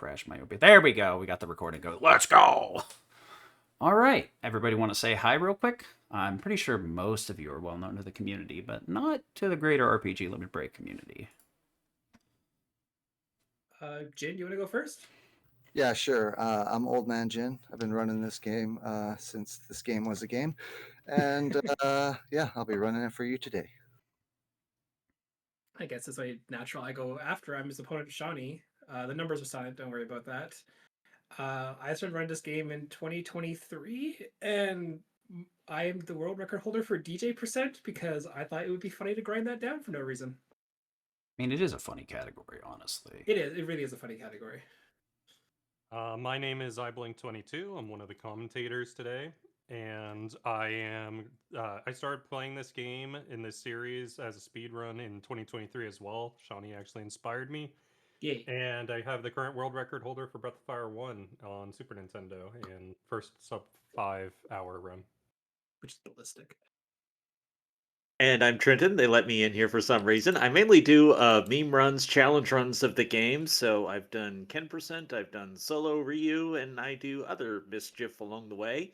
crash my OBS. There we go. We got the recording go. Let's go. All right. Everybody want to say hi real quick? I'm pretty sure most of you are well known to the community, but not to the greater RPG Limit Break community. Jin, you want to go first? Yeah, sure. I'm Old Man Jin. I've been running this game since this game was a game. And yeah, I'll be running it for you today. I guess it's only natural I go after. I'm his opponent, Shawnee. The numbers are silent. Don't worry about that. I started running this game in 2023, and I am the world record holder for DJ percent because I thought it would be funny to grind that down for no reason. I mean, it is a funny category, honestly. It is. It really is a funny category. My name is iBlink22. I'm one of the commentators today, and I started playing this game in this series as a speedrun in 2023 as well. Shawnee actually inspired me. Yay. And I have the current world record holder for Breath of Fire 1 on Super Nintendo in first sub 5-hour run. Which is ballistic. And I'm Trenton. They let me in here for some reason. I mainly do meme runs, challenge runs of the game. So I've done 10%, I've done solo Ryu, and I do other mischief along the way.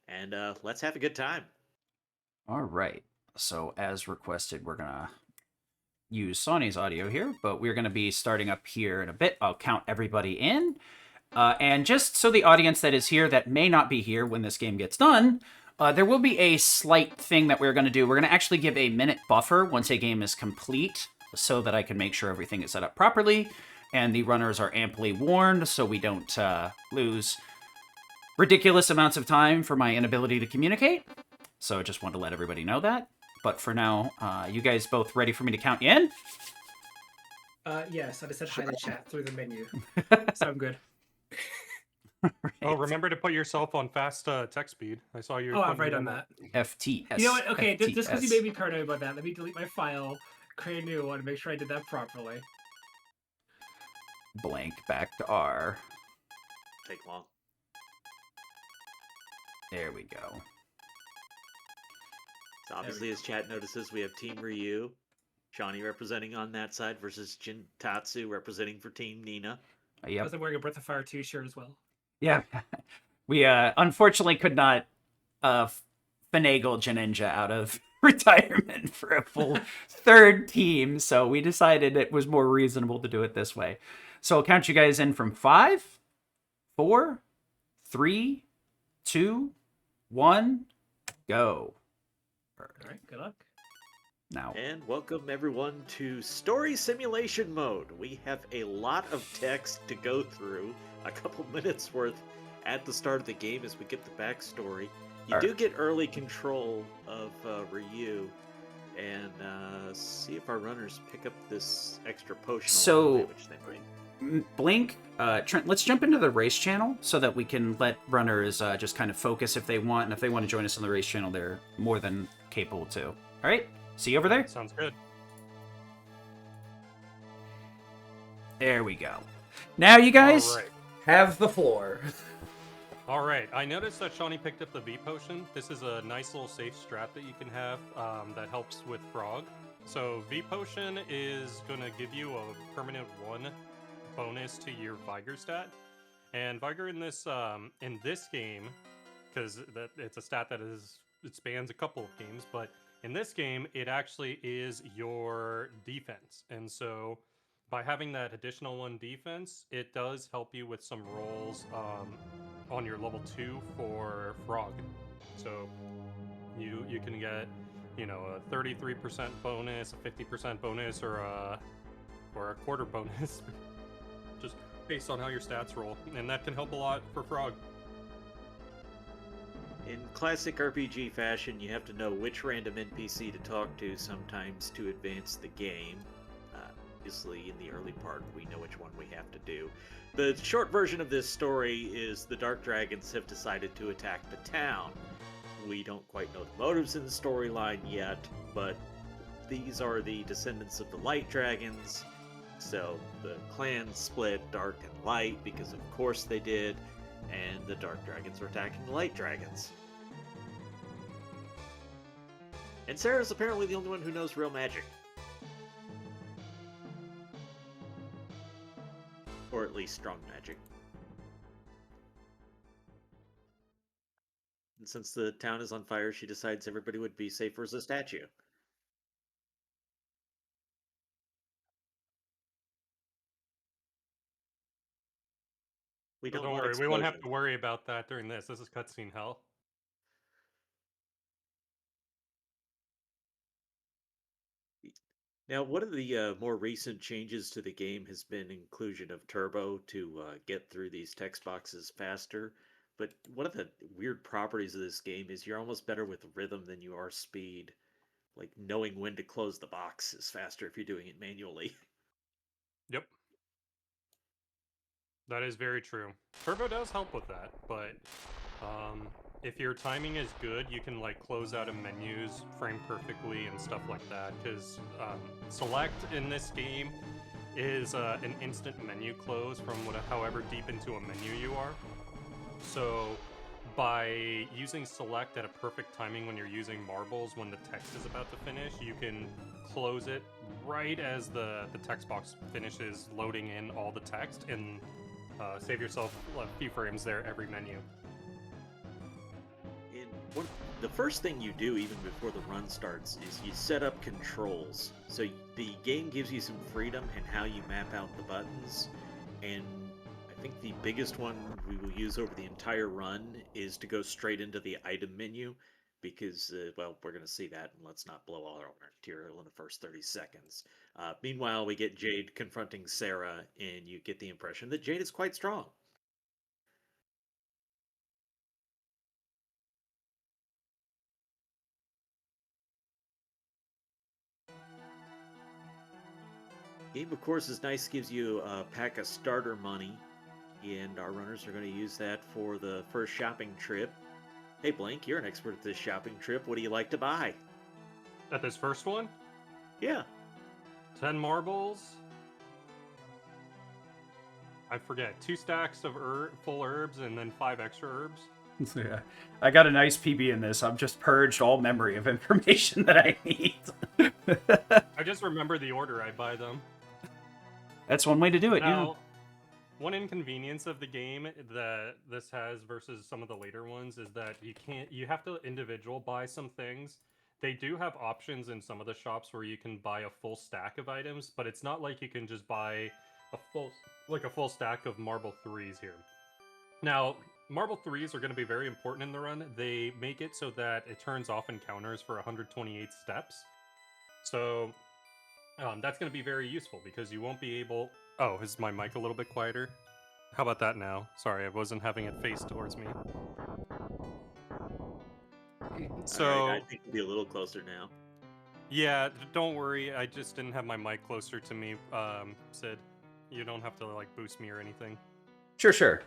And let's have a good time. All right. So as requested, we're going to use Sonny's audio here, but we're going to be starting up here in a bit. I'll count everybody in. And just so the audience that is here that may not be here when this game gets done, there will be a slight thing that we're going to do. We're going to actually give a minute buffer once a game is complete so that I can make sure everything is set up properly and the runners are amply warned so we don't lose ridiculous amounts of time for my inability to communicate. So I just want to let everybody know that. But for now, you guys both ready for me to count you in? Yes, I just said hi to chat through the menu. So I'm good. Right. Oh, remember to put yourself on fast text speed. I saw you. Oh, I've already done that. FTS. You know what? Okay, just because FTS. you made me paranoid about that, let me delete my file, create a new one, and make sure I did that properly. Blank back to R. Take long. There we go. So obviously, as chat notices, we have Team Ryu, Shawnee representing on that side versus Jin Tatsu representing for Team Nina. Yep. I'm wearing a Breath of Fire 2 shirt as well. Yeah. We unfortunately could not finagle Janinja out of retirement for a full third team, so we decided it was more reasonable to do it this way. So I'll count you guys in from 5, 4, 3, 2, 1, go. All right, good luck. Now, And welcome everyone to Story Simulation Mode. We have a lot of text to go through, a couple minutes worth at the start of the game as we get the backstory. You do get early control of Ryu, and see if our runners pick up this extra potion along the way, which they might. Blink, Trent, let's jump into the race channel so that we can let runners just kind of focus if they want, and if they want to join us on the race channel, they're more than capable to. All right? See you over there? Sounds good. There we go. Now you guys All right. have the floor. All right. I noticed that Shawnee picked up the V potion. This is a nice little safe strat that you can have that helps with Frog. So V potion is going to give you a permanent 1 bonus to your Vigor stat. And Vigor in this game, because it's a stat that it spans a couple of games, but in this game, it actually is your defense. And so by having that additional 1 defense, it does help you with some rolls on your level 2 for Frog. So you can get, a 33% bonus, a 50% bonus, or a quarter bonus, just based on how your stats roll. And that can help a lot for Frog. In classic RPG fashion, you have to know which random NPC to talk to sometimes to advance the game. Obviously, in the early part, we know which one we have to do. The short version of this story is the Dark Dragons have decided to attack the town. We don't quite know the motives in the storyline yet, but these are the descendants of the Light Dragons. So the clans split Dark and Light because of course they did. And the Dark Dragons are attacking the Light Dragons. And Sarah's apparently the only one who knows real magic. Or at least strong magic. And since the town is on fire, she decides everybody would be safer as a statue. We So don't don't want worry, we won't have to explosions. worry about that during this. This is cutscene hell. Now, one of the more recent changes to the game has been inclusion of turbo to get through these text boxes faster. But one of the weird properties of this game is you're almost better with rhythm than you are speed. Like knowing when to close the box is faster if you're doing it manually. Yep. That is very true. Turbo does help with that, but if your timing is good, you can like close out of menus, frame perfectly, and stuff like that. Because select in this game is an instant menu close from however deep into a menu you are. So by using select at a perfect timing when you're using marbles when the text is about to finish, you can close it right as the text box finishes loading in all the text and save yourself a few frames there every menu. And the first thing you do, even before the run starts, is you set up controls. So the game gives you some freedom in how you map out the buttons. And I think the biggest one we will use over the entire run is to go straight into the item menu. Because, well, we're going to see that, and let's not blow all our material in the first 30 seconds. Meanwhile, we get Jade confronting Sarah, and you get the impression that Jade is quite strong. Game, of course, is nice, gives you a pack of starter money, and our runners are going to use that for the first shopping trip. Hey, Blank, you're an expert at this shopping trip. What do you like to buy? At this first one, Yeah. 10 marbles. I forget, 2 stacks of full herbs and then 5 extra herbs. Yeah. I got a nice PB in this. I've just purged all memory of information that I need. I just remember the order I buy them. That's one way to do it, Now, one inconvenience of the game that this has versus some of the later ones is that you have to individual buy some things. They do have options in some of the shops where you can buy a full stack of items, but it's not like you can just buy a full stack of marble 3s here. Now, marble 3s are going to be very important in the run. They make it so that it turns off encounters for 128 steps. So that's going to be very useful because you won't be able... Oh, is my mic a little bit quieter? How about that now? Sorry, I wasn't having it face towards me. So, All right, I think we'll be a little closer now. yeah, don't worry. I just didn't have my mic closer to me, Sid. You don't have to, like, boost me or anything. Sure.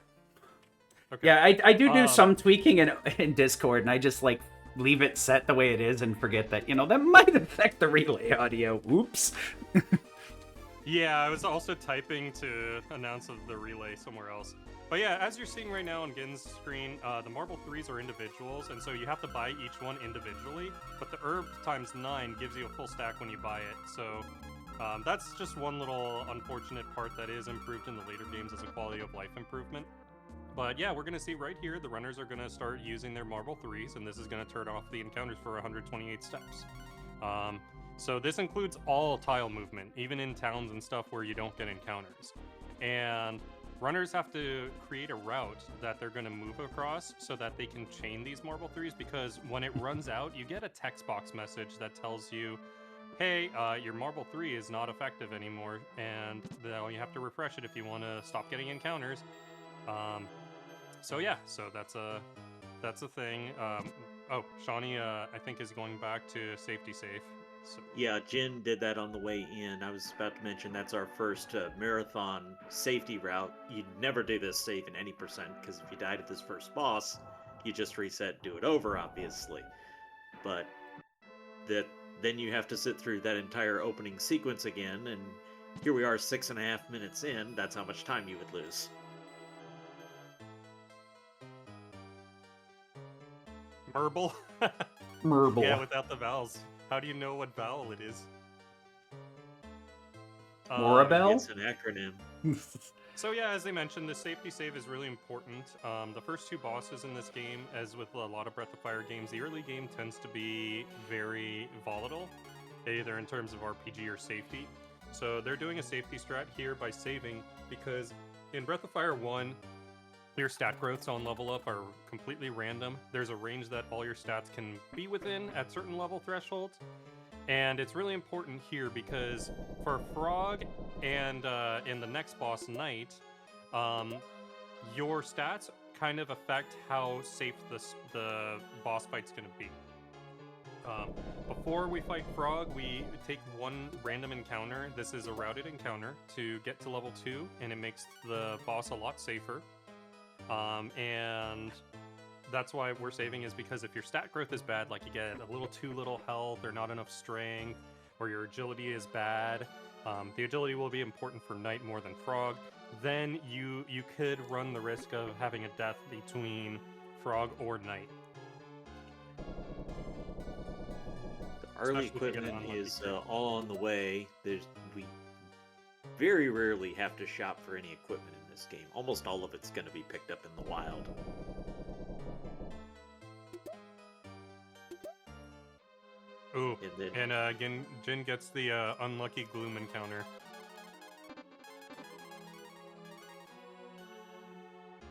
Okay. Yeah, I do some tweaking in Discord, and I just, like, leave it set the way it is and forget that, that might affect the relay audio. Oops. Yeah, I was also typing to announce the relay somewhere else. But yeah, as you're seeing right now on Gin's screen, the marble 3s are individuals, and so you have to buy each one individually. But the herb times 9 gives you a full stack when you buy it. So that's just one little unfortunate part that is improved in the later games as a quality of life improvement. But yeah, we're going to see right here, the runners are going to start using their marble 3s, and this is going to turn off the encounters for 128 steps. So this includes all tile movement, even in towns and stuff where you don't get encounters. And runners have to create a route that they're going to move across so that they can chain these marble 3s, because when it runs out, you get a text box message that tells you, hey, your marble 3 is not effective anymore, and you have to refresh it if you want to stop getting encounters. So yeah, so that's a thing. Shawnee, I think, is going back to safety safe. So. Yeah, Jin did that on the way in. I was about to mention that's our first marathon safety route. You'd never do this safe in any percent, because if you died at this first boss, you just reset, do it over, obviously. But then you have to sit through that entire opening sequence again, and here we are 6.5 minutes in. That's how much time you would lose. Merble? Merble. Yeah, without the vowels. How do you know what vowel it is? Morabelle? It's an acronym. So yeah, as they mentioned, the safety save is really important. The first two bosses in this game, as with a lot of Breath of Fire games, the early game tends to be very volatile, either in terms of RPG or safety. So they're doing a safety strat here by saving, because in Breath of Fire 1, your stat growths on level up are completely random. There's a range that all your stats can be within at certain level thresholds. And it's really important here because for Frog and in the next boss, Knight, your stats kind of affect how safe the boss fight's going to be. Before we fight Frog, we take one random encounter. This is a routed encounter to get to level 2, and it makes the boss a lot safer. And that's why we're saving, is because if your stat growth is bad, like you get a little too little health or not enough strength, or your agility is bad, the agility will be important for Knight more than Frog, then you could run the risk of having a death between Frog or Knight. Early Especially if you get equipment unlucky is here. all on the way. We very rarely have to shop for any equipment in this game. Almost all of it's going to be picked up in the wild. Ooh, And then and again, Jin gets the unlucky Gloom encounter.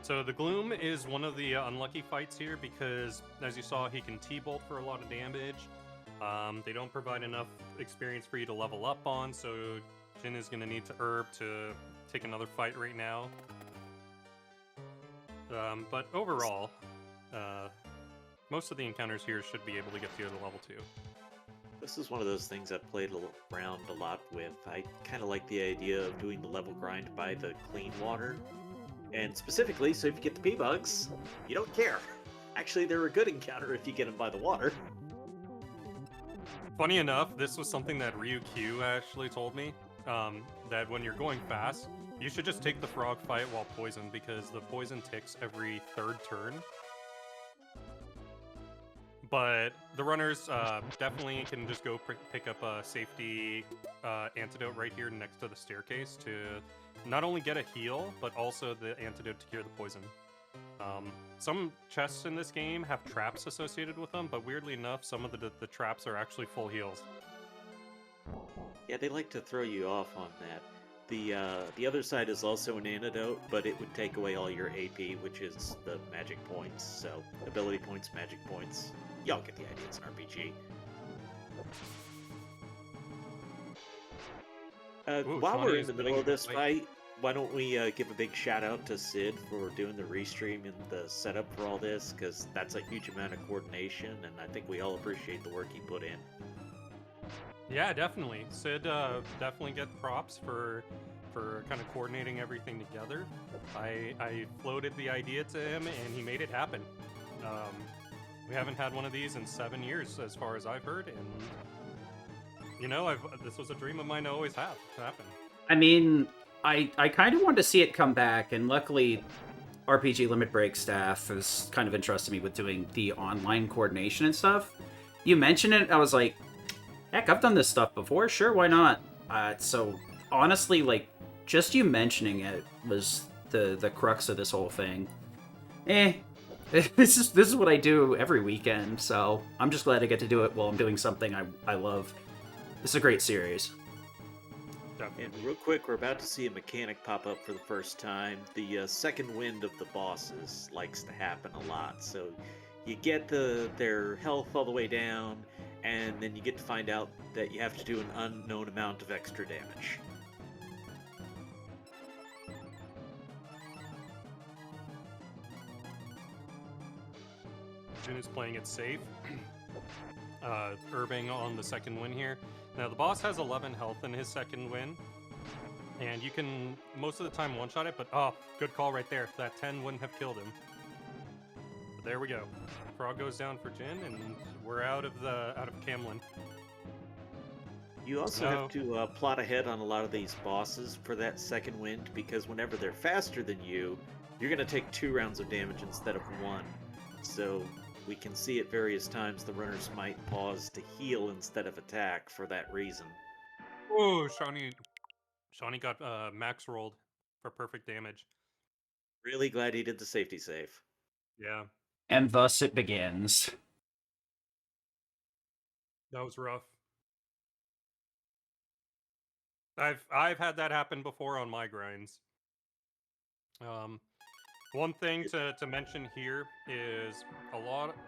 So the Gloom is one of the unlucky fights here because, as you saw, he can T-bolt for a lot of damage. They don't provide enough experience for you to level up on, so Jin is going to need to herb to take another fight right now. But overall, most of the encounters here should be able to get you to level 2. this is one of those things I've played around a lot with. I kind of like the idea of doing the level grind by the clean water. And specifically, so if you get the P-Bugs, you don't care. Actually, they're a good encounter if you get them by the water. Funny enough, this was something that Ryukyu actually told me, that when you're going fast, you should just take the frog fight while poisoned, because the poison ticks every third turn. But the runners definitely can just go pick up a safety antidote right here next to the staircase to not only get a heal, but also the antidote to cure the poison. Some chests in this game have traps associated with them, but weirdly enough, some of the traps are actually full heals. Yeah, they like to throw you off on that. The other side is also an antidote, but it would take away all your AP, which is the magic points. So ability points, magic points. Y'all get the idea. It's an RPG. Ooh, While Shawnee we're in is the middle winning of the this fight. fight, why don't we give a big shout out to Sid for doing the restream and the setup for all this, because that's a huge amount of coordination, and I think we all appreciate the work he put in. Yeah, definitely. Sid definitely get props for kind of coordinating everything together. I floated the idea to him, and he made it happen. We haven't had one of these in 7 years, as far as I've heard, and you know, this was a dream of mine to always have happen. I mean, I kind of wanted to see it come back, and luckily, RPG Limit Break staff has kind of entrusted me with doing the online coordination and stuff. You mentioned it, I was like, heck, I've done this stuff before. Sure, why not? So honestly, like, just you mentioning it was the crux of this whole thing. This is what I do every weekend, so I'm just glad I get to do it while I'm doing something I love. It's a great series. Definitely. And real quick, we're about to see a mechanic pop up for the first time. The second wind of the bosses likes to happen a lot. So you get their health all the way down, and then you get to find out that you have to do an unknown amount of extra damage. Jin is playing it safe. Herbing on the second win here. Now, the boss has 11 health in his second win, and you can, most of the time, one-shot it, but, oh, good call right there. That 10 wouldn't have killed him. But there we go. Frog goes down for Jin, and we're out of Camlin. You also have to plot ahead on a lot of these bosses for that second wind, because whenever they're faster than you, you're going to take 2 rounds of damage instead of 1. So we can see at various times the runners might pause to heal instead of attack for that reason. Oh, Shawnee got max rolled for perfect damage. Really glad he did the safety save. Yeah, And thus it begins. that was rough. I've had that happen before on my grinds. One thing to mention here is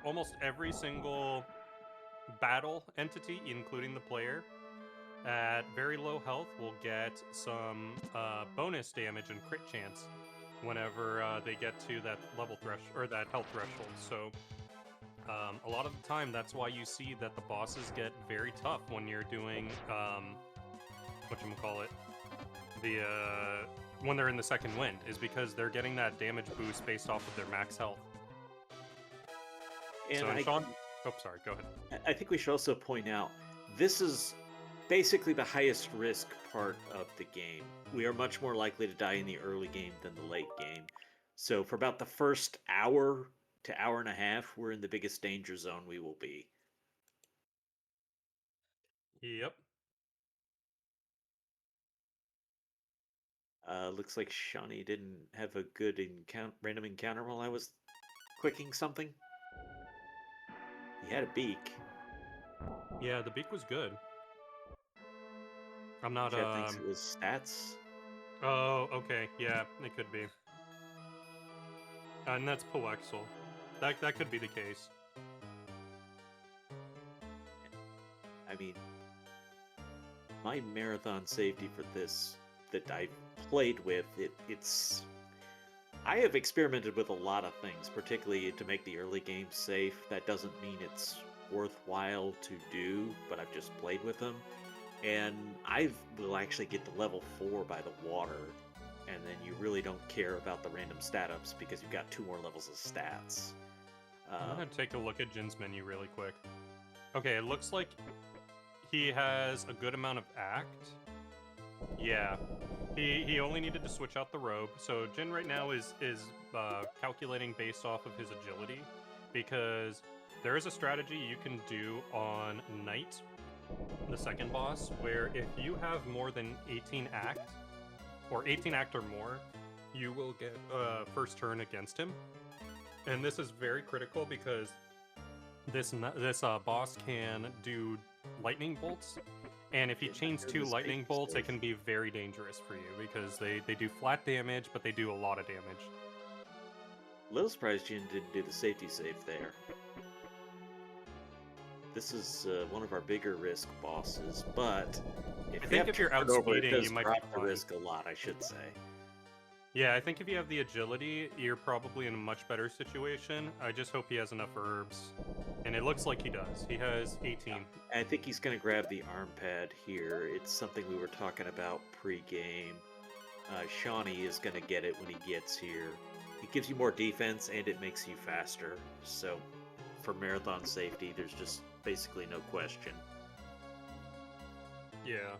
almost every single battle entity, including the player, at very low health will get some bonus damage and crit chance whenever they get to that level or that health threshold. So a lot of the time, that's why you see that the bosses get very tough when you're doing whatchamacallit, when they're in the second wind, is because they're getting that damage boost based off of their max health. And So, Sean, oh, sorry, go ahead. I think we should also point out this is basically the highest risk part of the game. We are much more likely to die in the early game than the late game. So for about the first hour to hour and a half, we're in the biggest danger zone we will be. Yep. Looks like Shawnee didn't have a good random encounter while I was clicking something. He had a beak. Yeah, the beak was good. I'm not. Chad thinks it was stats. Oh, okay. Yeah, it could be. And that's Poexel. That could be the case. I mean, my marathon safety for this that I played with, it's. I have experimented with a lot of things, particularly to make the early game safe. That doesn't mean it's worthwhile to do, but I've just played with them. And I will actually get to level 4 by the water, and then you really don't care about the random stat ups because you've got 2 more levels of stats. I'm gonna take a look at Jin's menu really quick. Okay, it looks like he has a good amount of act. Yeah, he only needed to switch out the robe. So Jin right now is calculating based off of his agility, because there is a strategy you can do on Knight, the second boss, where if you have more than 18 act, or 18 act or more, you will get first turn against him. And this is very critical because this boss can do lightning bolts, and if he chains 2 lightning bolts, it can be very dangerous for you because they do flat damage, but they do a lot of damage. A little surprised Jin didn't do the safety save there. This is one of our bigger risk bosses, but I think if you're outspeeding, you might drop be the fine. risk a lot, I should say. Yeah, I think if you have the agility, you're probably in a much better situation. I just hope he has enough herbs. And it looks like he does. He has 18. I think he's going to grab the arm pad here. It's something we were talking about pre-game. Shawnee is going to get it when he gets here. It gives you more defense and it makes you faster. So for marathon safety, there's just basically no question. Yeah.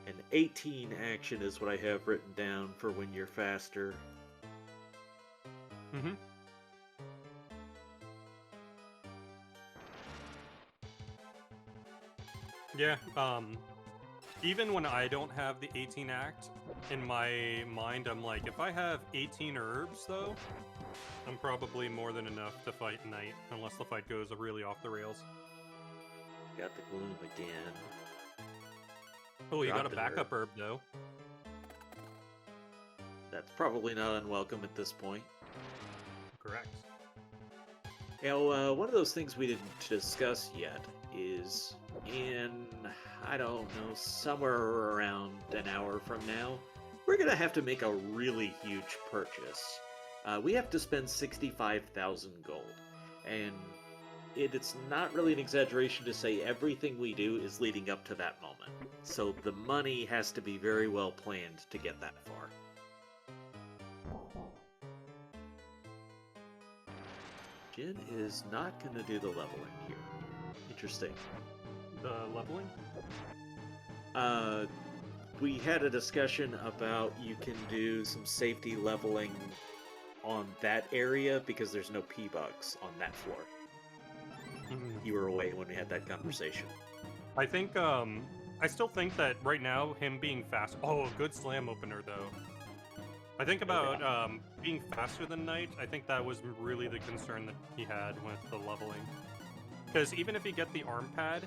An 18 action is what I have written down for when you're faster. Mm-hmm. Yeah, even when I don't have the 18 act, in my mind, I'm like, if I have 18 herbs, though, I'm probably more than enough to fight Knight, unless the fight goes really off the rails. Got the gloom again. Oh, you got a Dropped an backup herb, though. That's probably not unwelcome at this point. Correct. Now, one of those things we didn't discuss yet is in, I don't know, somewhere around an hour from now, we're going to have to make a really huge purchase. We have to spend 65,000 gold. And it's not really an exaggeration to say everything we do is leading up to that moment. So the money has to be very well planned to get that far. Jin is not going to do the leveling here. Interesting. The leveling? We had a discussion about you can do some safety leveling on that area because there's no P-Bugs on that floor. You were away when we had that conversation. I think, I still think that right now, him being fast... Oh, a good slam opener, though. I think about being faster than Knight. I think that was really the concern that he had with the leveling. Because even if you get the arm pad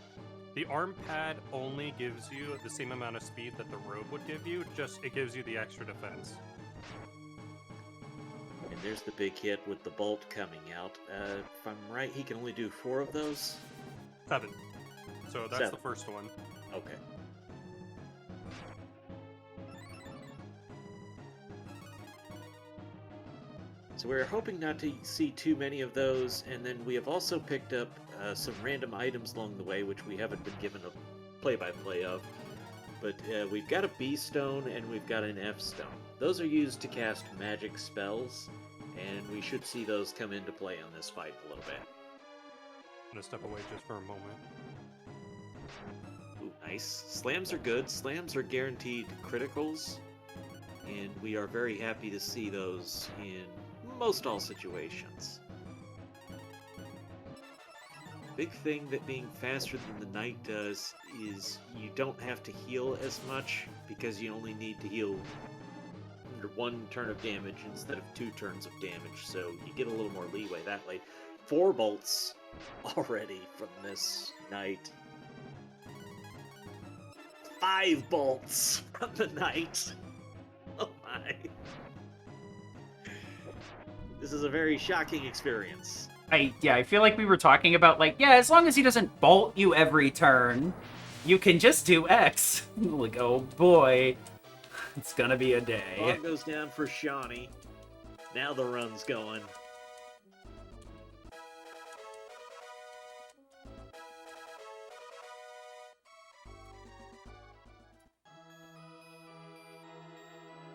only gives you the same amount of speed that the robe would give you, just it gives you the extra defense. And there's the big hit with the bolt coming out. If I'm right, he can only do 4 of those? 7. So that's 7. the first one. Okay. So we're hoping not to see too many of those, and then we have also picked up some random items along the way, which we haven't been given a play-by-play of. But we've got a B stone and we've got an F stone. Those are used to cast magic spells, and we should see those come into play on this fight a little bit. I'm gonna step away just for a moment. Ooh, nice. Slams are good. Slams are guaranteed criticals, and we are very happy to see those in most all situations. Big thing that being faster than the Knight does is you don't have to heal as much, because you only need to heal under 1 turn of damage instead of 2 turns of damage, so you get a little more leeway that way. 4 bolts already from this Knight. 5 bolts from the Knight. Oh my. This is a very shocking experience. I feel like we were talking about, like, yeah, as long as he doesn't bolt you every turn, you can just do X. Like, oh boy, it's gonna be a day. Ball goes down for Shawnee. Now the run's going.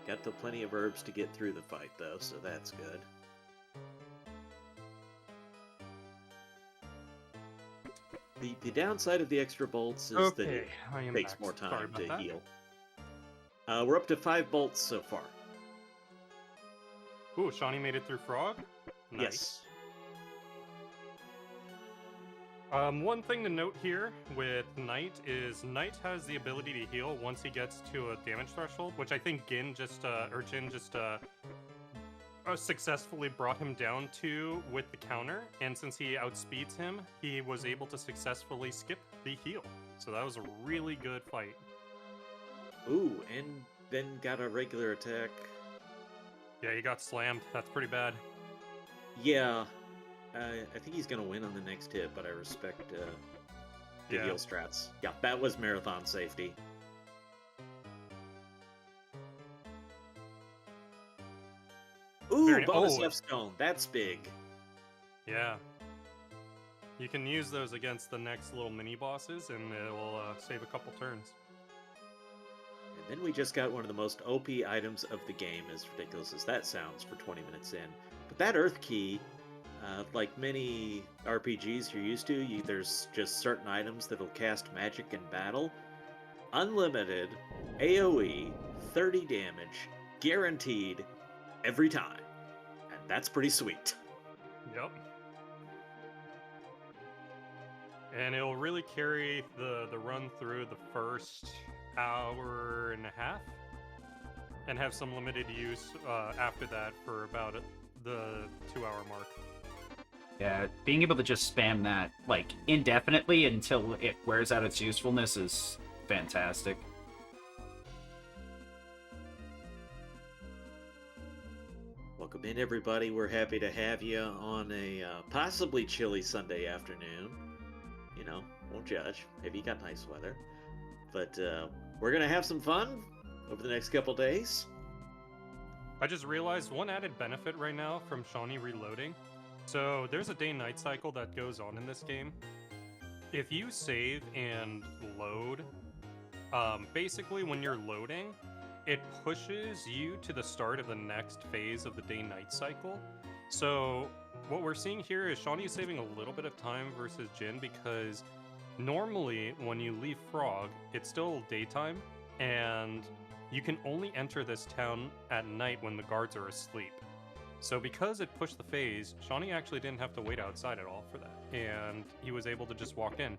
Got the plenty of herbs to get through the fight, though, so that's good. The downside of the extra bolts is that it takes more time to heal. We're up to 5 bolts so far. Ooh, Shawnee made it through Frog? Nice. Yes. One thing to note here with Knight is Knight has the ability to heal once he gets to a damage threshold, which I think Jin just successfully brought him down to with the counter, and since he outspeeds him, he was able to successfully skip the heal. So that was a really good fight. Ooh, and then got a regular attack. Yeah, he got slammed. That's pretty bad. Yeah. I think he's going to win on the next hit, but I respect the heal strats. Yeah, that was marathon safety. Ooh, bonus F stone. That's big. Yeah. You can use those against the next little mini bosses, and it will save a couple turns. And then we just got one of the most OP items of the game, as ridiculous as that sounds for 20 minutes in. But that Earth Key, like many RPGs you're used to, there's just certain items that'll cast magic in battle. Unlimited, AoE, 30 damage, guaranteed, every time. And that's pretty sweet. Yep. And it'll really carry the run through the first hour and a half, and have some limited use after that for about the 2-hour mark. Yeah, being able to just spam that, like, indefinitely until it wears out its usefulness is fantastic. Welcome in, everybody. We're happy to have you on a possibly chilly Sunday afternoon. You know, won't judge. Maybe you got nice weather. But we're going to have some fun over the next couple days. I just realized one added benefit right now from Shawnee reloading. So there's a day-night cycle that goes on in this game. If you save and load, basically when you're loading, it pushes you to the start of the next phase of the day-night cycle. So what we're seeing here is Shawnee is saving a little bit of time versus Jin, because normally when you leave Frog, it's still daytime, and you can only enter this town at night when the guards are asleep. So because it pushed the phase, Shawnee actually didn't have to wait outside at all for that, and he was able to just walk in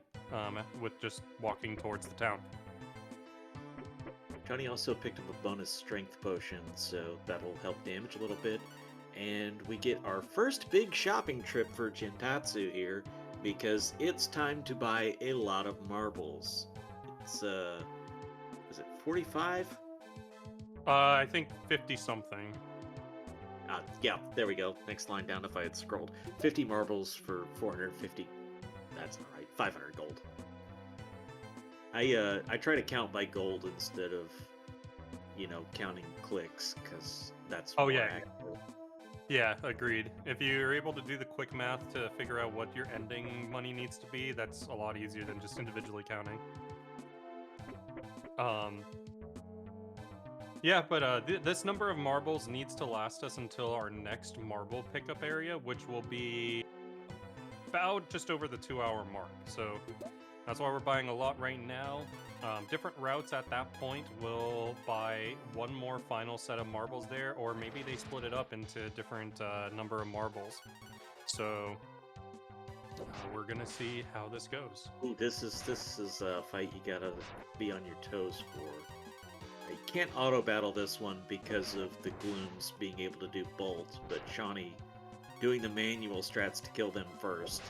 with just walking towards the town. Shani also picked up a bonus strength potion, so that'll help damage a little bit. And we get our first big shopping trip for Jintatsu here, because it's time to buy a lot of marbles. It's, is it 45? I think 50 something. Yeah, there we go. Next line down if I had scrolled. 50 marbles for 450. That's alright. 500 gold. I try to count by gold instead of, counting clicks, because that's Oh, more yeah. accurate. Yeah, agreed. If you're able to do the quick math to figure out what your ending money needs to be, that's a lot easier than just individually counting. Yeah, but this number of marbles needs to last us until our next marble pickup area, which will be about just over the 2-hour mark. So that's why we're buying a lot right now. Different routes at that point will buy one more final set of marbles there, or maybe they split it up into different number of marbles. So we're gonna see how this goes. Ooh, this is a fight you gotta be on your toes for. You can't auto battle this one because of the glooms being able to do bolt, but Shawnee doing the manual strats to kill them first.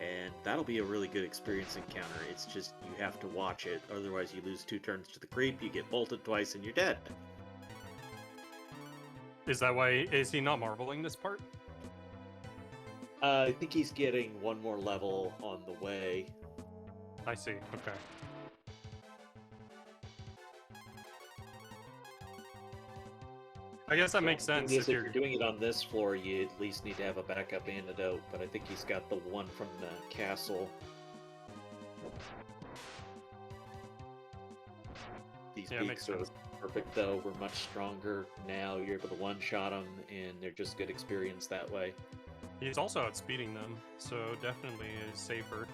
And that'll be a really good experience encounter. It's just you have to watch it, otherwise you lose 2 turns to the creep, you get bolted twice, and you're dead. Is that why? Is he not marbling this part? I think he's getting 1 more level on the way. I see. Okay. I guess that makes sense. If you're doing it on this floor, you at least need to have a backup antidote, but I think he's got the one from the castle. These beaks are perfect, though. We're much stronger now. You're able to one-shot them, and they're just good experience that way. He's also outspeeding them, so definitely is safer.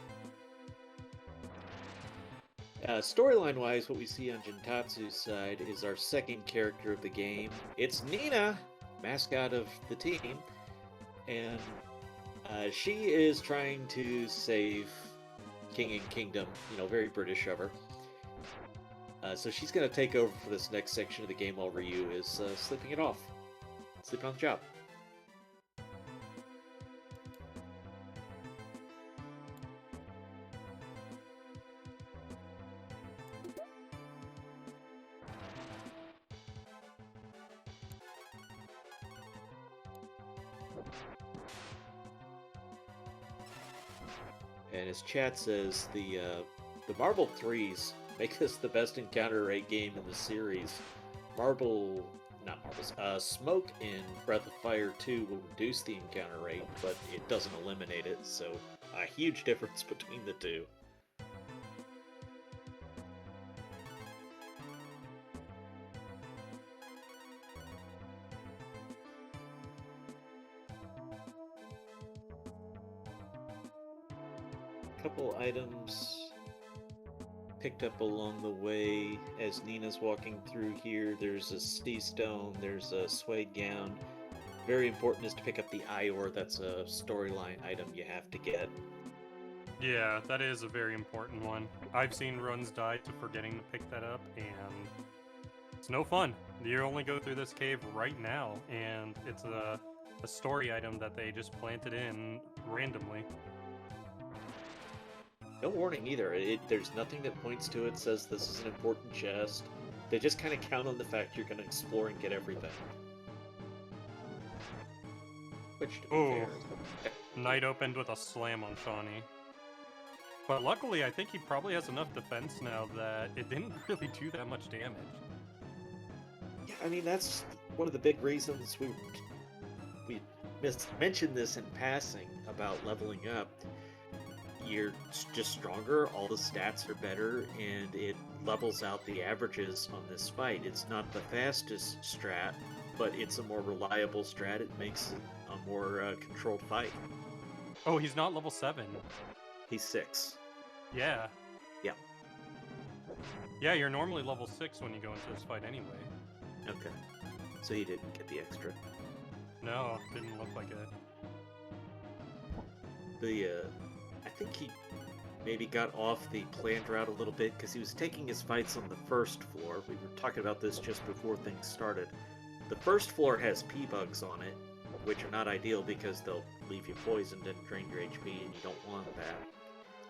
Storyline-wise, what we see on Jintatsu's side is our second character of the game. It's Nina, mascot of the team, and she is trying to save King and Kingdom, very British of her. So she's going to take over for this next section of the game while Ryu is sleeping it off. Sleeping on the job. And as chat says, the Marble 3s make this the best encounter rate game in the series. Smoke in Breath of Fire 2 will reduce the encounter rate, but it doesn't eliminate it, so a huge difference between the two. Couple items picked up along the way as Nina's walking through here. There's a sea stone, there's a suede gown. Very important is to pick up the Ior. That's a storyline item you have to get. Yeah, that is a very important one. I've seen runs die to forgetting to pick that up, and it's no fun. You only go through this cave right now, and it's a story item that they just planted in randomly. No warning either. There's nothing that points to it, says this is an important chest. They just kind of count on the fact you're going to explore and get everything. Which, to be fair, Night opened with a slam on Shawnee. But luckily, I think he probably has enough defense now that it didn't really do that much damage. Yeah, I mean, that's one of the big reasons we mentioned this in passing about leveling up. You're just stronger, all the stats are better, and it levels out the averages on this fight. It's not the fastest strat, but it's a more reliable strat. It makes it a more controlled fight. Oh, he's not level 7. He's 6. Yeah. Yeah. Yeah, you're normally level 6 when you go into this fight anyway. Okay. So he didn't get the extra. No, didn't look like it. I think he maybe got off the planned route a little bit because he was taking his fights on the first floor. We were talking about this just before things started. The first floor has P-bugs on it, which are not ideal because they'll leave you poisoned and drain your HP, and you don't want that.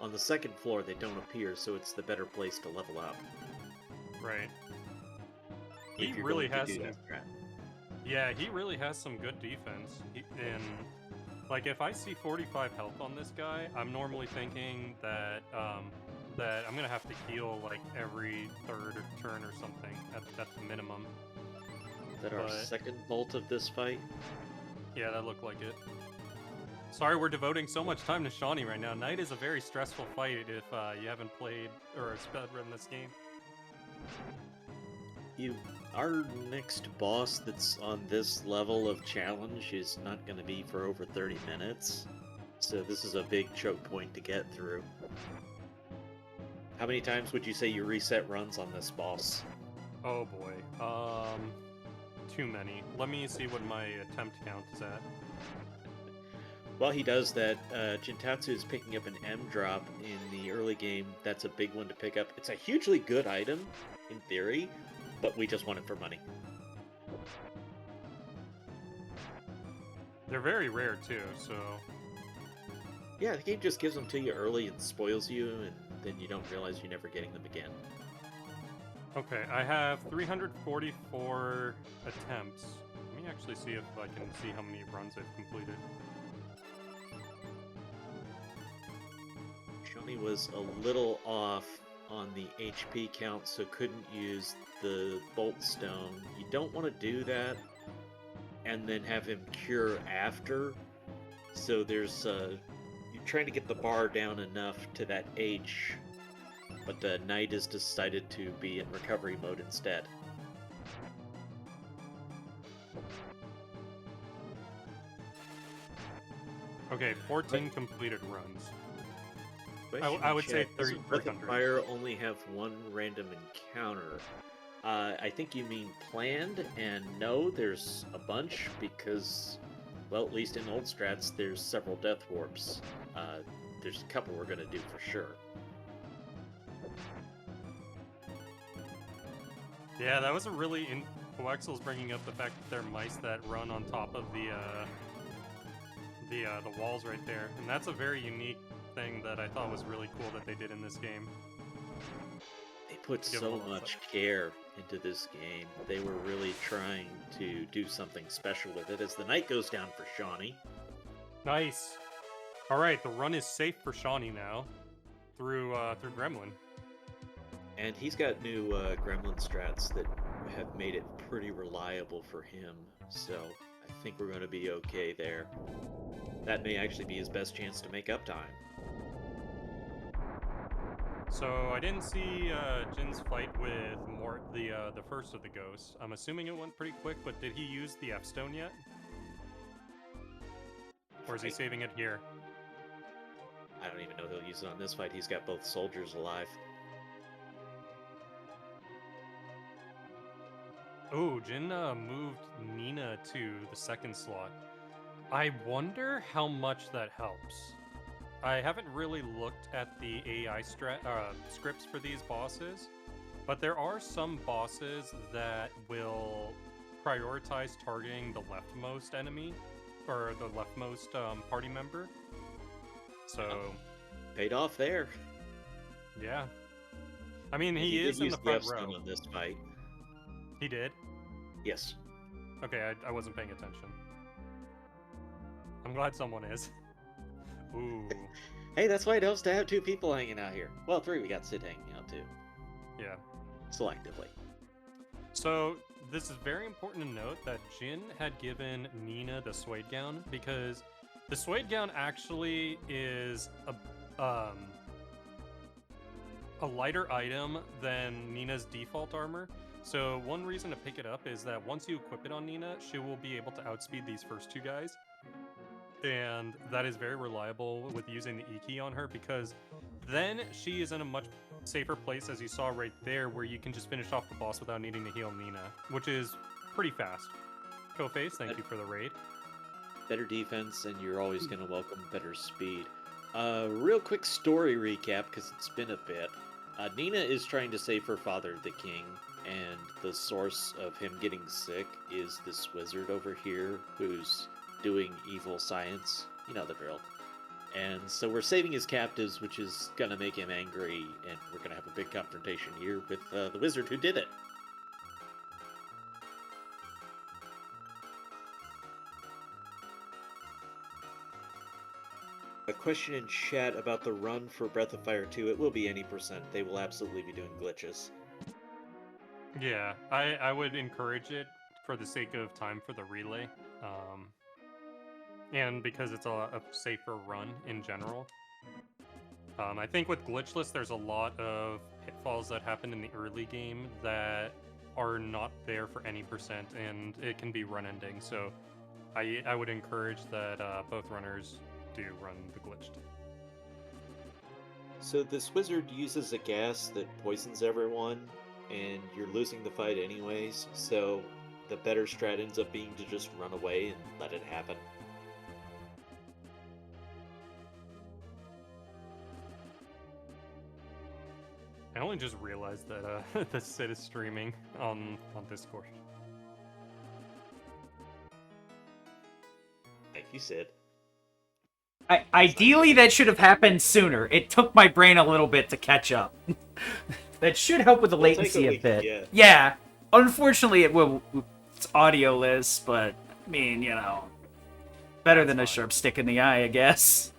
On the second floor, they don't appear, so it's the better place to level up. Right. If He you're really going to has do some. that strat. Yeah, he really has some good defense. And like, if I see 45 health on this guy, I'm normally thinking that that I'm gonna have to heal like every third turn or something at the minimum. Is that our But- second bolt of this fight? Yeah, that looked like it. Sorry, we're devoting so much time to Shawnee right now. Night is a very stressful fight if you haven't played or speedrun this game. Our next boss that's on this level of challenge is not going to be for over 30 minutes, so this is a big choke point to get through. How many times would you say you reset runs on this boss? Oh boy. Too many. Let me see what my attempt count is at. While he does that, Jintatsu is picking up an M drop in the early game. That's a big one to pick up. It's a hugely good item, in theory, but we just want it for money. They're very rare too, so Yeah, the game just gives them to you early and spoils you, and then you don't realize you're never getting them again. okay. I have 344 attempts. Let me actually see if I can see how many runs I've completed. Shawnee was a little off on the HP count, so couldn't use the Bolt Stone. You don't want to do that and then have him cure after. So there's you're trying to get the bar down enough to that H, but Knight has decided to be in recovery mode instead. Okay, 14 completed runs. Question I would in say chat, doesn't 30 Breath of 300. Fire only have one random encounter? I think you mean planned, and no, there's a bunch because, well, at least in old strats, there's several death warps. There's a couple we're gonna do for sure. Yeah, that was a really. Coaxel's bringing up the fact that there are mice that run on top of the walls right there, and that's a very unique thing that I thought was really cool that they did in this game. They put Give so them a much care into this game. They were really trying to do something special with it as the night goes down for Shawnee. Nice. All right, the run is safe for Shawnee now, through Gremlin. And he's got new Gremlin strats that have made it pretty reliable for him, so I think we're going to be okay there. That may actually be his best chance to make up time. So I didn't see Jin's fight with the first of the ghosts. I'm assuming it went pretty quick, but did he use the F stone yet? Or is he Fight? saving it here? I don't even know he'll use it on this fight. He's got both soldiers alive. Oh, Jin moved Nina to the second slot. I wonder how much that helps. I haven't really looked at the AI scripts for these bosses, but there are some bosses that will prioritize targeting the leftmost enemy, or the leftmost party member. So, Paid off there. yeah. I mean, And he did is in use the front F-stone row. on this fight. He did? Yes. Okay, I wasn't paying attention. I'm glad someone is. Ooh, Hey, that's why it helps to have two people hanging out here. Well, three. We got Sid hanging out too, yeah. selectively. So, this is very important to note that Jin had given Nina the suede gown because the suede gown actually is a lighter item than Nina's default armor. So one reason to pick it up is that once you equip it on Nina, she will be able to outspeed these first two guys. And that is very reliable with using the E key on her because then she is in a much safer place, as you saw right there, where you can just finish off the boss without needing to heal Nina, which is pretty fast. Coface, thank you for the raid. Better defense, and you're always going to welcome better speed. Real quick story recap, because it's been a bit. Nina is trying to save her father, the king, and the source of him getting sick is this wizard over here who's doing evil science. You know the drill. And so we're saving his captives, which is gonna make him angry, and we're gonna have a big confrontation here with the wizard who did it. A question in chat about the run for Breath of Fire 2. It will be any percent. They will absolutely be doing glitches. Yeah, I would encourage it for the sake of time for the relay, and because it's a safer run in general. I think with glitchless, there's a lot of pitfalls that happen in the early game that are not there for any percent, and it can be run ending. So I would encourage that both runners do run the glitched. So this wizard uses a gas that poisons everyone, and you're losing the fight anyways, so the better strat ends up being to just run away and let it happen. I only just realized that the Sid is streaming on Discord. Thank you, Sid. Ideally, that should have happened sooner. It took my brain a little bit to catch up. That should help with the We'll take latency what a we can bit. get. Yeah. Unfortunately, it's audioless, but I mean, better than a That's fine. sharp stick in the eye, I guess.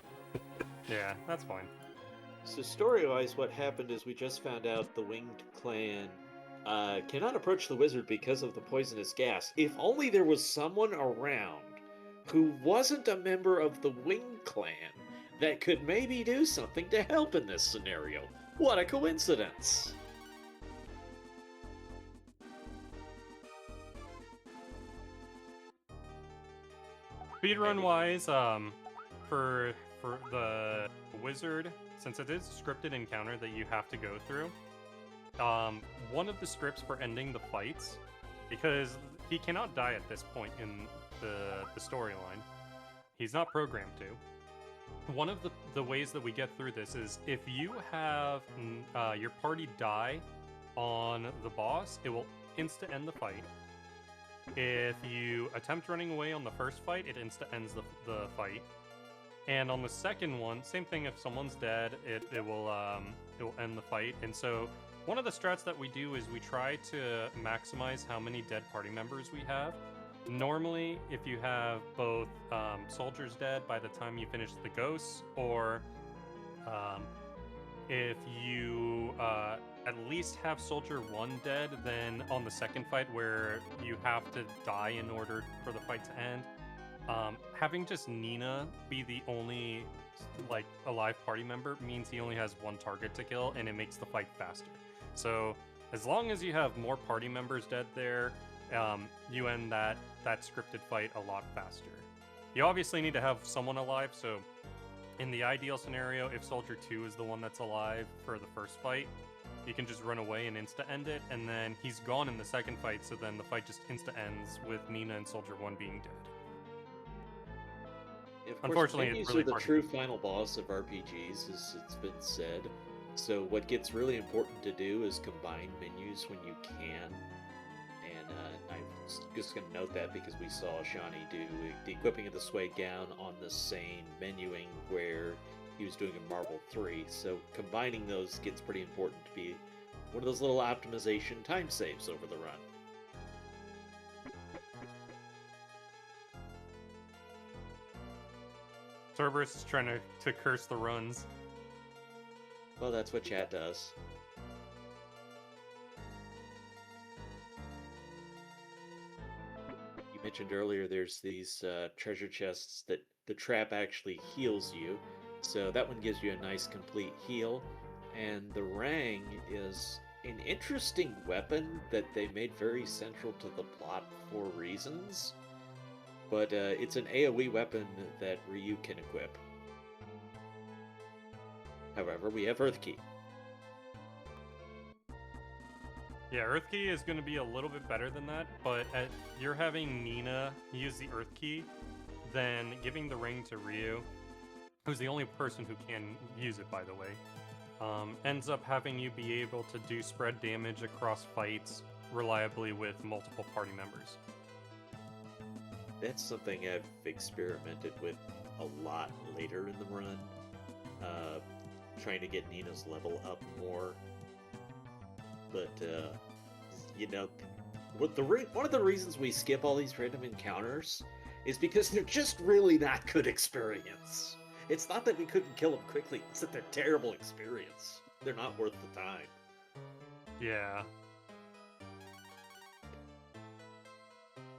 Yeah, that's fine. So story-wise, what happened is we just found out the Winged Clan cannot approach the wizard because of the poisonous gas. If only there was someone around who wasn't a member of the Winged Clan that could maybe do something to help in this scenario. What a coincidence! Speedrun wise, for the wizard, since it is a scripted encounter that you have to go through, one of the scripts for ending the fights, because he cannot die at this point in the storyline, he's not programmed to. One of the ways that we get through this is if you have your party die on the boss, it will insta-end the fight. If you attempt running away on the first fight, it insta-ends the fight. And on the second one, same thing. If someone's dead, it will end the fight. And so one of the strats that we do is we try to maximize how many dead party members we have. Normally, if you have both soldiers dead by the time you finish the ghosts, or if you at least have soldier 1 dead, then on the second fight where you have to die in order for the fight to end, having just Nina be the only alive party member means he only has 1 target to kill, and it makes the fight faster. So as long as you have more party members dead there, you end that scripted fight a lot faster. You obviously need to have someone alive, so in the ideal scenario, if Soldier 2 is the one that's alive for the first fight, you can just run away and insta-end it, and then he's gone in the second fight, so then the fight just insta-ends with Nina and Soldier 1 being dead. Of course, Unfortunately, menus it's really are the hard. true final boss of RPGs, as it's been said. So what gets really important to do is combine menus when you can. And I'm just going to note that because we saw Shawnee do the equipping of the suede gown on the same menuing where he was doing in Marvel 3. So combining those gets pretty important to be one of those little optimization time saves over the run. Cerberus is trying to curse the runs. Well, that's what chat does. You mentioned earlier there's these treasure chests that the trap actually heals you. So that one gives you a nice complete heal. And the Rang is an interesting weapon that they made very central to the plot for reasons. But it's an AoE weapon that Ryu can equip. However, we have Earth Key. Yeah, Earth Key is going to be a little bit better than that, but you're having Nina use the Earth Key, then giving the ring to Ryu, who's the only person who can use it, by the way, ends up having you be able to do spread damage across fights reliably with multiple party members. That's something I've experimented with a lot later in the run. Trying to get Nina's level up more. But, you know, one of the reasons we skip all these random encounters is because they're just really not good experience. It's not that we couldn't kill them quickly, it's that they're terrible experience. They're not worth the time. Yeah.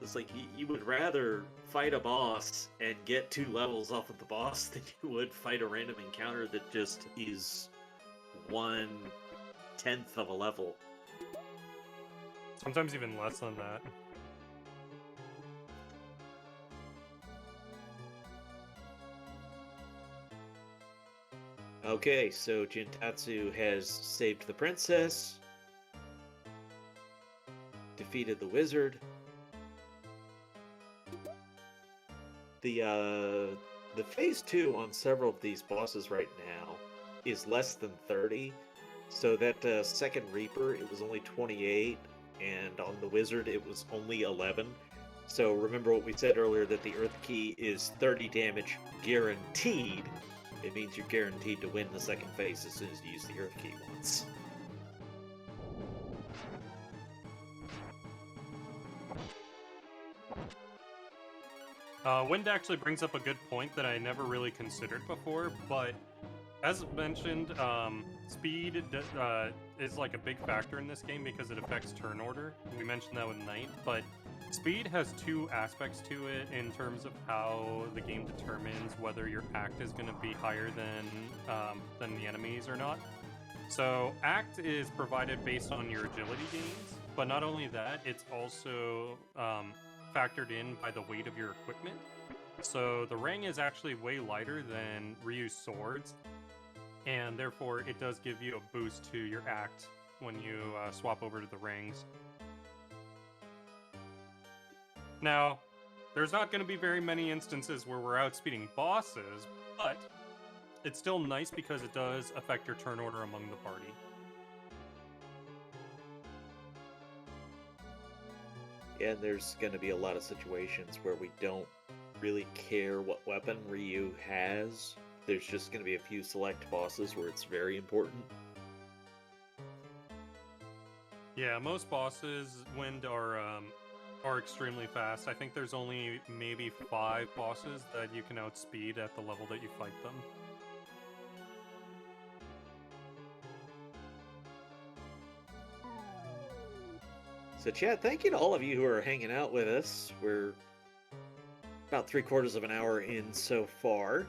It's like you would rather fight a boss and get 2 levels off of the boss than you would fight a random encounter that just is 1/10 of a level. Sometimes even less than that. Okay, so Jintatsu has saved the princess, defeated the wizard. The phase 2 on several of these bosses right now is less than 30. So that second Reaper, it was only 28, and on the wizard it was only 11. So remember what we said earlier, that the Earth Key is 30 damage guaranteed. It means you're guaranteed to win the second phase as soon as you use the Earth Key once. Wind actually brings up a good point that I never really considered before, but as mentioned, speed is like a big factor in this game because it affects turn order. We mentioned that with Knight, but speed has 2 aspects to it in terms of how the game determines whether your act is going to be higher than the enemies or not. So act is provided based on your agility gains, but not only that, it's also factored in by the weight of your equipment. So the ring is actually way lighter than Ryu's swords, and therefore it does give you a boost to your act when you swap over to the rings. Now, there's not going to be very many instances where we're outspeeding bosses, but it's still nice because it does affect your turn order among the party. And there's going to be a lot of situations where we don't really care what weapon Ryu has. There's just going to be a few select bosses where it's very important. Yeah, most bosses, Wind, are extremely fast. I think there's only maybe 5 bosses that you can outspeed at the level that you fight them. So Chad, thank you to all of you who are hanging out with us. We're about 3/4 of an hour in so far,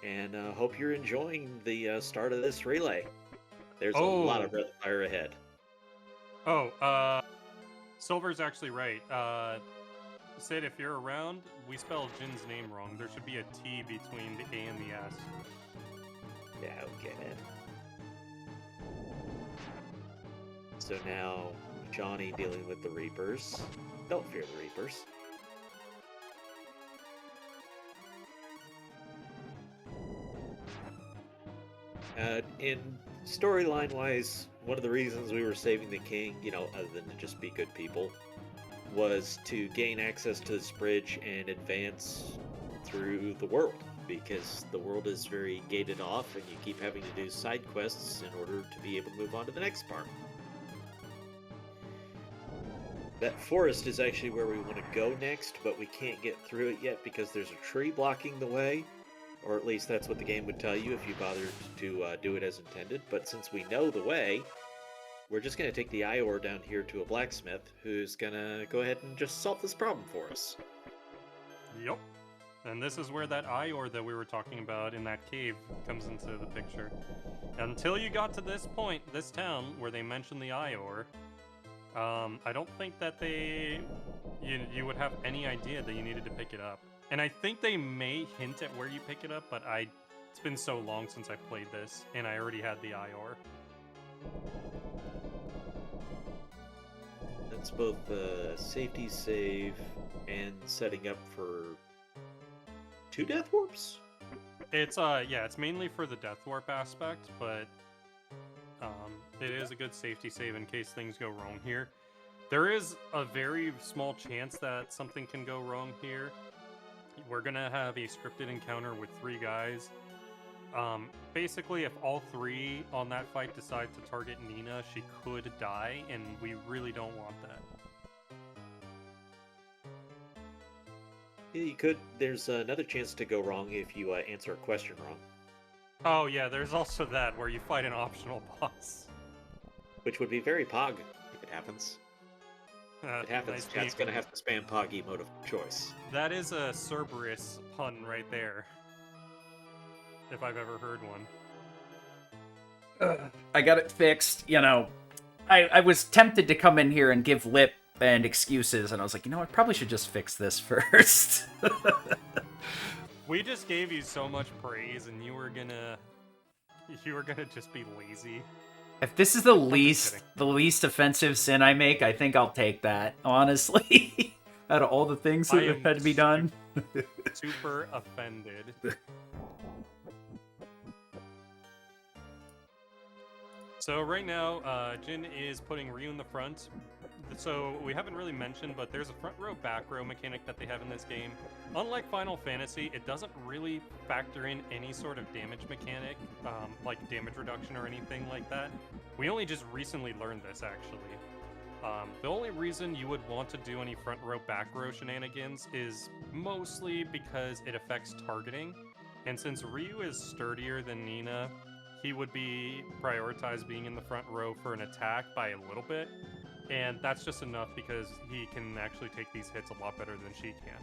and hope you're enjoying the start of this relay. There's a lot of Breath of Fire ahead. Silver's actually right. Sid, if you're around, we spelled Jin's name wrong. There should be a T between the A and the S. Yeah, I'll get it. So now, Johnny dealing with the Reapers. Don't fear the Reapers. In storyline-wise, one of the reasons we were saving the king, other than to just be good people, was to gain access to this bridge and advance through the world, because the world is very gated off and you keep having to do side quests in order to be able to move on to the next part. That forest is actually where we want to go next, but we can't get through it yet because there's a tree blocking the way. Or at least that's what the game would tell you if you bothered to do it as intended. But since we know the way, we're just going to take the Ior down here to a blacksmith who's going to go ahead and just solve this problem for us. Yep. And this is where that Ior that we were talking about in that cave comes into the picture. Until you got to this point, this town, where they mentioned the Ior, I don't think that you would have any idea that you needed to pick it up. And I think they may hint at where you pick it up, but it's been so long since I played this, and I already had the Ior. That's both safety save and setting up for 2 death warps? It's it's mainly for the death warp aspect, but it is a good safety save in case things go wrong here. There is a very small chance that something can go wrong here. We're gonna have a scripted encounter with 3 guys. Basically, if all 3 on that fight decide to target Nina, she could die, and we really don't want that. Yeah, you could. There's another chance to go wrong if you answer a question wrong, Oh yeah, there's also that, where you fight an optional boss. which would be very pog if it happens. If it happens, Nice chat's being- gonna have to spam pog emote of choice. That is a Cerberus pun right there. If I've ever heard one. I got it fixed. You know, I was tempted to come in here and give lip and excuses, and I was like, you know, I probably should just fix this first. We just gave you so much praise, and you were gonna just be lazy. If this is the kidding. least offensive sin I make, I think I'll take that, honestly. Out of all the things that I am had to be done. Super offended. So right now, Jin is putting Ryu in the front. So we haven't really mentioned, but there's a front row, back row mechanic that they have in this game. Unlike Final Fantasy, it doesn't really factor in any sort of damage mechanic, like damage reduction or anything like that. We only just recently learned this, actually. The only reason you would want to do any front row, back row shenanigans is mostly because it affects targeting. And since Ryu is sturdier than Nina, he would be prioritized being in the front row for an attack by a little bit. And that's just enough because he can actually take these hits a lot better than she can.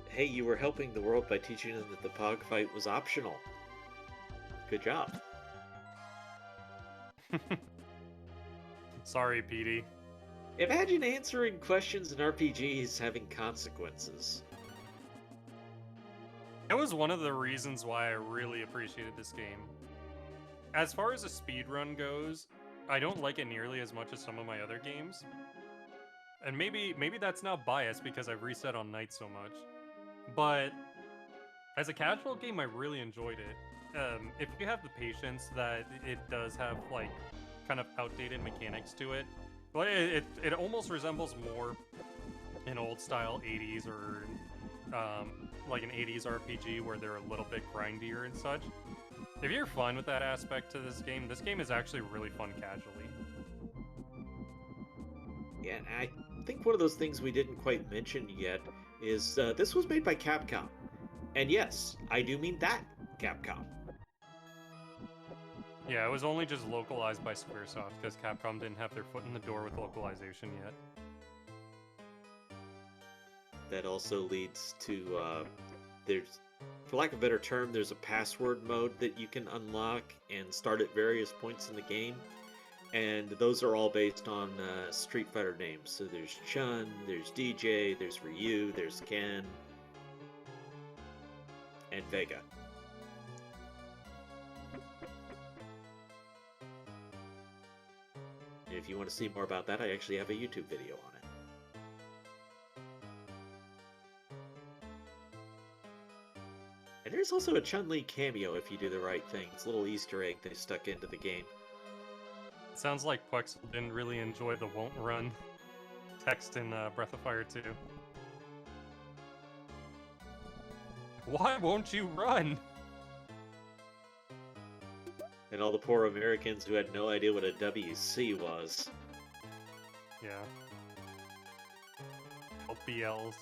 Hey, you were helping the world by teaching them that the pog fight was optional. Good job. Sorry, Petey. Imagine answering questions in RPGs having consequences. That was one of the reasons why I really appreciated this game. As far as a speedrun goes, I don't like it nearly as much as some of my other games. And maybe that's now biased because I've reset on night so much. But as a casual game, I really enjoyed it. If you have the patience that it does have like kind of outdated mechanics to it, well, it almost resembles more an old style 80s or like an 80s RPG where they're a little bit grindier and such. If you're fine with that aspect to this game is actually really fun casually. Yeah, and I think one of those things we didn't quite mention yet is this was made by Capcom. And yes, I do mean that Capcom. Yeah, it was only just localized by Squaresoft because Capcom didn't have their foot in the door with localization yet. That also leads to there's, for lack of a better term, there's a password mode that you can unlock and start at various points in the game. And those are all based on Street Fighter names. So there's Chun, there's DJ, there's Ryu, there's Ken, and Vega. And if you want to see more about that, I actually have a YouTube video on it. And there's also a Chun-Li cameo if you do the right thing. It's a little Easter egg they stuck into the game. It sounds like Plexel didn't really enjoy the won't run text in Breath of Fire 2. Why won't you run? And all the poor Americans who had no idea what a WC was. Yeah. LPLs.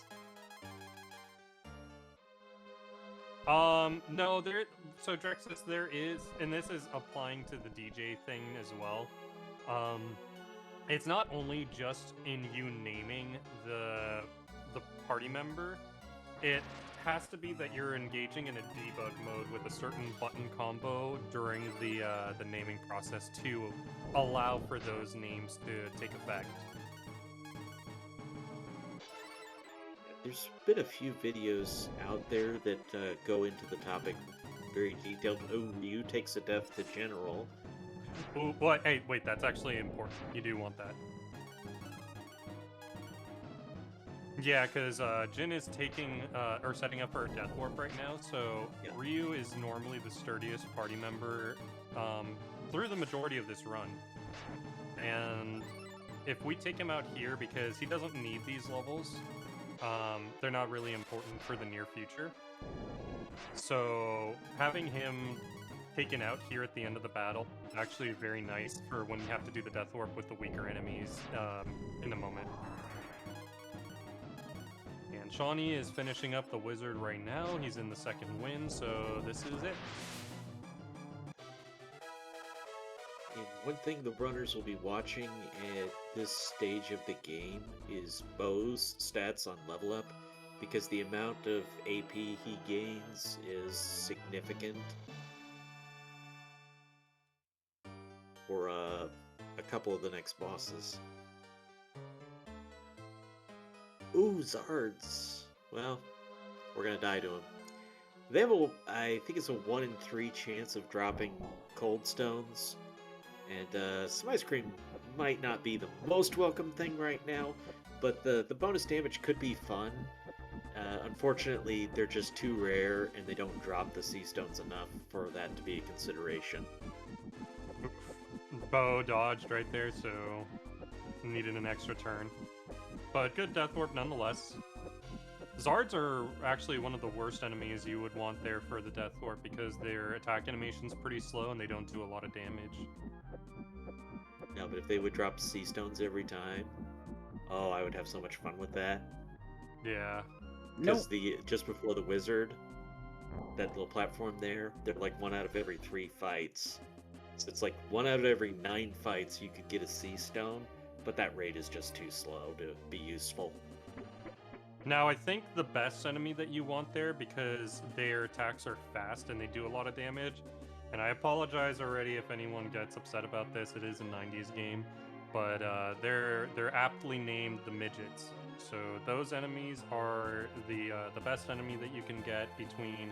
No, so Drexus, there is, and this is applying to the DJ thing as well. It's not only just in you naming the party member, it has to be that you're engaging in a debug mode with a certain button combo during the naming process to allow for those names to take effect. There's been a few videos out there that go into the topic very detailed. Oh, Ryu takes a death to General. Ooh, what? Hey, wait, that's actually important. You do want that. Yeah, because Jin is taking or setting up for a death warp right now, so Yeah. Ryu is normally the sturdiest party member through the majority of this run. And if we take him out here, because he doesn't need these levels, they're not really important for the near future. So having him taken out here at the end of the battle is actually very nice for when you have to do the death warp with the weaker enemies in a moment. And Shawnee is finishing up the wizard right now. He's in the second win, so this is it. And one thing the runners will be watching at this stage of the game is Bo's stats on level up, because the amount of AP he gains is significant for a couple of the next bosses. Ooh, Zards. Well, we're gonna die to him. They have I think it's a 1 in 3 chance of dropping cold stones. And some ice cream might not be the most welcome thing right now, but the bonus damage could be fun. Unfortunately, they're just too rare, and they don't drop the sea stones enough for that to be a consideration. Bo dodged right there, so needed an extra turn. But good death warp nonetheless. Zards are actually one of the worst enemies you would want there for the death warp, because their attack animation's pretty slow and they don't do a lot of damage. No, but if they would drop sea stones every time, oh, I would have so much fun with that. Yeah. Because just before the wizard, that little platform there, they're like 1 out of every 3 fights. So it's like 1 out of every 9 fights you could get a sea stone, but that rate is just too slow to be useful. Now, I think the best enemy that you want there, because their attacks are fast and they do a lot of damage, and I apologize already if anyone gets upset about this, it is a 90s game, but they're aptly named the midgets. So those enemies are the best enemy that you can get between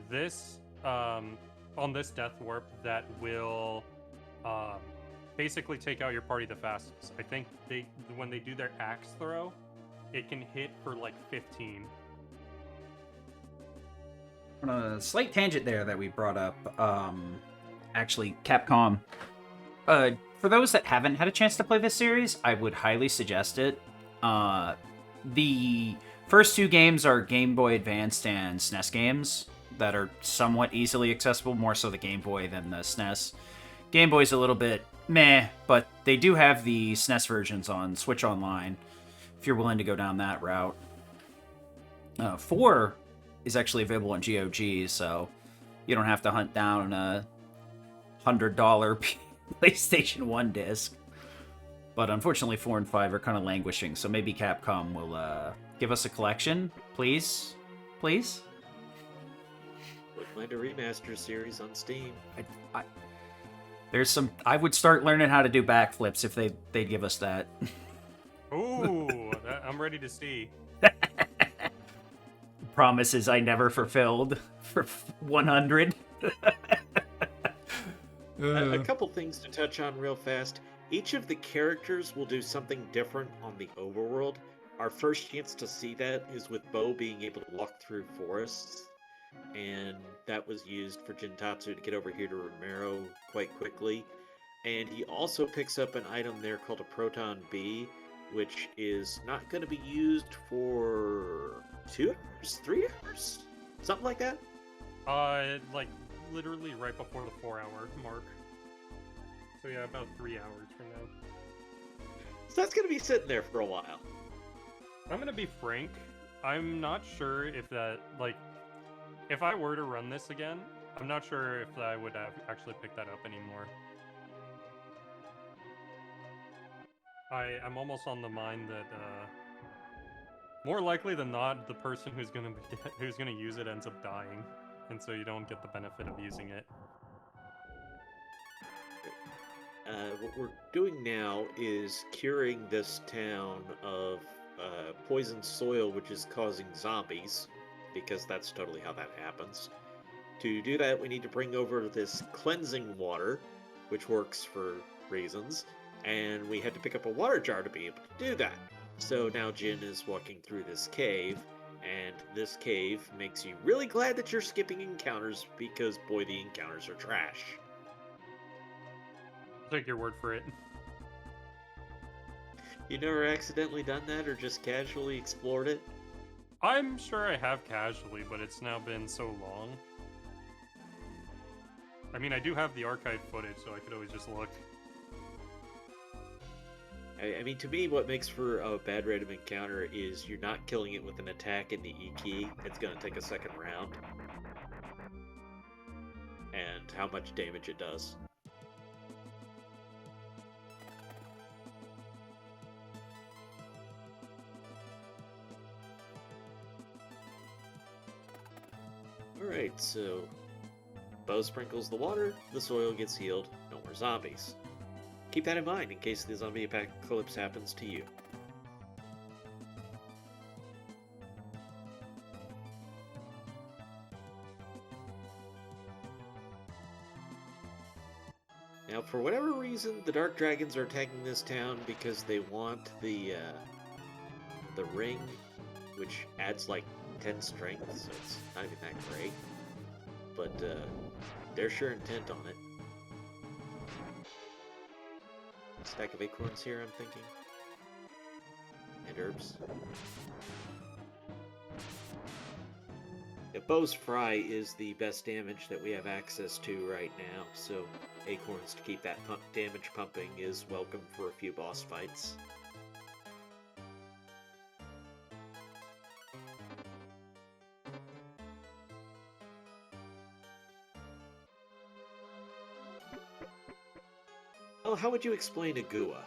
this, on this death warp that will basically take out your party the fastest. I think when they do their axe throw, it can hit for like 15. On a slight tangent there that we brought up, actually, Capcom. For those that haven't had a chance to play this series, I would highly suggest it. The first 2 games are Game Boy Advanced and SNES games that are somewhat easily accessible, more so the Game Boy than the SNES. Game Boy's a little bit meh, but they do have the SNES versions on Switch Online, if you're willing to go down that route. 4 is actually available on GOG, so you don't have to hunt down a $100 PlayStation 1 disc. But unfortunately, 4 and 5 are kind of languishing, so maybe Capcom will give us a collection, please? Please? Wouldn't mind a remaster series on Steam. There's some... I would start learning how to do backflips if they'd give us that. Ooh, I'm ready to see. Promises I never fulfilled for 100. A couple things to touch on real fast. Each of the characters will do something different on the overworld. Our first chance to see that is with Bo being able to walk through forests, and that was used for Jintatsu to get over here to Romero quite quickly. And he also picks up an item there called a Proton B, which is not going to be used for 2 hours, 3 hours, something like that. Like literally right before the 4-hour mark. So yeah, about 3 hours from now. So that's going to be sitting there for a while. I'm gonna be frank. I'm not sure if that, like, if I were to run this again, I'm not sure if I would have actually picked that up anymore. I'm almost on the mind that more likely than not, the person who's gonna use it ends up dying, and so you don't get the benefit of using it. What we're doing now is curing this town of poisoned soil, which is causing zombies, because that's totally how that happens. To do that, we need to bring over this cleansing water, which works for reasons, and we had to pick up a water jar to be able to do that. So now Jin is walking through this cave, and this cave makes you really glad that you're skipping encounters because, boy, the encounters are trash. Take your word for it. You never accidentally done that or just casually explored it? I'm sure I have casually, but it's now been so long. I mean, I do have the archive footage, so I could always just look. I mean, to me, what makes for a bad random encounter is you're not killing it with an attack in the E key. It's going to take a second round. And how much damage it does. Alright, so bow sprinkles the water, the soil gets healed, no more zombies. Keep that in mind in case the zombie apocalypse happens to you. Now, for whatever reason, the Dark Dragons are attacking this town because they want the ring, which adds like 10 strength, so it's not even that great. But they're sure intent on it. Stack of acorns here, I'm thinking. And herbs. The bow's fry is the best damage that we have access to right now, so acorns to keep that damage pumping is welcome for a few boss fights. Oh, how would you explain a Gua?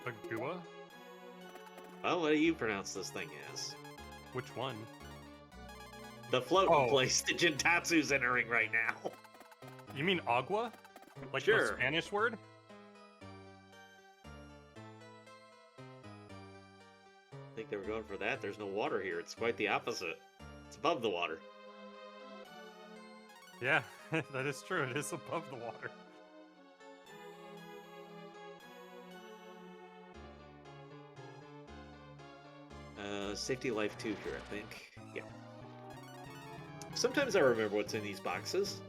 A Gua? Well, what do you pronounce this thing as? Which one? The floating Oh. place that Jintatsu's entering right now. You mean agua? Like Sure. the Spanish word? I think they were going for that. There's no water here. It's quite the opposite. It's above the water. Yeah, that is true. It is above the water. Safety life 2 here, I think. Yeah. Sometimes I remember what's in these boxes.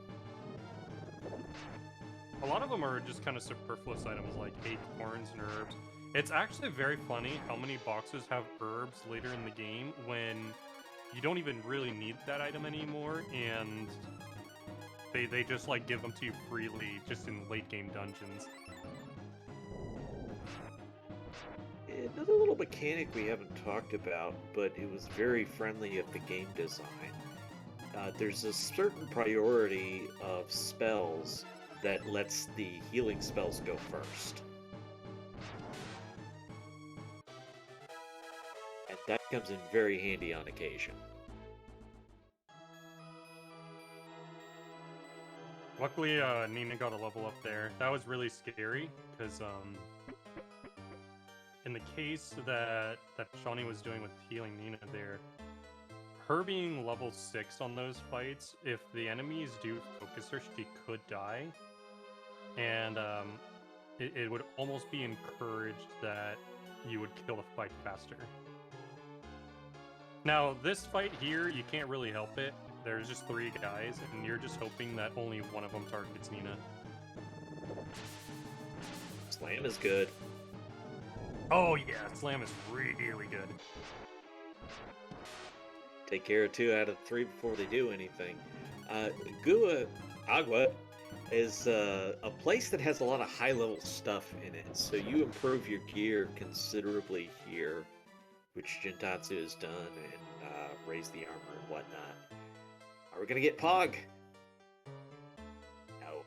A lot of them are just kind of superfluous items like acorns and herbs. It's actually very funny how many boxes have herbs later in the game when you don't even really need that item anymore, and they just like give them to you freely just in late game dungeons. Another little mechanic we haven't talked about, but it was very friendly of the game design. There's a certain priority of spells that lets the healing spells go first. And that comes in very handy on occasion. Luckily, Nina got a level up there. That was really scary, because in the case that Shawnee was doing with healing Nina there, her being level 6 on those fights, if the enemies do focus her, she could die. And it would almost be encouraged that you would kill the fight faster. Now, this fight here, you can't really help it. There's just 3 guys, and you're just hoping that only one of them targets Nina. Slam is good. Oh yeah, Slam is really good. Take care of 2 out of 3 before they do anything. Agua is a place that has a lot of high-level stuff in it, so you improve your gear considerably here, which Jintatsu has done, and raise the armor and whatnot. Are we gonna get Pog? No.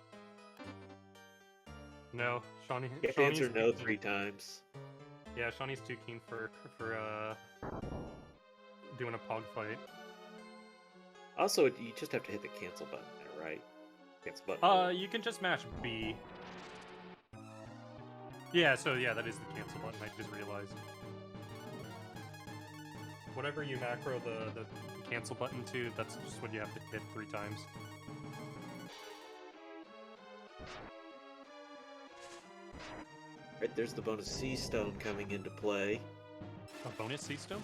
No, Shawnee. You have to answer no 3 times. Yeah, Shawnee's too keen for doing a pog fight. Also, you just have to hit the cancel button there, right? Cancel button. You can just mash B. Yeah, so yeah, that is the cancel button. I just realized. Whatever you macro the cancel button to, that's just what you have to hit 3 times. Right, there's the bonus sea stone coming into play. A bonus sea stone?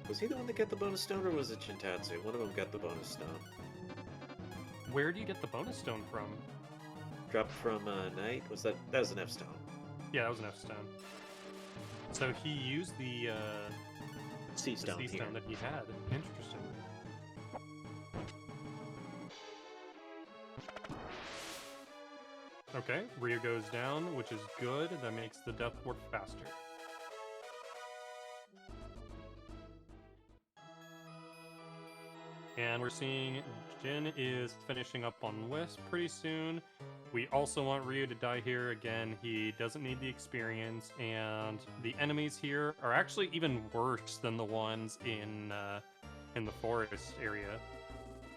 Was he the one that got the bonus stone, or was it Chintatsu? One of them got the bonus stone. Where do you get the bonus stone from? Dropped from Knight? That was an F stone. Yeah, that was an F stone. So he used the Sea stone sea here. stone that he had. Interesting. Okay, Ryu goes down, which is good. That makes the death warp faster. And we're seeing Jin is finishing up on Wisp pretty soon. We also want Ryu to die here again. He doesn't need the experience, and the enemies here are actually even worse than the ones in the forest area.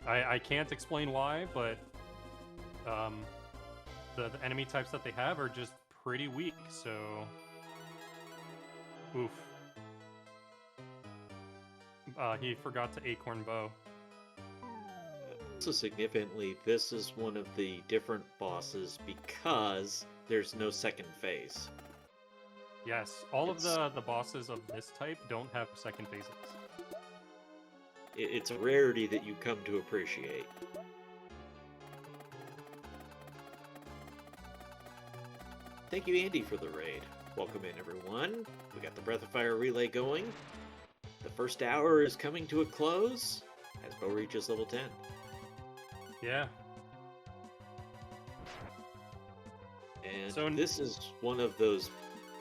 I can't explain why, but the enemy types that they have are just pretty weak. So, oof. He forgot to Acorn Bow. Also significantly, this is one of the different bosses because there's no second phase. Yes, all of the bosses of this type don't have second phases. It's a rarity that you come to appreciate. Thank you, Andy, for the raid. Welcome in, everyone. We got the Breath of Fire relay going. The first hour is coming to a close as Bo reaches level 10. Yeah. And So this is one of those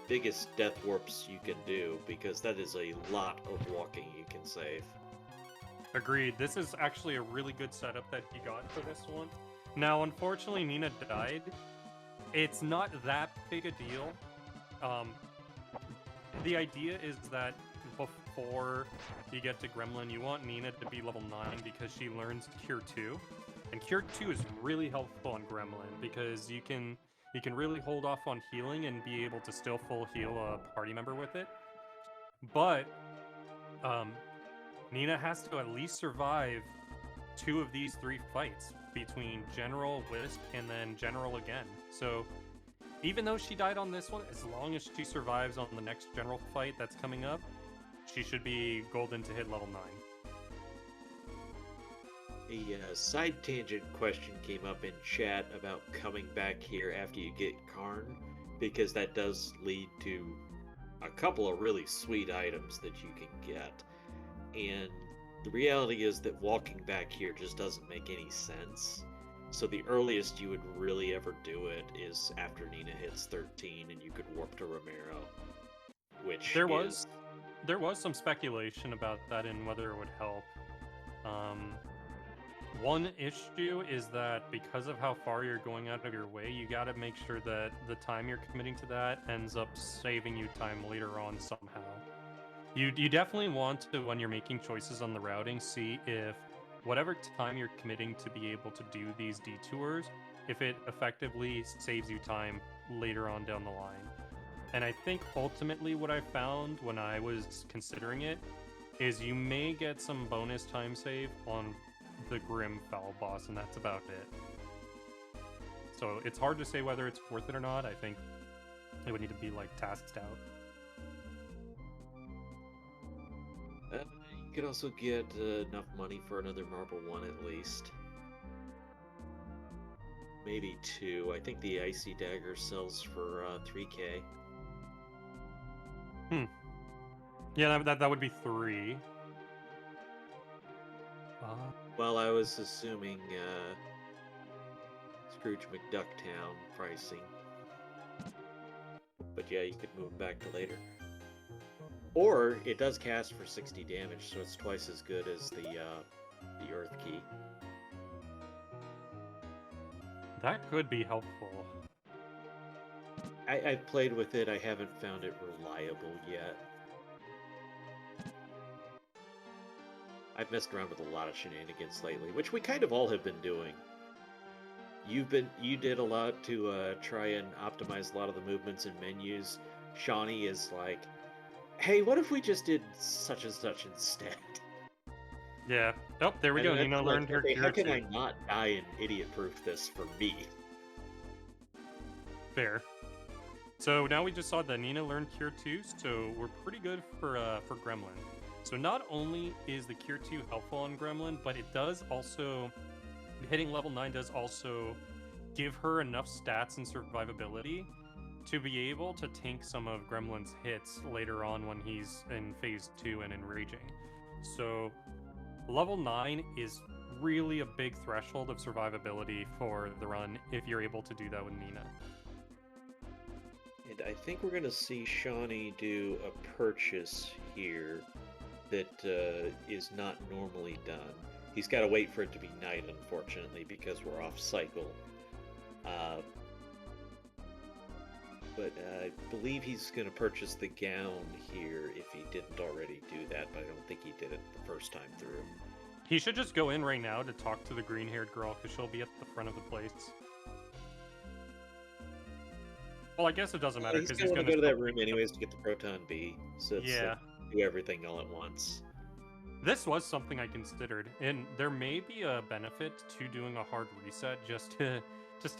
biggest death warps you can do, because that is a lot of walking you can save. Agreed. This is actually a really good setup that he got for this one. Now, unfortunately, Nina died. It's not that big a deal. The idea is that before you get to Gremlin, you want Nina to be level 9 because she learns Cure 2. And Cure 2 is really helpful on Gremlin because you can really hold off on healing and be able to still full heal a party member with it. But Nina has to at least survive 2 of these 3 fights between General, Wisp, and then General again. So even though she died on this one, as long as she survives on the next General fight that's coming up, she should be golden to hit level 9. A side tangent question came up in chat about coming back here after you get Karn, because that does lead to a couple of really sweet items that you can get. And the reality is that walking back here just doesn't make any sense. So the earliest you would really ever do it is after Nina hits 13 and you could warp to Romero, which There was some speculation about that and whether it would help. One issue is that because of how far you're going out of your way, you gotta make sure that the time you're committing to that ends up saving you time later on somehow. You definitely want to, when you're making choices on the routing, see if whatever time you're committing to be able to do these detours, if it effectively saves you time later on down the line. And I think ultimately what I found when I was considering it is you may get some bonus time save on the Grim Foul boss, and that's about it. So it's hard to say whether it's worth it or not. I think it would need to be like tasked out. You could also get enough money for another Marble 1 at least. Maybe 2. I think the Icy Dagger sells for 3k. Yeah, that would be 3. Well, I was assuming Scrooge McDucktown pricing. But yeah, you could move back to later. Or it does cast for 60 damage, so it's twice as good as the Earth Key. That could be helpful. I've played with it, I haven't found it reliable yet. I've messed around with a lot of shenanigans lately, which we kind of all have been doing. You did a lot to try and optimize a lot of the movements and menus. Shawnee is like, hey, what if we just did such and such instead? Yeah. Oh, there we go. Nina learned her okay, cure how can too. I not die and idiot-proof this for me? Fair. So now we just saw that Nina learned Cure 2, so we're pretty good for Gremlin. So not only is the Cure 2 helpful on Gremlin, but it does also, hitting level 9 does also give her enough stats and survivability to be able to tank some of Gremlin's hits later on when he's in phase 2 and enraging. So level 9 is really a big threshold of survivability for the run if you're able to do that with Nina. And I think we're going to see Shawnee do a purchase here that is not normally done. He's got to wait for it to be night, unfortunately, because we're off cycle. But I believe he's going to purchase the gown here if he didn't already do that, but I don't think he did it the first time through. He should just go in right now to talk to the green-haired girl, because she'll be at the front of the place. Well, I guess it doesn't matter, because he's going to go to that room anyways to get the Proton B, so it's yeah. do everything all at once. This was something I considered, and there may be a benefit to doing a hard reset just to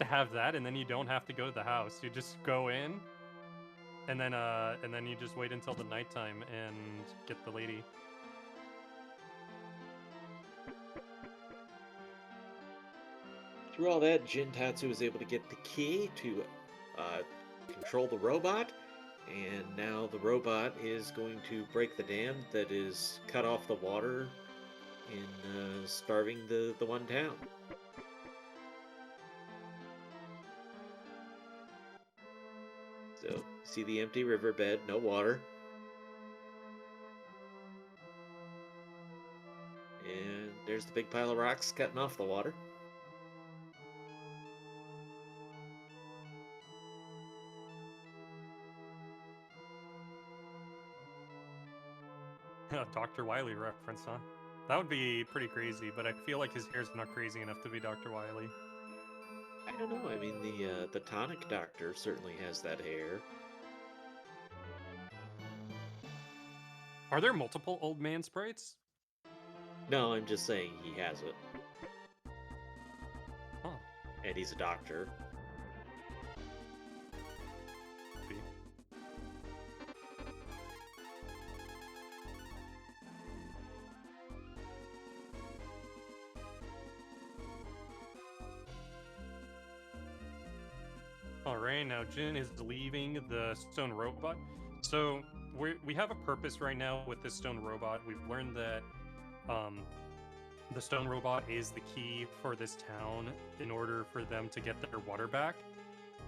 have that, and then you don't have to go to the house. You just go in, and then you just wait until the nighttime and get the lady. Through all that, Jin Tatsu was able to get the key to control the robot, and now the robot is going to break the dam that is cut off the water in starving the one town. So, see the empty riverbed, no water. And there's the big pile of rocks cutting off the water. Dr. Wily reference, huh? That would be pretty crazy, but I feel like his hair's not crazy enough to be Dr. Wily. I don't know. I mean, the tonic doctor certainly has that hair. Are there multiple old man sprites? No, I'm just saying he has it. Huh. And he's a doctor. Alright, now Jin is leaving the stone robot. So we have a purpose right now with this stone robot. We've learned that the stone robot is the key for this town in order for them to get their water back.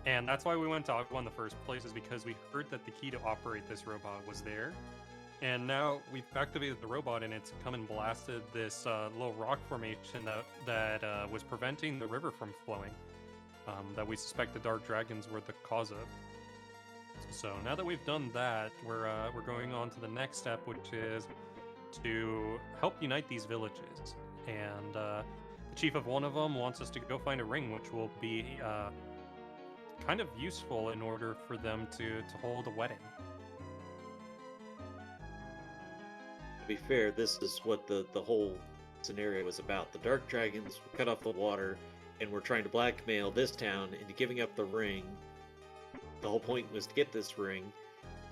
And that's why we went to Agua in the first place, is because we heard that the key to operate this robot was there. And now we've activated the robot, and it's come and blasted this little rock formation that was preventing the river from flowing. That we suspect the dark dragons were the cause of. So now that we've done that, we're going on to the next step, which is to help unite these villages. And the chief of one of them wants us to go find a ring, which will be kind of useful in order for them to hold a wedding. To be fair, this is what the whole scenario was about. The dark dragons cut off the water, and we're trying to blackmail this town into giving up the ring. The whole point was to get this ring,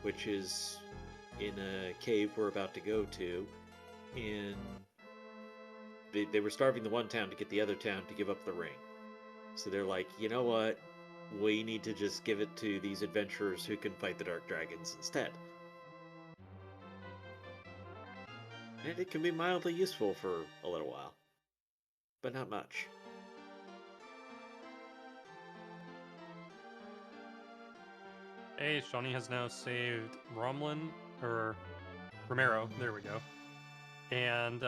which is in a cave we're about to go to, and they were starving the one town to get the other town to give up the ring. So they're like, you know what? We need to just give it to these adventurers who can fight the dark dragons instead. And it can be mildly useful for a little while, but not much. Hey, Shawnee has now saved Romlin, or Romero, there we go. And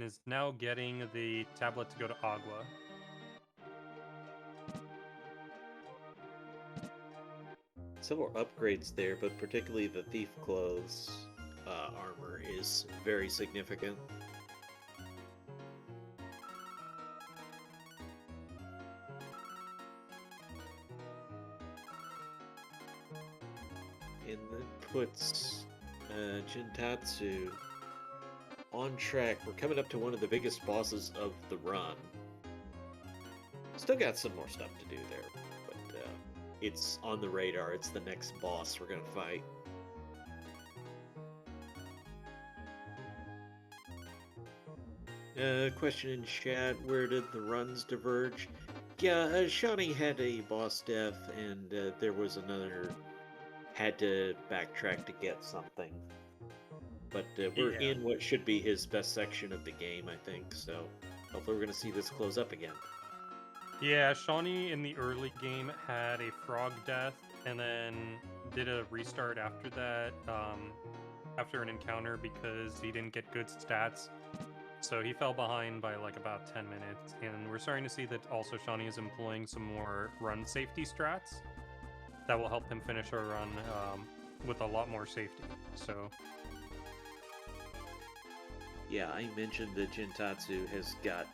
is now getting the tablet to go to Agua. Several upgrades there, but particularly the thief clothes armor is very significant. And that puts Jintatsu on track. We're coming up to one of the biggest bosses of the run. Still got some more stuff to do there, but it's on the radar. It's the next boss we're gonna fight. Question in chat, where did the runs diverge? Yeah, Shawnee had a boss death, and there was another... had to backtrack to get something. But we're Yeah. in what should be his best section of the game, I think, so hopefully we're going to see this close up again. Yeah, Shawnee in the early game had a frog death and then did a restart after that, after an encounter because he didn't get good stats. So he fell behind by like about 10 minutes. And we're starting to see that also Shawnee is employing some more run safety strats that will help him finish our run with a lot more safety. So Yeah, I mentioned that Jintatsu has got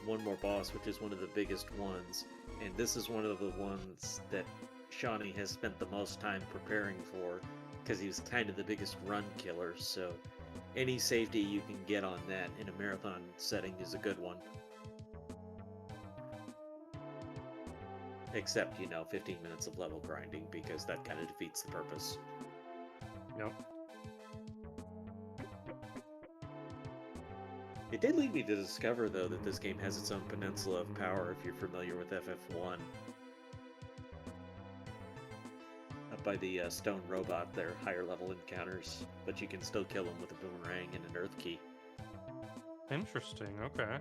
one more boss, which is one of the biggest ones, and this is one of the ones that Shawnee has spent the most time preparing for, because he was kind of the biggest run killer, so any safety you can get on that in a marathon setting is a good one. Except, 15 minutes of level grinding, because that kind of defeats the purpose. Yep. It did lead me to discover, though, that this game has its own peninsula of power if you're familiar with FF1. Up by the stone robot, they're higher level encounters, but you can still kill them with a boomerang and an earth key. Interesting, okay.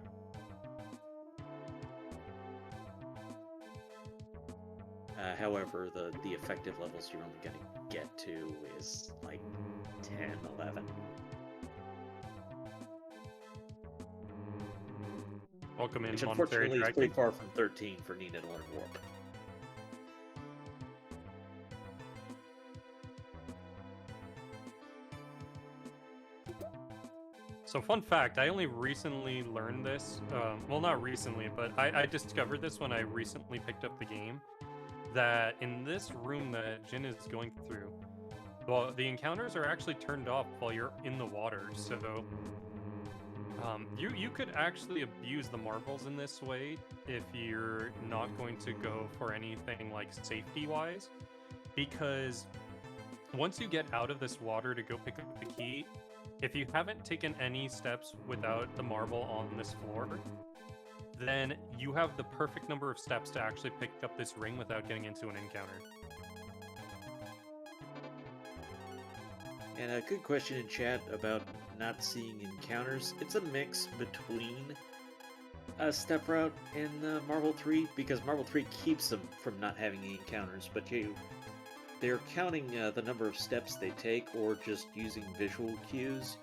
However, the effective levels you're only going to get to is like 10, 11. Welcome in, Which Monetary unfortunately is Dragon. pretty far from 13 for Nina to learn Warp. So fun fact, I only recently learned this, well not recently, but I discovered this when I recently picked up the game, that in this room that Jin is going through, well, the encounters are actually turned off while you're in the water, so you could actually abuse the marbles in this way if you're not going to go for anything like safety-wise, because once you get out of this water to go pick up the key, if you haven't taken any steps without the marble on this floor, then you have the perfect number of steps to actually pick up this ring without getting into an encounter. And a good question in chat about not seeing encounters. It's a mix between Step Route and Marble 3, because Marble 3 keeps them from not having any encounters, but they're counting the number of steps they take or just using visual cues,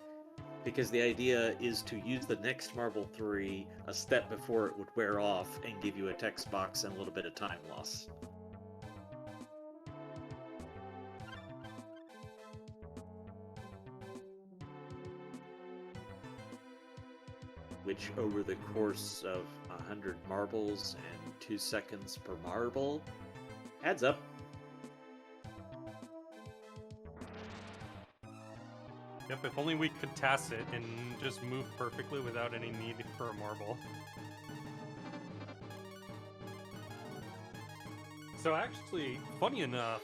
because the idea is to use the next Marble 3 a step before it would wear off and give you a text box and a little bit of time loss. Which, over the course of 100 marbles and 2 seconds per marble, adds up. Yep, if only we could task it and just move perfectly without any need for a marble. So actually, funny enough,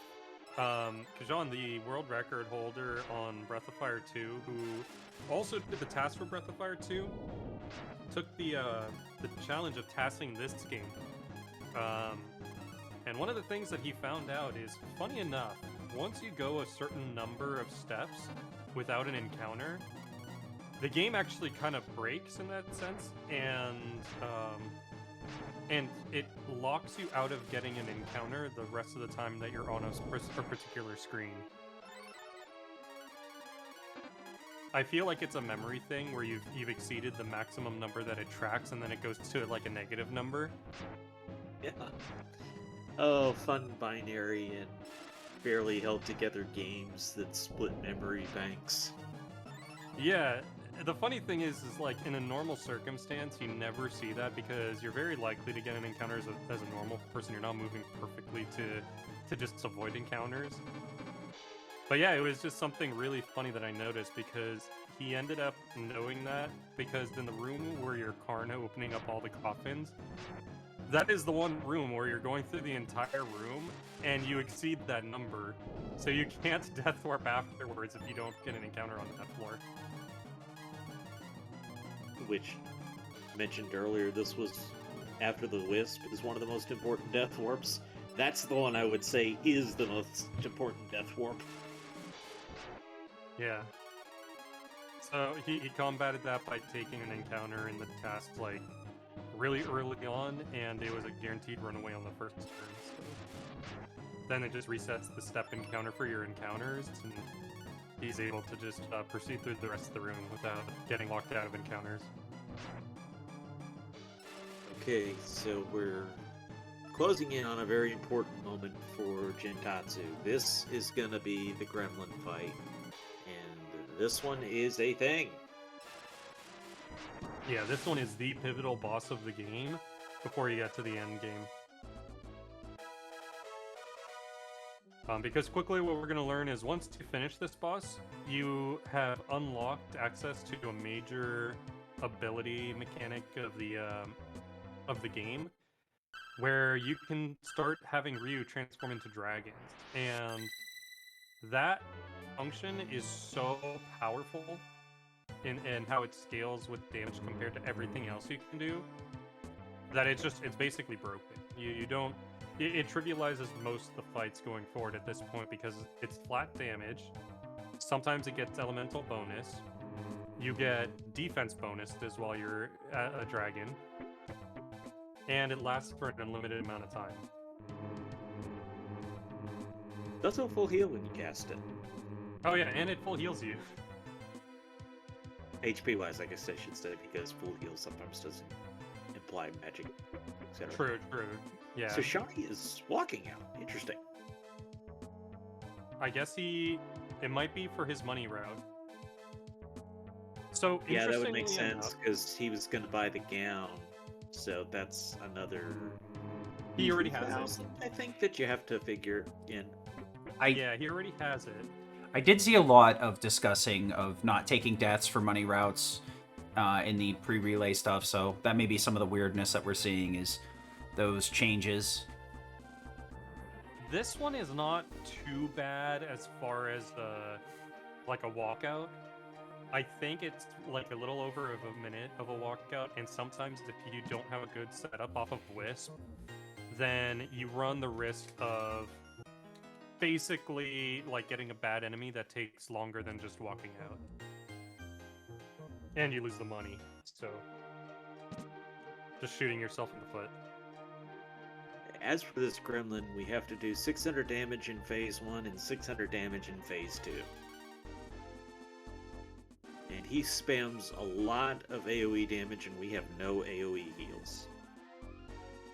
Kajan, the world record holder on Breath of Fire 2, who also did the task for Breath of Fire 2, took the challenge of tasking this game. And one of the things that he found out is, funny enough, once you go a certain number of steps without an encounter, the game actually kind of breaks in that sense, and it locks you out of getting an encounter the rest of the time that you're on a particular screen. I feel like it's a memory thing where you've exceeded the maximum number that it tracks, and then it goes to like a negative number. Yeah. Oh, fun binary and barely held together games that split memory banks. Yeah, the funny thing is like in a normal circumstance, you never see that because you're very likely to get an encounter as a normal person. You're not moving perfectly to just avoid encounters. But yeah, it was just something really funny that I noticed because he ended up knowing that because in the room where you're Karna opening up all the coffins, That is the one room where you're going through the entire room and you exceed that number. So you can't death warp afterwards if you don't get an encounter on that floor. Which, mentioned earlier, this was after the Wisp is one of the most important death warps. That's the one I would say is the most important death warp. Yeah. So he combated that by taking an encounter in the task like really early on, and it was a guaranteed runaway on the first turn. So then it just resets the step encounter for your encounters, and he's able to just proceed through the rest of the room without getting locked out of encounters. Okay, so we're closing in on a very important moment for Gentatsu. This is gonna be the Gremlin fight, and this one is a thing. Yeah, this one is the pivotal boss of the game before you get to the end game. Because quickly what we're going to learn is once you finish this boss, you have unlocked access to a major ability mechanic of the game, where you can start having Ryu transform into dragons. And that function is so powerful in how it scales with damage compared to everything else you can do, that it's basically broken. You don't it trivializes most of the fights going forward at this point because it's flat damage. Sometimes it gets elemental bonus. You get defense bonus as while you're a dragon, and it lasts for an unlimited amount of time. Does a full heal when you cast it. Oh yeah, and it full heals you. HP wise, I guess I should say, because full heal sometimes doesn't imply magic, etc. True. Yeah. So Shawnee is walking out. Interesting. I guess it might be for his money route. So Yeah, that would make interestingly sense enough, because he was going to buy the gown. So that's another. he already has it. 2,000, I think that you have to figure in. Yeah, he already has it. I did see a lot of discussing of not taking deaths for money routes in the pre-relay stuff, so that may be some of the weirdness that we're seeing is those changes. This one is not too bad as far as like a walkout. I think it's like a little over of a minute of a walkout, and sometimes if you don't have a good setup off of Wisp, then you run the risk of basically like getting a bad enemy that takes longer than just walking out. And you lose the money, so just shooting yourself in the foot. As for this gremlin, we have to do 600 damage in phase 1 and 600 damage in phase 2. And he spams a lot of AoE damage, and we have no AoE heals.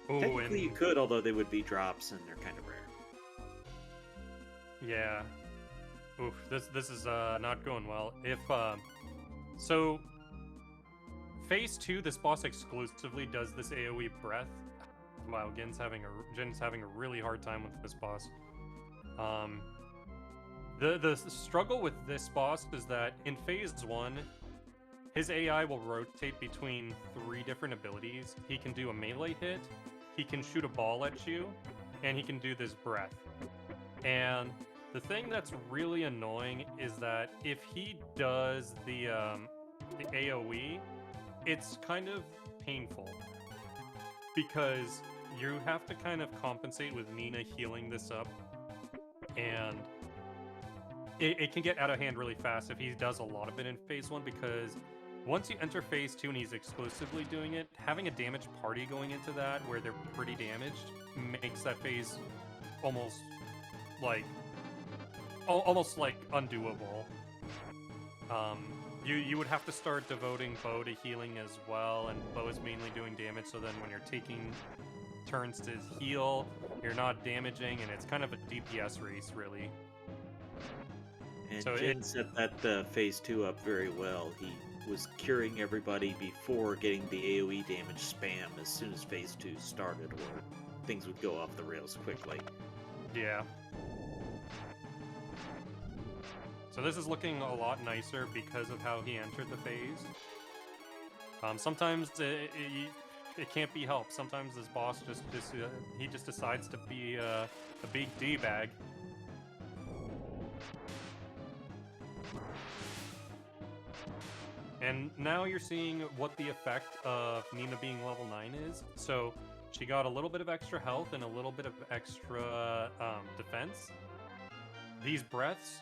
Oh, Technically, you could, although they would be drops, and they're kind of rare. yeah. Oof, this is not going well. If so, phase 2, this boss exclusively does this AoE breath. Wow, Jin's having a really hard time with this boss. The struggle with this boss is that in phase 1, his AI will rotate between 3 different abilities. He can do a melee hit, he can shoot a ball at you, and he can do this breath. And the thing that's really annoying is that if he does the AoE, it's kind of painful because you have to kind of compensate with Nina healing this up, and it can get out of hand really fast if he does a lot of it in phase 1, because once you enter phase 2 and he's exclusively doing it, having a damaged party going into that where they're pretty damaged makes that phase almost like undoable. You would have to start devoting Bo to healing as well, and Bo is mainly doing damage, so then when you're taking turns to heal, you're not damaging, and it's kind of a DPS race, really. And So Jin set that phase 2 up very well. He was curing everybody before getting the AoE damage spam as soon as phase 2 started, or things would go off the rails quickly. Yeah. So this is looking a lot nicer because of how he entered the phase. Sometimes it can't be helped. Sometimes this boss he just decides to be a big D-bag. And now you're seeing what the effect of Nina being level 9 is. So she got a little bit of extra health and a little bit of extra defense. These breaths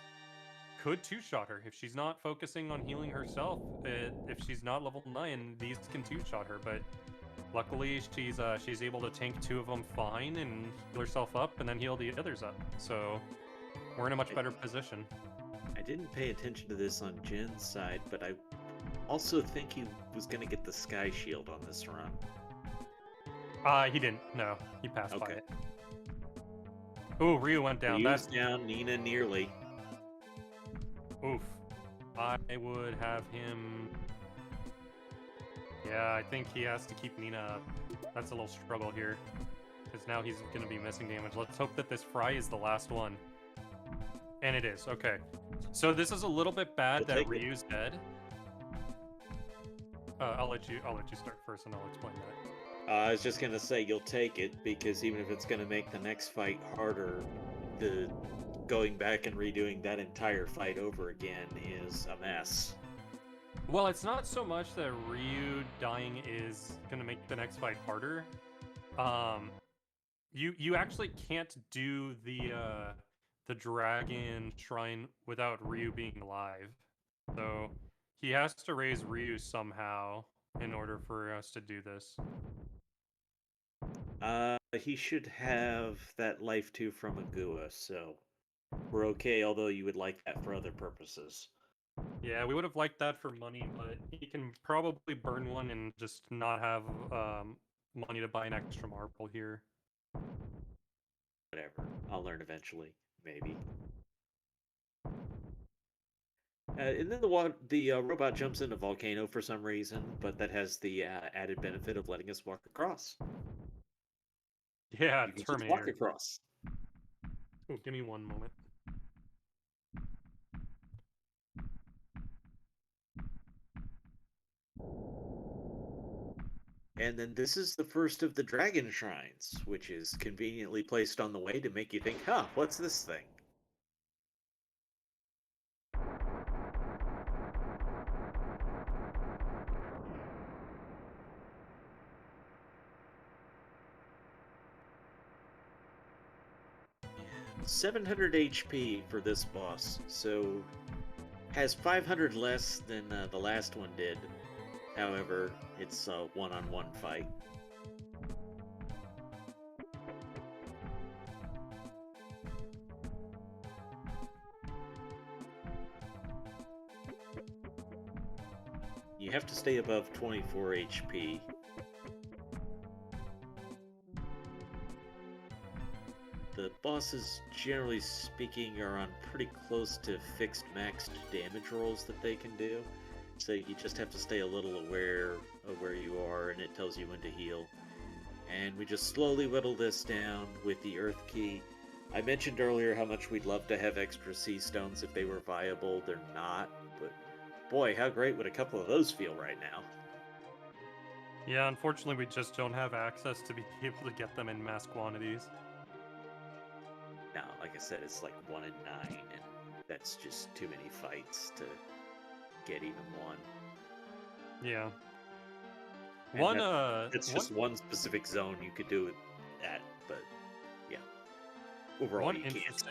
could two-shot her if she's not focusing on healing herself. If she's not level 9, these can two-shot her. But luckily, she's able to tank 2 of them fine and heal herself up, and then heal the others up. So we're in a much better position. I didn't pay attention to this on Jin's side, but I also think he was going to get the Sky Shield on this run. He didn't. No, he passed by Okay. it. Ooh, Ryu went down. Ryu's down, Nina nearly. Oof. I would have him... Yeah, I think he has to keep Nina up. That's a little struggle here. Because now he's going to be missing damage. Let's hope that this Fry is the last one. And it is. Okay. So this is a little bit bad We'll that take it. Ryu's dead. I'll let you start first and I'll explain that. I was just gonna say you'll take it because even if it's gonna make the next fight harder, the going back and redoing that entire fight over again is a mess. Well, it's not so much that Ryu dying is going to make the next fight harder. You actually can't do the Dragon Shrine without Ryu being alive. So he has to raise Ryu somehow in order for us to do this. He should have that life too from Agua, so we're okay, although you would like that for other purposes. Yeah, we would have liked that for money, but he can probably burn one and just not have money to buy an extra marble here. Whatever. I'll learn eventually, maybe. And then the robot jumps in a volcano for some reason, but that has the added benefit of letting us walk across. Yeah, You can just walk Terminator. across. Oh, give me one moment. And then this is the first of the Dragon Shrines, which is conveniently placed on the way to make you think, huh, what's this thing? Yeah, 700 HP for this boss, so has 500 less than the last one did. However, it's a one-on-one fight. You have to stay above 24 HP. The bosses, generally speaking, are on pretty close to fixed maxed damage rolls that they can do. So you just have to stay a little aware of where you are, and it tells you when to heal. And we just slowly whittle this down with the Earth Key. I mentioned earlier how much we'd love to have extra sea stones if they were viable. They're not, but boy, how great would a couple of those feel right now. Yeah, unfortunately, we just don't have access to be able to get them in mass quantities. No, like I said, it's like 1 in 9, and that's just too many fights to get even one. Yeah. And it's just one specific zone you could do it at, but yeah. Overall, One you can't.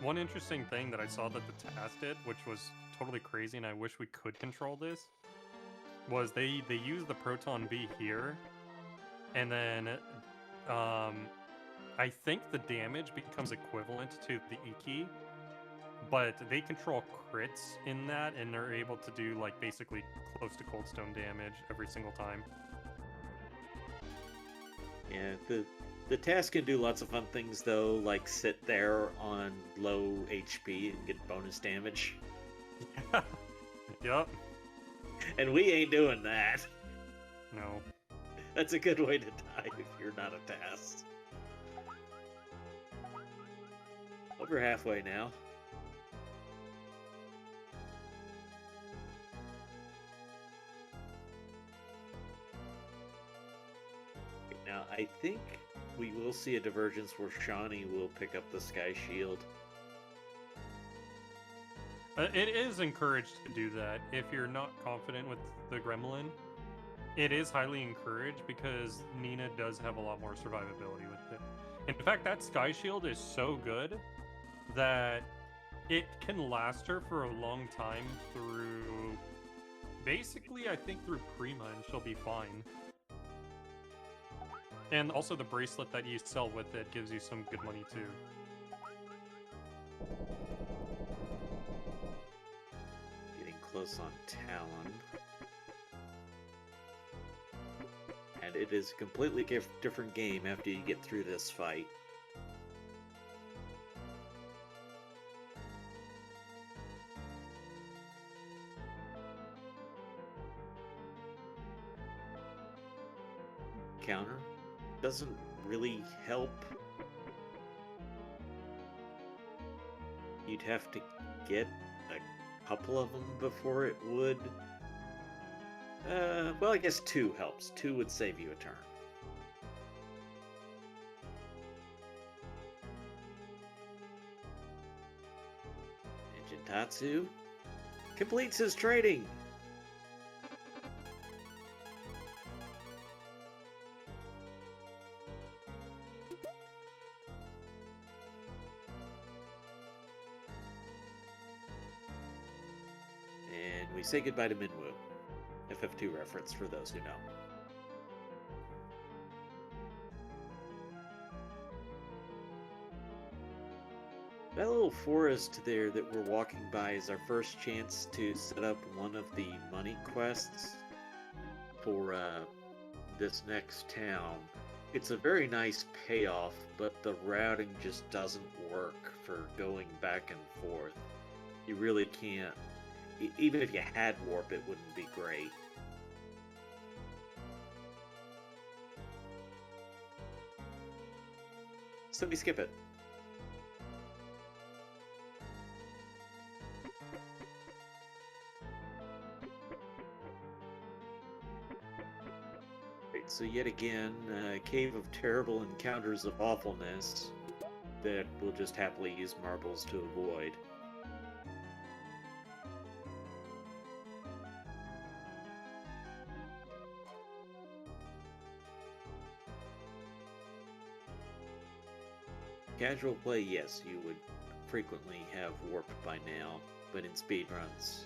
One interesting thing that I saw that the task did, which was totally crazy, and I wish we could control this, was they use the Proton B here, and then I think the damage becomes equivalent to the E key, but they control crits in that, and they're able to do like basically close to cold stone damage every single time. Yeah, the task can do lots of fun things though, like sit there on low HP and get bonus damage. Yep. And we ain't doing that. No. That's a good way to die if you're not a task. Over halfway now. Now, I think we will see a divergence where Shawnee will pick up the Sky Shield. It is encouraged to do that if you're not confident with the Gremlin. It is highly encouraged because Nina does have a lot more survivability with it. In fact, that Sky Shield is so good that it can last her for a long time through... Basically, I think through Prima, and she'll be fine. And also the bracelet that you sell with it gives you some good money too. Getting close on Talon. And it is a completely different game after you get through this fight. Counter doesn't really help. You'd have to get a couple of them before it would. Well, I guess 2 helps. 2 would save you a turn. And Jintatsu completes his trading. And we say goodbye to Minwoo. FF2 reference for those who know. That little forest there that we're walking by is our first chance to set up one of the money quests for this next town. It's a very nice payoff, but the routing just doesn't work for going back and forth. You really can't. Even if you had warp, it wouldn't be great. So we skip it. Right, so yet again, a cave of terrible encounters of awfulness that we'll just happily use marbles to avoid. Casual play, yes, you would frequently have warped by now, but in speedruns,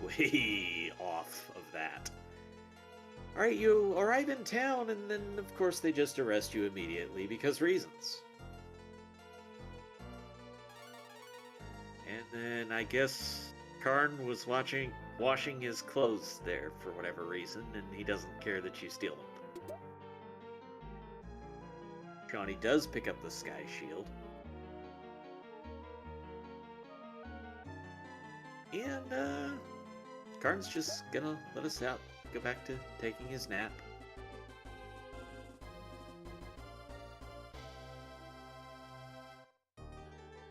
way off of that. Alright, you arrive in town, and then of course they just arrest you immediately because reasons. And then I guess Karn was washing his clothes there for whatever reason, and he doesn't care that you steal them. Johnny does pick up the Sky Shield. And, Karn's just gonna let us out, go back to taking his nap.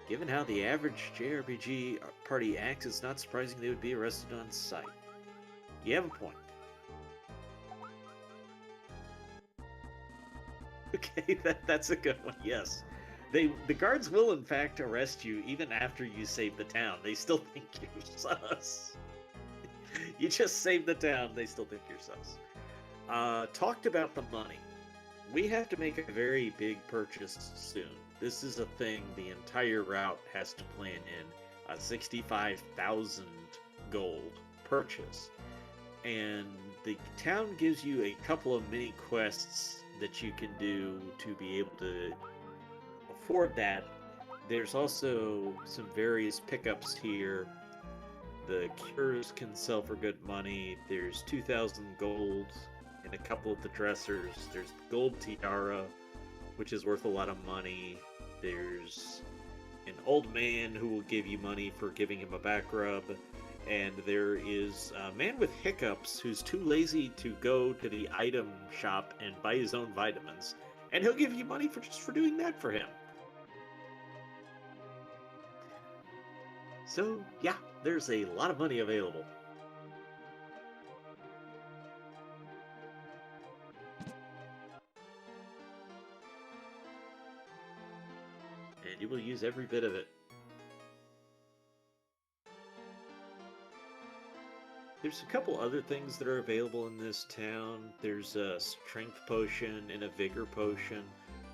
Given how the average JRPG party acts, it's not surprising they would be arrested on sight. You have a point. Okay, that's a good one, yes. The guards will in fact arrest you even after you save the town. They still think you're sus. You just saved the town, they still think you're sus. Talked about the money. We have to make a very big purchase soon. This is a thing the entire route has to plan in. A 65,000 gold purchase. And the town gives you a couple of mini quests that you can do to be able to afford that. There's also some various pickups here. The cures can sell for good money. There's 2,000 gold in a couple of the dressers. There's the gold tiara, which is worth a lot of money. There's an old man who will give you money for giving him a back rub. And there is a man with hiccups who's too lazy to go to the item shop and buy his own vitamins. And he'll give you money just for doing that for him. So, yeah, there's a lot of money available. able to use every bit of it. There's a couple other things that are available in this town. There's a strength potion and a vigor potion.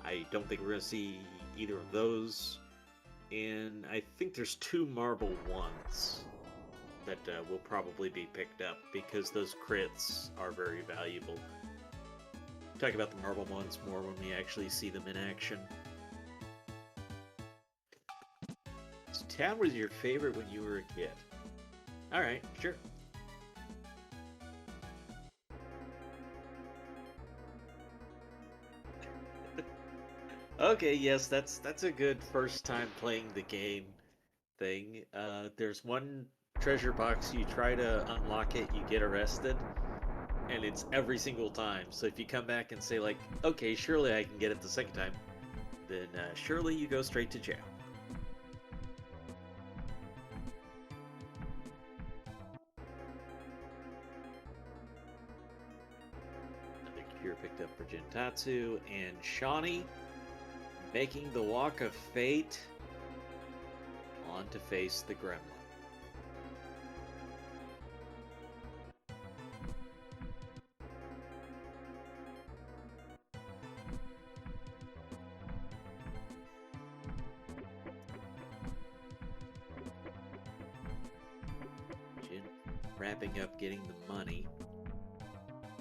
I don't think we're going to see either of those. And I think there's 2 marble ones that will probably be picked up because those crits are very valuable. Talk about the marble ones more when we actually see them in action. This town was your favorite when you were a kid. Alright, sure. Okay, yes, that's a good first time playing the game thing. There's one treasure box, you try to unlock it, you get arrested, and it's every single time. So if you come back and say like, okay, surely I can get it the second time, then surely you go straight to jail. Another cure picked up for Jintatsu, and Shawnee making the walk of fate on to face the gremlin. Jin wrapping up getting the money.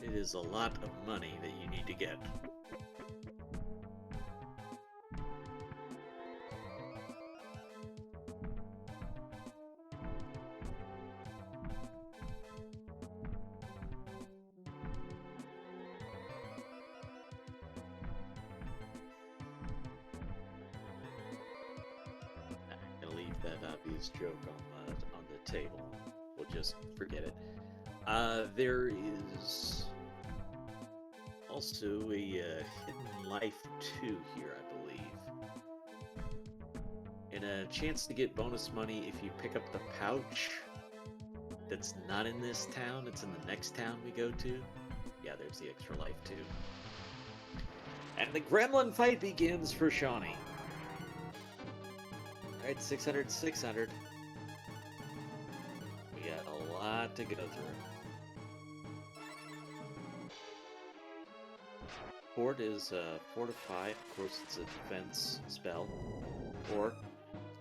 It is a lot of money that you need to get. I'm gonna leave that obvious joke on the table. We'll just forget it. There is also a hidden life 2 here, I believe. And a chance to get bonus money if you pick up the pouch that's not in this town, it's in the next town we go to. Yeah, there's the extra life 2. And the gremlin fight begins for Shawnee. Alright, 600, 600. We got a lot to go through. Fort is fortify. Of course, it's a defense spell. Or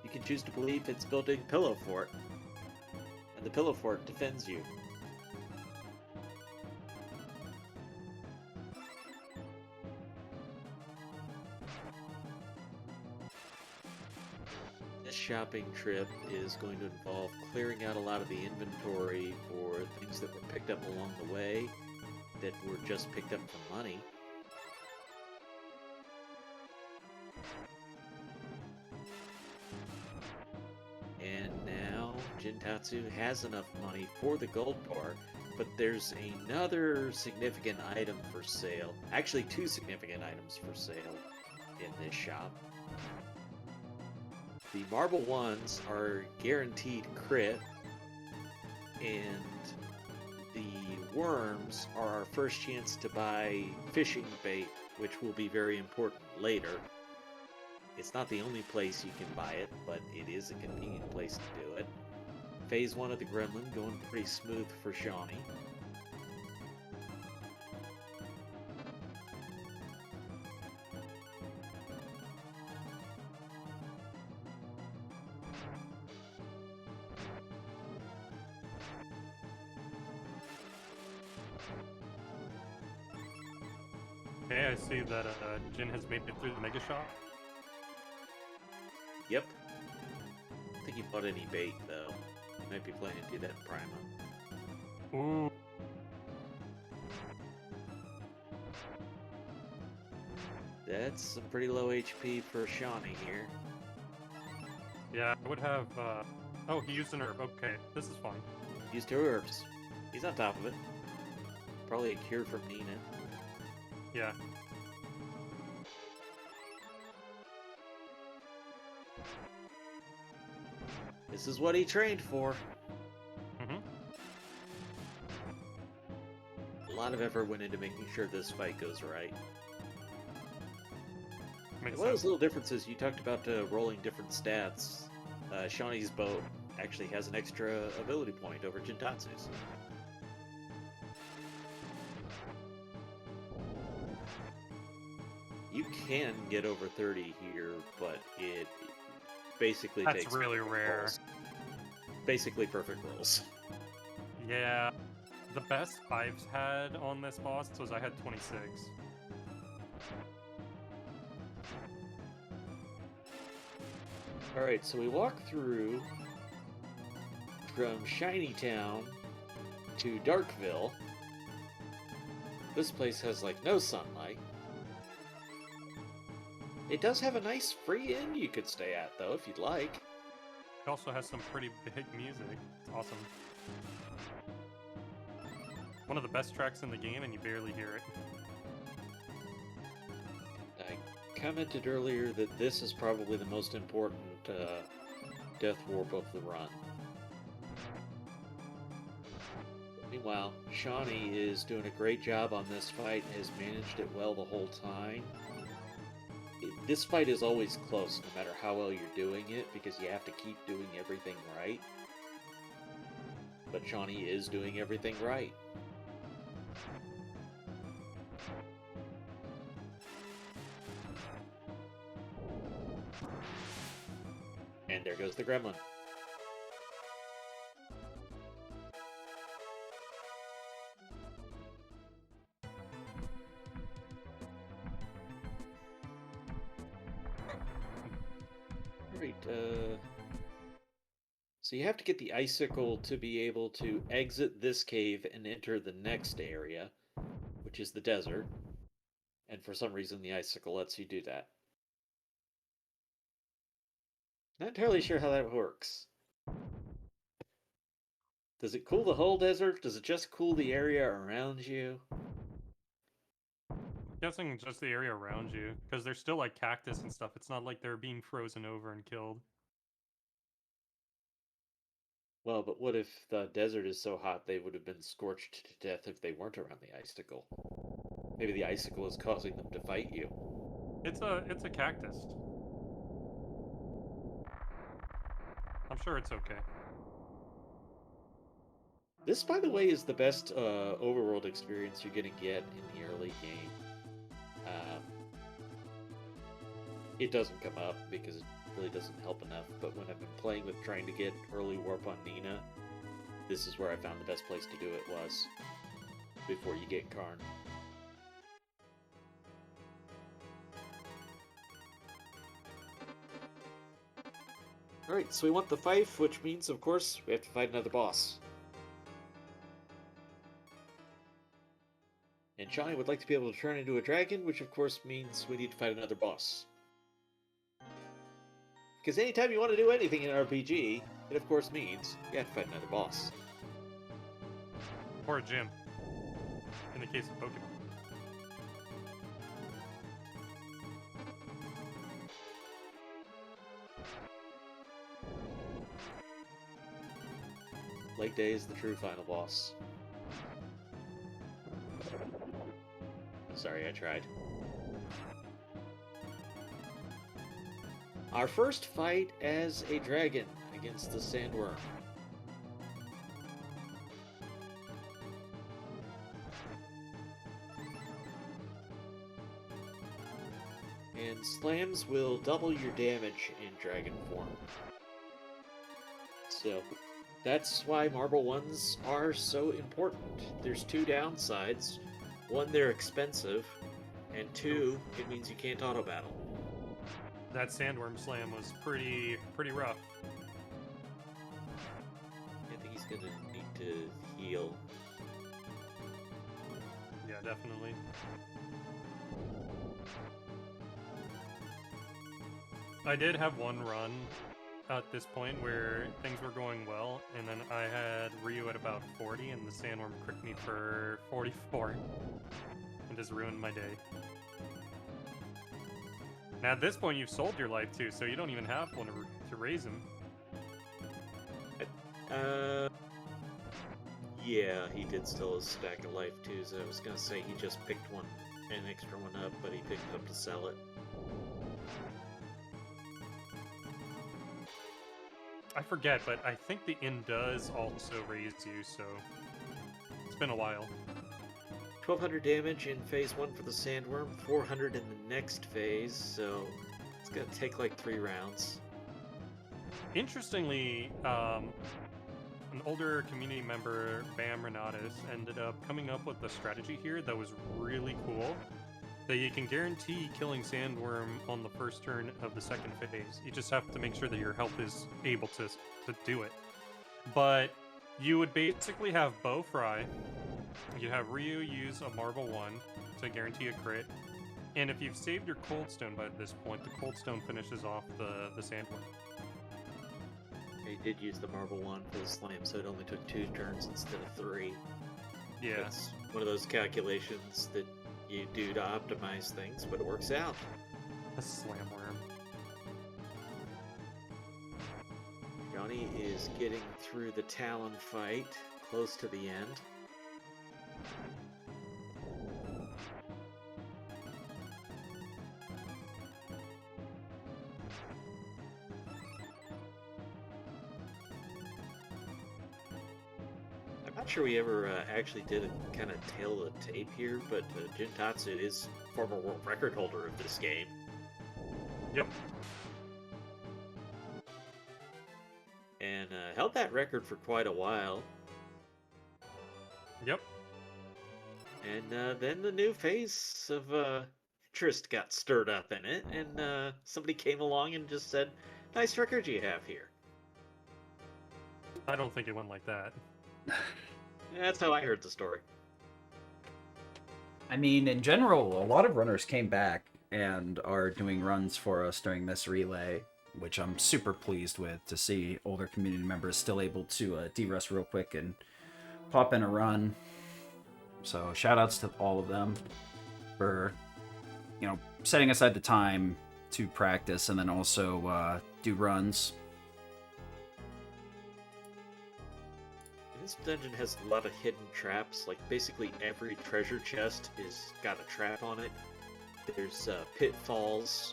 you can choose to believe it's building Pillow Fort, and the Pillow Fort defends you. This shopping trip is going to involve clearing out a lot of the inventory for things that were picked up along the way that were just picked up for money. And now Jintatsu has enough money for the gold bar, but there's another significant item for sale. Actually, 2 significant items for sale in this shop. The marble ones are guaranteed crit, and the worms are our first chance to buy fishing bait, which will be very important later. It's not the only place you can buy it, but it is a convenient place to do it. Phase 1 of the gremlin going pretty smooth for Shawnee. Okay, I see that Jin has made it through the Mega Shop. Yep. I don't think he bought any bait, though. He might be planning to do that in Prima. Ooh. That's some pretty low HP for Shawnee here. Yeah, I would have, oh, he used an herb. Okay, this is fine. Used 2 herbs. He's on top of it. Probably a cure from Nina. Yeah. This is what he trained for. Mm-hmm. A lot of effort went into making sure this fight goes right. Makes One of those sense. little differences, you talked about rolling different stats. Shawnee's bow actually has an extra ability point over Jintatsu's. You can get over 30 here, but it basically That's takes really perfect rare. rolls. Basically perfect rolls. Yeah. The best I've had on this boss was I had 26. Alright, so we walk through from Shiny Town to Darkville. This place has like no sunlight. It does have a nice free inn you could stay at though if you'd like. It also has some pretty big music. It's awesome. One of the best tracks in the game, and you barely hear it. I commented earlier that this is probably the most important death warp of the run. Meanwhile, Shawnee is doing a great job on this fight and has managed it well the whole time. This fight is always close, no matter how well you're doing it, because you have to keep doing everything right. But Shawnee is doing everything right. And there goes the gremlin. Alright, so you have to get the icicle to be able to exit this cave and enter the next area, which is the desert. And for some reason the icicle lets you do that. Not entirely sure how that works. Does it cool the whole desert? Does it just cool the area around you? Guessing just the area around you, because there's still like cactus and stuff. It's not like they're being frozen over and killed. Well, but what if the desert is so hot they would have been scorched to death if they weren't around the icicle? Maybe the icicle is causing them to fight you. It's a cactus. I'm sure it's okay. This, by the way, is the best overworld experience you're going to get in the early game. It doesn't come up because it really doesn't help enough, but when I've been playing with trying to get early warp on Nina, this is where I found the best place to do it was, before you get Karn. Alright, so we want the fife, which means, of course, we have to fight another boss. And Shawnee would like to be able to turn into a dragon, which of course means we need to fight another boss. Because anytime you want to do anything in an RPG, it of course means you have to fight another boss. Or a gym. In the case of Pokemon. Lake Day is the true final boss. Sorry, I tried. Our first fight as a dragon against the sandworm. And slams will double your damage in dragon form. So, that's why Marble 1s are so important. There's two downsides. One, they're expensive, and two, it means you can't auto-battle. That sandworm slam was pretty rough. I think he's gonna need to heal. Yeah, definitely. I did have one run at this point where things were going well, and then I had Ryu at about 40, and the sandworm cricked me for 44, and just ruined my day. Now at this point, you've sold your life too, so you don't even have one to raise him. Yeah, he did still a stack of life too, so I was gonna say he just picked an extra one up, but he picked it up to sell it. I forget, but I think the inn does also raise you, so it's been a while. 1200 damage in phase 1 for the sandworm, 400 in the next phase, so it's gonna take like 3 rounds. Interestingly, an older community member, Bam Renatus, ended up coming up with a strategy here that was really cool. That you can guarantee killing Sandworm on the first turn of the second phase. You just have to make sure that your health is able to do it. But you would basically have Bow Fry. You have Ryu use a Marble 1 to guarantee a crit. And if you've saved your Cold Stone by this point, the Cold Stone finishes off the Sandworm. He did use the Marble 1 for the slam, so it only took 2 turns instead of 3. Yeah. It's one of those calculations that you do to optimize things, but it works out. A Slamworm. Johnny is getting through the Talon fight, close to the end. I'm not sure we ever actually did a kind of tail of the tape here, but Jin Tatsu is former world record holder of this game. Yep. And held that record for quite a while. Yep. And then the new phase of interest got stirred up in it, and somebody came along and just said, "Nice record you have here." I don't think it went like that. That's how I heard the story. I mean, in general, a lot of runners came back and are doing runs for us during this relay, which I'm super pleased with to see older community members still able to de-rest real quick and pop in a run. So shout outs to all of them for, setting aside the time to practice and then also do runs. This dungeon has a lot of hidden traps. Like basically every treasure chest is got a trap on it. There's pitfalls,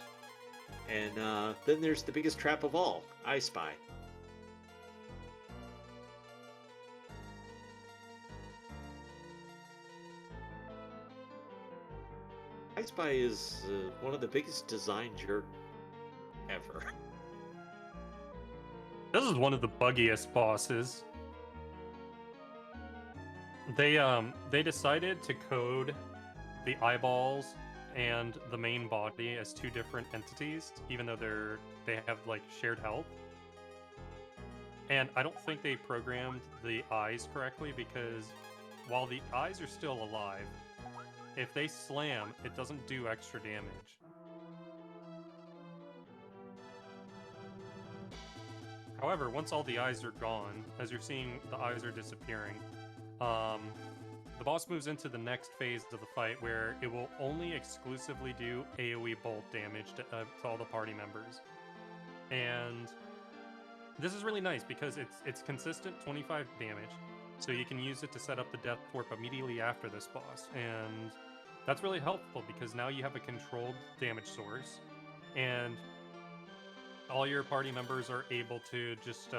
and then there's the biggest trap of all, I Spy. I Spy is one of the biggest design jerk ever. This is one of the buggiest bosses. They decided to code the eyeballs and the main body as 2 different entities, even though they have like shared health. And I don't think they programmed the eyes correctly, because while the eyes are still alive, if they slam, it doesn't do extra damage. However, once all the eyes are gone, as you're seeing the eyes are disappearing, the boss moves into the next phase of the fight, where it will only exclusively do AoE bolt damage to all the party members. And this is really nice because it's consistent 25 damage, so you can use it to set up the Death Warp immediately after this boss, and that's really helpful because now you have a controlled damage source, and all your party members are able to just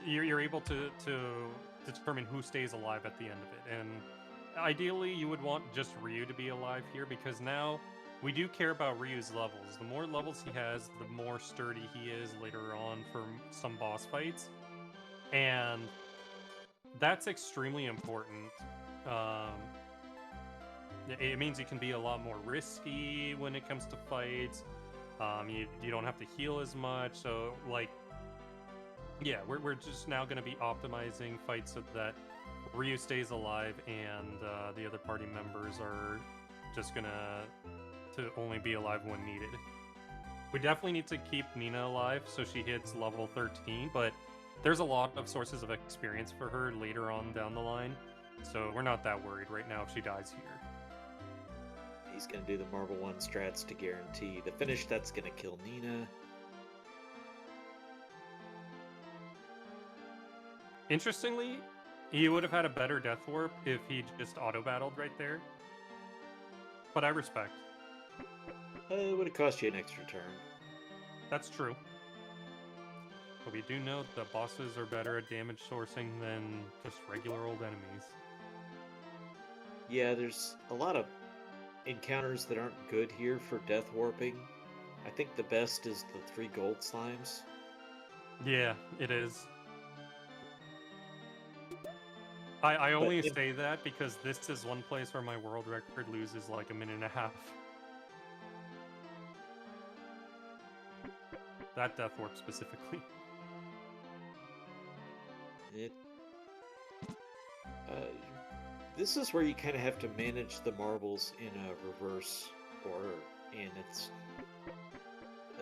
you're able to determine who stays alive at the end of it. And ideally you would want just Ryu to be alive here, because now we do care about Ryu's levels. The more levels he has, the more sturdy he is later on for some boss fights, and that's extremely important. It means you can be a lot more risky when it comes to fights. You don't have to heal as much, so like, yeah, we're just now going to be optimizing fights so that Ryu stays alive, and the other party members are just gonna to only be alive when needed. We definitely need to keep Nina alive so she hits level 13, but there's a lot of sources of experience for her later on down the line, so we're not that worried right now if she dies here. He's gonna do the Marble 1 strats to guarantee the finish. That's gonna kill Nina. Interestingly, he would have had a better Death Warp if he just auto-battled right there. But I respect. It would have cost you an extra turn. That's true. but we do know that bosses are better at damage sourcing than just regular old enemies. Yeah, there's a lot of encounters that aren't good here for death warping. I think the best is the 3 gold slimes. Yeah, it is. I only if- say that because this is one place where my world record loses like a minute and a half. That death warp specifically. It, this is where you kind of have to manage the marbles in a reverse order, and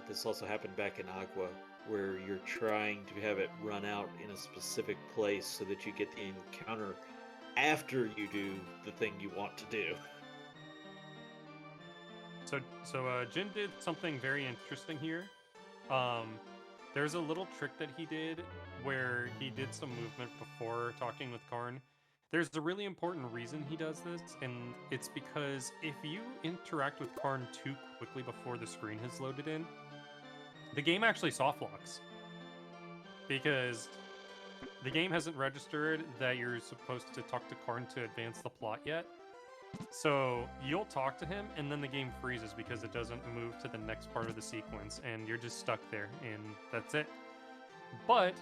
this also happened back in Agua, where you're trying to have it run out in a specific place so that you get the encounter after you do the thing you want to do. So Jin did something very interesting here. There's a little trick that he did where he did some movement before talking with Karn. There's a really important reason he does this, and it's because if you interact with Karn too quickly before the screen has loaded in, the game actually soft locks. Because the game hasn't registered that you're supposed to talk to Karn to advance the plot yet. So you'll talk to him, and then the game freezes because it doesn't move to the next part of the sequence, and you're just stuck there, and that's it. But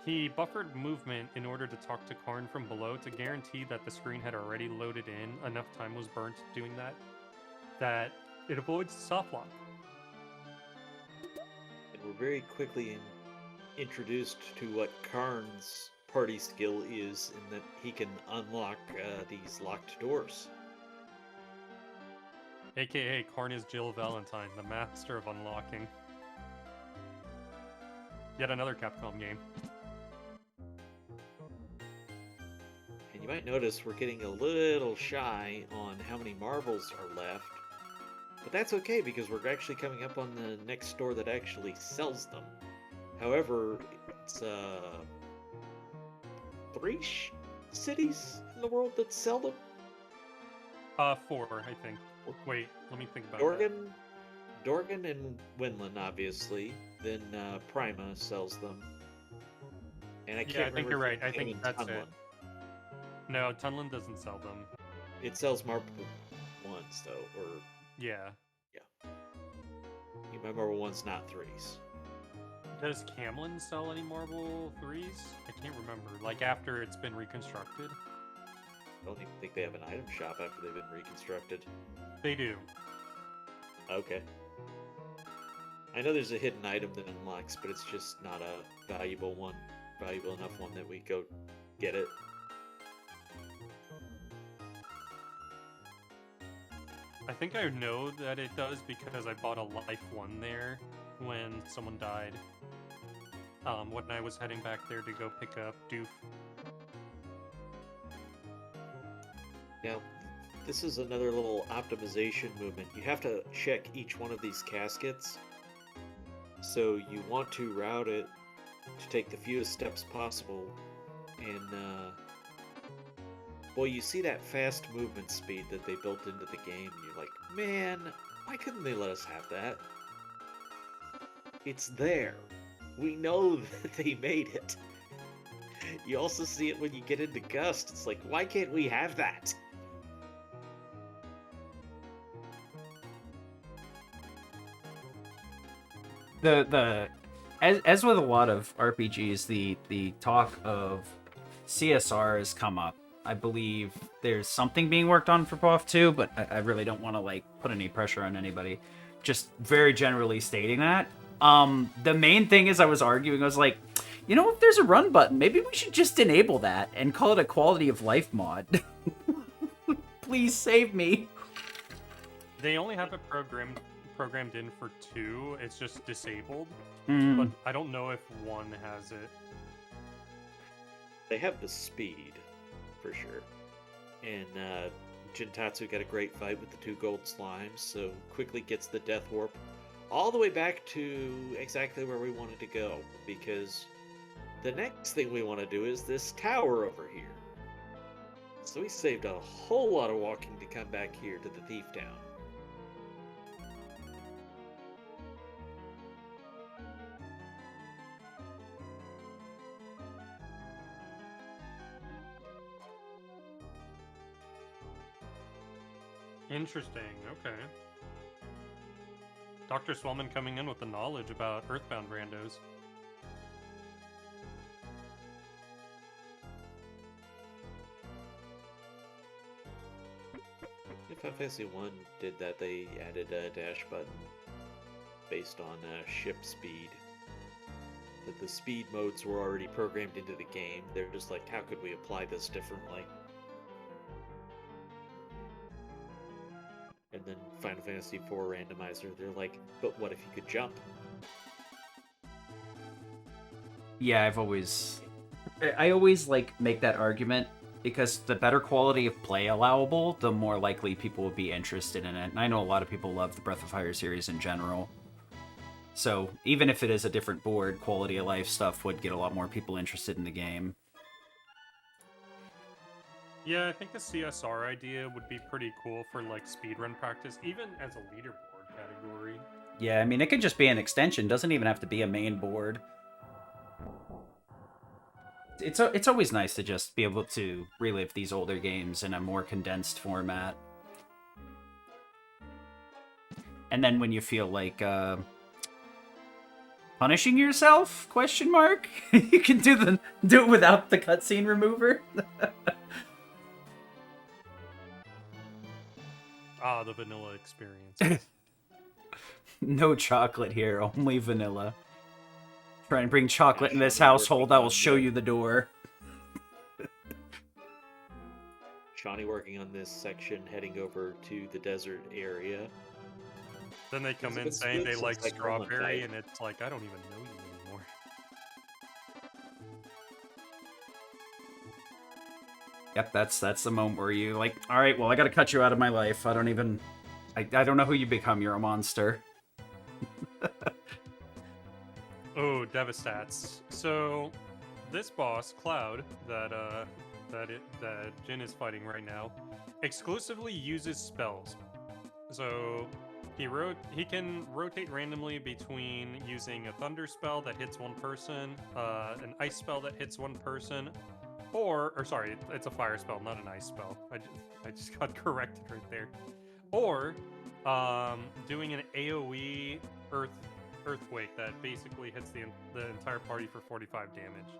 he buffered movement in order to talk to Karn from below to guarantee that the screen had already loaded in, enough time was burnt doing that it avoids soft lock. And we're very quickly introduced to what Karn's party skill is, in that he can unlock these locked doors. AKA Karn is Jill Valentine, the master of unlocking. Yet another Capcom game. And you might notice we're getting a little shy on how many marbles are left. But that's okay, because we're actually coming up on the next store that actually sells them. However, it's 3 cities in the world that sell them. 4, I think. Wait, let me think about that. Dorgan and Winland, obviously. Then Prima sells them. And I can't I think you're right. I think that's Tunlin. it. No, Tunlin doesn't sell them. It sells marble ones, though, or Yeah. my marble ones, not 3s. Does Camlin sell any Marble 3s? I can't remember. Like after it's been reconstructed? I don't even think they have an item shop after they've been reconstructed. They do. Okay. I know there's a hidden item that unlocks, but it's just not a valuable enough one that we go get it. I think I know that it does because I bought a life one there when someone died. When I was heading back there to go pick up Doof. Now, this is another little optimization movement. You have to check each one of these caskets. So you want to route it to take the fewest steps possible. And, well, you see that fast movement speed that they built into the game, and you're like, man, why couldn't they let us have that? It's there. We know that they made it. You also see it when you get into Gust. It's like, why can't we have that? As with a lot of RPGs, the talk of CSR has come up. I believe there's something being worked on for POF 2, but I really don't want to like put any pressure on anybody. Just very generally stating that. The main thing is I was arguing, I was like, you know, if there's a run button, maybe we should just enable that and call it a quality of life mod. Please save me. They only have it programmed in for 2. It's just disabled. Mm. But I don't know if 1 has it. They have the speed, for sure. And Jintatsu got a great fight with the 2 gold slimes, so quickly gets the death warp all the way back to exactly where we wanted to go, because the next thing we want to do is this tower over here. So we saved a whole lot of walking to come back here to the Thief Town. Interesting. Okay. Dr. Swellman coming in with the knowledge about Earthbound randos. If Final Fantasy 1 did that, they added a dash button based on ship speed. That the speed modes were already programmed into the game. They're just like, how could we apply this differently? And then Final Fantasy 4 randomizer, they're like, but what if you could jump? Yeah, I always like make that argument because the better quality of play allowable, the more likely people would be interested in it. And I know a lot of people love the Breath of Fire series in general. So even if it is a different board, quality of life stuff would get a lot more people interested in the game. Yeah, I think the CSR idea would be pretty cool for like speedrun practice, even as a leaderboard category. Yeah, I mean, it could just be an extension. Doesn't even have to be a main board. It's always nice to just be able to relive these older games in a more condensed format. And then when you feel like punishing yourself? Question mark. You can do it without the cutscene remover. Ah, the vanilla experience. No chocolate here, only vanilla. Try and bring chocolate in this household, I will show you the door. Shawnee working on this section, heading over to the desert area. Then they come in saying they like strawberry, and it's like, I don't even know you anymore. Yep, that's the moment where you like, all right, well, I gotta cut you out of my life. I don't know who you become. You're a monster. Oh, Devastats. So, this boss, Cloud, that Jin is fighting right now, exclusively uses spells. So he can rotate randomly between using a thunder spell that hits one person, an ice spell that hits one person, or sorry, it's a fire spell, not an ice spell. I just got corrected right there. Or doing an AoE earthquake that basically hits the entire party for 45 damage.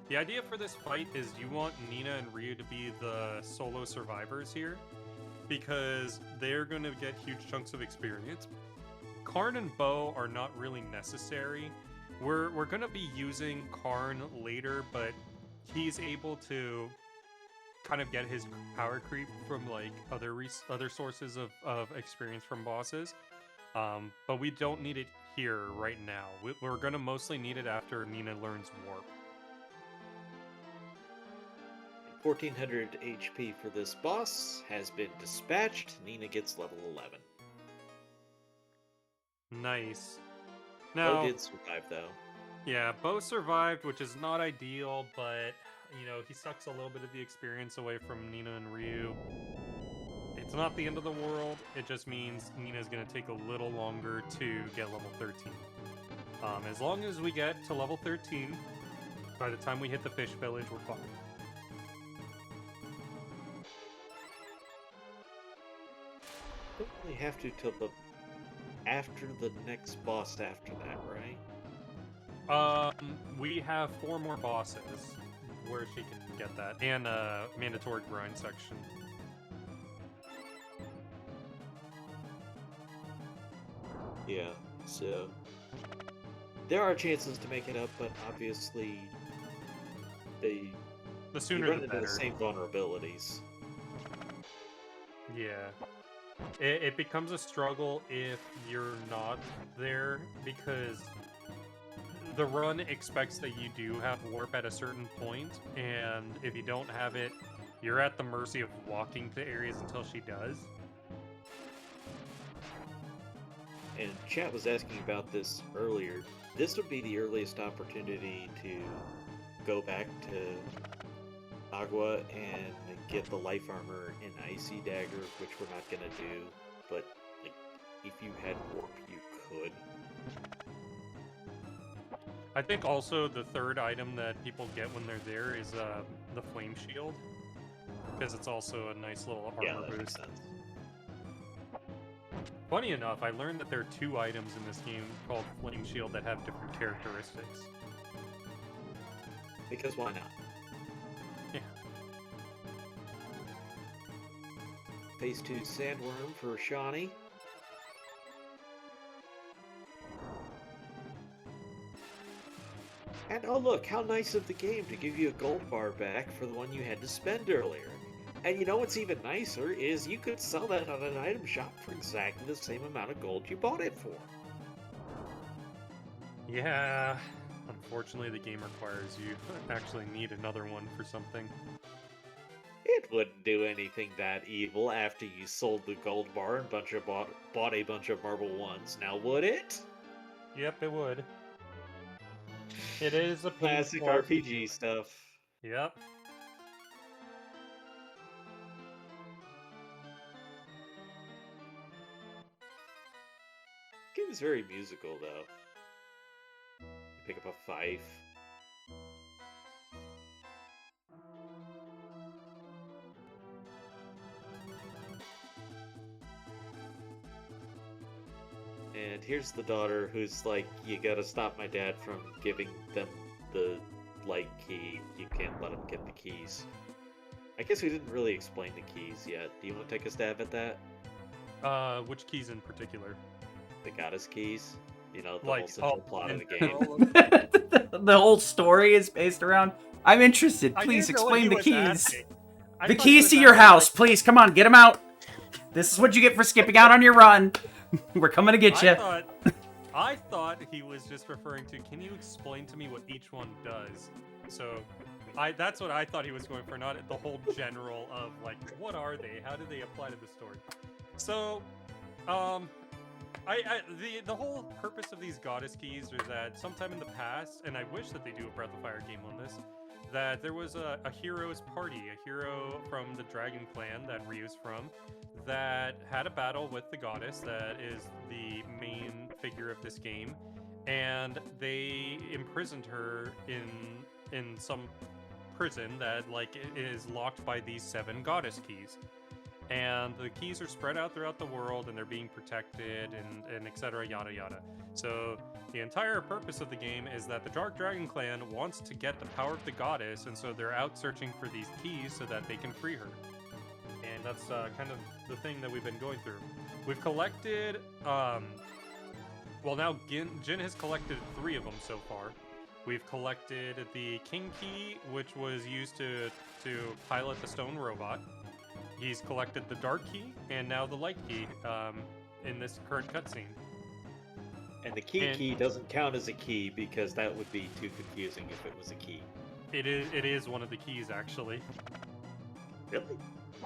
The idea for this fight is you want Nina and Ryu to be the solo survivors here, because they're going to get huge chunks of experience. Karn and Bo are not really necessary. We're going to be using Karn later, but he's able to kind of get his power creep from like other sources of experience from bosses. But we don't need it here right now. We're going to mostly need it after Nina learns Warp. 1400 HP for this boss has been dispatched. Nina gets level 11. Nice. Now, Bo did survive, though. Yeah, Bo survived, which is not ideal, but, you know, he sucks a little bit of the experience away from Nina and Ryu. It's not the end of the world, it just means Nina's going to take a little longer to get level 13. As long as we get to level 13, by the time we hit the fish village, we're fine. Don't really have to till after the next boss after that, right? We have 4 more bosses where she can get that, and a mandatory grind section. Yeah, so there are chances to make it up, but obviously the sooner you run the into better. the same vulnerabilities. Yeah. It becomes a struggle if you're not there, because the run expects that you do have warp at a certain point, and if you don't have it, you're at the mercy of walking to areas until she does. And chat was asking about this earlier. This would be the earliest opportunity to go back to Agua and get the life armor and icy dagger, which we're not gonna do. But like, if you had warp, you could. I think also the third item that people get when they're there is the flame shield. because it's also a nice little Yeah, armor that makes boost. sense. Funny enough, I learned that there are 2 items in this game called Flame Shield that have different characteristics. Because why not? Yeah. Phase 2 Sandworm for Shawnee. And oh look, how nice of the game to give you a gold bar back for the one you had to spend earlier. And you know what's even nicer is you could sell that on an item shop for exactly the same amount of gold you bought it for. Yeah, unfortunately the game requires you actually need another one for something. It wouldn't do anything that evil after you sold the gold bar and bought a bunch of marble ones, now would it? Yep, it would. It is a Classic painful RPG stuff. Yep. Game is very musical though. You pick up a fife. And here's the daughter who's like, you gotta stop my dad from giving them the light key. You can't let him get the keys. I guess we didn't really explain the keys yet. Do you want to take a stab at that? Which keys in particular? The goddess keys? You know, the whole Like, central plot of the game. The whole story is based around. I'm interested. I Please didn't know what explain he the was keys. asking. I The thought he keys was to your asking, house, like, please. Come on, get them out. This is what you get for skipping out on your run. We're coming to get you. I thought he was just referring to, can you explain to me what each one does? So, that's what I thought he was going for, not the whole general of, like, what are they? How do they apply to the story? So, the whole purpose of these goddess keys is that sometime in the past, and I wish that they do a Breath of Fire game on this, that there was a hero's party, a hero from the Dragon Clan that Ryu's from, that had a battle with the goddess that is the main figure of this game, and they imprisoned her in some prison that like is locked by these 7 goddess keys. And the keys are spread out throughout the world, and they're being protected, and etc. yada yada. So the entire purpose of the game is that the Dark Dragon Clan wants to get the power of the goddess, and so they're out searching for these keys so that they can free her. And that's kind of the thing that we've been going through. We've collected, well now Jin has collected 3 of them so far. We've collected the King Key, which was used to pilot the stone robot. He's collected the Dark Key, and now the Light Key in this current cutscene. And the key doesn't count as a key because that would be too confusing if it was a key. It is one of the keys, actually. Really?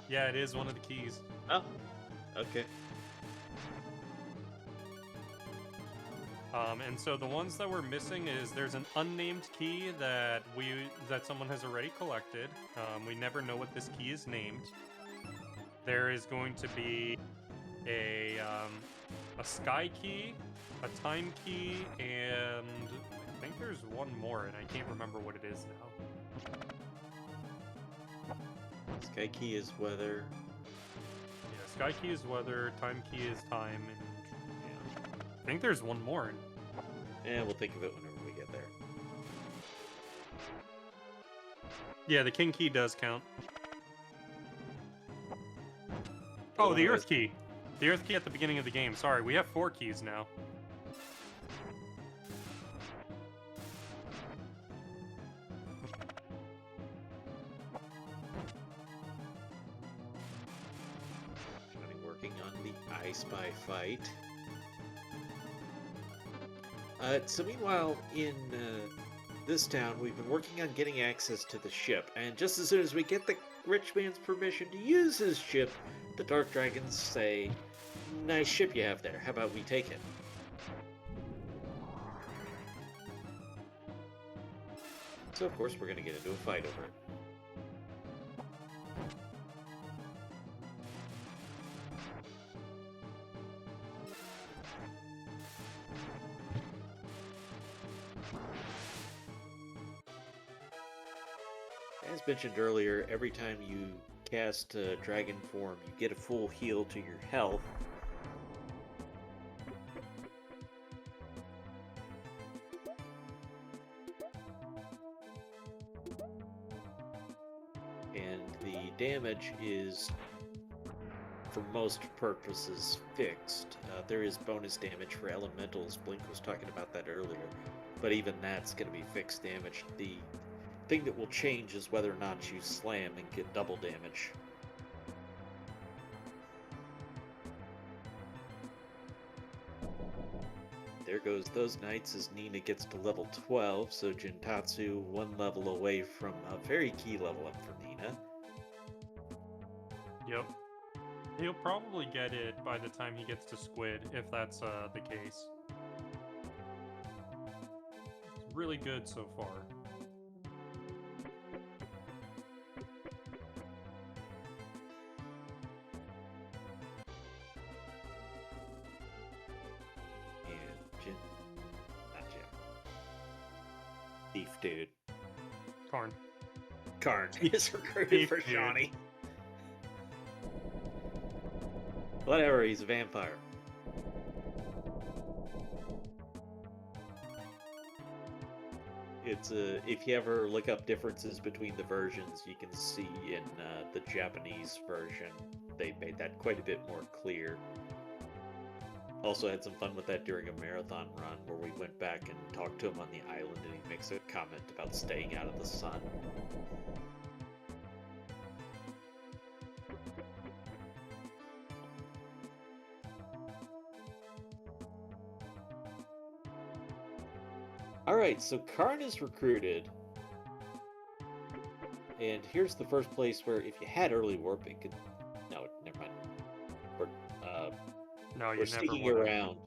Yeah, it is one of the keys. Oh, okay. And so the ones that we're missing is there's an unnamed key that someone has already collected. We never know what this key is named. There is going to be a sky key, a time key, and I think there's one more, and I can't remember what it is now. Sky key is weather. Yeah, sky key is weather, time key is time, and yeah, I think there's one more. And we'll think of it whenever we get there. Yeah, the king key does count. Oh, the Earth Key. The Earth Key at the beginning of the game. Sorry, we have 4 keys now. Johnny working on the I Spy fight. So meanwhile, in this town, we've been working on getting access to the ship, and just as soon as we get the rich man's permission to use his ship, the Dark Dragons say, "Nice ship you have there, how about we take it?" So of course we're going to get into a fight over it. As mentioned earlier, every time you cast Dragon Form, you get a full heal to your health. And the damage is, for most purposes, fixed. There is bonus damage for elementals. Blink was talking about that earlier. But even that's going to be fixed damage. The thing that will change is whether or not you slam and get double damage. There goes those knights as Nina gets to level 12, so Jintatsu one level away from a very key level up for Nina. Yep. He'll probably get it by the time he gets to Squid, if that's the case. It's really good so far. And not Jim. Thief dude. Karn. Karn is recruited Thief for dude. Shawnee. Whatever, he's a vampire. It's if you ever look up differences between the versions, you can see in the Japanese version they made that quite a bit more clear. Also had some fun with that during a marathon run where we went back and talked to him on the island and he makes a comment about staying out of the sun. Alright, so Karn is recruited. And here's the first place where if you had early warp, it could... No, never mind. No, you We're never sneaking would have. around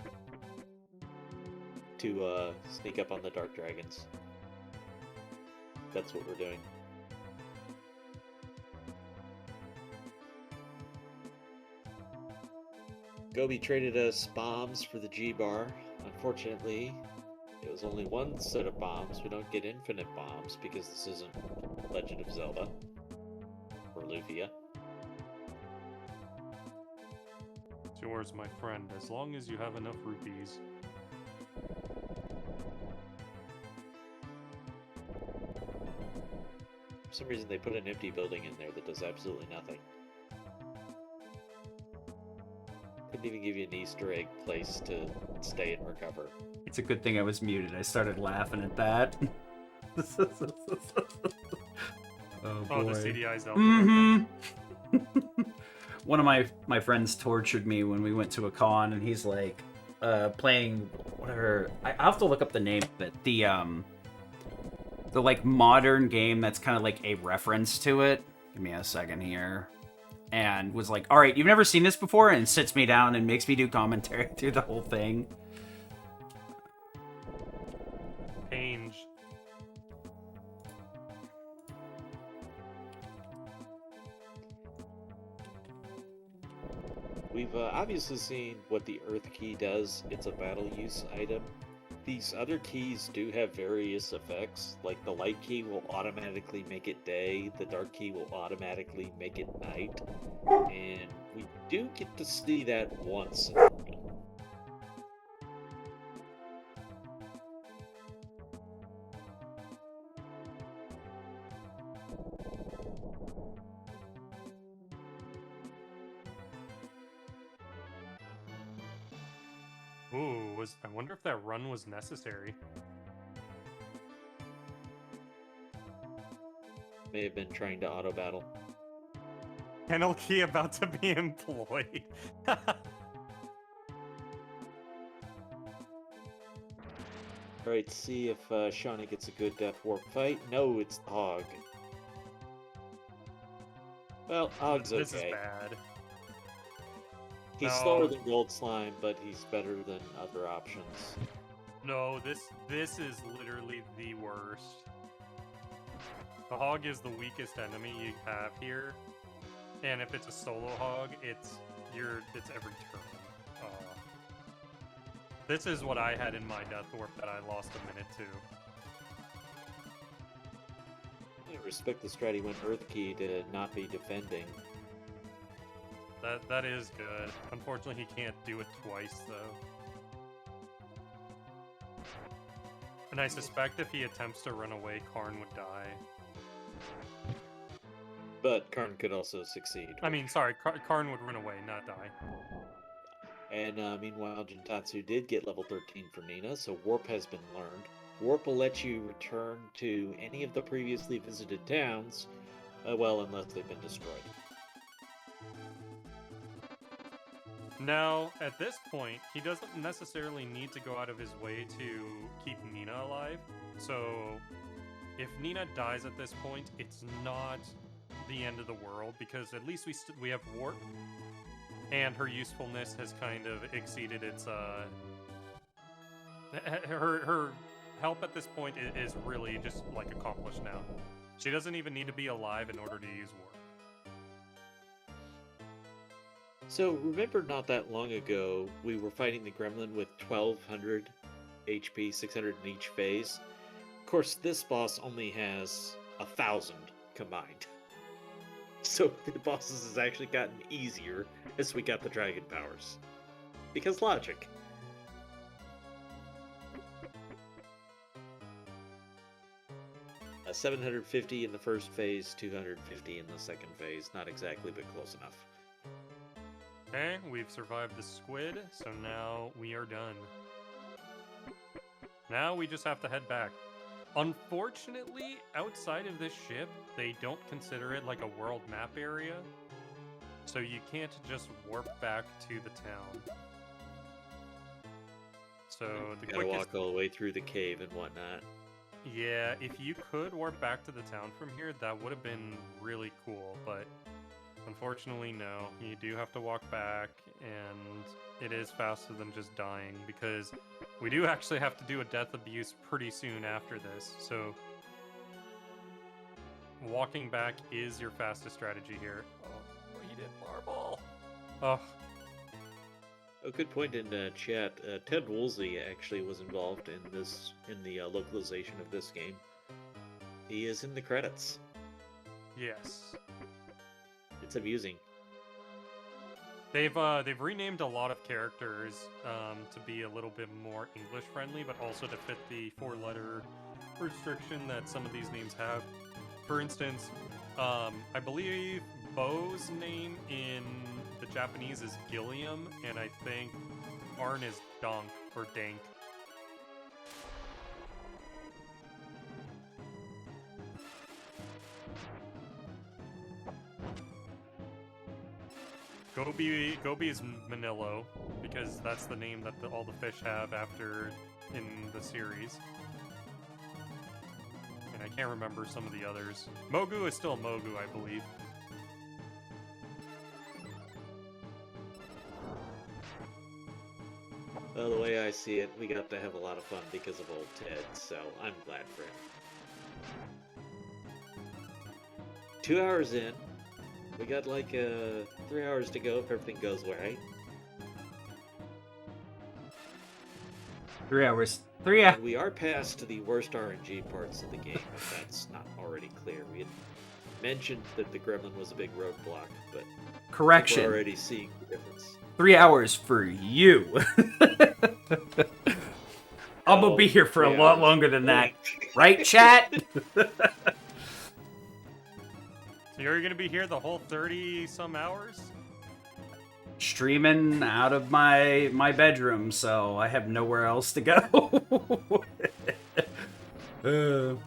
to sneak up on the Dark Dragons. That's what we're doing. Gobi traded us bombs for the G-Bar. Unfortunately, it was only one set of bombs. We don't get infinite bombs because this isn't Legend of Zelda or Lufia. It's yours, my friend, as long as you have enough rupees. For some reason, they put an empty building in there that does absolutely nothing. Couldn't even give you an Easter egg place to stay and recover. It's a good thing I was muted. I started laughing at that. Oh, boy. Oh, the CDI Zelda. Mm-hmm. One of my friends tortured me when we went to a con, and he's like, playing whatever. I have to look up the name of it. The like modern game that's kind of like a reference to it. Give me a second here. And was like, all right, you've never seen this before, and sits me down and makes me do commentary through the whole thing. Pange. We've obviously seen what the Earth Key does. It's a battle use item. These other keys do have various effects, like the light key will automatically make it day, the dark key will automatically make it night, and we do get to see that once. Ooh, I wonder if that run was necessary. May have been trying to auto battle. Kennel key about to be employed. Alright, see if Shawnee gets a good Death Warp fight. No, it's the Hog. Well, Hog's okay. This is bad. He's No. slower than Gold Slime, but he's better than other options. No, this is literally the worst. The hog is the weakest enemy you have here, and if it's a solo hog, it's every turn. This is what I had in my Death Warp that I lost a minute to. respect the strat he went Earth Key to not be defending. That is good. Unfortunately, he can't do it twice, though. And I suspect if he attempts to run away, Karn would die. But Karn could also succeed. I mean, sorry, Karn would run away, not die. And meanwhile, Jintatsu did get level 13 for Nina, so Warp has been learned. Warp will let you return to any of the previously visited towns, well, unless they've been destroyed. Now, at this point, he doesn't necessarily need to go out of his way to keep Nina alive. So, if Nina dies at this point, it's not the end of the world, because at least we have Warp, and her usefulness has kind of exceeded its her help at this point is really just like accomplished now. She doesn't even need to be alive in order to use Warp. So, remember not that long ago, we were fighting the Gremlin with 1200 HP, 600 in each phase? Of course, this boss only has 1000 combined. So, the bosses has actually gotten easier as we got the dragon powers. Because logic. A 750 in the first phase, 250 in the second phase. Not exactly, but close enough. Okay, we've survived the squid, so now we are done. Now we just have to head back. Unfortunately, outside of this ship, they don't consider it like a world map area, so you can't just warp back to the town. So the Gotta quickest... walk all the way through the cave and whatnot. Yeah, if you could warp back to the town from here, that would have been really cool, but unfortunately, no. You do have to walk back, and it is faster than just dying, because we do actually have to do a death abuse pretty soon after this, so walking back is your fastest strategy here. Oh, he did marble! Oh. A good point in chat. Ted Woolsey actually was involved in the localization of this game. He is in the credits. Yes. It's amusing. They've renamed a lot of characters to be a little bit more English friendly, but also to fit the 4-letter restriction that some of these names have. For instance, I believe Bo's name in the Japanese is Gilliam, and I think Arn is Donk or Dank. Gobi is Manillo, because that's the name that all the fish have after in the series. And I can't remember some of the others. Mogu is still Mogu, I believe. Well, the way I see it, we got to have a lot of fun because of old Ted, so I'm glad for him. 2 hours in. We got like 3 hours to go if everything goes right. 3 hours. 3 hours. And we are past the worst RNG parts of the game, if that's not already clear. We had mentioned that the Gremlin was a big roadblock, but Correction. we're already seeing the difference. 3 hours for you. I'm gonna be here for a lot longer than that. Right, chat? So you're going to be here the whole 30-some hours? Streaming out of my bedroom, so I have nowhere else to go. So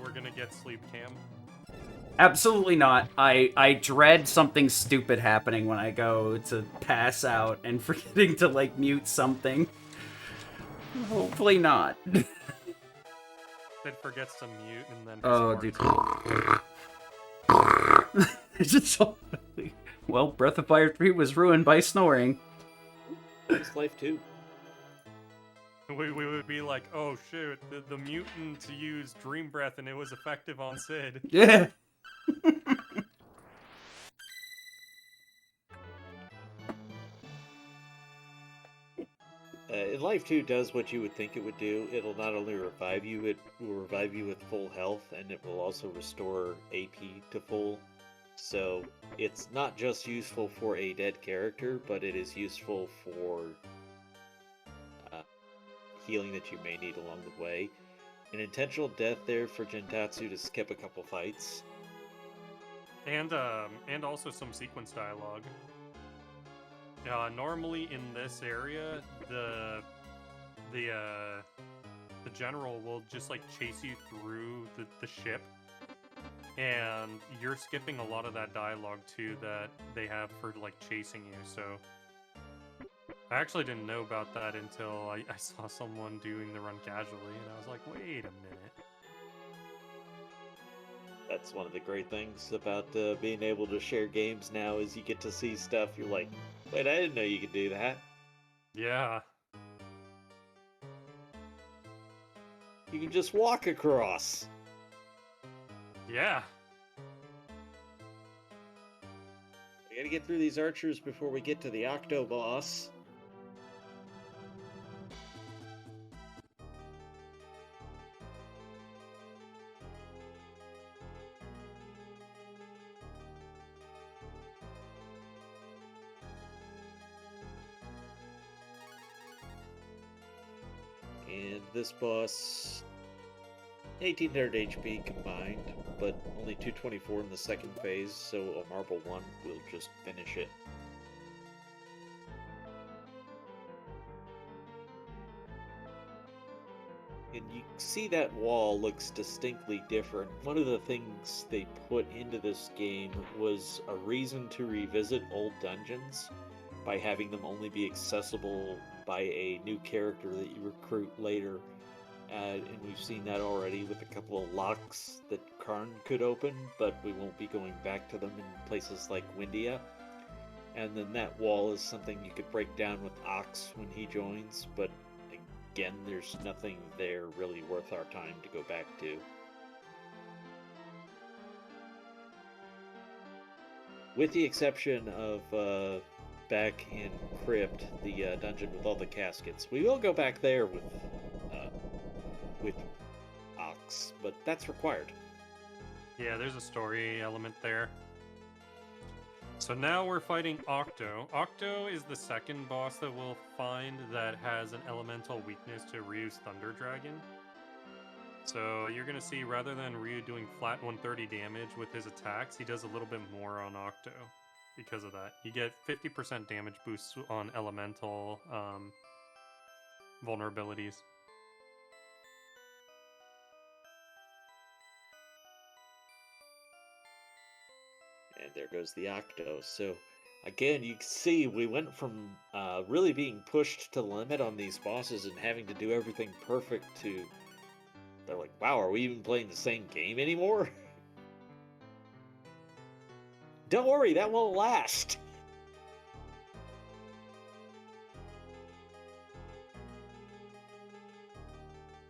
we're going to get sleep cam? Absolutely not. I dread something stupid happening when I go to pass out and forgetting to, like, mute something. Hopefully not. Sid forgets to mute and then... Oh, dude. It's just so... Well, Breath of Fire 3 was ruined by snoring. It's life too. We would be like, oh shoot, the mutant used Dream Breath and it was effective on Sid. Yeah. and Life 2 does what you would think it would do. It'll not only revive you, it will revive you with full health, and it will also restore AP to full. So it's not just useful for a dead character, but it is useful for healing that you may need along the way. An intentional death there for Gentatsu to skip a couple fights. And also some sequence dialogue. Normally in this area, the general will just like chase you through the ship, and you're skipping a lot of that dialogue too that they have for like chasing you. So I actually didn't know about that until I saw someone doing the run casually, and I was like, wait a minute. That's one of the great things about being able to share games now is you get to see stuff. You're like, wait, I didn't know you could do that. Yeah. You can just walk across. Yeah. We gotta get through these archers before we get to the Octo boss. And this boss, 1800 HP combined, but only 224 in the second phase, so a Marble 1 will just finish it. And you see that wall looks distinctly different. One of the things they put into this game was a reason to revisit old dungeons by having them only be accessible by a new character that you recruit later. And we've seen that already with a couple of locks that Karn could open, but we won't be going back to them in places like Windia. And then that wall is something you could break down with Ox when he joins, but again, there's nothing there really worth our time to go back to. With the exception of back in Crypt, the dungeon with all the caskets. We will go back there with Ox, but that's required. Yeah, there's a story element there. So now we're fighting Octo. Octo is the second boss that we'll find that has an elemental weakness to Ryu's Thunder Dragon. So you're going to see, rather than Ryu doing flat 130 damage with his attacks, he does a little bit more on Octo because of that. You get 50% damage boosts on elemental vulnerabilities. And there goes the Octo. So, again, you can see we went from really being pushed to the limit on these bosses and having to do everything perfect to... They're like, wow, are we even playing the same game anymore? Don't worry, that won't last!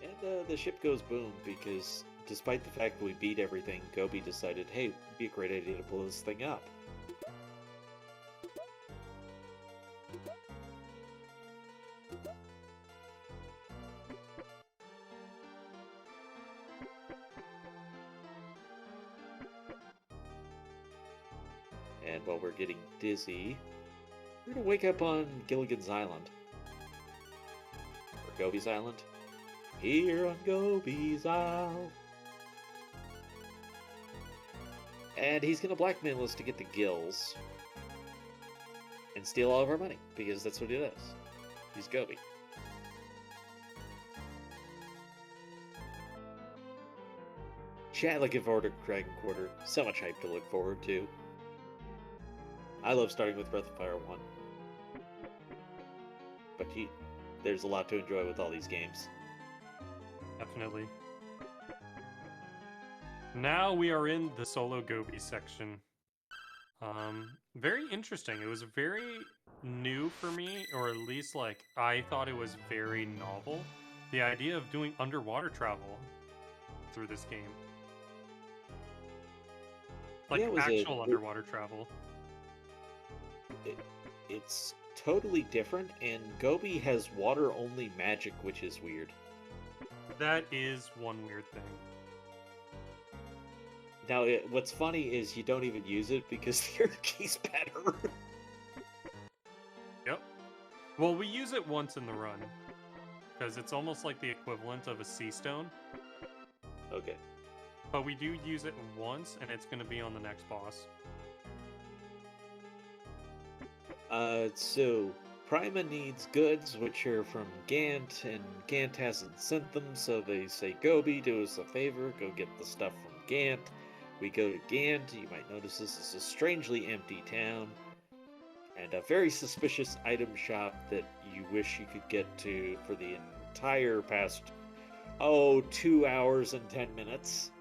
And the ship goes boom because... Despite the fact that we beat everything, Gobi decided, hey, it'd be a great idea to blow this thing up. And while we're getting dizzy, we're gonna wake up on Gilligan's Island. Or Gobi's Island. Here on Gobi's Isle. And he's going to blackmail us to get the gills and steal all of our money, because that's what he does. He's Gobi. Chat, looking forward to Dragon Quarter. So much hype to look forward to. I love starting with Breath of Fire 1. But there's a lot to enjoy with all these games. Definitely. Now we are in the solo Gobi section. Very interesting. It was very new for me, or at least like I thought it was very novel. The idea of doing underwater travel through this game. Like Yeah, actual underwater travel. It's totally different, and Gobi has water-only magic, which is weird. That is one weird thing. Now, what's funny is you don't even use it because the Earth Key's better. Yep. Well, we use it once in the run, because it's almost like the equivalent of a sea stone. Okay. But we do use it once, and it's going to be on the next boss. So Prima needs goods, which are from Gant, and Gant hasn't sent them, so they say, Gobi, do us a favor, go get the stuff from Gant. We go to Gant. You might notice this is a strangely empty town, and a very suspicious item shop that you wish you could get to for the entire past, 2 hours and 10 minutes.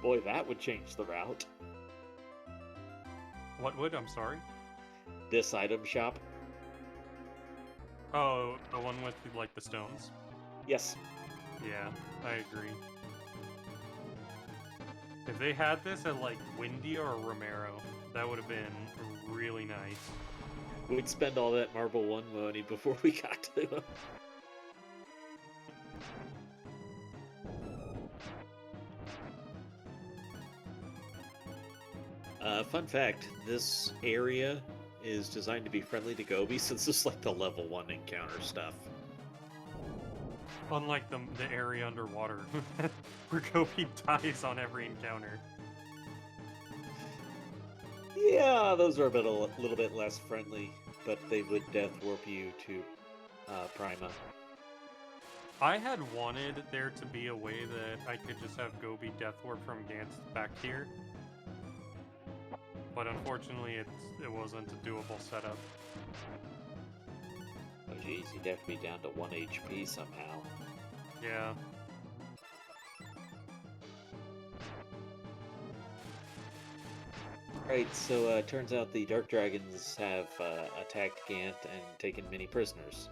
Boy, that would change the route. What would? I'm sorry? This item shop? Oh, the one with, like, the stones? Yes. Yeah, I agree. If they had this at, like, Windy or Romero, that would have been really nice. We'd spend all that Marble 1 money before we got to them. Fun fact, this area is designed to be friendly to Gobi, since it's like the level 1 encounter stuff. Unlike the area underwater, where Gobi dies on every encounter. Yeah, those are a little bit less friendly, but they would death warp you to Prima. I had wanted there to be a way that I could just have Gobi death warp from Gantz back here. But unfortunately, it wasn't a doable setup. Oh geez, you'd have to be down to 1 HP somehow. Yeah. Right, so turns out the Dark Dragons have attacked Gant and taken many prisoners.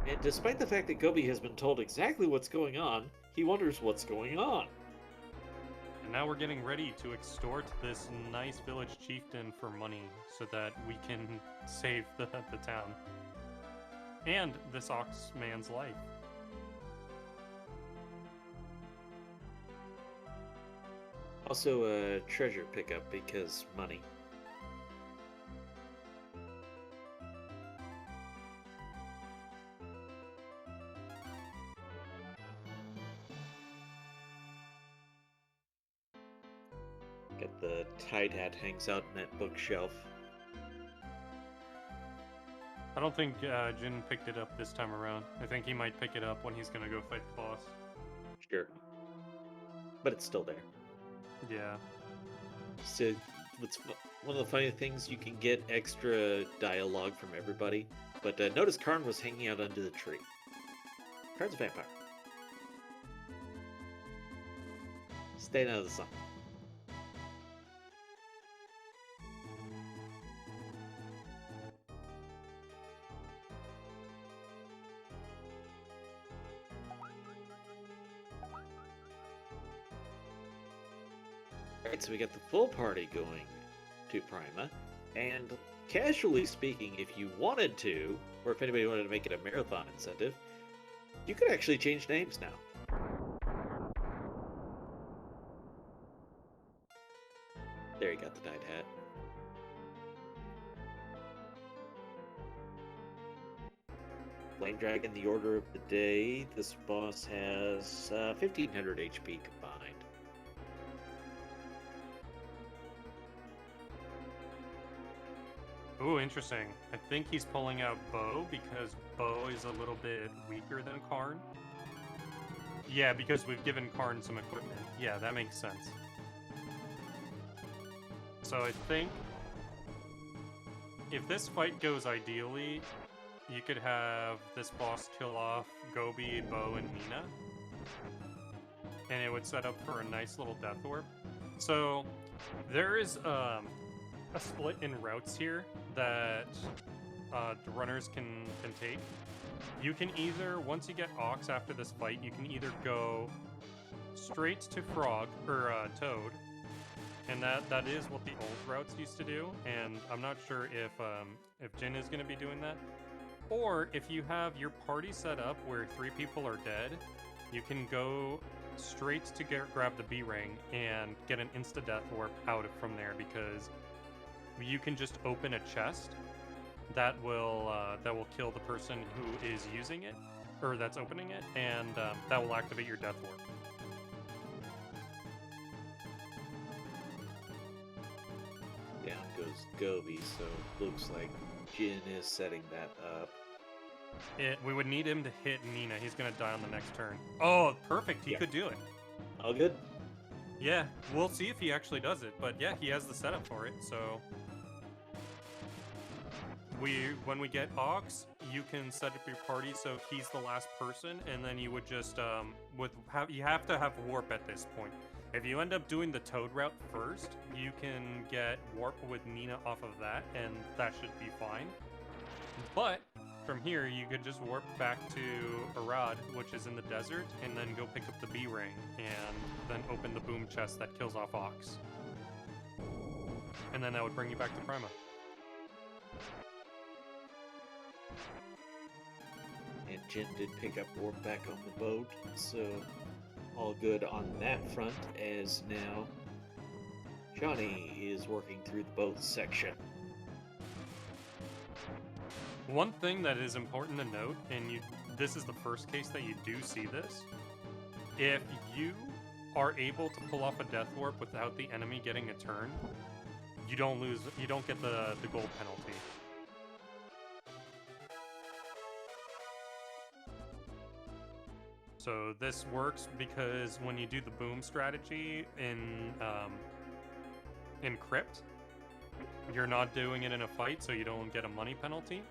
And despite the fact that Gobi has been told exactly what's going on, he wonders what's going on. And now we're getting ready to extort this nice village chieftain for money so that we can save the town. And this ox man's life. Also a treasure pickup because money. Get the Tide Hat hangs out in that bookshelf. I don't think Jin picked it up this time around. I think he might pick it up when he's gonna go fight the boss. Sure. But it's still there. Yeah. So, one of the funny things, you can get extra dialogue from everybody, but notice Karn was hanging out under the tree. Karn's a vampire. Staying out of the sun. Alright, so we got the full party going to Prima, and casually speaking, if you wanted to, or if anybody wanted to make it a marathon incentive, you could actually change names now. There you got the Tide Hat. Flame Dragon, the order of the day. This boss has 1500 HP combined. Ooh, interesting. I think he's pulling out Bo because Bo is a little bit weaker than Karn. Yeah, because we've given Karn some equipment. Yeah, that makes sense. So I think if this fight goes ideally, you could have this boss kill off Gobi, Bo, and Mina. And it would set up for a nice little death warp. So there is a split in routes here that the runners can take. You can either, once you get Ox after this fight, you can either go straight to Frog or Toad, and that is what the old routes used to do. And I'm not sure if Jin is going to be doing that, or if you have your party set up where 3 people are dead, you can go straight to grab the B ring and get an insta death warp out from there, because you can just open a chest that will kill the person who is using it, or that's opening it, and that will activate your death warp. Down goes Gobi, so looks like Jin is setting that up. We would need him to hit Nina. He's gonna die on the next turn. Oh, perfect. He Yeah. could do it. All good. Yeah, we'll see if he actually does it. But yeah, he has the setup for it. So when we get Ox, you can set up your party so he's the last person, and then you would just you have to have warp at this point. If you end up doing the Toad route first, you can get warp with Nina off of that, and that should be fine. But from here, you could just warp back to Arad, which is in the desert, and then go pick up the B ring, and then open the boom chest that kills off Ox. And then that would bring you back to Prima. And Jin did pick up warp back on the boat, so all good on that front, as now Johnny is working through the boat section. One thing that is important to note, and this is the first case that you do see this, if you are able to pull off a death warp without the enemy getting a turn, you don't get the gold penalty. So this works because when you do the boom strategy in Crypt, you're not doing it in a fight, so you don't get a money penalty.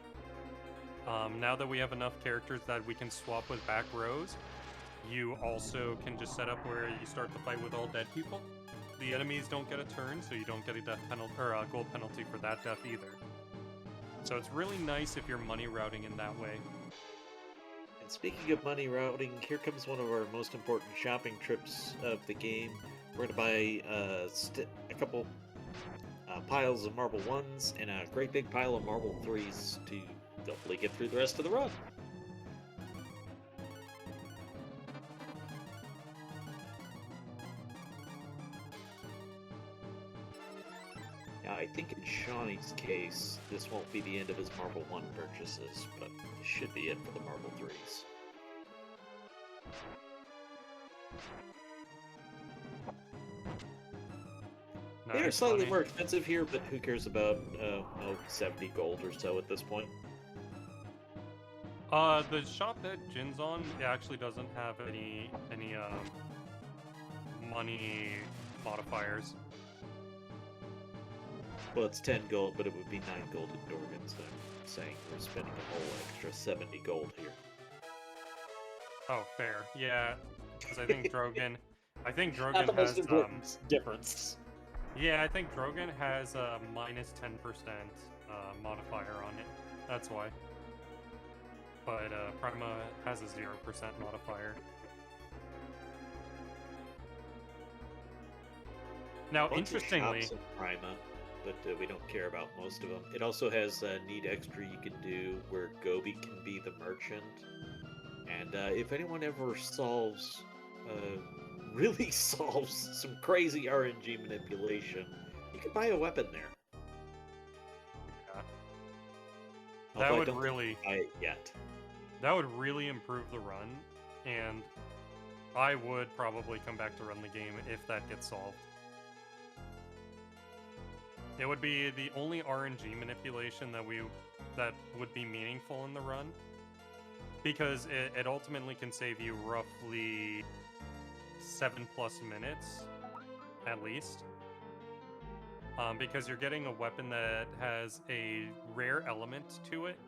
Now that we have enough characters that we can swap with back rows, you also can just set up where you start the fight with all dead people. The enemies don't get a turn, so you don't get a death penalty or a gold penalty for that death either. So it's really nice if you're money routing in that way. And speaking of money routing, here comes one of our most important shopping trips of the game. We're going to buy a couple piles of Marble 1s and a great big pile of Marble 3s to hopefully get through the rest of the run. Now, I think in Shawnee's case, this won't be the end of his Marble 1 purchases, but this should be it for the Marble 3s. They are Nice, slightly money. more expensive here, but who cares about 70 gold or so at this point? The shop that Jin's on actually doesn't have any money modifiers. Well, it's 10 gold, but it would be 9 gold in Dorgan, so I'm saying we're spending a whole extra 70 gold here. Oh, fair. Yeah, because I think Drogon Not Drogon the most has important difference. yeah, I think Drogon has a minus 10% modifier on it. That's why. But Prima has a 0% modifier. Now, Bunch of interestingly, shops in Prima, but we don't care about most of them. It also has neat extra you can do where Gobi can be the merchant. And if anyone ever really solves some crazy RNG manipulation, you can buy a weapon there. yeah, Although that I would don't think really you can buy it yet. that would really improve the run, and I would probably come back to run the game if that gets solved. It would be the only RNG manipulation that would be meaningful in the run, because it ultimately can save you roughly 7+ minutes, at least. Because you're getting a weapon that has a rare element to it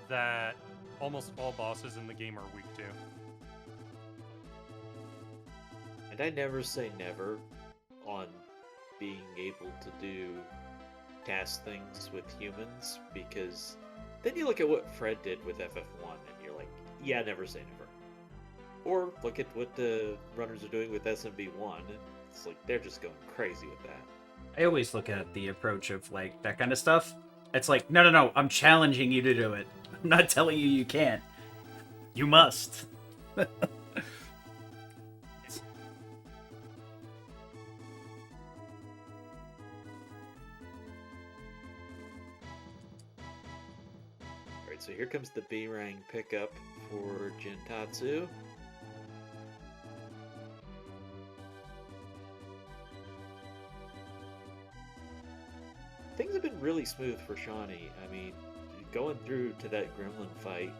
that almost all bosses in the game are weak to. And I never say never on being able to do task things with humans, because Then you look at what Fred did with FF1, and you're like, yeah, never say never. Or look at what the runners are doing with SMB1. It's like they're just going crazy with that. I always look at the approach of like that kind of stuff. It's like, no, I'm challenging you to do it. I'm not telling you you can't. You must. Alright, so here comes the B-Rang pickup for Jintatsu. Things have been really smooth for Shawnee. I mean, going through to that Gremlin fight,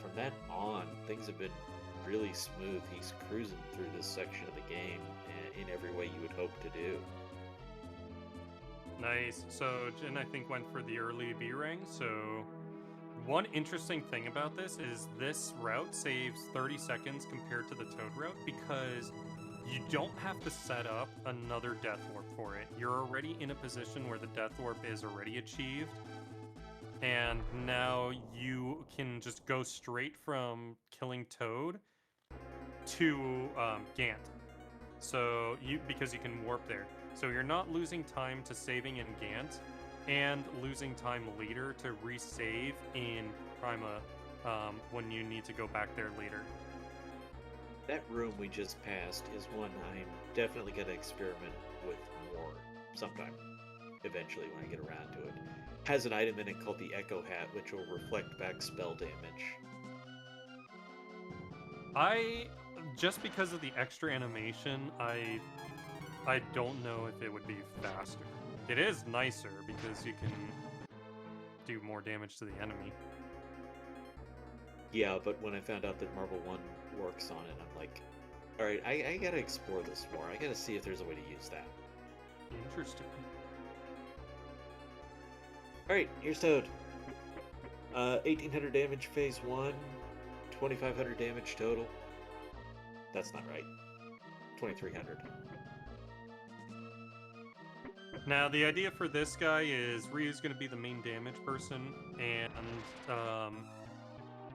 from that on, things have been really smooth. He's cruising through this section of the game in every way you would hope to do. Nice. So Jin, I think, went for the early B-Ring. So one interesting thing about this is this route saves 30 seconds compared to the Toad route because you don't have to set up another Death Warp for it. You're already in a position where the Death Warp is already achieved. And now you can just go straight from killing Toad to Gant. So because you can warp there. So you're not losing time to saving in Gant and losing time later to resave in Prima when you need to go back there later. That room we just passed is one I'm definitely going to experiment with more sometime, eventually when I get around to it. Has an item in it called the Echo Hat, which will reflect back spell damage. Just because of the extra animation, I don't know if it would be faster. It is nicer because you can do more damage to the enemy. Yeah, but when I found out that Marvel 1 works on it, I'm like, alright, I gotta explore this more. I gotta see if there's a way to use that. Interesting. Alright, here's Toad. 1800 damage phase 1, 2500 damage total. That's not right. 2300. Now, the idea for this guy is Ryu's going to be the main damage person, and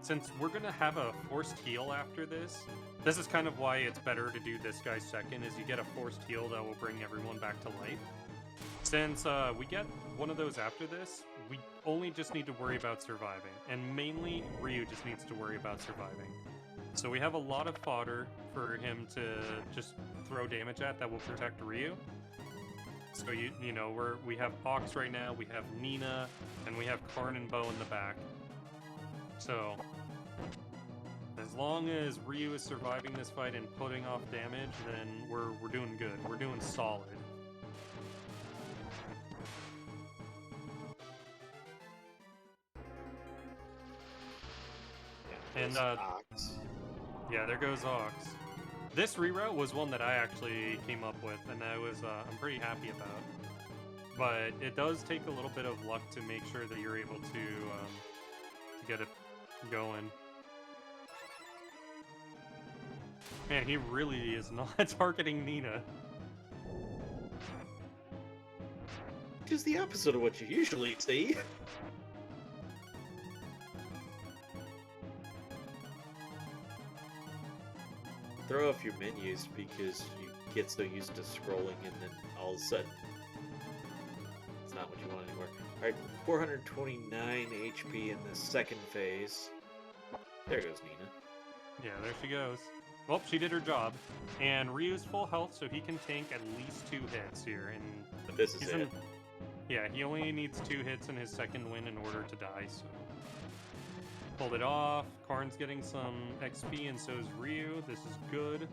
since we're going to have a forced heal after this, this is kind of why it's better to do this guy second, is you get a forced heal that will bring everyone back to life. Since we get one of those after this, we only just need to worry about surviving, and mainly Ryu just needs to worry about surviving. So we have a lot of fodder for him to just throw damage at that will protect Ryu. So you know we have Ox right now, we have Nina, and we have Karn and Bo in the back. So as long as Ryu is surviving this fight and putting off damage, then we're doing good. We're doing solid. Yeah, And Ox. yeah, there goes Ox. This reroute was one that I actually came up with, and I'm pretty happy about. But it does take a little bit of luck to make sure that you're able to get it going. Man, he really is not targeting Nina. Which is the opposite of what you usually see. Throw off your menus because you get so used to scrolling and then all of a sudden it's not what you want anymore. Alright, 429 HP in the second phase. There goes Nina. Yeah, there she goes. Well, she did her job. And Ryu's full health, so he can tank at least 2 hits here. And But this is it. Yeah, he only needs 2 hits in his second win in order to die, so... Pulled it off. Karn's getting some XP, and so is Ryu. This is good.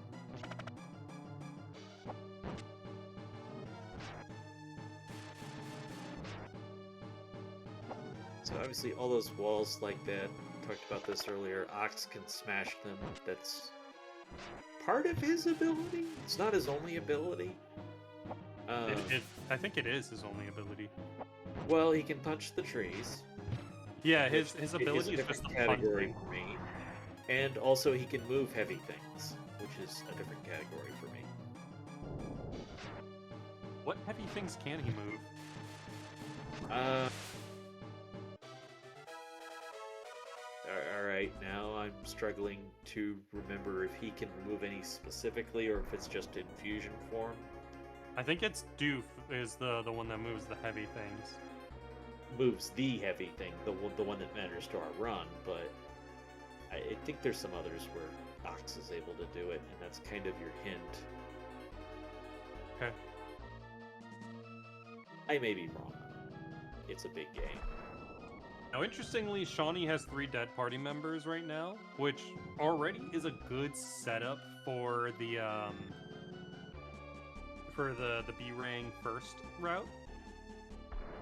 So obviously all those walls like that, talked about this earlier, Ox can smash them. That's part of his ability. It's not his only ability. I think it is his only ability. Well, he can punch the trees. Yeah, which his ability is a is just different a punch category thing. for me. And also he can move heavy things, which is a different category for me. What heavy things can he move? right now. I'm struggling to remember if he can remove any specifically or if it's just in fusion form. I think it's Doof is the one that moves the heavy things. Moves the heavy thing, the one that matters to our run, but I think there's some others where Ox is able to do it, and that's kind of your hint. Okay. I may be wrong. It's a big game. Now, interestingly, Shawnee has 3 dead party members right now, which already is a good setup for the B-Rang first route.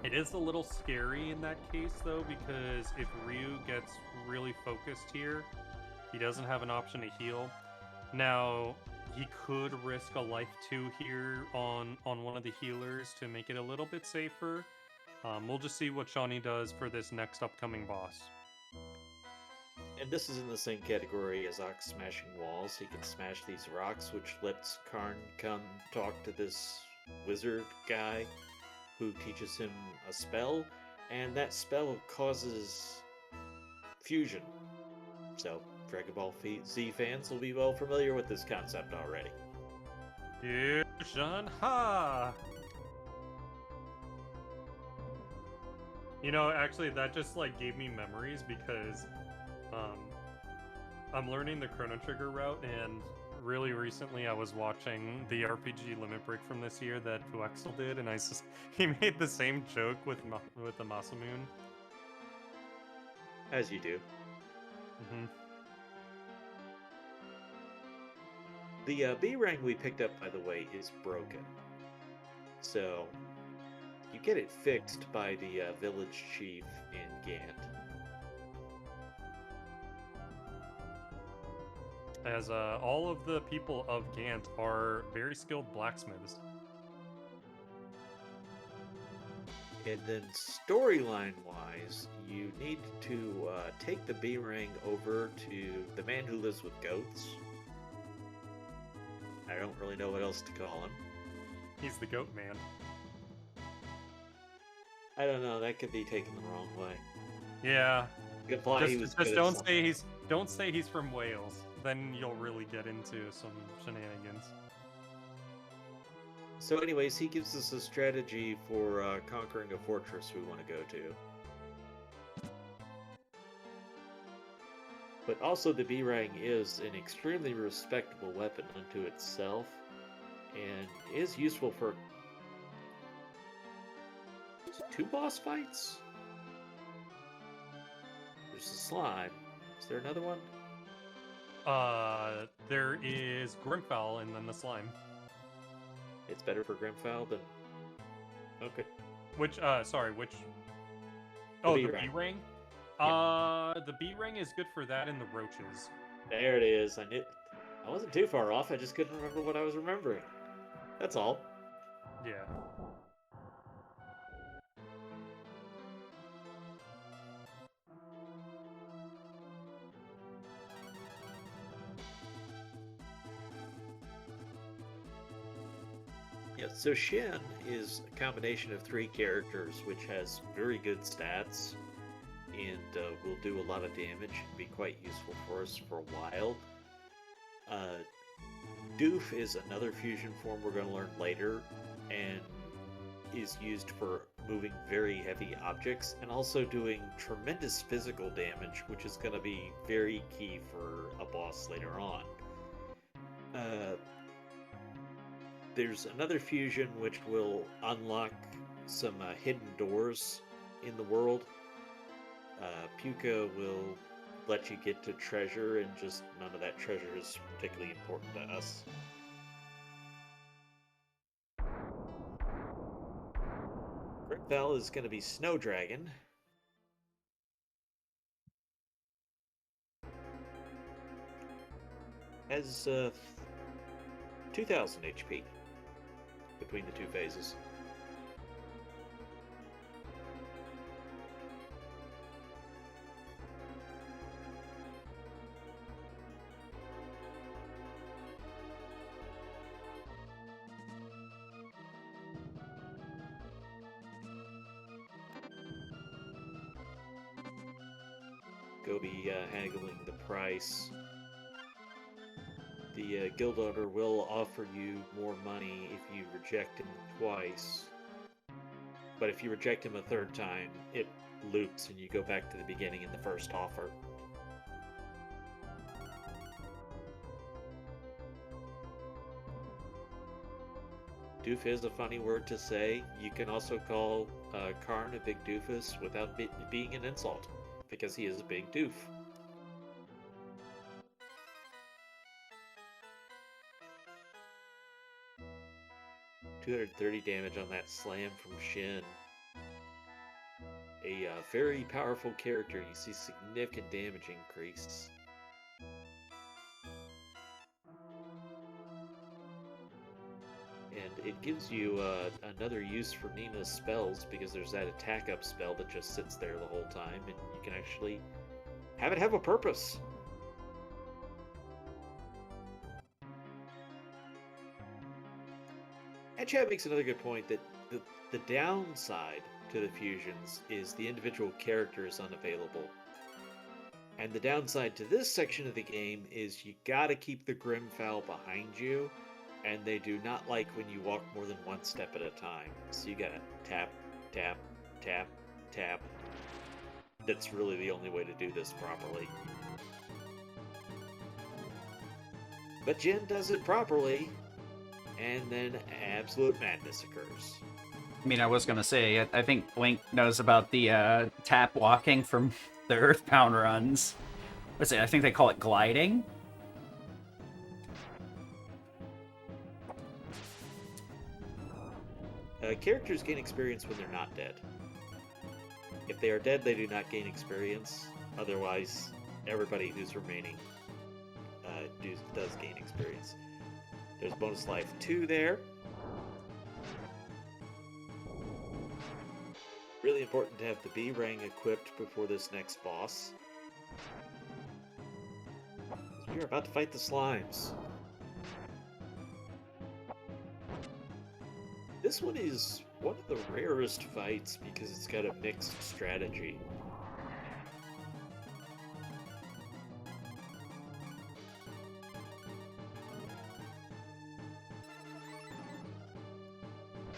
It is a little scary in that case, though, because if Ryu gets really focused here, he doesn't have an option to heal. Now, he could risk a life 2 here on one of the healers to make it a little bit safer. We'll just see what Shawnee does for this next upcoming boss. And this is in the same category as Ox smashing walls. He can smash these rocks, which lets Karn come talk to this wizard guy who teaches him a spell, and that spell causes fusion. So, Dragon Ball Z fans will be well familiar with this concept already. Fusion Ha! You know, actually, that just like gave me memories because I'm learning the Chrono Trigger route, and really recently I was watching the RPG Limit Break from this year that Puexel did, and he made the same joke with the Masamune. As you do. Mm-hmm. The B-Rang we picked up, by the way, is broken. So, you get it fixed by the village chief in Gant. As all of the people of Gant are very skilled blacksmiths. And then storyline-wise, you need to take the B-Rang over to the man who lives with goats. I don't really know what else to call him. He's the goat man. I don't know, that could be taken the wrong way. Yeah. You could imply he was Just good at don't something. say he's from Wales. Then you'll really get into some shenanigans. So anyways, he gives us a strategy for conquering a fortress we want to go to. But also the B-Rang is an extremely respectable weapon unto itself, and is useful for 2 boss fights? There's the slime. Is there another one? There is Grimfowl and then the slime. It's better for Grimfowl than... Okay. Which, which... The Oh, the B-Rang. B-Ring? Yeah. The B-Ring is good for that and the roaches. There it is. I wasn't too far off. I just couldn't remember what I was remembering. That's all. Yeah. Yeah, so Shin is a combination of 3 characters, which has very good stats, and will do a lot of damage and be quite useful for us for a while. Doof is another fusion form we're going to learn later, and is used for moving very heavy objects, and also doing tremendous physical damage, which is going to be very key for a boss later on. There's another fusion which will unlock some hidden doors in the world. Puka will let you get to treasure, and just none of that treasure is particularly important to us. Grimfell is going to be Snow Dragon. Has 2,000 HP between the 2 phases. go be haggling the price. The guild owner will offer you more money if you reject him twice. But if you reject him a third time, it loops and you go back to the beginning in the first offer. Doof is a funny word to say. You can also call Karn a big doofus without being an insult, because he is a big doof. $230 damage on that slam from Shin. A very powerful character. You see significant damage increase. And it gives you another use for Nina's spells, because there's that attack up spell that just sits there the whole time, and you can actually have it have a purpose. And Chad makes another good point that the downside to the fusions is the individual character is unavailable. And the downside to this section of the game is you gotta keep the Grimfowl behind you, and they do not like when you walk more than one step at a time. So you gotta tap, tap, tap, tap. That's really the only way to do this properly. But Jin does it properly, and then absolute madness occurs. I mean, I was gonna say, I think Blink knows about the tap walking from the Earthbound runs. What's it? I think they call it gliding. Characters gain experience when they're not dead. If they are dead, they do not gain experience. Otherwise, everybody who's remaining does gain experience. There's bonus life 2 there. Really important to have the B ring equipped before this next boss. We're about to fight the slimes. This one is one of the rarest fights because it's got a mixed strategy.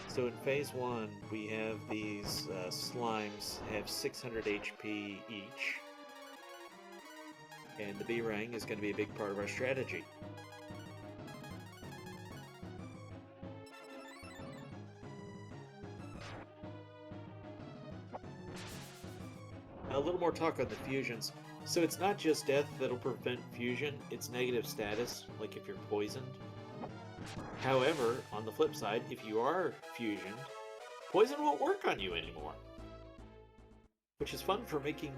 So in phase 1, we have these slimes have 600 HP each. And the B-Rang is going to be a big part of our strategy. A little more talk on the fusions. So it's not just death that'll prevent fusion, it's negative status, like if you're poisoned. However, on the flip side, if you are fusioned, poison won't work on you anymore. Which is fun for making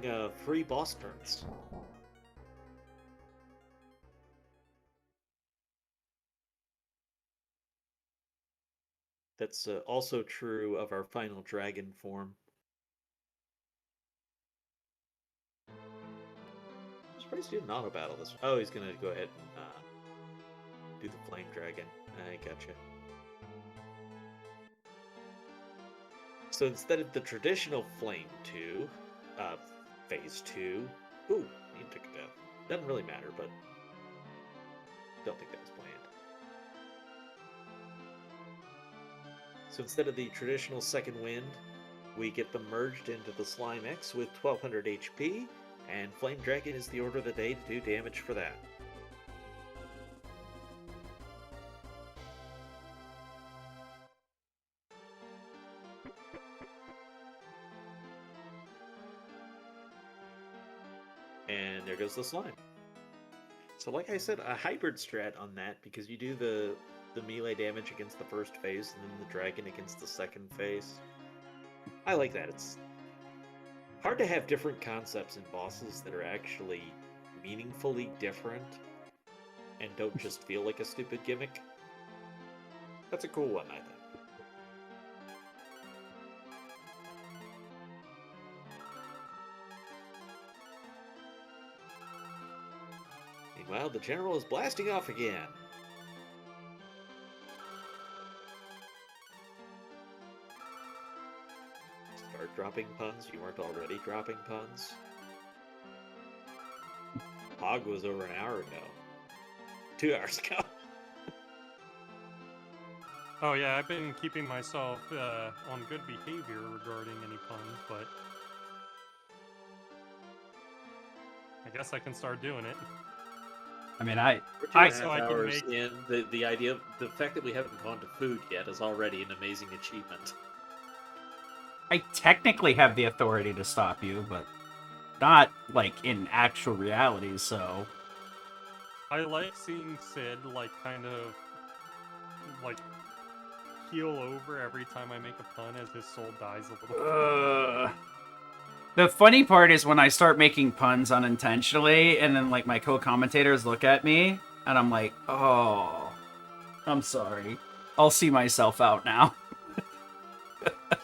free boss turns. That's also true of our final dragon form. I'm surprised he didn't auto battle this. Oh, he's gonna go ahead and do the flame dragon. I gotcha. So instead of the traditional flame 2, phase 2. Ooh, he took a death. Doesn't really matter, but don't think that was planned. So instead of the traditional second wind, we get them merged into the Slime X with 1200 HP, and Flame Dragon is the order of the day to do damage for that. And there goes the slime. So like I said, a hybrid strat on that, because you do the melee damage against the first phase and then the dragon against the second phase. I like that. It's hard to have different concepts in bosses that are actually meaningfully different and don't just feel like a stupid gimmick. That's a cool one, I think. Meanwhile, the general is blasting off again. Start dropping puns. You weren't already dropping puns. Hog was over an hour ago. 2 hours ago. Oh yeah, I've been keeping myself on good behavior regarding any puns, but I guess I can start doing it. I mean, We're So I can hours make- in. The idea, the fact that we haven't gone to food yet is already an amazing achievement. I technically have the authority to stop you, but not like in actual reality. So I like seeing Sid like kind of like keel over every time I make a pun as his soul dies a little. The funny part is when I start making puns unintentionally, and then like my co-commentators look at me, and I'm like, "Oh, I'm sorry. I'll see myself out now."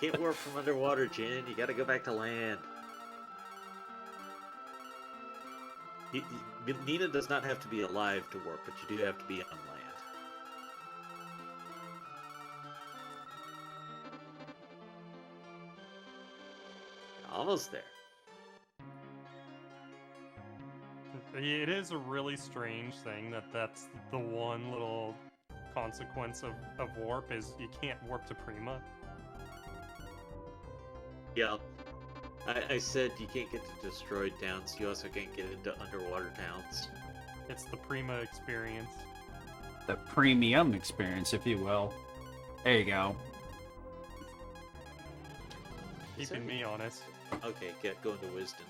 Can't warp from underwater, Jin. You gotta go back to land. Nina does not have to be alive to warp, but you do have to be on land. Almost there. It is a really strange thing that's the one little consequence of warp is you can't warp to Prima. Yeah. I said you can't get to destroyed towns. You also can't get into underwater towns. It's the Prima experience. The premium experience, if you will. There you go. Keeping me honest. Okay, go into wisdom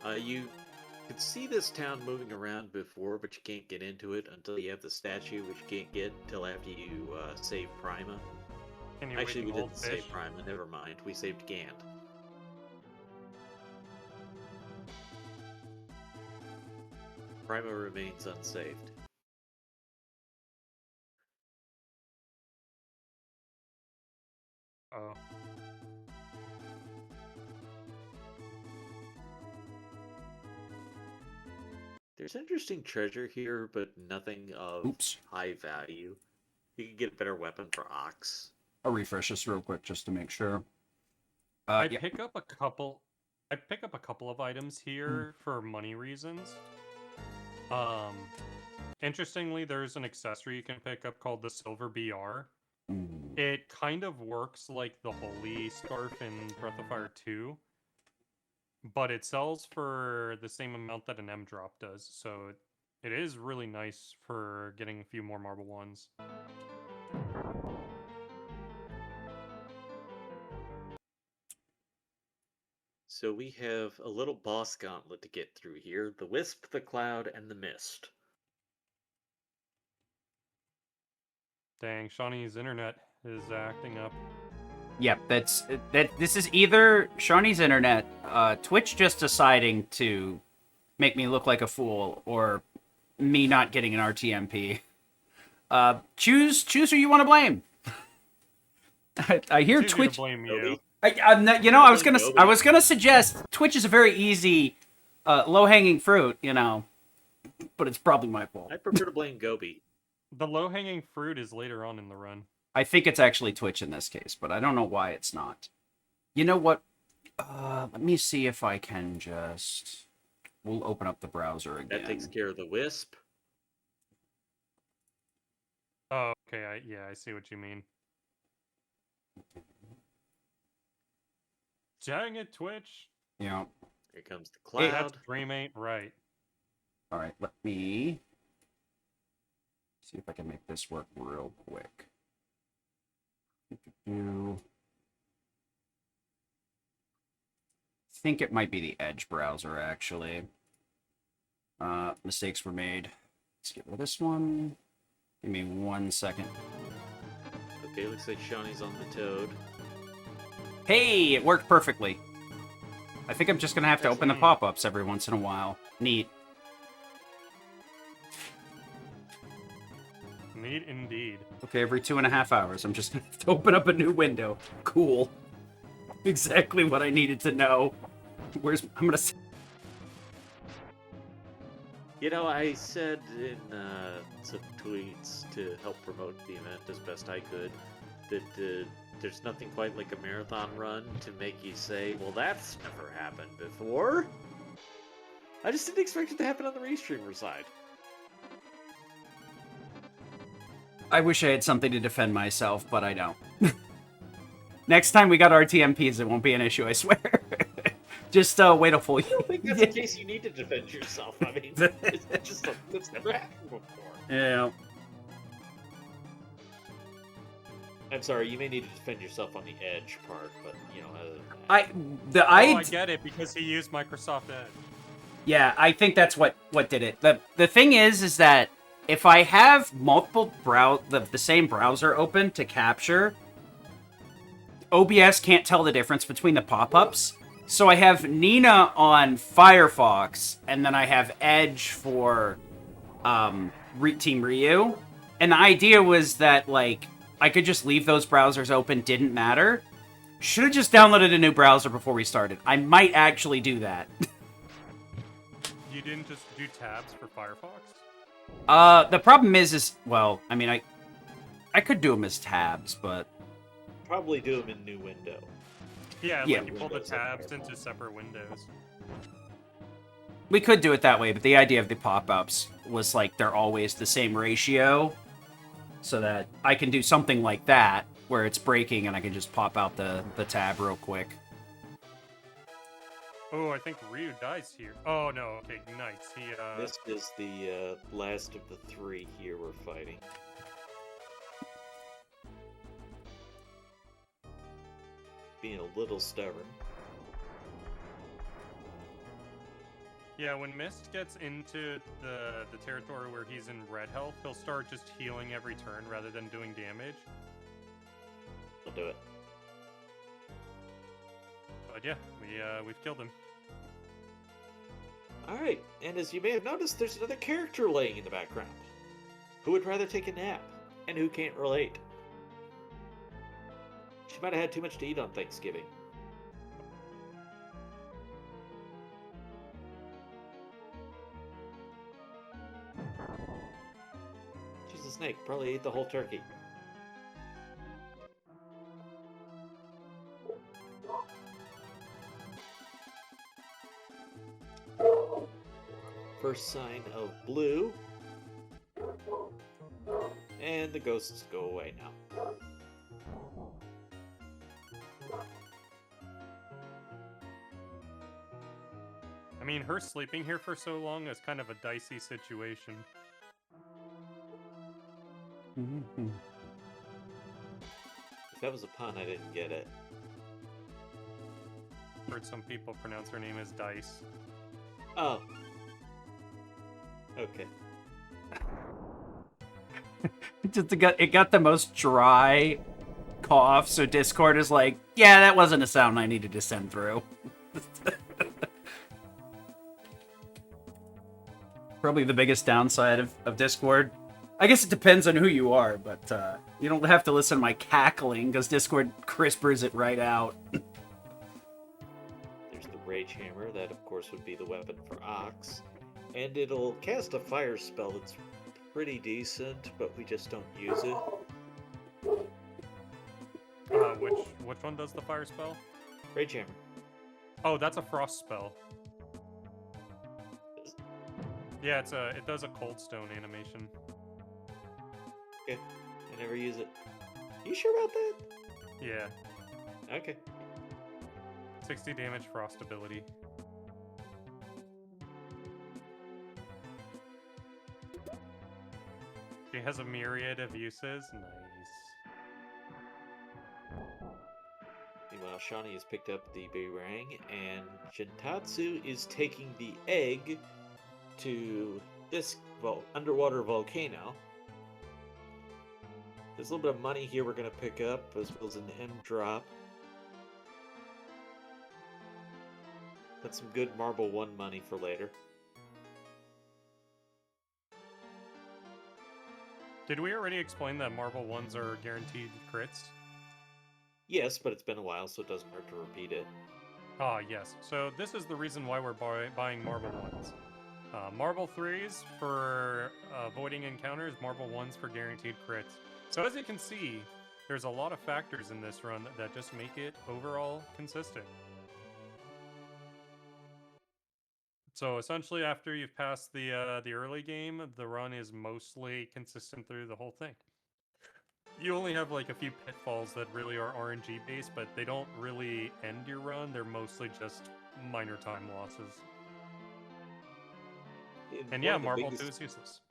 here. You could see this town moving around before, but you can't get into it until you have the statue, which you can't get until after you save Prima. Can you Actually, we wake didn't goldfish? save Prima. Never mind. We saved Gant. Prima remains unsaved. Oh. There's interesting treasure here, but nothing of Oops. high value. You can get a better weapon for Ox. I'll refresh this real quick just to make sure. I Yeah. pick up a couple of items here for money reasons. Interestingly, there's an accessory you can pick up called the Silver BR. Ooh. It kind of works like the Holy Scarf in Breath of Fire 2, but it sells for the same amount that an M drop does, so it is really nice for getting a few more marble ones. So we have a little boss gauntlet to get through here. The Wisp, the Cloud, and the Mist. Dang, Shawnee's internet is acting up. Yep, this is either Shawnee's internet, Twitch just deciding to make me look like a fool, or me not getting an RTMP. Choose who you want to blame. I hear It's easy Twitch. to blame you. I was gonna suggest Twitch is a very easy, low-hanging fruit, but it's probably my fault. I prefer to blame Gobi. The low-hanging fruit is later on in the run. I think it's actually Twitch in this case, but I don't know why it's not. You know what? Let me see if I can just... We'll open up the browser again. That takes care of the Wisp. Oh, okay, I see what you mean. Dang it, Twitch! Yeah. Here comes the Hey, Cloud. That stream ain't right. All right, let me see if I can make this work real quick. I think it might be the Edge browser, actually. Mistakes were made. Let's get rid of this one. Give me 1 second. Okay, looks like Shawnee's on the Toad. Hey, it worked perfectly. I think I'm just gonna have to open the pop-ups every once in a while. Neat. Neat indeed. Okay, every 2.5 hours, I'm just gonna have to open up a new window. Cool. Exactly what I needed to know. I'm gonna... I said in some tweets to help promote the event as best I could that there's nothing quite like a marathon run to make you say, well, that's never happened before. I just didn't expect it to happen on the restreamer side. I wish I had something to defend myself, but I don't. Next time we got RTMPs, it won't be an issue, I swear. Just wait a full I don't think that's the case you need to defend yourself. I mean, it's just something that's never happened before. Yeah. I'm sorry, you may need to defend yourself on the Edge part, but, you know, other than that. I get it, because he used Microsoft Edge. Yeah, I think that's what did it. The thing is that if I have multiple the same browser open to capture, OBS can't tell the difference between the pop-ups. So I have Nina on Firefox, and then I have Edge for Team Ryu. And the idea was that, like, I could just leave those browsers open, didn't matter. Should have just downloaded a new browser before we started. I might actually do that. You didn't just do tabs for Firefox? The problem is, well, I mean, I could do them as tabs, but... Probably do them in new window. Yeah, Yeah. like you pull the tabs into separate windows. We could do it that way, but the idea of the pop-ups was, like, they're always the same ratio, so that I can do something like that, where it's breaking and I can just pop out the tab real quick. Oh, I think Ryu dies here. Oh, no, okay, nice. He, This is the last of the three here we're fighting. Being a little stubborn. Yeah, when Mist gets into the territory where he's in red health, he'll start just healing every turn rather than doing damage. I'll do it. But yeah, we've killed him. Alright, and as you may have noticed, there's another character laying in the background. Who would rather take a nap? And who can't relate? She might have had too much to eat on Thanksgiving. She's a snake, probably ate the whole turkey. First sign of blue. And the ghosts go away now. I mean, her sleeping here for so long is kind of a dicey situation. If that was a pun, I didn't get it. Heard some people pronounce her name as Dice. Oh. Okay. It got the most dry cough, so Discord is like, yeah, that wasn't a sound I needed to send through. Probably the biggest downside of Discord. I guess it depends on who you are, but you don't have to listen to my cackling, because Discord crispers it right out. There's the Rage Hammer, that of course would be the weapon for Ox. And it'll cast a fire spell that's pretty decent, but we just don't use it. Which one does the fire spell? Rage Hammer. Oh, that's a frost spell. Yeah, it does a cold stone animation. Okay, I never use it. You sure about that? Yeah, Okay. 60 damage frost ability. She has a myriad of uses. Nice. Meanwhile, Shawnee has picked up the boomerang, and Jintatsu is taking the egg to this underwater volcano. There's a little bit of money here we're going to pick up, as well as an M drop. That's some good Marble 1 money for later. Did we already explain that Marble 1s are guaranteed crits? Yes, but it's been a while, so it doesn't hurt to repeat it. Ah, yes. So this is the reason why we're buying Marble 1s. Marble 3s for avoiding encounters, Marble 1s for guaranteed crits. So as you can see, there's a lot of factors in this run that just make it overall consistent. So essentially, after you've passed the early game, the run is mostly consistent through the whole thing. You only have like a few pitfalls that really are RNG based, but they don't really end your run. They're mostly just minor time losses. And yeah, Marvel 2 is useless.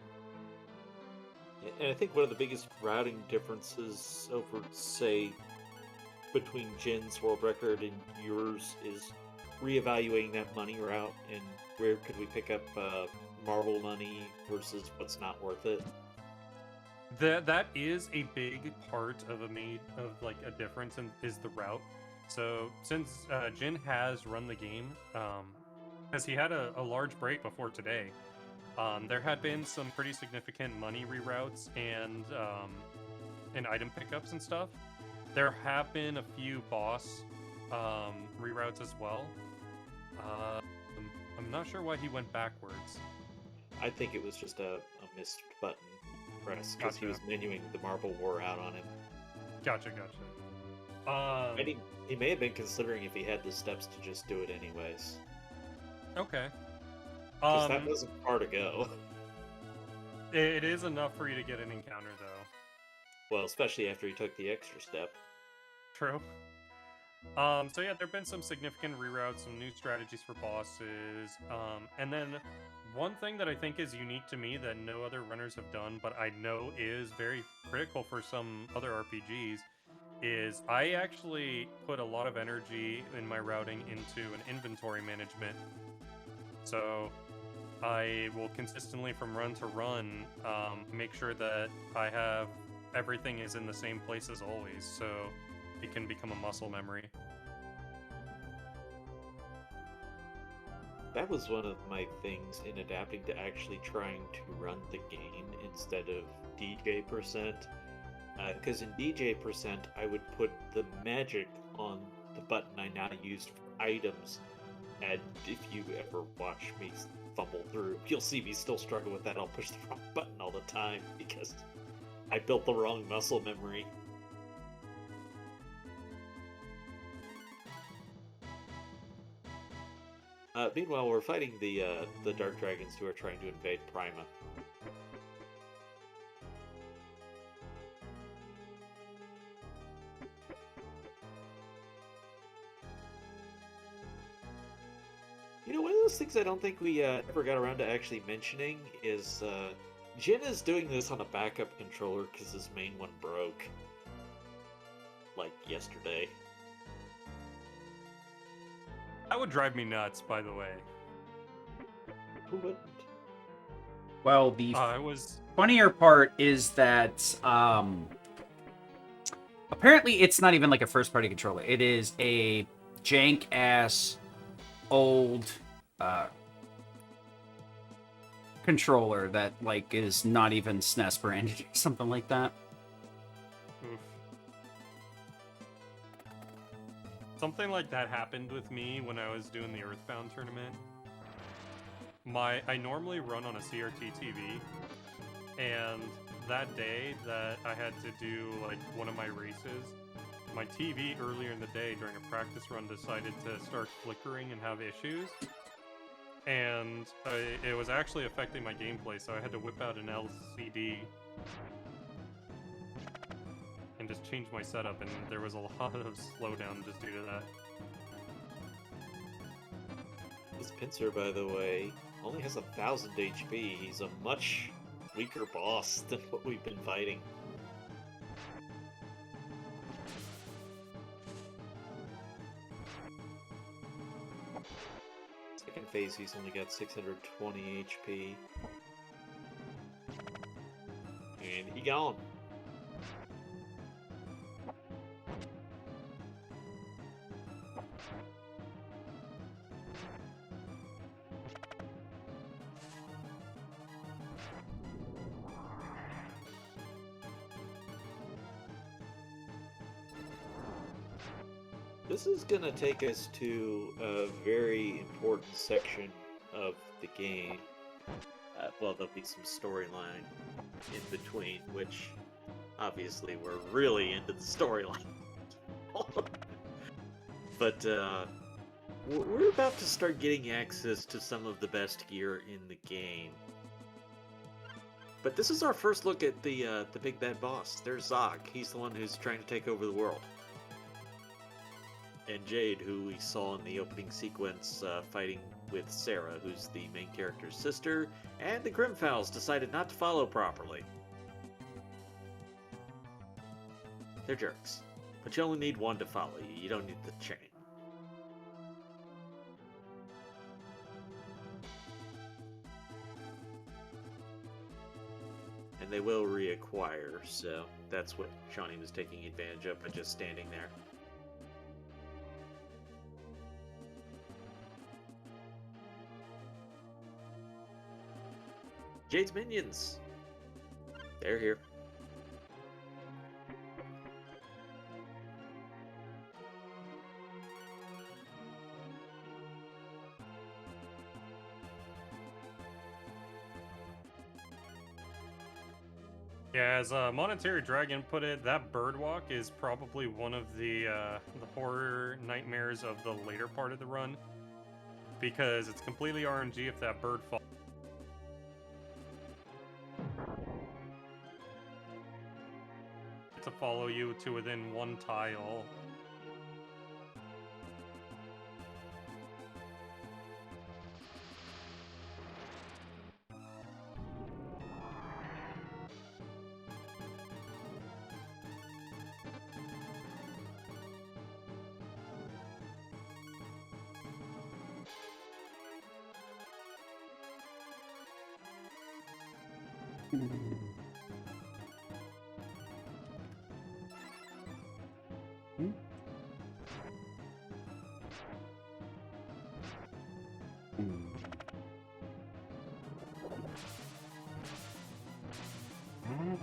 And I think one of the biggest routing differences over, say, between Jin's world record and yours is reevaluating that money route and where could we pick up Marvel money versus what's not worth it. That is a big part of a difference is the route. So since Jin has run the game, because he had a large break before today, there had been some pretty significant money reroutes and item pickups and stuff. There have been a few boss reroutes as well. I'm not sure why he went backwards. I think it was just a missed button press because he was menuing the Marble War out on him. Gotcha. He may have been considering if he had the steps to just do it anyways. Okay. Because that wasn't far to go. It is enough for you to get an encounter, though. Well, especially after he took the extra step. True. So yeah, there have been some significant reroutes, some new strategies for bosses, and then one thing that I think is unique to me that no other runners have done, but I know is very critical for some other RPGs, is I actually put a lot of energy in my routing into an inventory management. So I will consistently, from run to run, make sure that I have everything is in the same place as always, so it can become a muscle memory. That was one of my things in adapting to actually trying to run the game instead of DJ%. Because in DJ%, I would put the magic on the button I now used for items. And if you ever watch me fumble through, you'll see me still struggle with that. I'll push the wrong button all the time because I built the wrong muscle memory. Meanwhile, we're fighting the Dark Dragons who are trying to invade Prima. You know, one of those things I don't think we ever got around to actually mentioning is Jin is doing this on a backup controller because his main one broke. Like yesterday. That would drive me nuts, by the way. Who wouldn't? Well, the was funnier part is that apparently it's not even like a first-party controller. It is a jank-ass old controller that like is not even SNES branded or something like that. Oof. Something like that happened with me when I was doing the Earthbound tournament. I normally run on a CRT TV, and that day that I had to do like one of my races, my TV earlier in the day during a practice run decided to start flickering and have issues, and it was actually affecting my gameplay, so I had to whip out an LCD and just change my setup, and there was a lot of slowdown just due to that. This pincer, by the way, only has 1,000 HP. He's a much weaker boss than what we've been fighting. Second phase, he's only got 620 HP. And he gone. This is gonna take us to a very important section of the game. Well, there'll be some storyline in between, which Obviously, we're really into the storyline. But we're about to start getting access to some of the best gear in the game. But this is our first look at the big bad boss. There's Zog. He's the one who's trying to take over the world. And Jade, who we saw in the opening sequence fighting with Sarah, who's the main character's sister, and the Grimfowls decided not to follow properly. They're jerks. But you only need one to follow you. You don't need the chain. And they will reacquire, so that's what Shawnee was taking advantage of by just standing there. Jade's minions! They're here. Yeah, as Monetary Dragon put it, that birdwalk is probably one of the horror nightmares of the later part of the run, because it's completely RNG if that bird falls. To follow you to within one tile.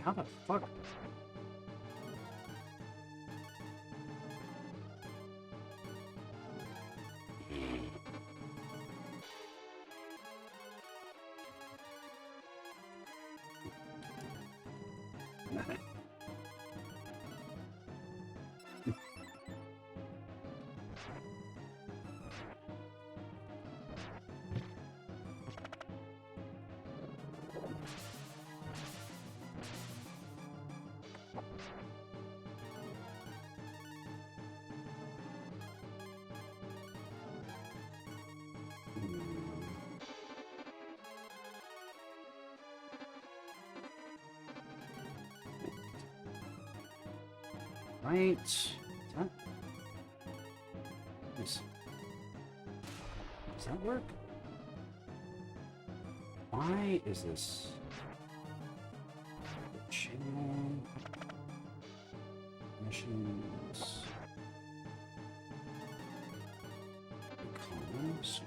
How the fuck? Right. Does that work? Why is this channel missions columns?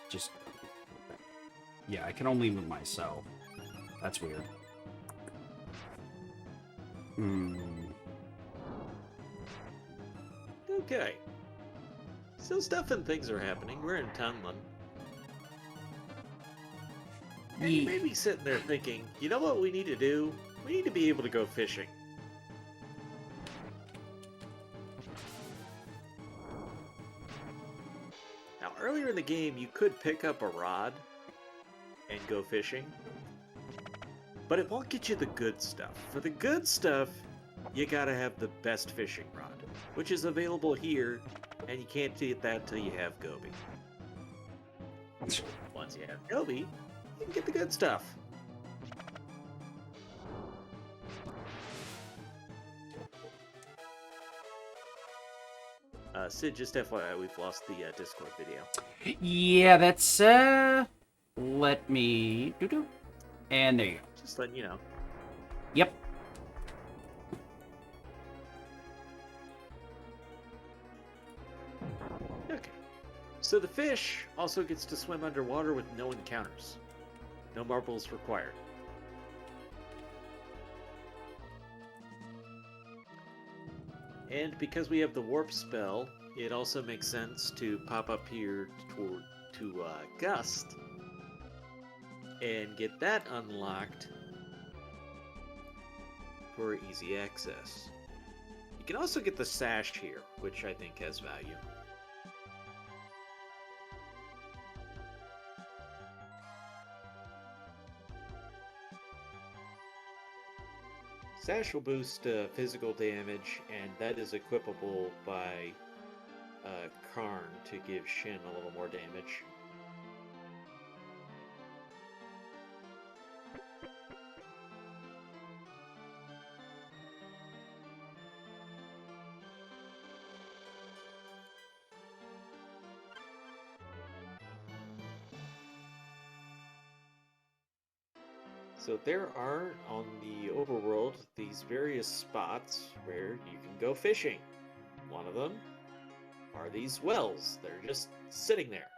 Just yeah, I can only move myself. That's weird. Okay. Still stuff and things are happening. We're in Tunlin. And you may be sitting there thinking, you know what we need to do? We need to be able to go fishing. Now, earlier in the game, you could pick up a rod and go fishing. But it won't get you the good stuff. For the good stuff, you gotta have the best fishing rod, which is available here, and you can't get that till you have Gobi. Once you have Gobi, you can get the good stuff. Sid, just FYI, we've lost the Discord video. Yeah, that's let me do. And there you go. Just letting you know. Yep. Okay. So the fish also gets to swim underwater with no encounters. No marbles required. And because we have the warp spell, it also makes sense to pop up here to Gust and get that unlocked for easy access. You can also get the sash here, which I think has value. Sash will boost physical damage, and that is equipable by Karn to give Shin a little more damage. So there are, on the overworld, these various spots where you can go fishing. One of them are these wells. They're just sitting there.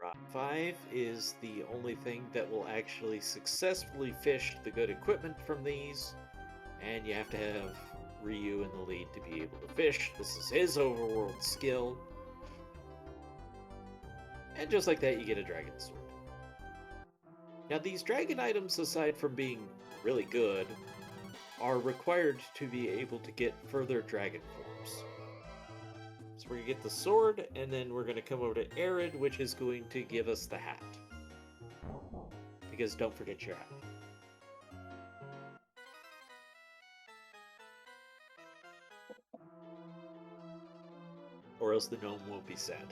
Rock 5 is the only thing that will actually successfully fish the good equipment from these, and you have to have Ryu in the lead to be able to fish. This is his overworld skill. And just like that, you get a dragon sword. Now, these dragon items, aside from being really good, are required to be able to get further dragon forms. So we're going to get the sword, and then we're going to come over to Arid, which is going to give us the hat. Because don't forget your hat. Or else the gnome won't be sad.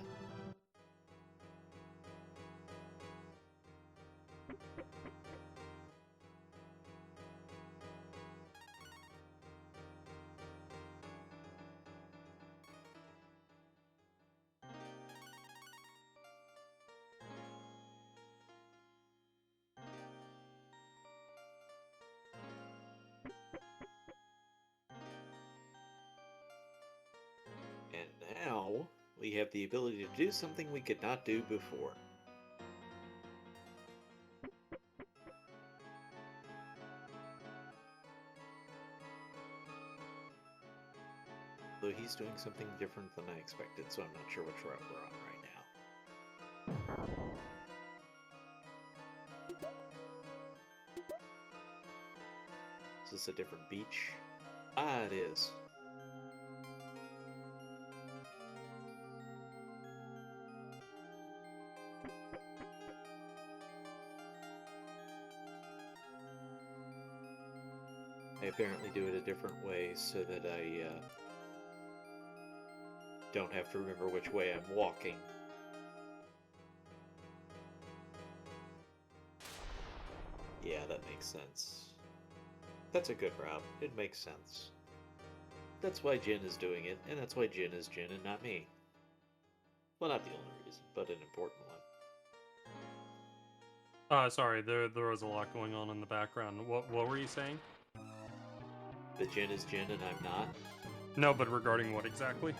And now we have the ability to do something we could not do before. Though he's doing something different than I expected, so I'm not sure which route we're on right now. Is this a different beach? Ah, it is. I apparently do it a different way so that I don't have to remember which way I'm walking. Yeah, that makes sense. That's a good route. It makes sense. That's why Jin is doing it, and that's why Jin is Jin and not me. Well, not the only reason, but an important one. Sorry, there was a lot going on in the background. What were you saying? That Jin is Jin and I'm not. No, but regarding what exactly?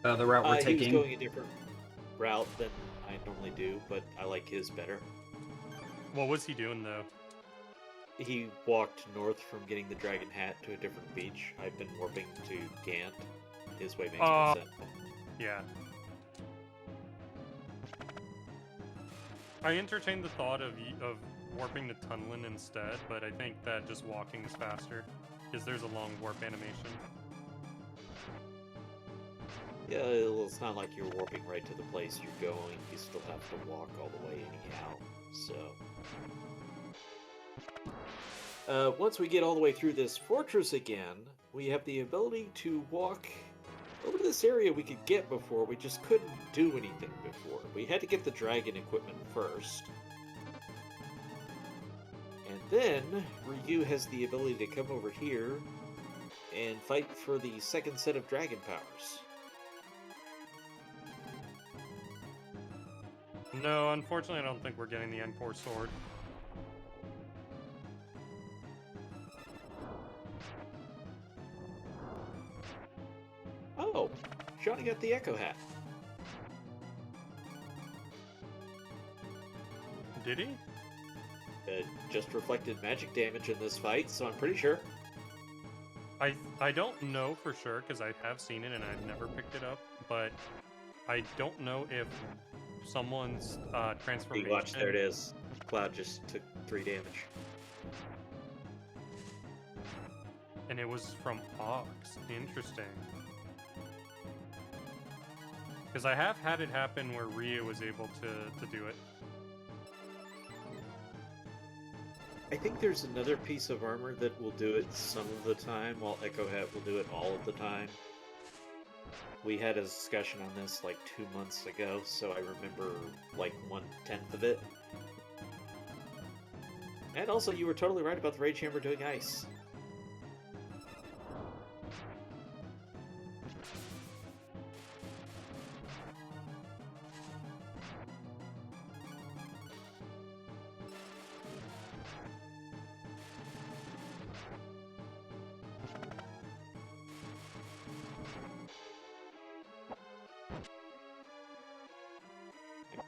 The route we're He taking. was going a different route than I normally do, but I like his better. What was he doing though? He walked north from getting the dragon hat to a different beach. I've been warping to Gant. His way makes more sense. Yeah. I entertained the thought of warping to Tunlin instead, but I think that just walking is faster, because there's a long warp animation. Yeah, it's not like you're warping right to the place you're going. You still have to walk all the way anyhow, so... once we get all the way through this fortress again, we have the ability to walk over to this area we could get before. We just couldn't do anything before. We had to get the dragon equipment first. And then, Ryu has the ability to come over here and fight for the second set of dragon powers. No, unfortunately I don't think we're getting the Encore sword. Oh, Shawnee got the Echo Hat. Did he? Just reflected magic damage in this fight, so I'm pretty sure. I don't know for sure because I have seen it and I've never picked it up, but I don't know if someone's transformation. You watch, there it is. Cloud just took 3 damage. And it was from Ox. Interesting. Because I have had it happen where Rhea was able to do it. I think there's another piece of armor that will do it some of the time, while Echo Hat will do it all of the time. We had a discussion on this like 2 months ago, so I remember like 1/10 of it. And also, you were totally right about the Rage Hammer doing ice.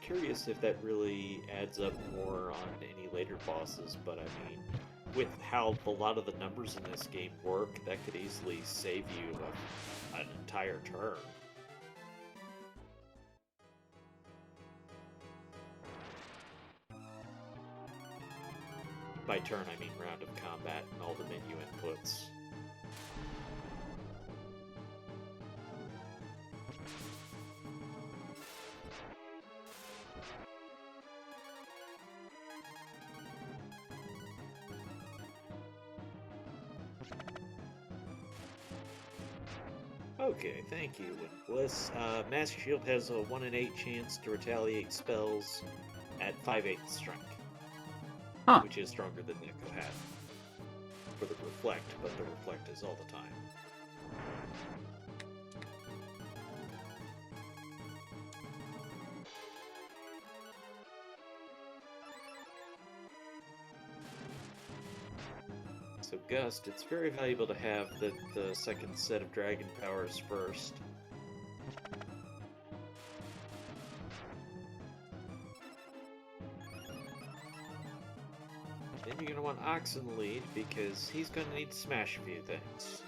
Curious if that really adds up more on any later bosses, but I mean, with how a lot of the numbers in this game work, that could easily save you an entire turn. By turn, I mean round of combat and all the menu inputs. Okay, thank you, Bliss. Master Shield has a 1 in 8 chance to retaliate spells at 5/8 strength. Huh. Which is stronger than Echo Hat for the Reflect, but the Reflect is all the time. So Gust, it's very valuable to have the second set of dragon powers first. Then you're going to want Oxen lead because he's going to need to smash a few things.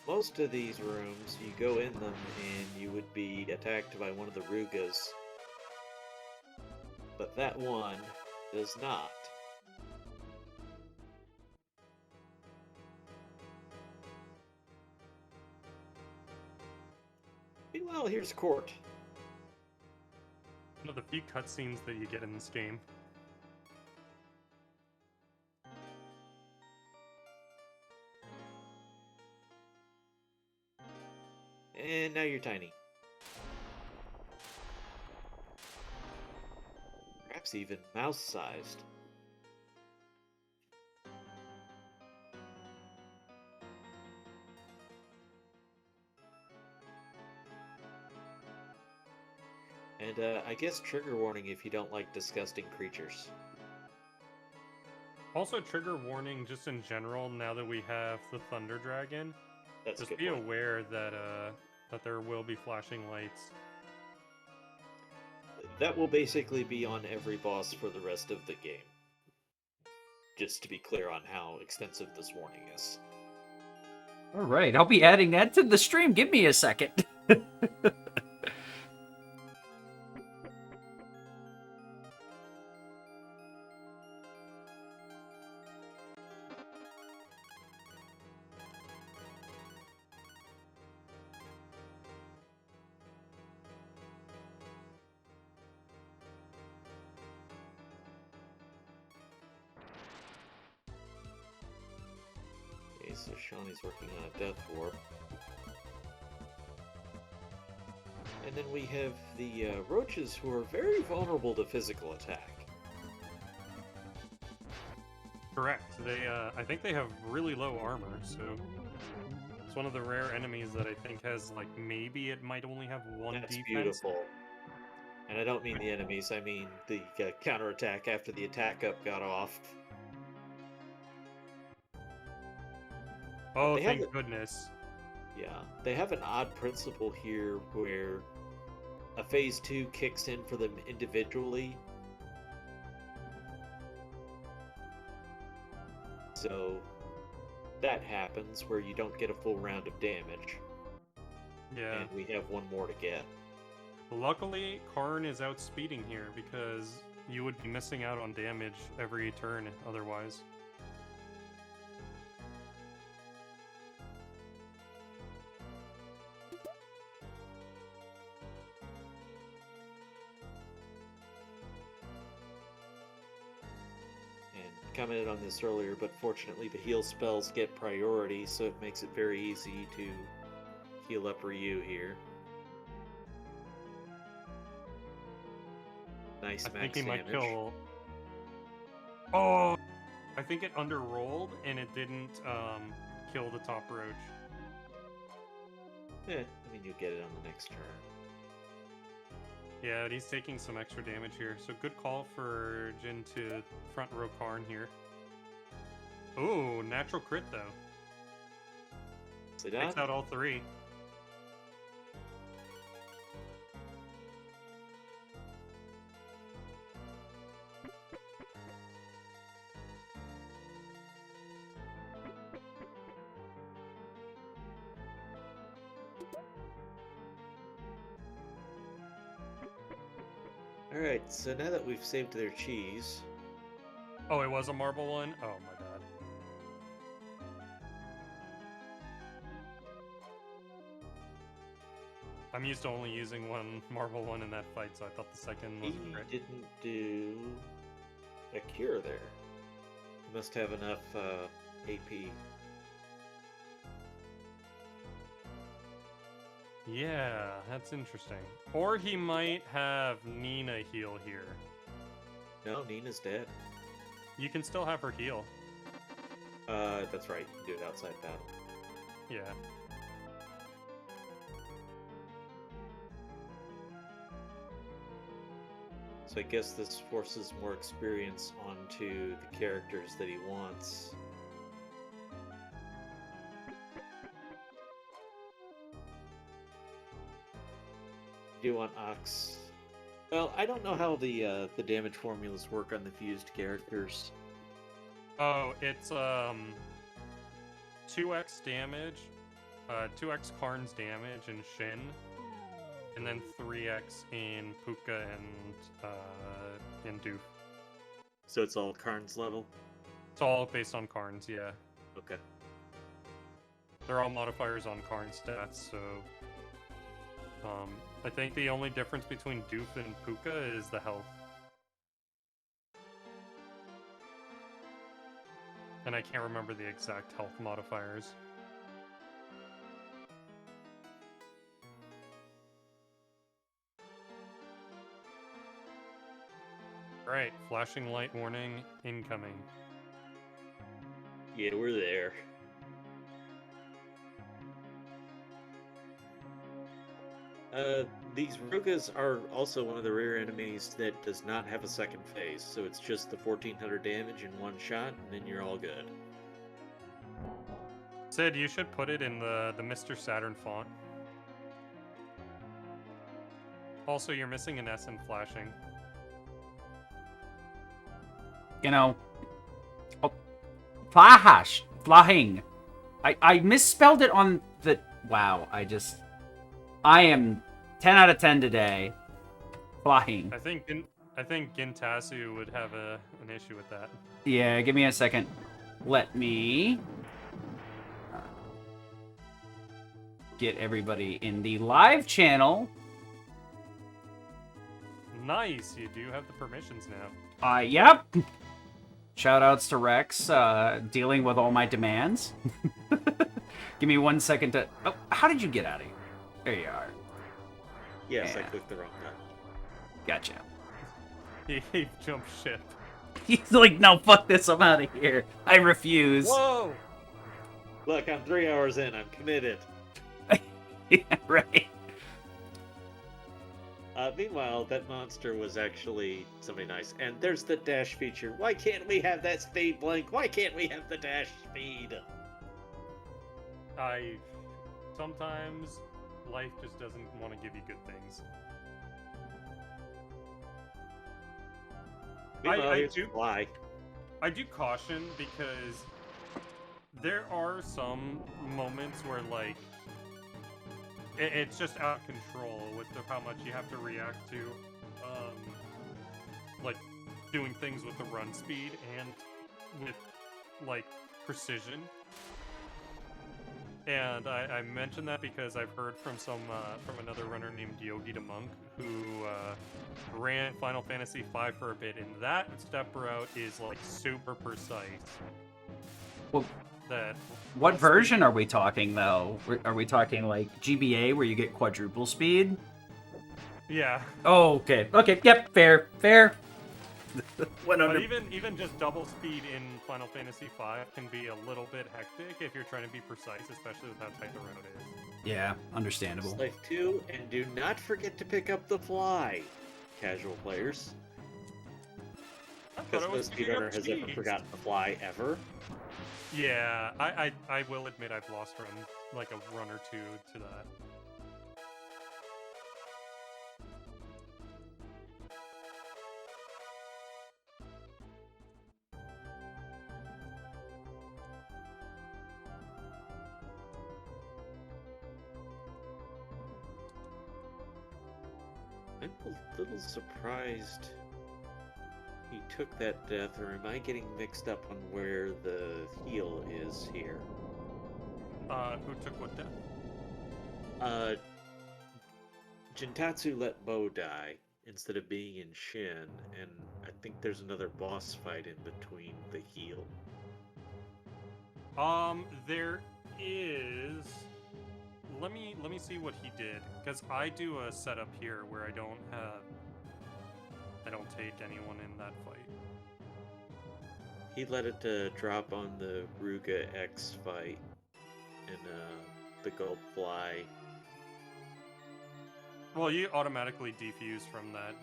Most of these rooms, you go in them and you would be attacked by one of the Rugas. But that one does not. Meanwhile, here's Court. One of the few cutscenes that you get in this game. And now you're tiny. Perhaps even mouse-sized. And I guess trigger warning if you don't like disgusting creatures. Also, trigger warning just in general, now that we have the Thunder Dragon. That's a Just good be point. aware that that there will be flashing lights. That will basically be on every boss for the rest of the game. Just to be clear on how extensive this warning is. All right, I'll be adding that to the stream. Give me a second. Okay, so Shawnee's working on a Death Warp. And then we have the roaches who are very vulnerable to physical attack. Correct. They, I think they have really low armor, so it's one of the rare enemies that I think has, like, maybe it might only have one That's defense. beautiful. And I don't mean the enemies, I mean the counterattack after the attack up got off. Oh, They have thank it- goodness. Yeah, they have an odd principle here where a phase 2 kicks in for them individually. So that happens where you don't get a full round of damage. Yeah. And we have one more to get. Luckily, Karn is outspeeding here because you would be missing out on damage every turn otherwise. And commented on this earlier, but fortunately the heal spells get priority, so it makes it very easy to heal up Ryu here. Nice I max think he damage. might kill. Oh, I think it underrolled and it didn't kill the top roach. I mean, you get it on the next turn. Yeah, but he's taking some extra damage here, so good call for Jin to front row Karn here. Ooh, natural crit though. So Takes out all three. Alright, so now that we've saved their cheese, Oh, it was a marble one? Oh my god. I'm used to only using one marble one in that fight, so I thought the second he was a crit. didn't do a cure there. He must have enough AP. Yeah, that's interesting. Or he might have Nina heal here. No, Nina's dead. You can still have her heal. That's right. You can do it outside battle. Yeah. So I guess this forces more experience onto the characters that he wants. Do you want Ox? Well, I don't know how the damage formulas work on the fused characters. Oh, it's 2x damage, 2x Karn's damage in Shin, and then 3x in Puka and Doof. So it's all Karn's level? It's all based on Karn's, yeah. Okay. They're all modifiers on Karn's stats, so... I think the only difference between Doof and Puka is the health. And I can't remember the exact health modifiers. Right, flashing light warning incoming. Yeah, we're there. These Rugas are also one of the rare enemies that does not have a second phase, so it's just the 1400 damage in one shot, and then you're all good. Sid, you should put it in the Mr. Saturn font. Also, you're missing an S in flashing. You know, oh, flahing. I misspelled it on the. Wow, I am 10 out of 10 today. Flying. I think Gintasu would have an issue with that. Yeah, give me a second. Let me get everybody in the live channel. Nice, you do have the permissions now. Yep. Shoutouts to Rex, dealing with all my demands. Give me 1 second to... Oh, how did you get out of here? There you are. Yes, Yeah. I clicked the wrong button. Gotcha. He jumped ship. He's like, no, fuck this, I'm out of here. I refuse. Whoa! Look, I'm 3 hours in. I'm committed. Yeah, right. Meanwhile, that monster was actually somebody nice. And there's the dash feature. Why can't we have that speed, Blink? Why can't we have the dash speed? Sometimes life just doesn't want to give you good things. Meanwhile, I here's do Fly. I do caution because there are some moments where like it's just out of control with how much you have to react to, like doing things with the run speed and with like precision. And I mention that because I've heard from from another runner named Yogi the Monk who ran Final Fantasy V for a bit, and that step route is like super precise. Well, That what version are we talking though? Are we talking like GBA where you get quadruple speed? Yeah. Oh, okay. Okay. Yep. Fair. Fair. Went But under. even just double speed in Final Fantasy V can be a little bit hectic if you're trying to be precise, especially with how tight the road is. Yeah. Understandable. Life 2, and do not forget to pick up the Fly, casual players. I thought Because I no was picking up speedrunner has ever cheese. forgotten the Fly ever. Yeah, I will admit I've lost run like a run or two to that. I'm a little surprised he took that death, or am I getting mixed up on where the heal is here? Who took what death? Jintatsu let Bo die instead of being in Shin, and I think there's another boss fight in between the heal. There is. Let me see what he did, because I do a setup here where I don't take anyone in that fight. He let it drop on the Ruga X fight and the Gulp Fly. Well, you automatically defuse from that.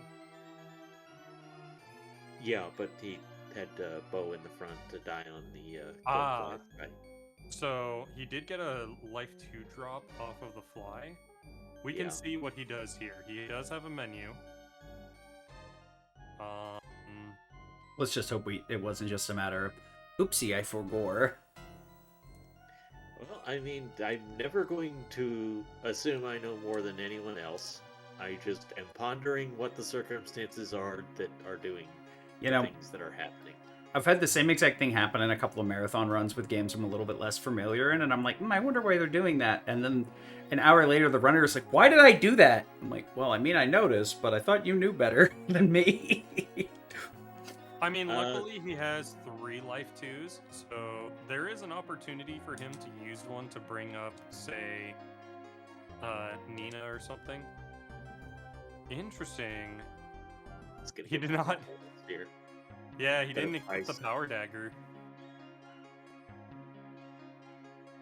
Yeah, but he had Bo in the front to die on the Gulp Fly fight. So he did get a life 2 drop off of the Fly. We can Yeah. see what he does here. He does have a menu. Let's just hope it wasn't just a matter of, oopsie, I forgore. Well, I mean, I'm never going to assume I know more than anyone else. I just am pondering what the circumstances are that are doing things that are happening. I've had the same exact thing happen in a couple of marathon runs with games I'm a little bit less familiar in, and I'm like, I wonder why they're doing that. And then an hour later, the runner is like, why did I do that? I'm like, well, I mean, I noticed, but I thought you knew better than me. I mean, luckily he has 3 life 2s, so there is an opportunity for him to use one to bring up, say, Nina or something. Interesting. He did not. Here. Yeah, he didn't equip the power dagger.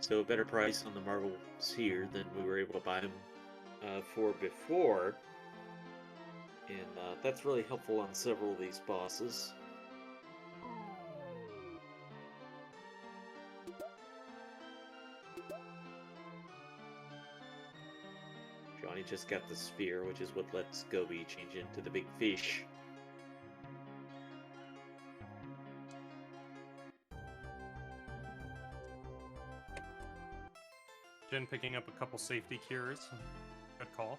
So a better price on the marbles here than we were able to buy them for before. And that's really helpful on several of these bosses. Johnny just got the sphere, which is what lets Gobi change into the big fish. Jin picking up a couple safety cures. Good call.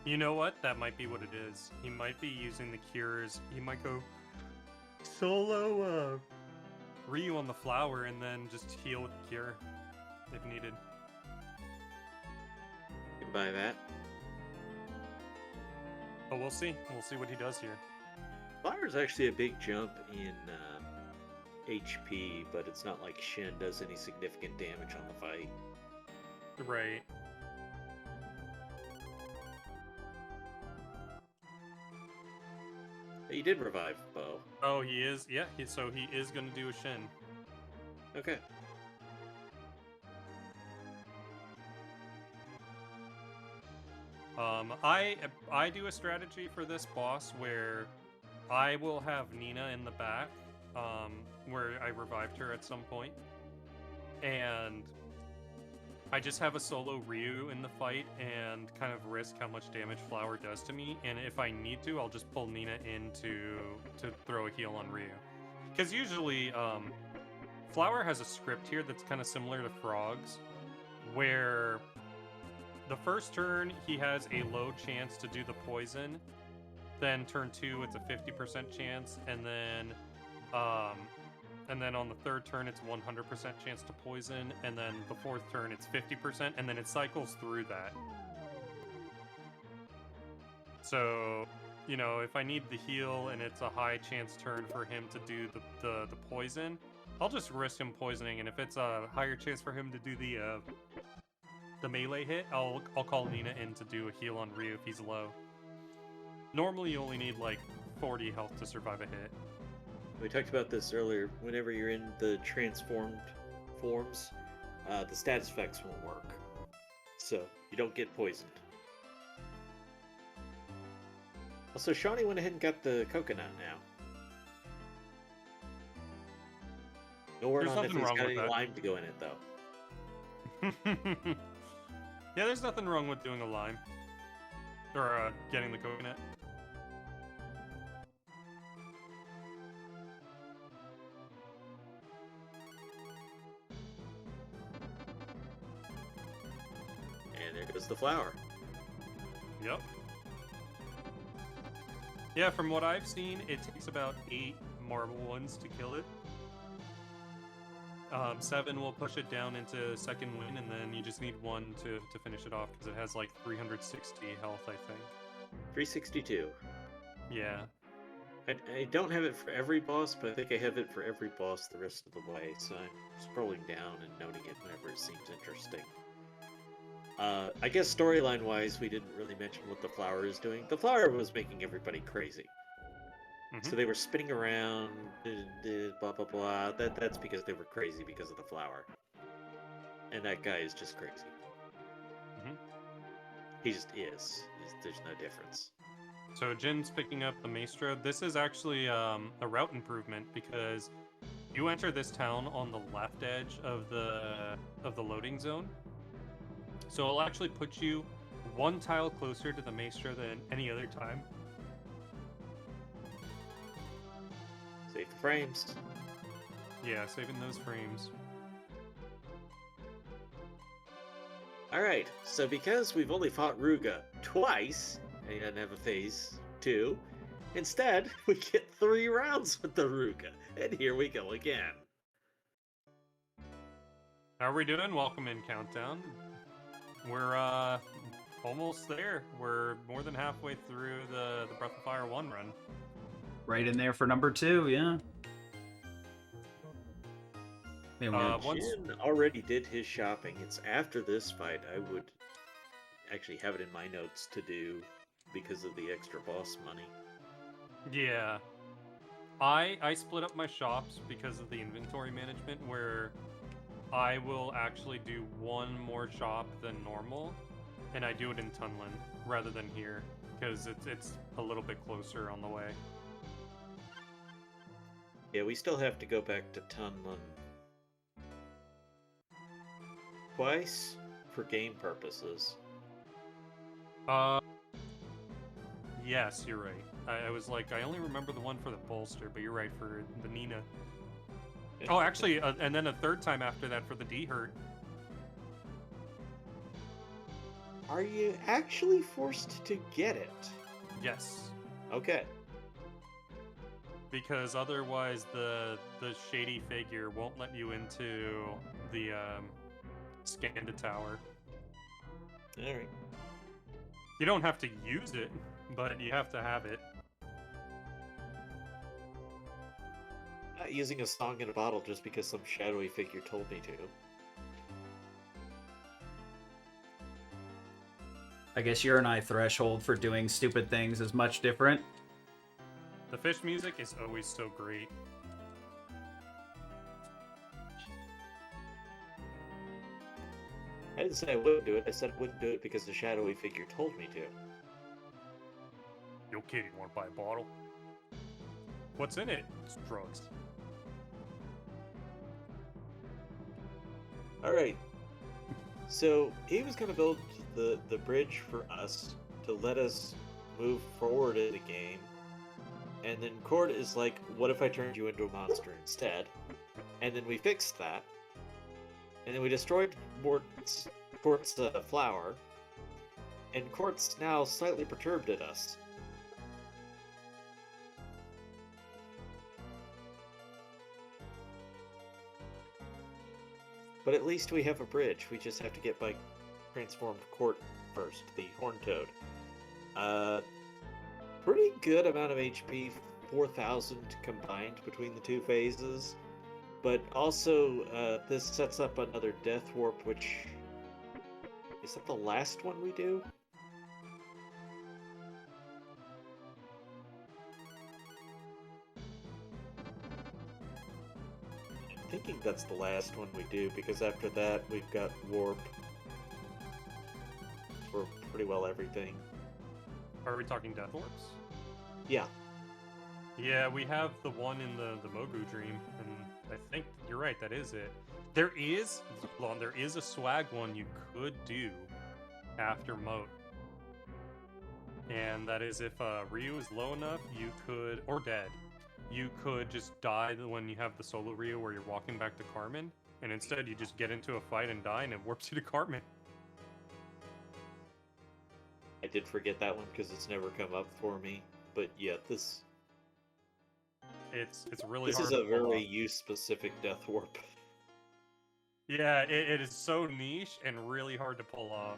You know what? That might be what it is. He might be using the cures. He might go solo Ryu on the flower and then just heal with the cure if needed. You can buy that. But we'll see. We'll see what he does here. Flower's actually a big jump in HP, but it's not like Shin does any significant damage on the fight. Right. He did revive Bo. Oh, he is? Yeah, so he is going to do a Shin. Okay. I do a strategy for this boss where I will have Nina in the back, where I revived her at some point, and I just have a solo Ryu in the fight and kind of risk how much damage Flower does to me. And if I need to, I'll just pull Nina in to throw a heal on Ryu. Because usually, Flower has a script here that's kind of similar to Frog's, where the first turn he has a low chance to do the poison, then turn 2 it's a 50% chance, and then on the third turn it's 100% chance to poison, and then the fourth turn it's 50%, and then it cycles through that. So, you know, if I need the heal and it's a high chance turn for him to do the poison, I'll just risk him poisoning, and if it's a higher chance for him to do the melee hit, I'll call Nina in to do a heal on Ryu if he's low. Normally you only need like 40 health to survive a hit. We talked about this earlier. Whenever you're in the transformed forms, the status effects won't work. So, you don't get poisoned. Also, Shawnee went ahead and got the coconut now. No word There's on if nothing he's wrong got with any that. lime to go in it, though. Yeah, there's nothing wrong with doing a lime. Or getting the coconut. And there goes the flower. Yep. Yeah, from what I've seen, it takes about 8 marble ones to kill it. 7 will push it down into second win, and then you just need 1 to finish it off, because it has like 360 health, I think. 362. Yeah. I don't have it for every boss, but I think I have it for every boss the rest of the way, so I'm scrolling down and noting it whenever it seems interesting. I guess storyline-wise, we didn't really mention what the flower is doing. The flower was making everybody crazy. So they were spinning around, blah blah blah. That's because they were crazy because of the flower. And that guy is just crazy. He just is. There's no difference. So Jin's picking up the Maestro. This is actually a route improvement, because you enter this town on the left edge of the loading zone. So it'll actually put you 1 tile closer to the Maestro than any other time. Save the frames. Yeah, saving those frames. Alright, so because we've only fought Ruga twice, and he doesn't have a phase 2, instead, we get 3 rounds with the Ruga. And here we go again. How are we doing? Welcome in Countdown. We're almost there. We're more than halfway through the Breath of Fire 1 run. Right in there for number 2, yeah. Jin already did his shopping. It's after this fight. I would actually have it in my notes to do because of the extra boss money. Yeah. I split up my shops because of the inventory management, where I will actually do 1 more shop than normal, and I do it in Tunlin rather than here, because it's a little bit closer on the way. Yeah, we still have to go back to Tunlin twice for game purposes. Yes, you're right. I was like, I only remember the one for the bolster, but you're right, for the Nina. Oh, actually, and then a 3rd time after that for the D-Hurt. Are you actually forced to get it? Yes. Okay. Because otherwise the shady figure won't let you into the Skanda Tower. Alright. You don't have to use it, but you have to have it. Not using a song in a bottle just because some shadowy figure told me to. I guess your and I threshold for doing stupid things is much different. The fish music is always so great. I didn't say I wouldn't do it. I said I wouldn't do it because the shadowy figure told me to. Yo, kid, you want to buy a bottle? What's in it? It's drugs. Alright. So he was going to build the bridge for us to let us move forward in the game. And then Cord is like, what if I turned you into a monster instead? And then we fixed that. And then we destroyed Quart's flower. And Quart's now slightly perturbed at us. But at least we have a bridge. We just have to get by transformed Quart first, the Horn Toad. Pretty good amount of HP, 4,000 combined between the two phases. But also, this sets up another Death Warp, which... Is that the last one we do? I'm thinking that's the last one we do, because after that we've got Warp for pretty well everything. Are we talking Death Warps? Yeah. Yeah, we have the one in the Mogu Dream, and I think you're right, that is it. There is a swag one you could do after Moat. And that is if Ryu is low enough, you could, or dead, you could just die when you have the solo Ryu where you're walking back to Carmen, and instead you just get into a fight and die, and it warps you to Carmen. I did forget that one because it's never come up for me. But yeah, this It's really this hard is to a pull very off. use-specific Death Warp. Yeah, it is so niche and really hard to pull off.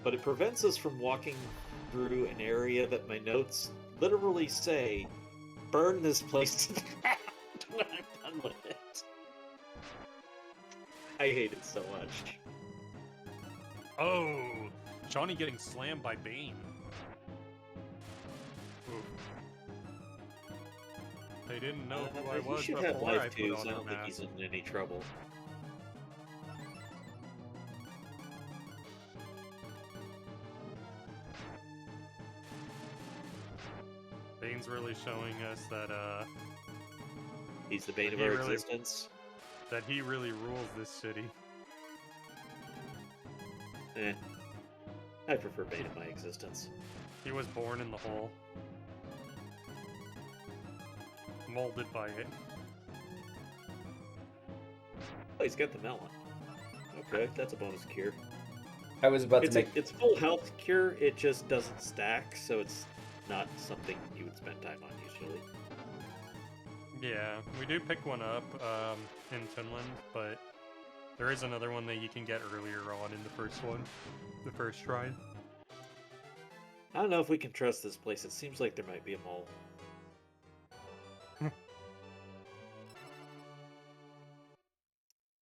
But it prevents us from walking through an area that my notes literally say, burn this place to the ground when I'm done with it. I hate it so much. Oh, Johnny getting slammed by Bane. Ooh. They didn't know who I He was should before have I life put twos. on I the don't think he's mask. in any trouble. Bane's really showing us that He's the bane of He our really- existence. that he really rules this city. Eh. I prefer bane of my existence. He was born in the hole. Molded by it. Oh, he's got the melon. Okay, that's a bonus cure. I was about to It's make. it's full health cure. It just doesn't stack, so it's not something you would spend time on usually. Yeah, we do pick one up in Finland, but there is another one that you can get earlier on in the first one. The first shrine. I don't know if we can trust this place. It seems like there might be a mole.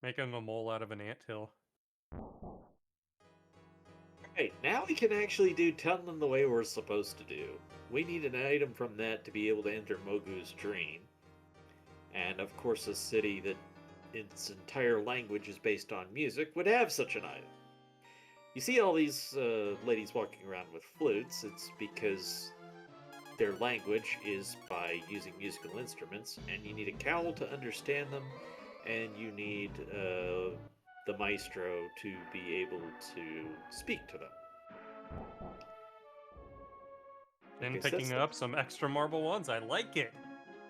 Making a mole out of an anthill. Right, now we can actually do Tunneling the way we're supposed to do. We need an item from that to be able to enter Mogu's Dream. And of course, a city that its entire language is based on music would have such an item. You see all these ladies walking around with flutes, it's because their language is by using musical instruments, and you need a cowl to understand them, and you need the maestro to be able to speak to them. And guess that's picking the- up some extra marble ones. I like it.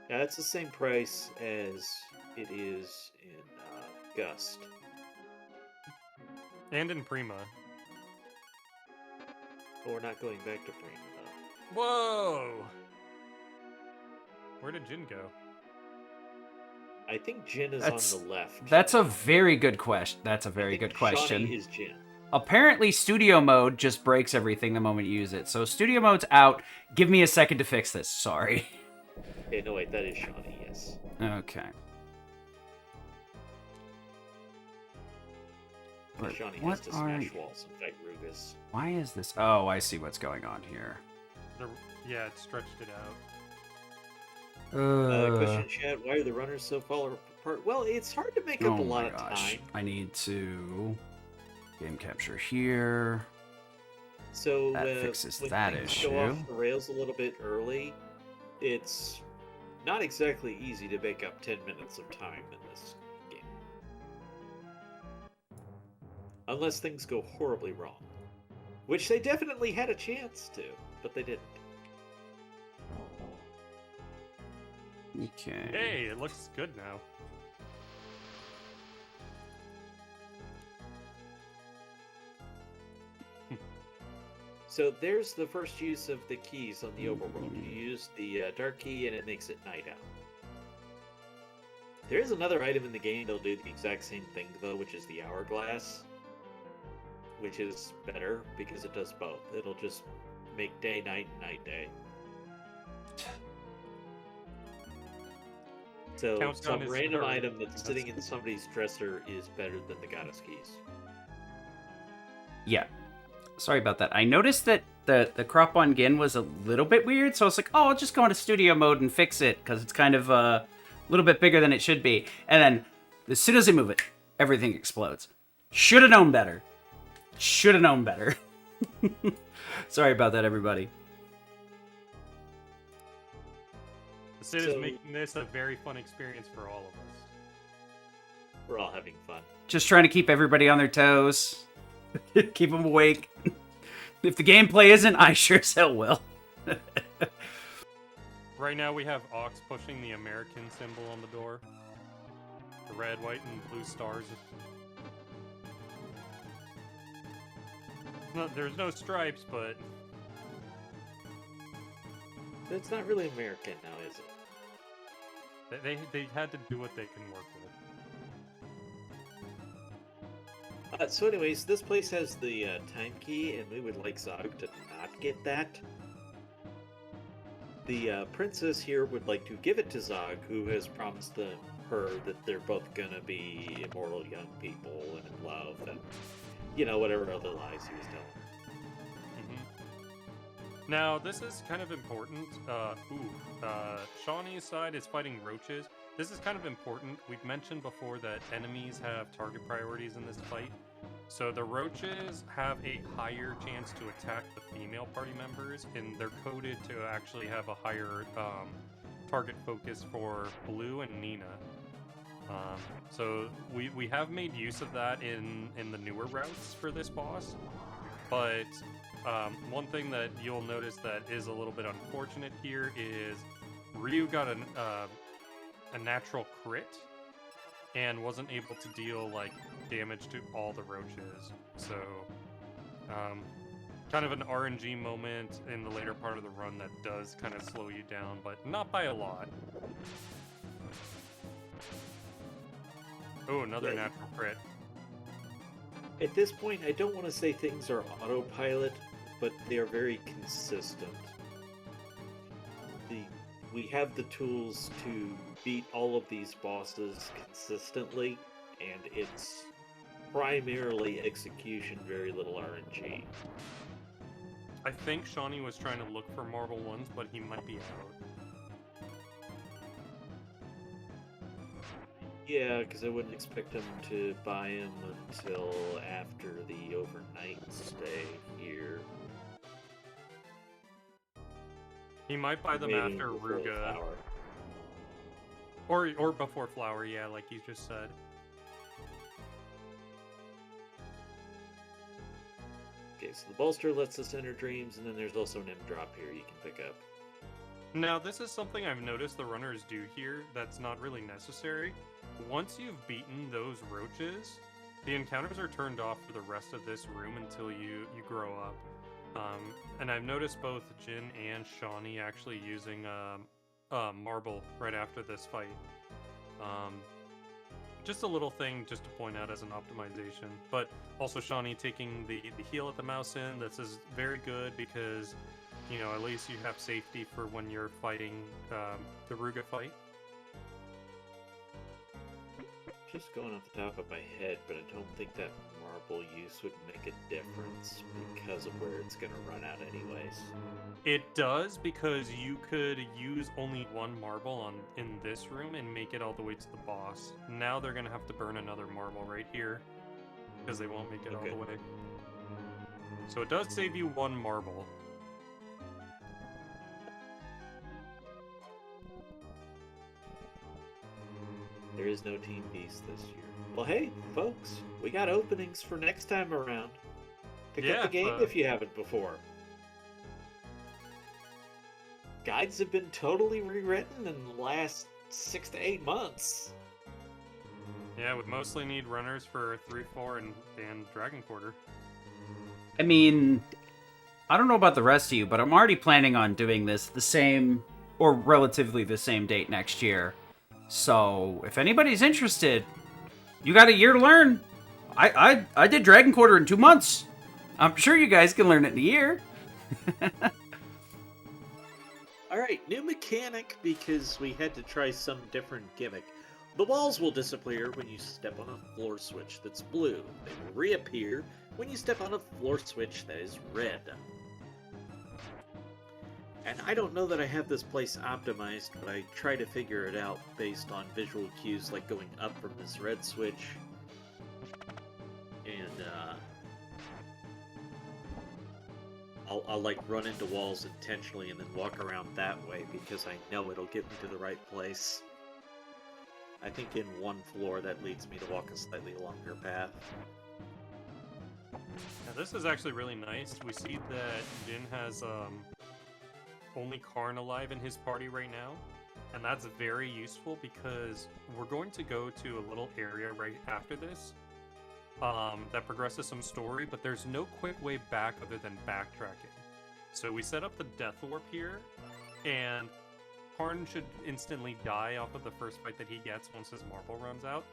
Now, that's the same price as it is in Gust. And in Prima. But we're not going back to Prima, though. Whoa! Where did Jin go? I think Jin is That's- on the left. That's a very good question. That's a I very think good question. Shawnee is Jin. Apparently, studio mode just breaks everything the moment you use it. So studio mode's out. Give me a second to fix this. Sorry. Okay, no wait, that is Shawnee, yes. Okay. But Shawnee has what to are? smash walls and fight Rugus. Why is this? Oh, I see what's going on here. Yeah, it stretched it out. Question chat, why are the runners so far apart? Well, it's hard to make up Oh a lot my of gosh. time. I need to game capture here. So That fixes when that things issue. go off the rails a little bit early, it's not exactly easy to make up 10 minutes of time in this game. Unless things go horribly wrong. Which they definitely had a chance to, but they didn't. Okay. Hey, it looks good now. So there's the first use of the keys on the overworld. You use the dark key and it makes it night out. There is another item in the game that'll do the exact same thing though, which is the hourglass. Which is better because it does both. It'll just make day night and night day. So Countdown some is random third. item that's sitting in somebody's dresser is better than the goddess keys. Yeah. Sorry about that. I noticed that the crop on Gin was a little bit weird, so I was like, oh, I'll just go into studio mode and fix it, because it's kind of a little bit bigger than it should be. And then, as soon as I move it, everything explodes. Should have known better. Should have known better. Sorry about that, everybody. Sid So- is making this a very fun experience for all of us. We're all having fun. Just trying to keep everybody on their toes. Keep them awake. If the gameplay isn't, I sure as hell will. Right now we have Ox pushing the American symbol on the door. The red, white, and blue stars. No, there's no stripes, but It's not really American now, is it? they had to do what they can work with. So anyways, this place has the time key, and we would like Zog to not get that. The princess here would like to give it to Zog, who has promised her that they're both gonna be immortal young people and in love, and, you know, whatever other lies he was telling her. Now, this is kind of important. Shawnee's side is fighting roaches. This is kind of important. We've mentioned before that enemies have target priorities in this fight. So the roaches have a higher chance to attack the female party members, and they're coded to actually have a higher target focus for Blue and Nina. So we have made use of that in the newer routes for this boss, but one thing that you'll notice that is a little bit unfortunate here is Ryu got a natural crit and wasn't able to deal like damage to all the roaches. So kind of an RNG moment in the later part of the run that does kind of slow you down, but not by a lot. Oh, another Yeah. natural crit. At this point, I don't want to say things are autopilot, but they are very consistent. We have the tools to beat all of these bosses consistently, and it's primarily execution, very little RNG. I think Shawnee was trying to look for marble ones, but he might be out. Yeah, because I wouldn't expect him to buy them until after the overnight stay here. He might buy them Maybe after before the Ruga. flower. Or before Flower, yeah, like you just said. Okay, so the bolster lets us enter dreams, and then there's also an M drop here you can pick up. Now, this is something I've noticed the runners do here that's not really necessary. Once you've beaten those roaches, the encounters are turned off for the rest of this room until you grow up. And I've noticed both Jin and Shawnee actually using marble right after this fight. Just a little thing just to point out as an optimization. But also Shawnee taking the heal at the mouse in. This is very good because, you know, at least you have safety for when you're fighting the Ruga fight. Just going off the top of my head, but I don't think that marble use would make a difference because of where it's going to run out anyways. It does, because you could use only one marble in this room and make it all the way to the boss. Now they're gonna have to burn another marble right here because they won't make it all Okay. the way. So it does save you one marble. There is no Team Beast this year. Well, hey, folks, we got openings for next time around. Pick up the game if you haven't before. Guides have been totally rewritten in the last 6 to 8 months. Yeah, would mostly need runners for 3, 4, and Dragon Quarter. I mean, I don't know about the rest of you, but I'm already planning on doing this the same, or relatively the same date next year. So, if anybody's interested, you got a year to learn. I did Dragon Quarter in 2 months. I'm sure you guys can learn it in a year. Alright, new mechanic because we had to try some different gimmick. The walls will disappear when you step on a floor switch that's blue. They will reappear when you step on a floor switch that is red. And I don't know that I have this place optimized, but I try to figure it out based on visual cues like going up from this red switch. And I'll like run into walls intentionally and then walk around that way because I know it'll get me to the right place. I think in one floor that leads me to walk a slightly longer path. Now, this is actually really nice. We see that Jin has only Karn alive in his party right now, and that's very useful because we're going to go to a little area right after this that progresses some story, but there's no quick way back other than backtracking. So we set up the Death Warp here, and Karn should instantly die off of the first fight that he gets once his marble runs out,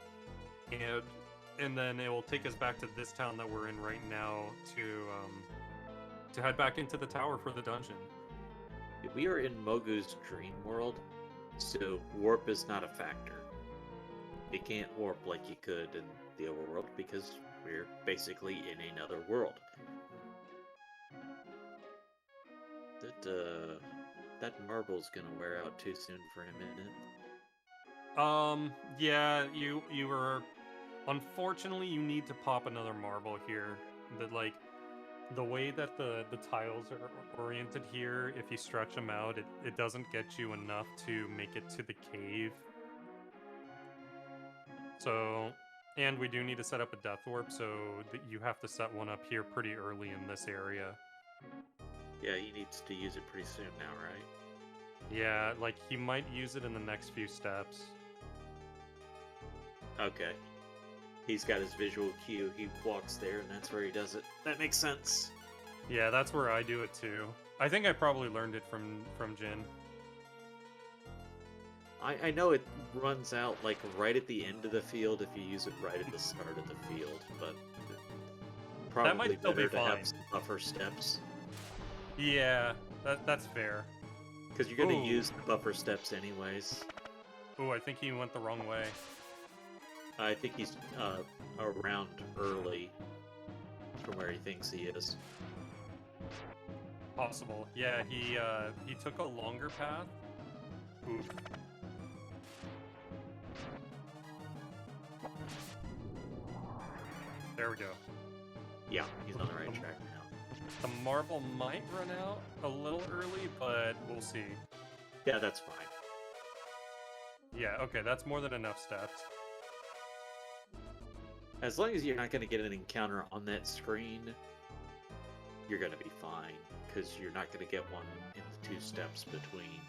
and then it will take us back to this town that we're in right now to head back into the tower for the dungeon. We are in Mogu's dream world, so warp is not a factor. You can't warp like you could in the overworld because we're basically in another world. That marble's gonna wear out too soon for him, isn't it? Yeah, you were. Unfortunately, you need to pop another marble here. The way that the tiles are oriented here, if you stretch them out, it doesn't get you enough to make it to the cave. So, and we do need to set up a Death Warp, so you have to set one up here pretty early in this area. Yeah, he needs to use it pretty soon now, right? Yeah, like, he might use it in the next few steps. Okay. He's got his visual cue, he walks there, and that's where he does it. That makes sense. Yeah, that's where I do it too. I think I probably learned it from Jin. I know it runs out, like, right at the end of the field if you use it right at the start of the field, but probably That might still be better to fine. have some buffer steps. Yeah, that's fair. Because you're going Ooh. to use the buffer steps anyways. Ooh, I think he went the wrong way. I think he's around early from where he thinks he is. Possible. Yeah, he took a longer path. Oof. There we go. Yeah, he's on the right track now. The marble might run out a little early, but we'll see. Yeah, that's fine. Yeah, okay, that's more than enough steps. As long as you're not going to get an encounter on that screen, you're going to be fine, because you're not going to get one in the 2 steps between.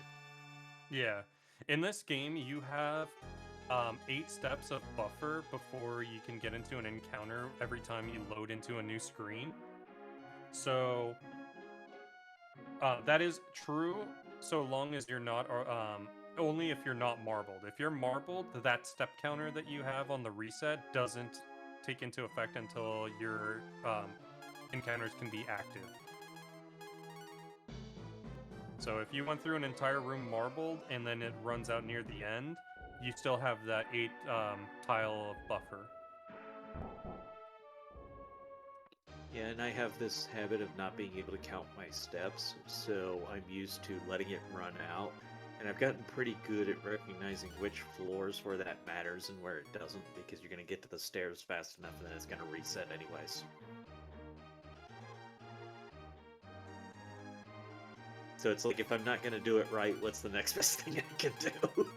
Yeah. In this game, you have 8 steps of buffer before you can get into an encounter every time you load into a new screen. So, that is true so long as you're not, only if you're not marbled. If you're marbled, that step counter that you have on the reset doesn't take into effect until your encounters can be active. So if you went through an entire room marbled and then it runs out near the end, you still have that 8 tile of buffer. Yeah, and I have this habit of not being able to count my steps, so I'm used to letting it run out. And I've gotten pretty good at recognizing which floors where that matters and where it doesn't, because you're going to get to the stairs fast enough and then it's going to reset anyways. So it's like, if I'm not going to do it right, what's the next best thing I can do?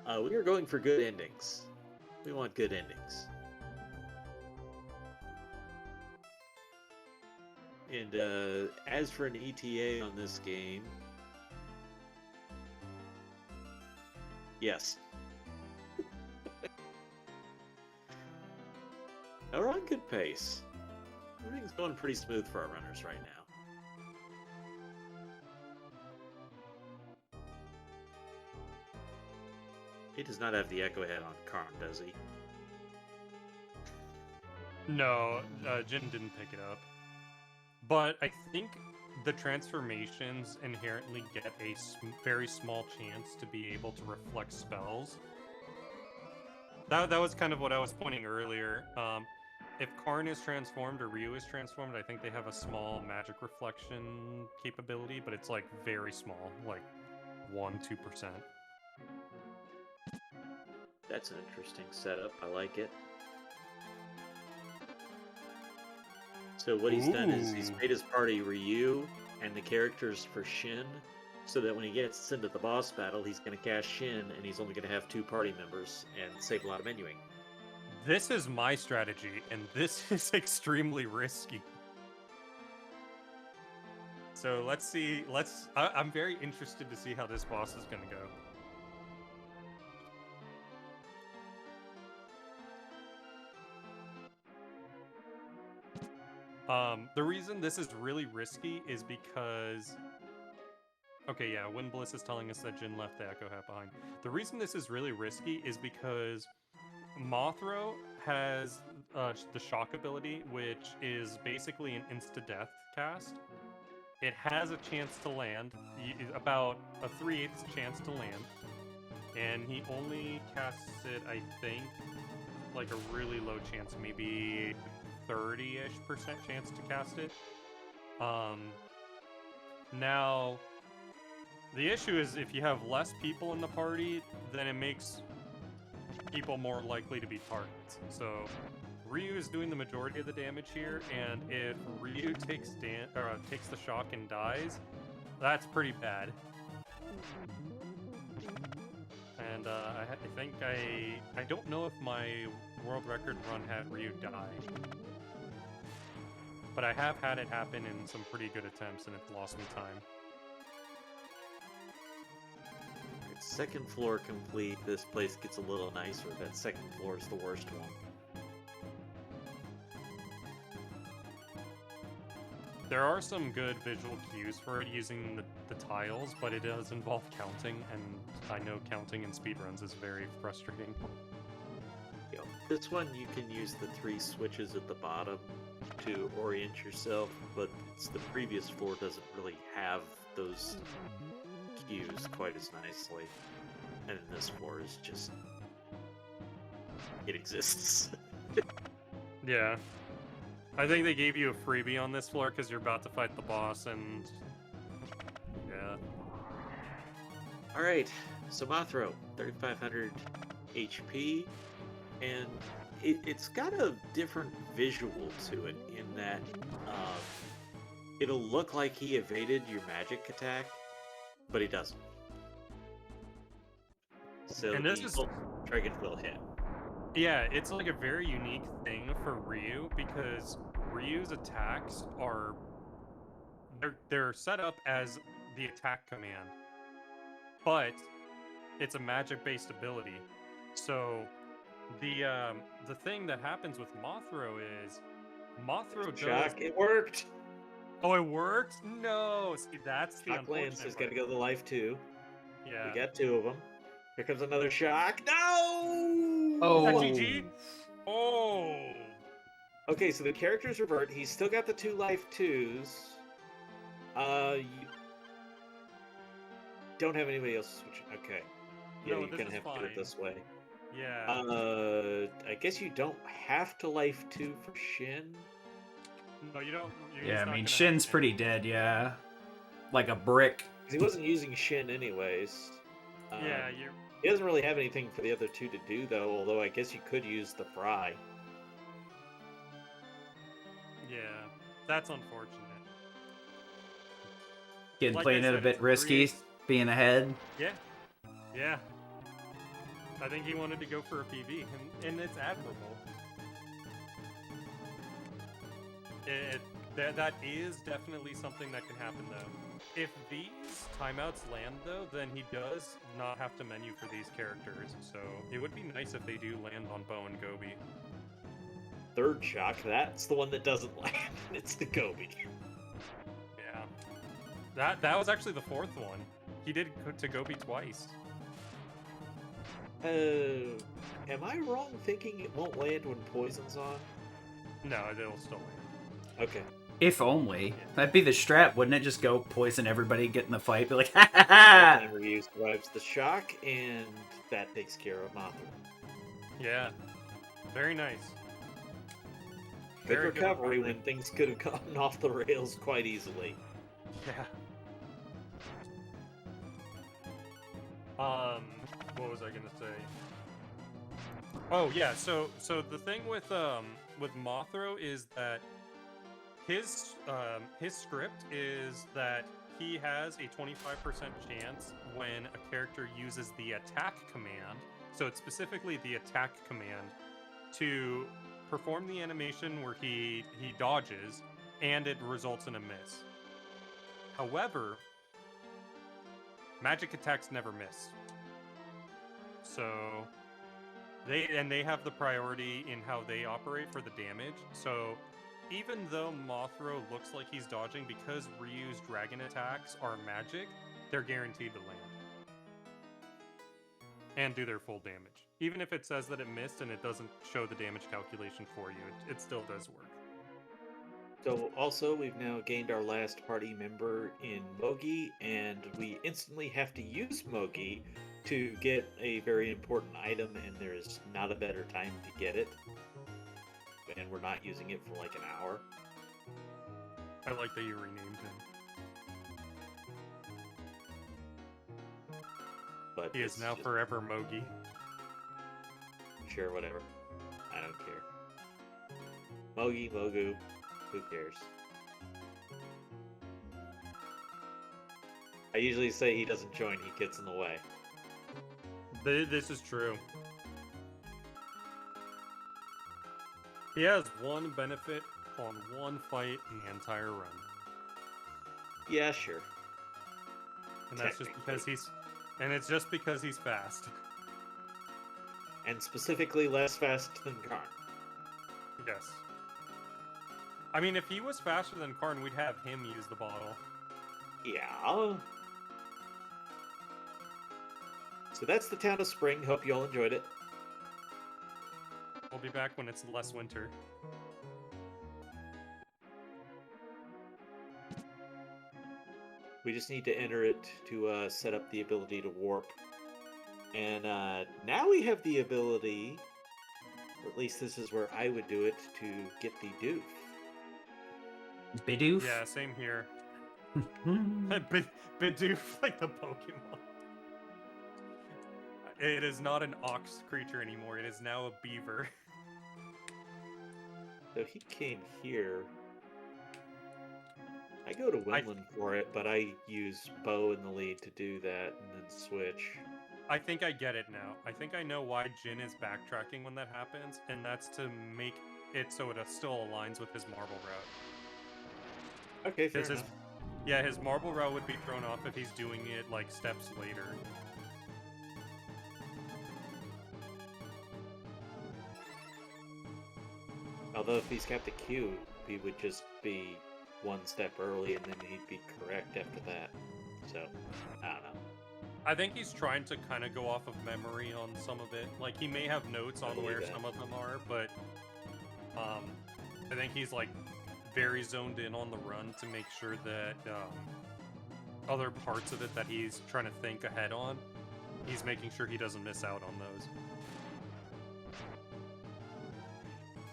We are going for good endings. We want good endings. And as for an ETA on this game, yes. Now we're on good pace. Everything's going pretty smooth for our runners right now. He does not have the echo head on Karn, does he? No, Jin didn't pick it up. But I think the transformations inherently get a very small chance to be able to reflect spells. That was kind of what I was pointing earlier. If Karn is transformed or Ryu is transformed, I think they have a small magic reflection capability, but it's like very small, like 1-2%. That's an interesting setup. I like it. So what he's done is he's Ooh. made his party Ryu and the characters for Shin, so that when he gets into the boss battle, he's going to cast Shin, and he's only going to have 2 party members and save a lot of menuing. This is my strategy, and this is extremely risky. So let's see. I'm very interested to see how this boss is going to go. The reason this is really risky is because... Okay, yeah, Wind Bliss is telling us that Jin left the Echo Hat behind. The reason this is really risky is because Mothro has the Shock ability, which is basically an insta-death cast. It has a chance to land, about a 3/8 chance to land, and he only casts it, I think, like a really low chance, maybe 30-ish% chance to cast it. Now, the issue is if you have less people in the party, then it makes people more likely to be targets. So Ryu is doing the majority of the damage here, and if Ryu takes the shock and dies, that's pretty bad. And I think I don't know if my world record run had Ryu die, but I have had it happen in some pretty good attempts, and it lost me time. Alright, second floor complete. This place gets a little nicer. That second floor is the worst one. There are some good visual cues for it using the tiles, but it does involve counting, and I know counting in speedruns is very frustrating. You know, this one you can use the 3 switches at the bottom to orient yourself, but the previous floor doesn't really have those cues quite as nicely. And this floor is just... it exists. Yeah. I think they gave you a freebie on this floor because you're about to fight the boss, and... yeah. Alright, so Mothro, 3500 HP, and it's got a different visual to it in that it'll look like he evaded your magic attack, but he doesn't. So And this the is- Dragon will hit. Yeah, it's like a very unique thing for Ryu because Ryu's attacks are they're set up as the attack command, but it's a magic-based ability. So the thing that happens with Mothro is Mothro does. Shock, it worked! Oh, it worked? No, see that's the Shock lands, unfortunate has got to part. go to life 2. Yeah. We got 2 of them. Here comes another shock. No! Oh. Is that GG? Oh. Okay, so the characters revert. He's still got the 2 life 2s. You don't have anybody else switching. Okay. Yeah, No, you're this gonna is have to get it fine. this way. Yeah. I guess you don't have to life 2 for Shin. No, you don't. Yeah, I mean, Shin's pretty dead, yeah. Like a brick. 'Cause he wasn't using Shin anyways. Yeah, you. He doesn't really have anything for the other 2 to do, though, although I guess you could use the Fry. Yeah, that's unfortunate. Kid Like I playing it a said, bit it's risky, 3/8. being ahead. Yeah. Yeah. I think he wanted to go for a PV, and it's admirable. That is definitely something that can happen, though. If these timeouts land, though, then he does not have to menu for these characters, so it would be nice if they do land on Bo and Gobi. Third shock, that's the one that doesn't land. It's the Gobi. Yeah. That was actually the fourth one. He did to Gobi twice. Am I wrong thinking it won't land when poison's on? No, it'll still land. Okay. If only. That'd be the strat, wouldn't it? Just go poison everybody, get in the fight, be like, ha ha ha! That review survives the shock, and that takes care of Mothra. Yeah. Very nice. Good Very good recovery recovery. when things could have gotten off the rails quite easily. Yeah. What was I gonna say? Oh yeah, so the thing with Mothro is that his script is that he has a 25% chance when a character uses the attack command. So it's specifically the attack command to perform the animation where he dodges, and it results in a miss. However, magic attacks never miss. So they have the priority in how they operate for the damage. So even though Mothro looks like he's dodging, because Ryu's dragon attacks are magic, they're guaranteed to land and do their full damage. Even if it says that it missed and it doesn't show the damage calculation for you, it still does work. So also, we've now gained our last party member in Mogi, and we instantly have to use Mogi to get a very important item, and there's not a better time to get it. And we're not using it for like an hour. I like that you renamed him. But He is it's now just- forever Mogi. Sure, whatever. I don't care. Mogi, Mogu, who cares? I usually say he doesn't join, he gets in the way. This is true. He has one benefit on one fight in the entire run. Yeah, sure. And that's just because it's just because he's fast. And specifically less fast than Karn. Yes. I mean, if he was faster than Karn, we'd have him use the bottle. Yeah. So that's the town of Spring. Hope you all enjoyed it. We'll be back when it's less winter. We just need to enter it to set up the ability to warp. And now we have the ability, or at least this is where I would do it, to get the doof. Bidoof? Yeah, same here. Bidoof, like the Pokemon. It is not an ox creature anymore. It is now a beaver. So he came here. I go to Winland for it, but I use Bo in the lead to do that and then switch. I think I get it now. I think I know why Jin is backtracking when that happens, and that's to make it so it still aligns with his marble route. Okay, fair 'Cause enough. his marble route would be thrown off if he's doing it like steps later. Although if he's got the Q, he would just be one step early and then he'd be correct after that. So, I don't know. I think he's trying to kind of go off of memory on some of it. Like, he may have notes I on believe where that. some of them are, but I think he's like very zoned in on the run to make sure that other parts of it that he's trying to think ahead on, he's making sure he doesn't miss out on those.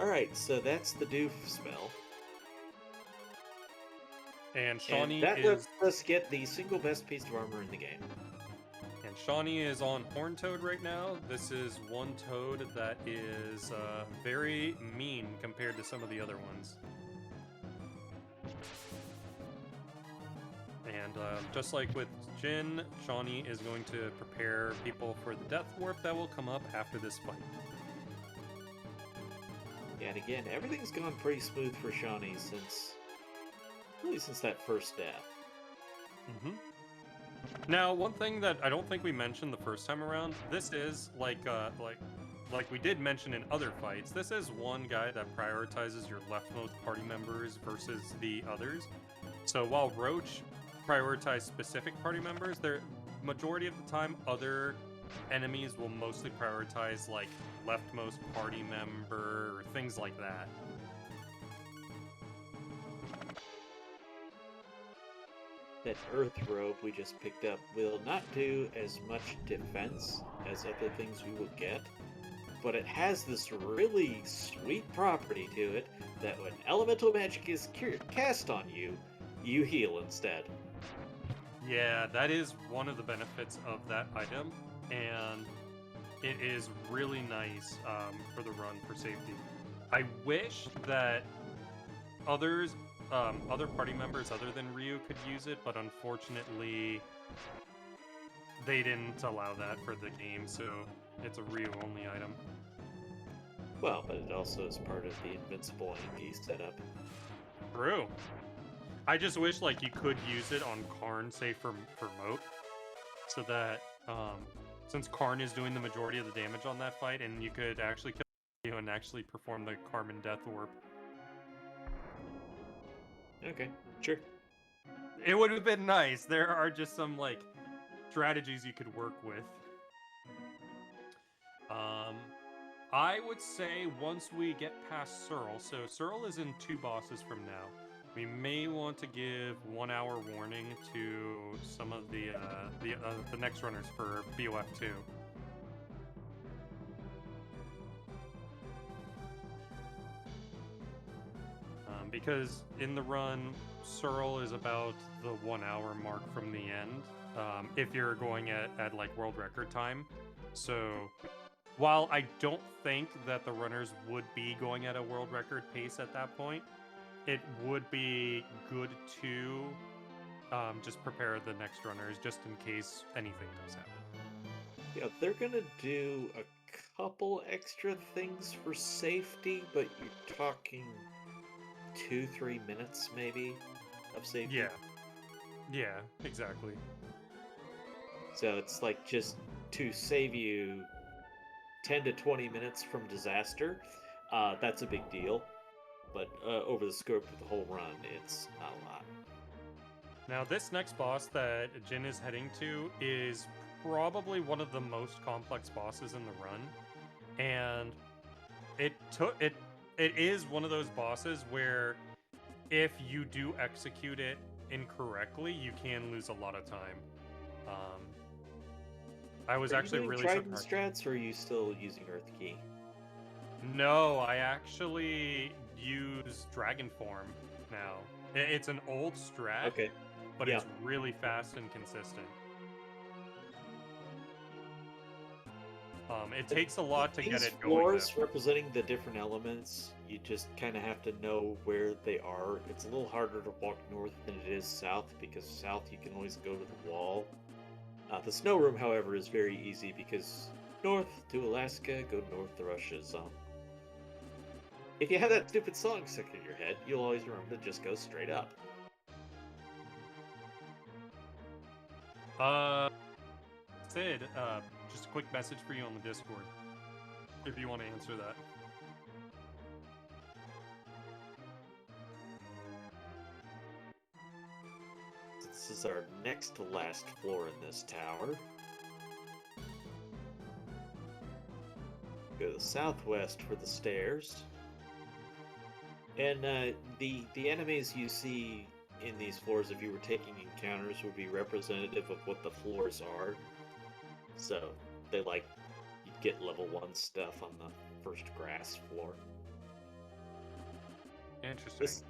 Alright, so that's the doof spell. And Shawnee And that is lets us get the single best piece of armor in the game. and Shawnee is on Horn Toad right now. This is one toad that is very mean compared to some of the other ones. And just like with Jin, Shawnee is going to prepare people for the death warp that will come up after this fight. Yeah, and again, everything's gone pretty smooth for Shawnee since that first death. Mm-hmm. Now, one thing that I don't think we mentioned the first time around, this is like we did mention in other fights, this is one guy that prioritizes your leftmost party members versus the others. So while Roach prioritized specific party members, the majority of the time other enemies will mostly prioritize like leftmost party member or things like that. That Earth Robe we just picked up will not do as much defense as other things we will get, but it has this really sweet property to it that when elemental magic is cast on you, you heal instead. Yeah, that is one of the benefits of that item, and it is really nice for the run for safety. I wish that other party members other than Ryu could use it, but unfortunately they didn't allow that for the game, so it's a Ryu-only item. Well, but it also is part of the invincible MP setup. True. I just wish like you could use it on Karn, say for Moat, so that since Karn is doing the majority of the damage on that fight, and you could actually kill Ryu and actually perform the Carmen Death Warp. Okay, sure. It would have been nice. There are just some like strategies you could work with. I would say once we get past Searle, so Searle is in 2 bosses from now. We may want to give 1 hour warning to some of the next runners for BOF 2. Because in the run, Searle is about the 1 hour mark from the end, if you're going at like world record time. So while I don't think that the runners would be going at a world record pace at that point, it would be good to just prepare the next runners just in case anything does happen. Yeah, they're gonna do a couple extra things for safety, but you're talking 2-3 minutes maybe of safety. Yeah, exactly. So it's like just to save you 10 to 20 minutes from disaster. That's a big deal, but over the scope of the whole run, it's not a lot. Now, this next boss that Jin is heading to is probably one of the most complex bosses in the run, and it is one of those bosses where if you do execute it incorrectly, you can lose a lot of time. I was actually really Trident surprised. strats, or are you still using Earth Key? No, I actually use Dragon Form now. It's an old strat, Okay. but Yeah. it's really fast and consistent. It takes a lot to get These it going. floors representing the different elements, you just kind of have to know where they are. It's a little harder to walk north than it is south, because south you can always go to the wall. The snow room, however, is very easy because north to Alaska, go north to Russia's zone. If you have that stupid song stuck in your head, you'll always remember to just go straight up. Sid, just a quick message for you on the Discord, if you want to answer that. This is our next to last floor in this tower. Go to the southwest for the stairs. And the enemies you see in these floors, if you were taking encounters, would be representative of what the floors are. So they like you'd get level 1 stuff on the first grass floor. Interesting.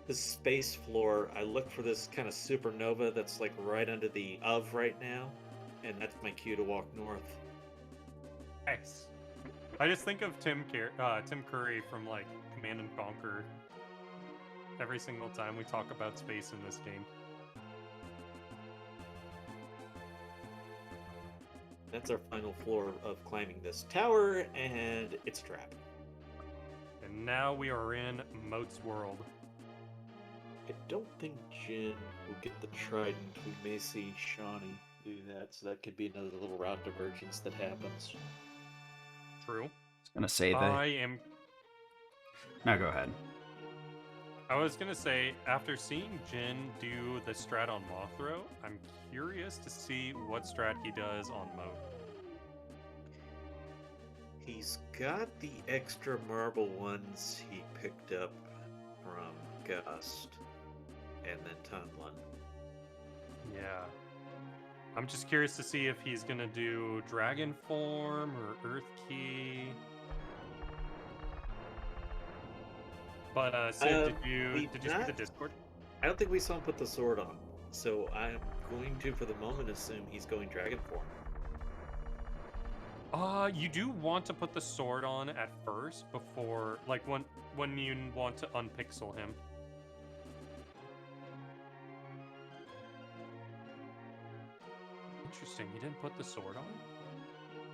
This space floor, I look for this kind of supernova that's like right under the of right now, and that's my cue to walk north. Nice. I just think of Tim Curry from like Command and Conquer every single time we talk about space in this game. That's our final floor of climbing this tower, and it's a trap. And now we are in Moat's world. I don't think Jin will get the trident. We may see Shawnee do that, so that could be another little route divergence that happens. True. I was gonna say that. I am. Now go ahead. I was gonna say, after seeing Jin do the strat on Mothro, I'm curious to see what strat he does on Moat. He's got the extra marble ones he picked up from Gust and then Tunlin. Yeah. I'm just curious to see if he's gonna do Dragon Form or Earth Key. But Sid, did you see the Discord? I don't think we saw him put the sword on, so I'm going to, for the moment, assume he's going Dragon Form. You do want to put the sword on at first before, like when you want to unpixel him. Interesting. You didn't put the sword on?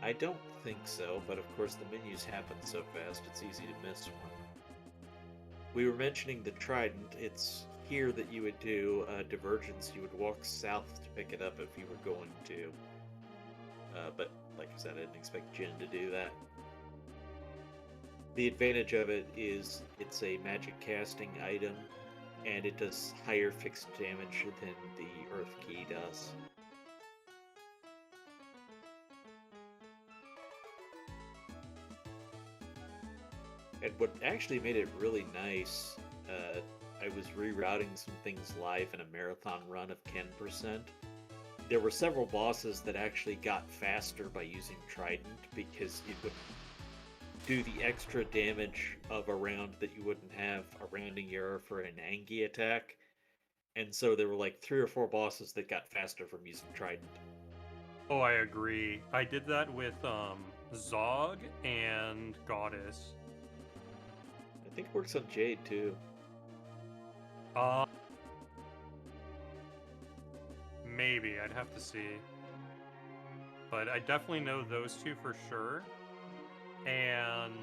I don't think so, but of course the menus happen so fast it's easy to miss one. We were mentioning the trident. It's here that you would do divergence. You would walk south to pick it up if you were going to. But like I said, I didn't expect Jin to do that. The advantage of it is it's a magic casting item, and it does higher fixed damage than the Earth Key does. And what actually made it really nice, I was rerouting some things live in a marathon run of 10%. There were several bosses that actually got faster by using Trident because it would do the extra damage of a round that you wouldn't have a rounding error for an Angie attack. And so there were like 3 or 4 bosses that got faster from using Trident. Oh, I agree. I did that with Zog and Goddess. I think it works on Jade too. Maybe. I'd have to see. But I definitely know those two for sure. And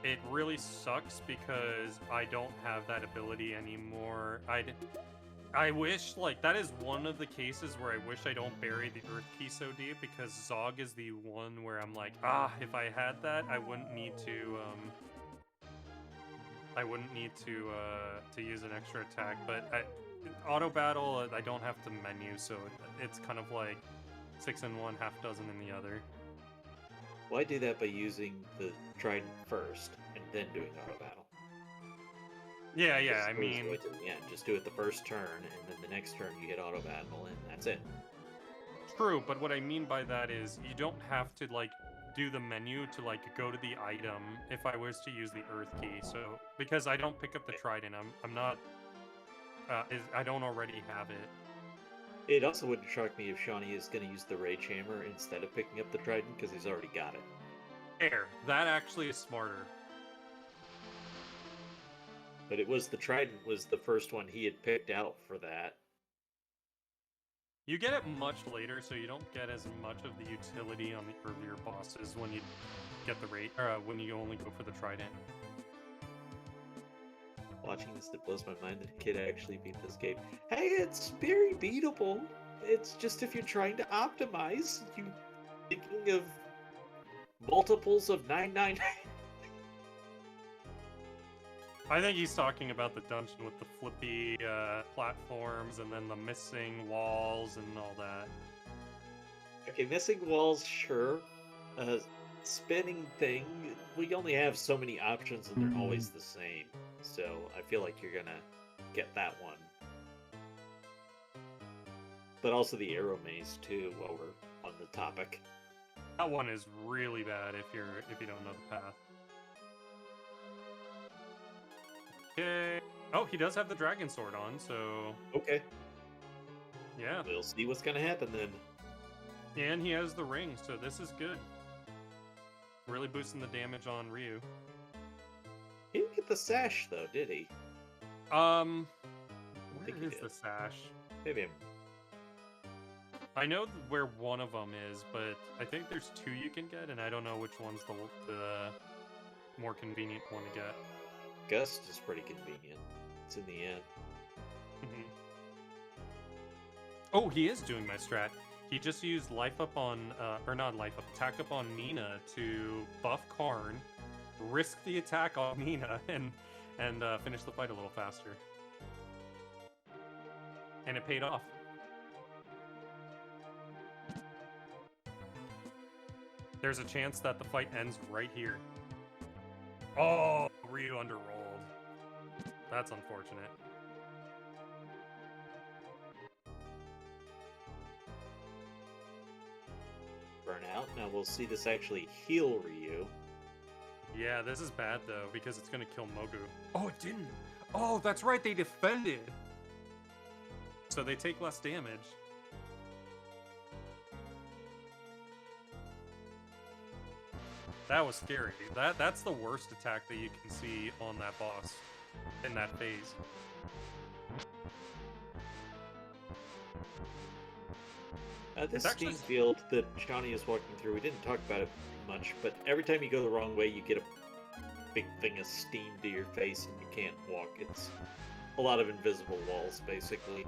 it really sucks because I don't have that ability anymore. I wish, like, that is one of the cases where I wish I don't bury the Earth Key so deep, because Zog is the one where I'm like, if I had that, I wouldn't need to use an extra attack. But auto battle, I don't have to menu, so it's kind of like 6 in one, half dozen in the other. Well, I do that by using the Trident first and then doing auto battle. Yeah, I mean, just do it the first turn, and then the next turn you hit auto battle, and that's it. True, but what I mean by that is you don't have to, like, do the menu to, like, go to the item if I was to use the Earth Key. So, because I don't pick up the Trident, I'm not, I don't already have it. It also wouldn't shock me if Shawnee is going to use the Rage Hammer instead of picking up the Trident, because he's already got it. Fair. That actually is smarter. But it was the Trident was the first one he had picked out for that. You get it much later, so you don't get as much of the utility on the earlier bosses when you get the rate, or when you only go for the Trident. Watching this, it blows my mind that a kid actually beat this game. Hey, it's very beatable. It's just if you're trying to optimize, you thinking of multiples of 999. I think he's talking about the dungeon with the flippy platforms and then the missing walls and all that. Okay, missing walls, sure. Spinning thing, we only have so many options and they're always the same. So I feel like you're gonna get that one. But also the arrow maze too, while we're on the topic. That one is really bad if you don't know the path. Okay. Oh, he does have the dragon sword on, so Okay. yeah. We'll see what's gonna happen then. And he has the ring, so this is good. Really boosting the damage on Ryu. He didn't get the sash though, did he? Where think he is did. the sash? Maybe I know where one of them is, but I think there's 2 you can get, and I don't know which one's the more convenient one to get. Gust is pretty convenient. It's in the end. Mhm. Oh, he is doing my strat. He just used life up on, or not life up, attack up on Nina to buff Karn, risk the attack on Nina, and finish the fight a little faster. And it paid off. There's a chance that the fight ends right here. Oh, Ryu underrolled. That's unfortunate. Burnout. Now we'll see this actually heal Ryu. Yeah, this is bad though, because it's gonna kill Mogu. Oh, it didn't! Oh, that's right, they defended! So they take less damage. That was scary. That's the worst attack that you can see on that boss in that phase. This It's actually- steam field that Johnny is walking through, we didn't talk about it much, but every time you go the wrong way, you get a big thing of steam to your face and you can't walk. It's a lot of invisible walls, basically.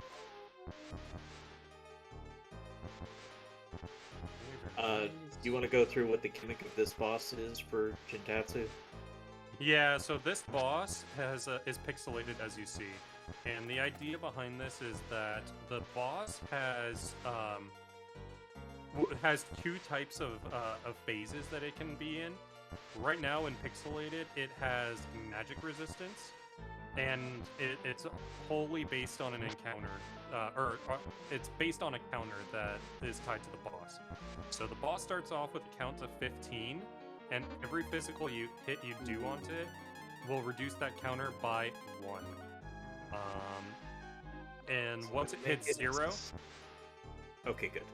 Do you want to go through what the gimmick of this boss is for Jintatsu? Yeah, so this boss is pixelated as you see, and the idea behind this is that the boss has 2 types of phases that it can be in. Right now in pixelated, it has magic resistance, and it's wholly based on an encounter, or it's based on a counter that is tied to the boss. So the boss starts off with a count of 15, and every physical hit you do onto it will reduce that counter by 1. And once it hits 0, Okay, good.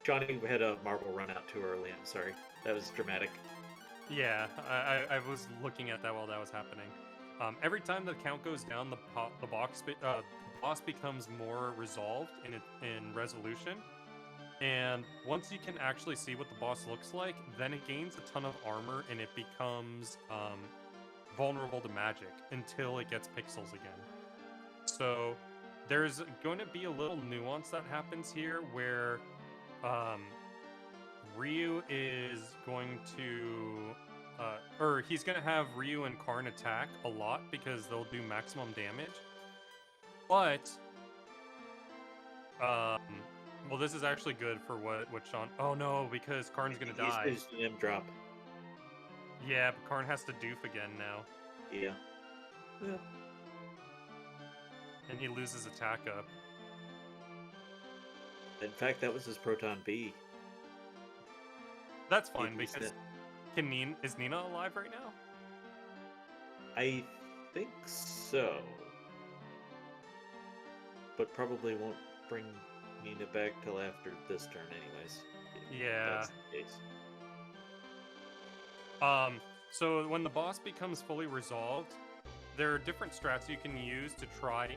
Johnny had a marble run out too early. I'm sorry. That was dramatic. yeah, I was looking at that while that was happening. Every time the count goes down, the boss becomes more resolved in resolution. And once you can actually see what the boss looks like, then it gains a ton of armor and it becomes vulnerable to magic until it gets pixels again. So there's going to be a little nuance that happens here where Ryu is going to, or he's going to have Ryu and Karn attack a lot because they'll do maximum damage. But, well, this is actually good for what Sean. Oh no, because Karn's gonna die. He's using him drop. Yeah, but Karn has to doof again now, Yeah. Yeah. and he loses attack up. In fact, that was his Proton B. That's fine He used because it. is Nina alive right now? I think so. But probably won't bring Nina back till after this turn, anyways. If Yeah. That's the case. So when the boss becomes fully resolved, there are different strats you can use to try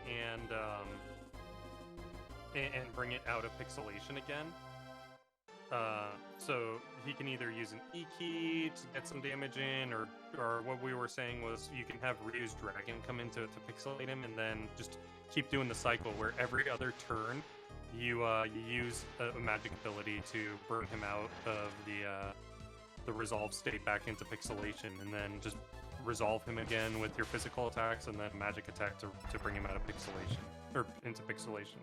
and bring it out of pixelation again. So he can either use an E key to get some damage in, or what we were saying was you can have Ryu's dragon come in to pixelate him, and then just keep doing the cycle where every other turn you use a magic ability to burn him out of the resolve state back into pixelation, and then just resolve him again with your physical attacks, and then magic attack to bring him out of pixelation or into pixelation.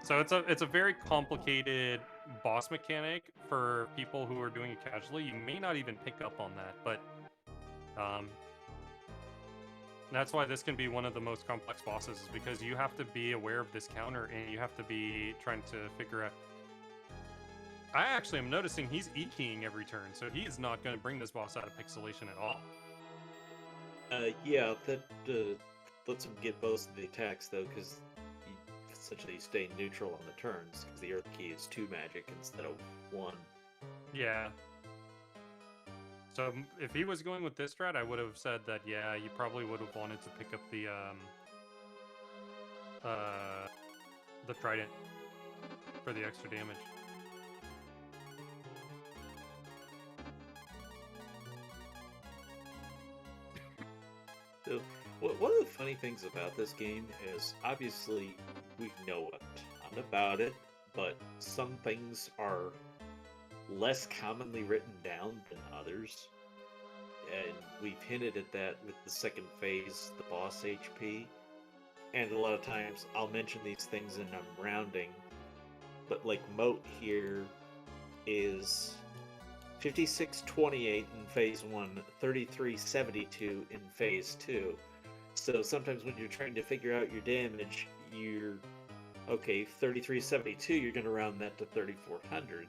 So it's a very complicated boss mechanic for people who are doing it casually. You may not even pick up on that, but that's why this can be one of the most complex bosses, is because you have to be aware of this counter and you have to be trying to figure out. I actually am noticing he's E-keying every turn, so he is not going to bring this boss out of pixelation at all. Yeah, that lets him get both of the attacks, though, because you essentially stay neutral on the turns, because the Earth Key is 2 magic instead of 1. Yeah. So if he was going with this strat, I would have said that, yeah, you probably would have wanted to pick up the trident for the extra damage. So, one of the funny things about this game is obviously we know a ton about it, but some things are less commonly written down than others. And we've hinted at that with the second phase, the boss HP. And a lot of times I'll mention these things and I'm rounding, but like Moat here is 5628 in phase 1, 3372 in phase 2. So sometimes when you're trying to figure out your damage, you're okay, 3372, you're going to round that to 3400.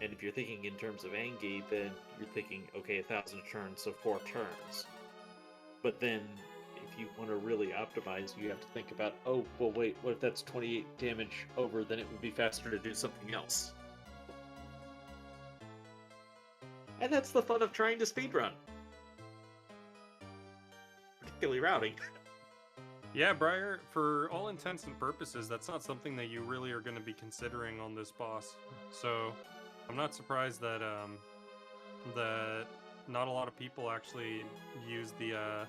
And if you're thinking in terms of Angie, then you're thinking, okay, 1000 turns, so 4 turns. But then if you want to really optimize, you have to think about, oh, well, wait, what if that's 28 damage over? Then it would be faster to do something else. And that's the fun of trying to speedrun. Particularly routing. Yeah, Briar, for all intents and purposes, that's not something that you really are going to be considering on this boss. So, I'm not surprised that that not a lot of people actually use the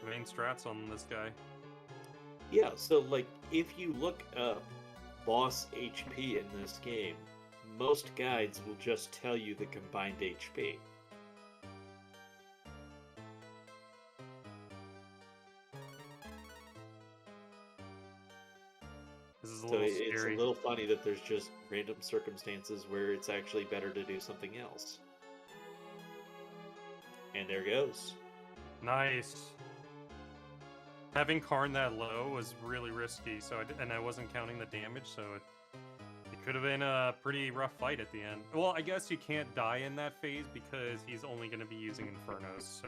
main strats on this guy. Yeah, so like if you look up boss HP in this game, most guides will just tell you the combined HP. This is a So little it's scary. a little funny that there's just random circumstances where it's actually better to do something else. And there goes. Nice. Having Karn that low was really risky, so and I wasn't counting the damage, so it could have been a pretty rough fight at the end. Well, I guess you can't die in that phase because he's only going to be using Infernos, so...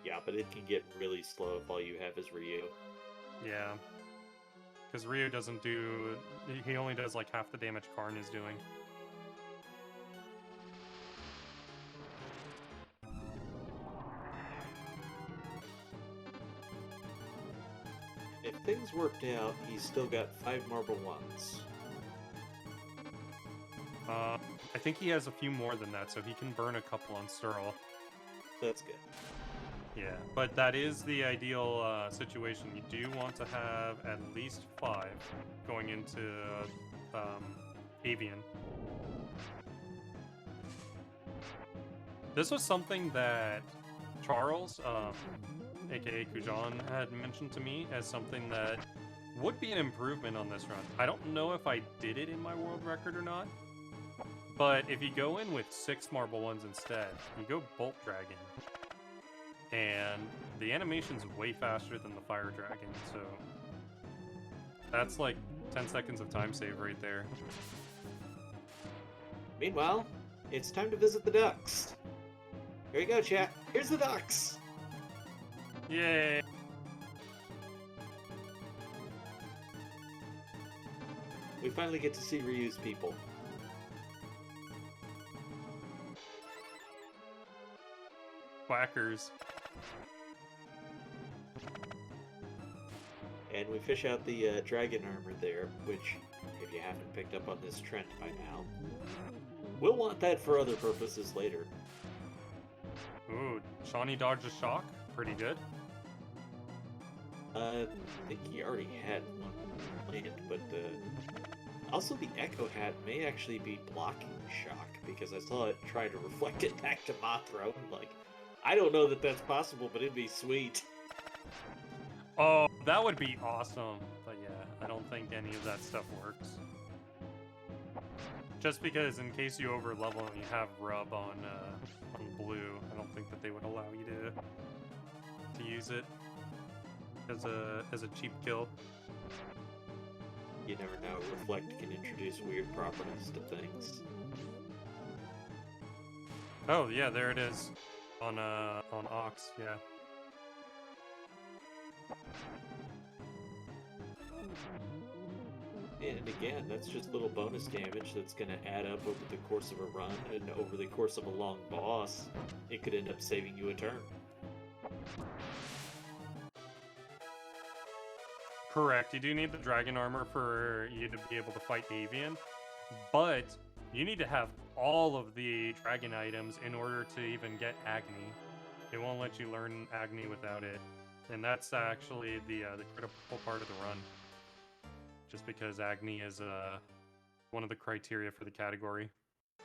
Yeah, but it can get really slow if all you have is Ryu. Yeah. Because Ryu doesn't do... He only does like half the damage Karn is doing. If things worked out, he's still got 5 marble ones. I think he has a few more than that, so he can burn a couple on Searle. That's good. Yeah, but that is the ideal situation. You do want to have at least 5 going into Avian. This was something that Charles, aka Kujan, had mentioned to me as something that would be an improvement on this run. I don't know if I did it in my world record or not, but if you go in with 6 marble ones instead, you go Bolt Dragon, and the animation's way faster than the Fire Dragon, so that's like 10 seconds of time save right there. Meanwhile, it's time to visit the ducks. Here you go, chat. Here's the ducks. Yay! We finally get to see Ryu's people. Quackers. And we fish out the dragon armor there, which, if you haven't picked up on this trend by now, we'll want that for other purposes later. Ooh, Shawnee dodged a shock. Pretty good. I think he already had one planned, but also the Echo Hat may actually be blocking shock, because I saw it try to reflect it back to Mothra. Like, I don't know that that's possible, but it'd be sweet. Oh, that would be awesome. But yeah, I don't think any of that stuff works. Just because in case you over level and you have rub on blue, I don't think that they would allow you to use it as a cheap kill. You never know, Reflect can introduce weird properties to things. Oh yeah, there it is on Ox, yeah. And again, that's just little bonus damage that's going to add up over the course of a run, and over the course of a long boss, it could end up saving you a turn. Correct. You do need the dragon armor for you to be able to fight Avian, but you need to have all of the dragon items in order to even get Agni. It won't let you learn Agni without it, and that's actually the critical part of the run. Just because Agni is one of the criteria for the category. I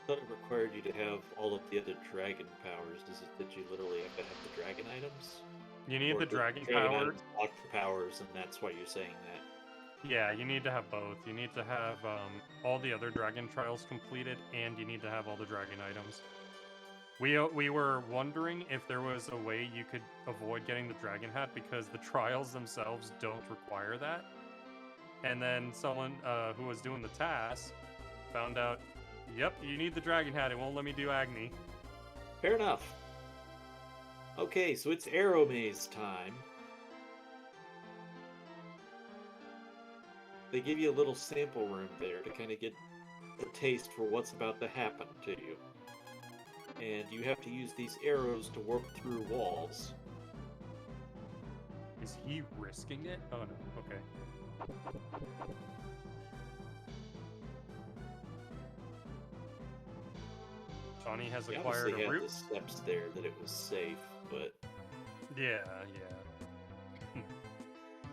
thought it required you to have all of the other dragon powers. Is it that you literally have to have the dragon items? You need Or the does dragon power. items block the powers, and that's why you're saying that. Yeah, you need to have both. You need to have all the other dragon trials completed, and you need to have all the dragon items. We were wondering if there was a way you could avoid getting the dragon hat because the trials themselves don't require that. And then someone who was doing the task found out, yep, you need the dragon hat. It won't let me do Agni. Fair enough. Okay, so it's Arrow Maze time. They give you a little sample room there to kind of get the taste for what's about to happen to you. And you have to use these arrows to warp through walls. Is he risking it? Oh no, okay. Johnny has You acquired obviously a had root. the steps there that it was safe, but Yeah.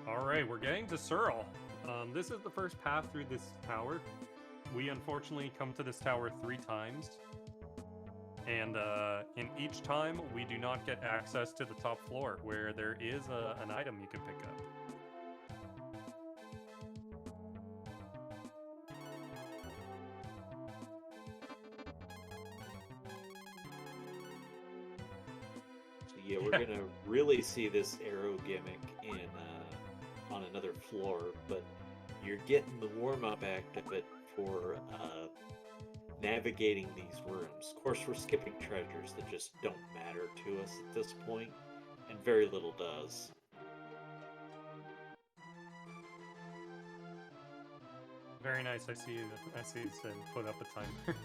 Alright, we're getting to Searle. This is the first path through this tower. We unfortunately come to this tower 3 times. And in each time, we do not get access to the top floor, where there is an item you can pick up. so yeah, we're gonna really see this arrow gimmick in on another floor, but you're getting the warm-up act of it for navigating these rooms. Of course, we're skipping treasures that just don't matter to us at this point, and very little does. Very nice. I see it said put up a timer.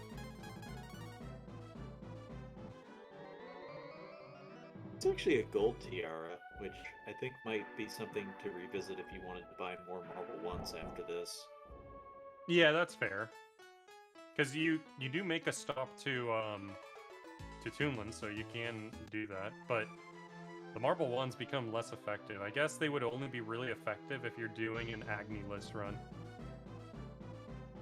It's actually a gold tiara, which I think might be something to revisit if you wanted to buy more marble ones after this. Yeah, that's fair. Because you do make a stop to Toonland, so you can do that. But the marble ones become less effective. I guess they would only be really effective if you're doing an Agni list run.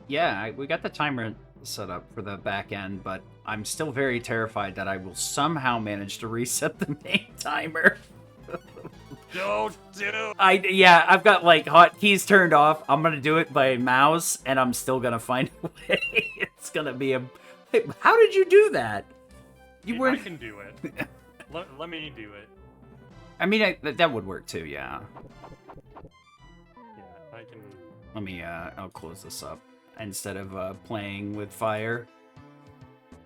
Yeah, we got the timer set up for the back end, but I'm still very terrified that I will somehow manage to reset the main timer. Don't do. I've got like hotkeys turned off. I'm gonna do it by mouse, and I'm still gonna find a way. It's gonna be a. How did you do that? I can do it. let me do it. I mean, that would work too. Yeah. Yeah, I can. Let me. I'll close this up instead of playing with fire.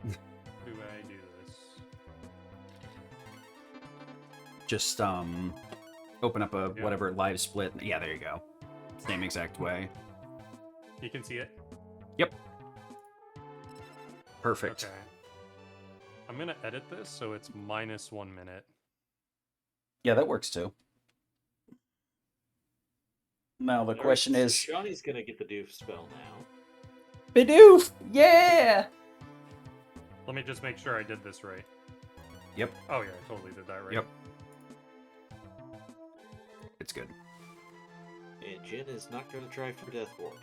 Do I do this? Just open up a whatever live split. Yeah, there you go. Same exact way. You can see it. Yep. Perfect. Okay. I'm gonna edit this so it's -1 minute. Yeah, that works too. Now the question is, Johnny's gonna get the doof spell now. Bidoof! Yeah! Let me just make sure I did this right. Yep. Oh yeah, I totally did that right. Yep. It's good. And Jin is not gonna try for Death Warp.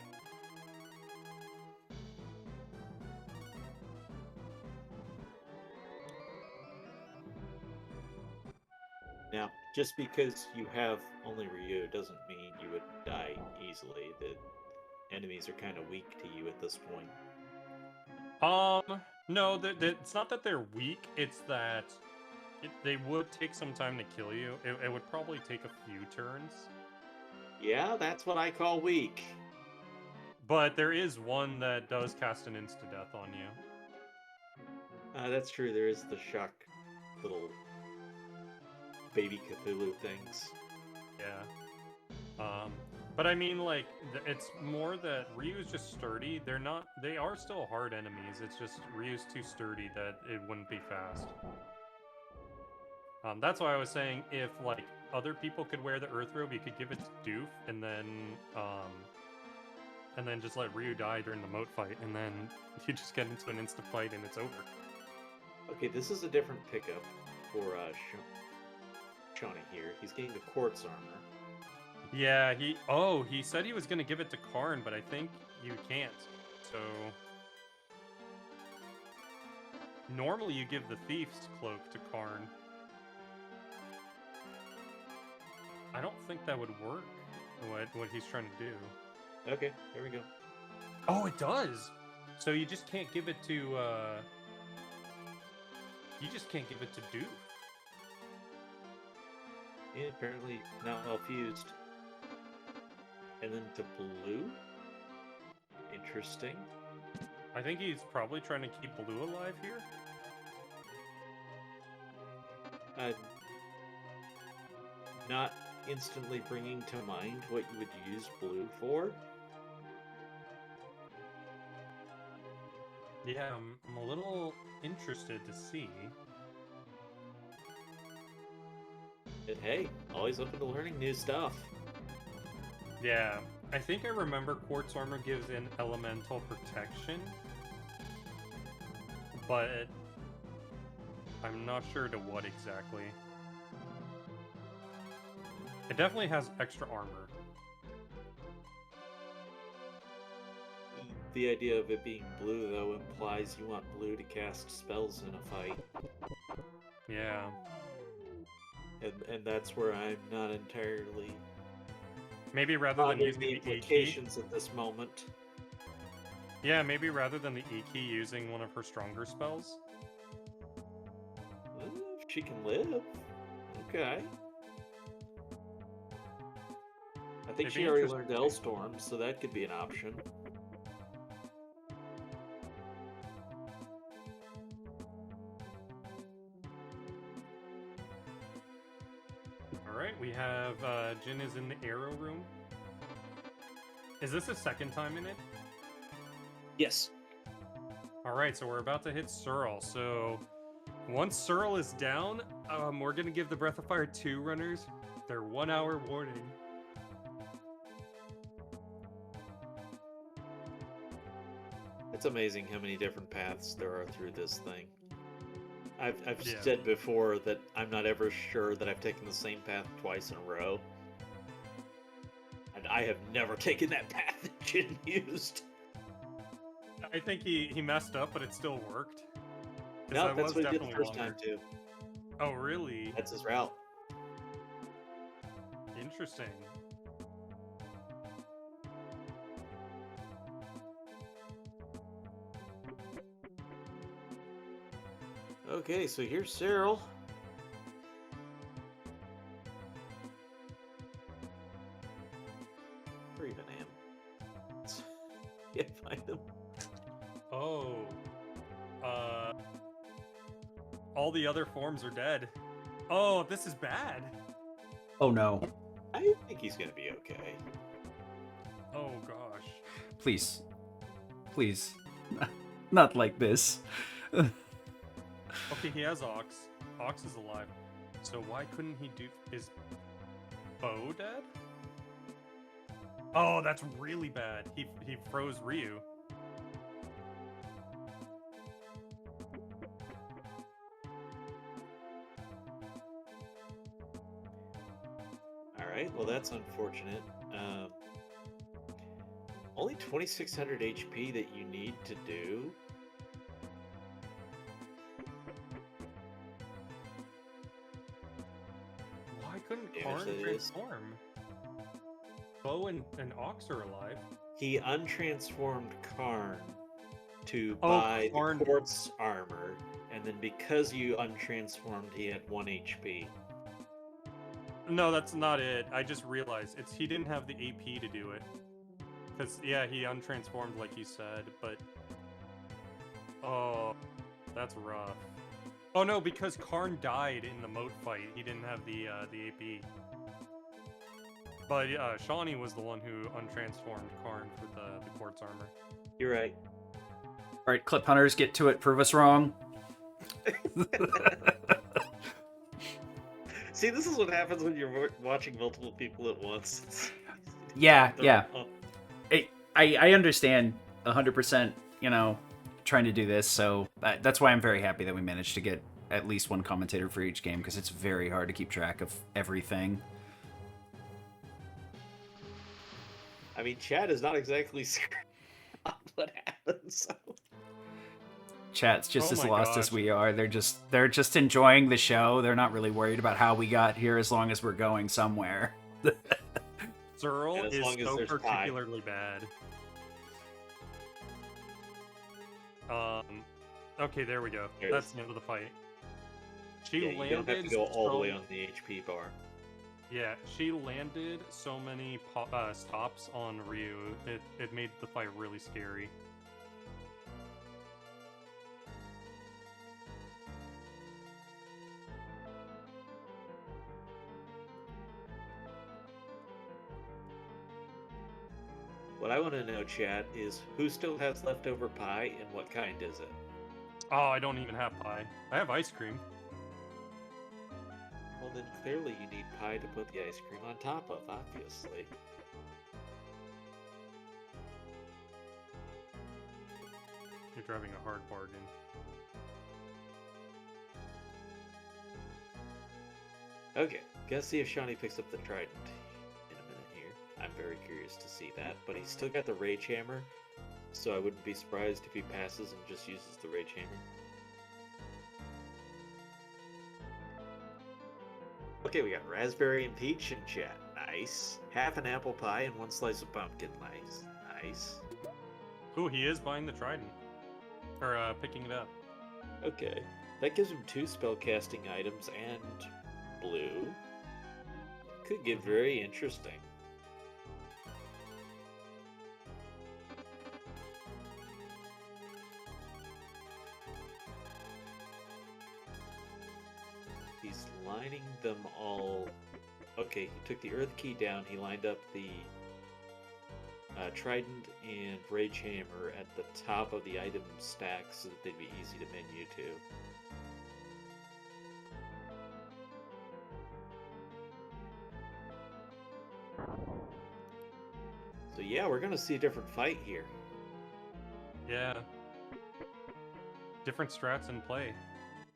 Now, just because you have only Ryu doesn't mean you would die easily. The enemies are kind of weak to you at this point. No, it's not that they're weak. It's that they would take some time to kill you. It would probably take a few turns. Yeah, that's what I call weak. But there is one that does cast an insta-death on you. That's true. There is the shock little baby Cthulhu things. Yeah. But I mean, like, it's more that Ryu's just sturdy. They are still hard enemies. It's just Ryu's too sturdy that it wouldn't be fast. That's why I was saying if, like, other people could wear the Earth Robe, you could give it to Doof, and then just let Ryu die during the moat fight, and then you just get into an instant fight and it's over. Okay, this is a different pickup for Shawnee here. He's getting the quartz armor. Yeah, he said he was gonna give it to Karn, but I think you can't. So normally you give the Thief's cloak to Karn. I don't think that would work. What he's trying to do. Okay, there we go. Oh, it does. So you just can't give it to. You just can't give it to Doof. Yeah, apparently not well fused. And then to blue. Interesting. I think he's probably trying to keep Blue alive here. Not instantly bringing to mind what you would use blue for. Yeah, I'm a little interested to see. But hey, always open to learning new stuff. Yeah, I think I remember Quartz Armor gives in elemental protection, but I'm not sure to what exactly. It definitely has extra armor. The idea of it being blue, though, implies you want blue to cast spells in a fight. Yeah. And that's where I'm not entirely Maybe rather than using the the E key. implications at this moment. Yeah, maybe rather than the E key using one of her stronger spells. If she can live. Okay. I think It'd she be already interesting learned to see. Elstorm, so that could be an option. Alright, we have Jin is in the arrow room. Is this the second time in it? Yes. Alright, so we're about to hit Searle. So once Searle is down, we're gonna give the Breath of Fire 2 runners their 1 hour warning. It's amazing how many different paths there are through this thing. I've Yeah. said before that I'm not ever sure that I've taken the same path twice in a row. And I have never taken that path that Jin used. I think he messed up, but it still worked. 'Cause No, that that's was what he did the definitely first longer. time too. Oh, really? That's his route. Interesting. Okay, so here's Cyril. Where even am? Can't find him. Oh. All the other forms are dead. Oh, this is bad. Oh no. I think he's gonna be okay. Oh, gosh. Please. Please. Not like this. Okay, he has Ox. Ox is alive. So why couldn't he do... Is Bo dead? Oh, that's really bad. He froze Ryu. Alright, well that's unfortunate. Only 2600 HP that you need to do. Why couldn't Damage Karn that is. transform? Bo and Ox are alive. He untransformed Karn to Oh, buy Karn. the quartz armor, and then because you untransformed, he had 1 HP. No, that's not it. I just realized he didn't have the AP to do it. Because, yeah, he untransformed like you said, but... Oh, that's rough. Oh no, because Karn died in the moat fight. He didn't have the AP. But Shawnee was the one who untransformed Karn for the quartz armor. You're right. Alright, clip hunters, get to it. Prove us wrong. See, this is what happens when you're watching multiple people at once. It's Yeah, they're yeah. all- I understand 100%, you know, trying to do this, so that's why I'm very happy that we managed to get at least one commentator for each game, because it's very hard to keep track of everything. I mean, Chad is not exactly screwed up what happens. So. Chat's just Oh as my lost as gosh. we are. They're just enjoying the show. They're not really worried about how we got here as long as we're going somewhere. Searle And as is long as so there's pie. particularly bad. Okay, there we go. There it That's is. the end of the fight. She Yeah, you landed don't have to go all the way so- on the HP bar. Yeah, she landed so many stops on Ryu. It made the fight really scary. What I want to know, Chad, is who still has leftover pie and what kind is it? Oh, I don't even have pie. I have ice cream. Well, then clearly you need pie to put the ice cream on top of, obviously. You're driving a hard bargain. Okay, gotta see if Shawnee picks up the trident in a minute here. I'm very curious to see that, but he's still got the rage hammer, so I wouldn't be surprised if he passes and just uses the rage hammer. Okay, we got raspberry and peach in chat. Nice. Half an apple pie and one slice of pumpkin. Nice. Nice. Ooh, he is buying the trident. Or, picking it up. Okay. That gives him 2 spellcasting items and blue. Could get very interesting. He's lining them all. Okay, he took the earth key down. He lined up the trident and rage hammer at the top of the item stack so that they'd be easy to menu to. So yeah, we're gonna see a different fight here. Yeah. Different strats in play.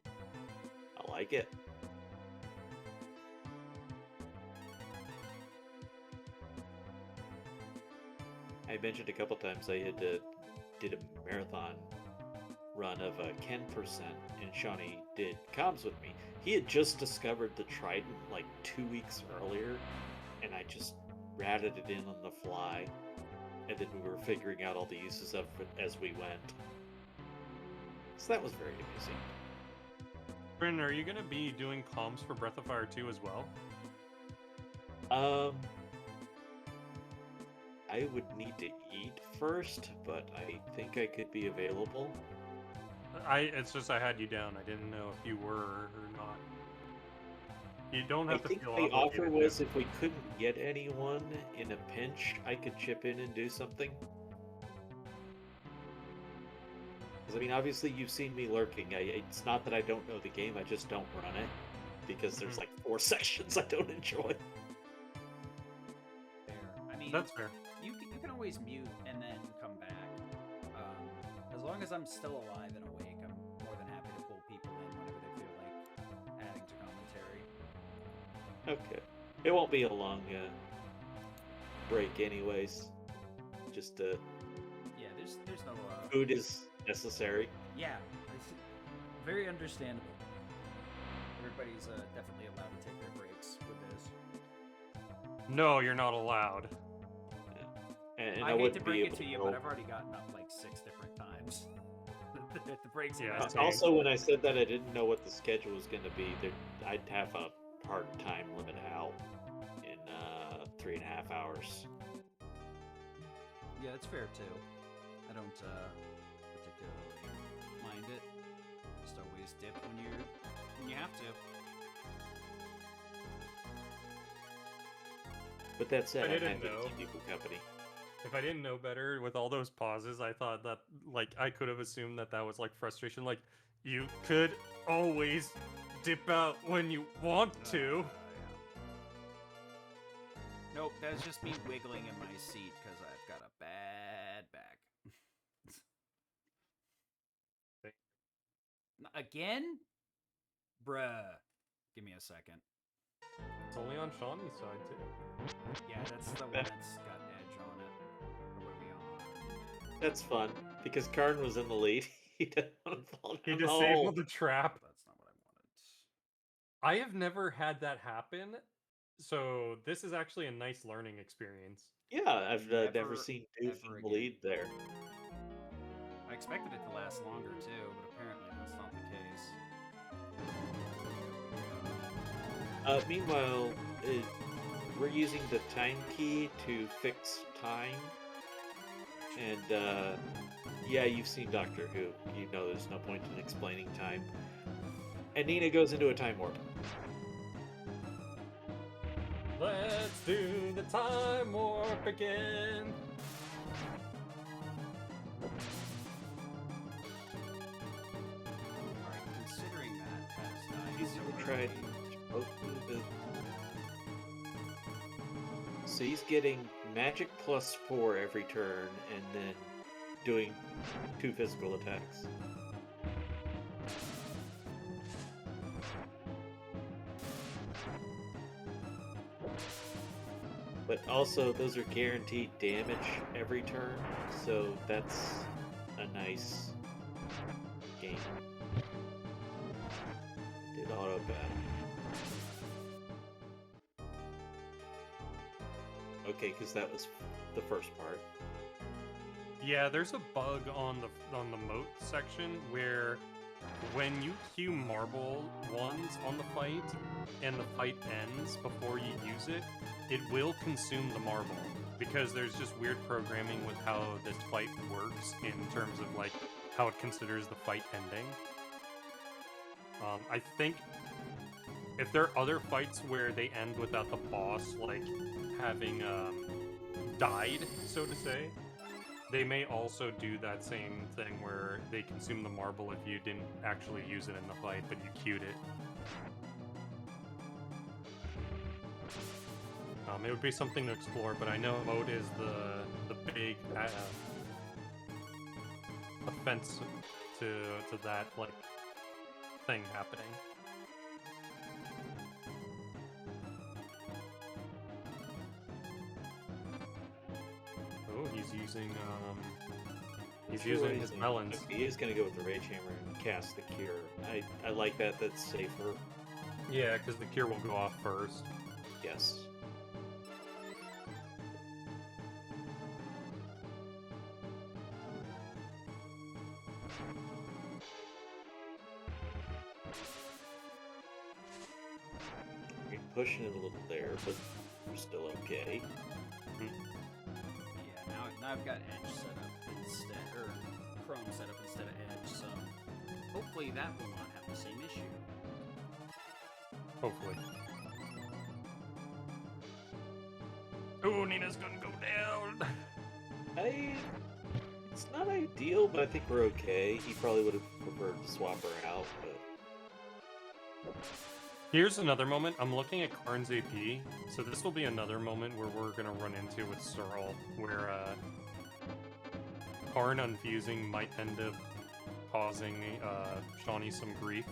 I like it. I mentioned a couple times I did a marathon run of 10%, and Shawnee did comms with me. He had just discovered the trident like 2 weeks earlier, and I just ratted it in on the fly, and then we were figuring out all the uses of it as we went. So that was very amusing. Bryn, are you gonna be doing comms for Breath of Fire 2 as well? I would need to eat first, but I think I could be available. It's just I had you down. I didn't know if you were or not. You don't I have to think feel the offer obligated was to. if we couldn't get anyone in a pinch, I could chip in and do something. Because, I mean, obviously you've seen me lurking. It's not that I don't know the game, I just don't run it. Because there's like 4 sections I don't enjoy. Fair. I mean, That's fair. you can always mute and then come back. As long as I'm still alive and awake, I'm more than happy to pull people in whenever they feel like adding to commentary. Okay. It won't be a long break anyways. Just Yeah, there's no food is necessary. yeah, it's very understandable. Everybody's definitely allowed to take their breaks with this. No, you're not allowed. And I hate wouldn't to be break it able to you, go- but I've already gotten up like 6 different times. The breaks have Yeah, been same. Also, when I said that I didn't know what the schedule was going to be, I'd have a hard time limit out in 3.5 hours. Yeah, it's fair too. I don't particularly mind it. Just always dip when you have to. But that said, I I'm didn't happy know. to keep people company. If I didn't know better with all those pauses, I thought that, like, I could have assumed that was, like, frustration. Like, you could always dip out when you want to. Nope, that's just me wiggling in my seat because I've got a bad back. Again? Bruh. Give me a second. It's only on Shawnee's side, too. Yeah, that's the one that's got edge on it. Or what are we on? That's fun because Karn was in the lead. He didn't want to fall He down the disabled hole. the trap. That's not what I wanted. I have never had that happen, so this is actually a nice learning experience. Yeah, I've never Never, seen Doof ever in the again. lead there. I expected it to last longer too, but apparently that's not the case. Meanwhile, we're using the time key to fix time. And, yeah, you've seen Doctor Who. You know there's no point in explaining time. And Nina goes into a time warp. Let's do the time warp again. Alright, considering that's nice. Using the trident. So he's getting magic +4 every turn, and then doing 2 physical attacks. But also, those are guaranteed damage every turn, so that's a nice game. Did auto battle. Okay, because that was the first part. Yeah, there's a bug on the moat section where when you queue marble ones on the fight and the fight ends before you use it, it will consume the marble because there's just weird programming with how this fight works in terms of like how it considers the fight ending. I think if there are other fights where they end without the boss like having died, so to say, they may also do that same thing where they consume the marble if you didn't actually use it in the fight, but you queued it. It would be something to explore, but I know mode is the big offense to that like thing happening. Oh, he's using his melons. He is going to go with the Rage Hammer and cast the Cure. I like that. That's safer. Yeah, because the cure will go off first. Yes. We're pushing it a little there, but we're still okay. Yeah, now I've got Edge set up instead, or Chrome set up instead of Edge, so hopefully that will not have the same issue. Hopefully. Oh, Nina's gonna go down! It's not ideal, but I think we're okay. He probably would have preferred to swap her out, but... Here's another moment. I'm looking at Karn's AP, so this will be another moment where we're gonna run into with Searle, where Karn unfusing might end up causing Shawnee some grief,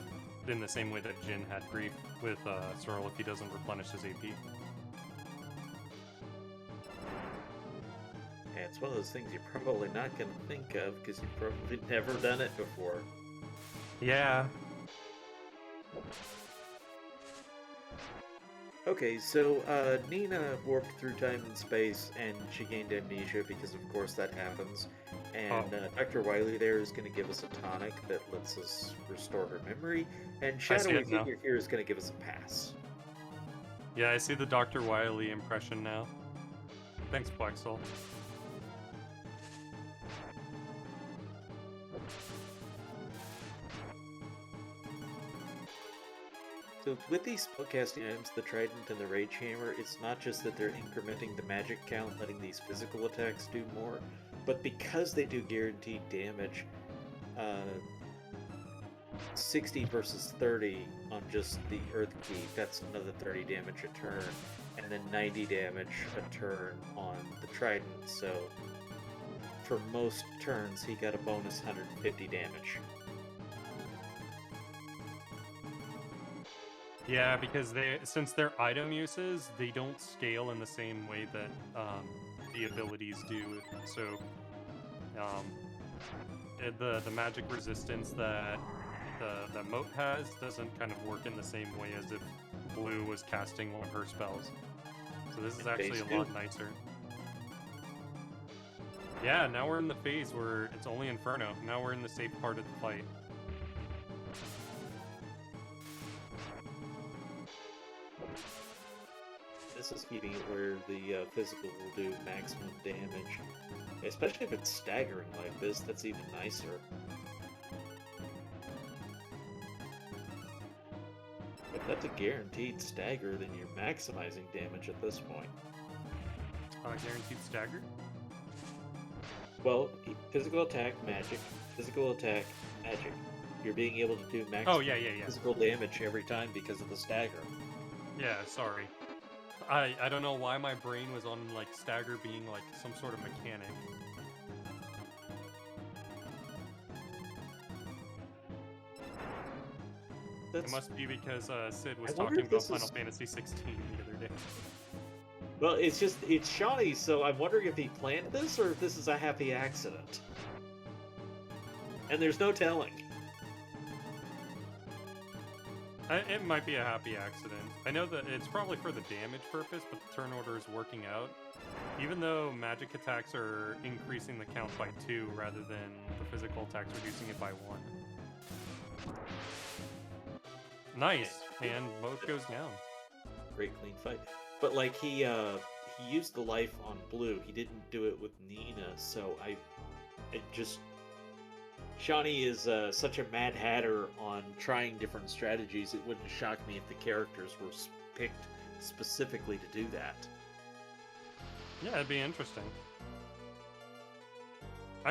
in the same way that Jin had grief with Searle if he doesn't replenish his AP. Yeah, it's one of those things you're probably not going to think of because you've probably never done it before. Yeah. Okay, so Nina warped through time and space, and she gained amnesia because, of course, that happens. And Dr. Wily there is going to give us a tonic that lets us restore her memory, and Shadowy Figure here is going to give us a pass. Yeah, I see the Dr. Wily impression now. Thanks, Plexel. So with these spellcasting items, the Trident and the Rage Hammer, it's not just that they're incrementing the magic count, letting these physical attacks do more, but because they do guaranteed damage, 60 versus 30 on just the Earth Key. That's another 30 damage a turn, and then 90 damage a turn on the Trident. So for most turns, he got a bonus 150 damage. Yeah, because since their item uses, they don't scale in the same way that the abilities do. So the magic resistance that the moat has doesn't kind of work in the same way as if Blue was casting one of her spells. So this is actually a lot nicer. Yeah, now we're in the phase where it's only Inferno. Now we're in the safe part of the fight. This is keeping it where the physical will do maximum damage. Especially if it's staggering like this, that's even nicer. If that's a guaranteed stagger, then you're maximizing damage at this point. Guaranteed stagger? Well, physical attack, magic. Physical attack, magic. You're being able to do maximum physical damage every time because of the stagger. Yeah, sorry. I don't know why my brain was on, like, stagger being, like, some sort of mechanic. It must be because Sid was talking about Final Fantasy 16 the other day. Well, it's Shawnee, so I'm wondering if he planned this or if this is a happy accident. And there's no telling. It might be a happy accident. I know that it's probably for the damage purpose, but the turn order is working out. Even though magic attacks are increasing the count by 2 rather than the physical attacks reducing it by 1. Nice, and mode goes down. Great clean fight. But like he used the life on Blue. He didn't do it with Nina, so it just Shawnee is such a Mad Hatter on trying different strategies. It wouldn't shock me if the characters were picked specifically to do that. Yeah, it'd be interesting.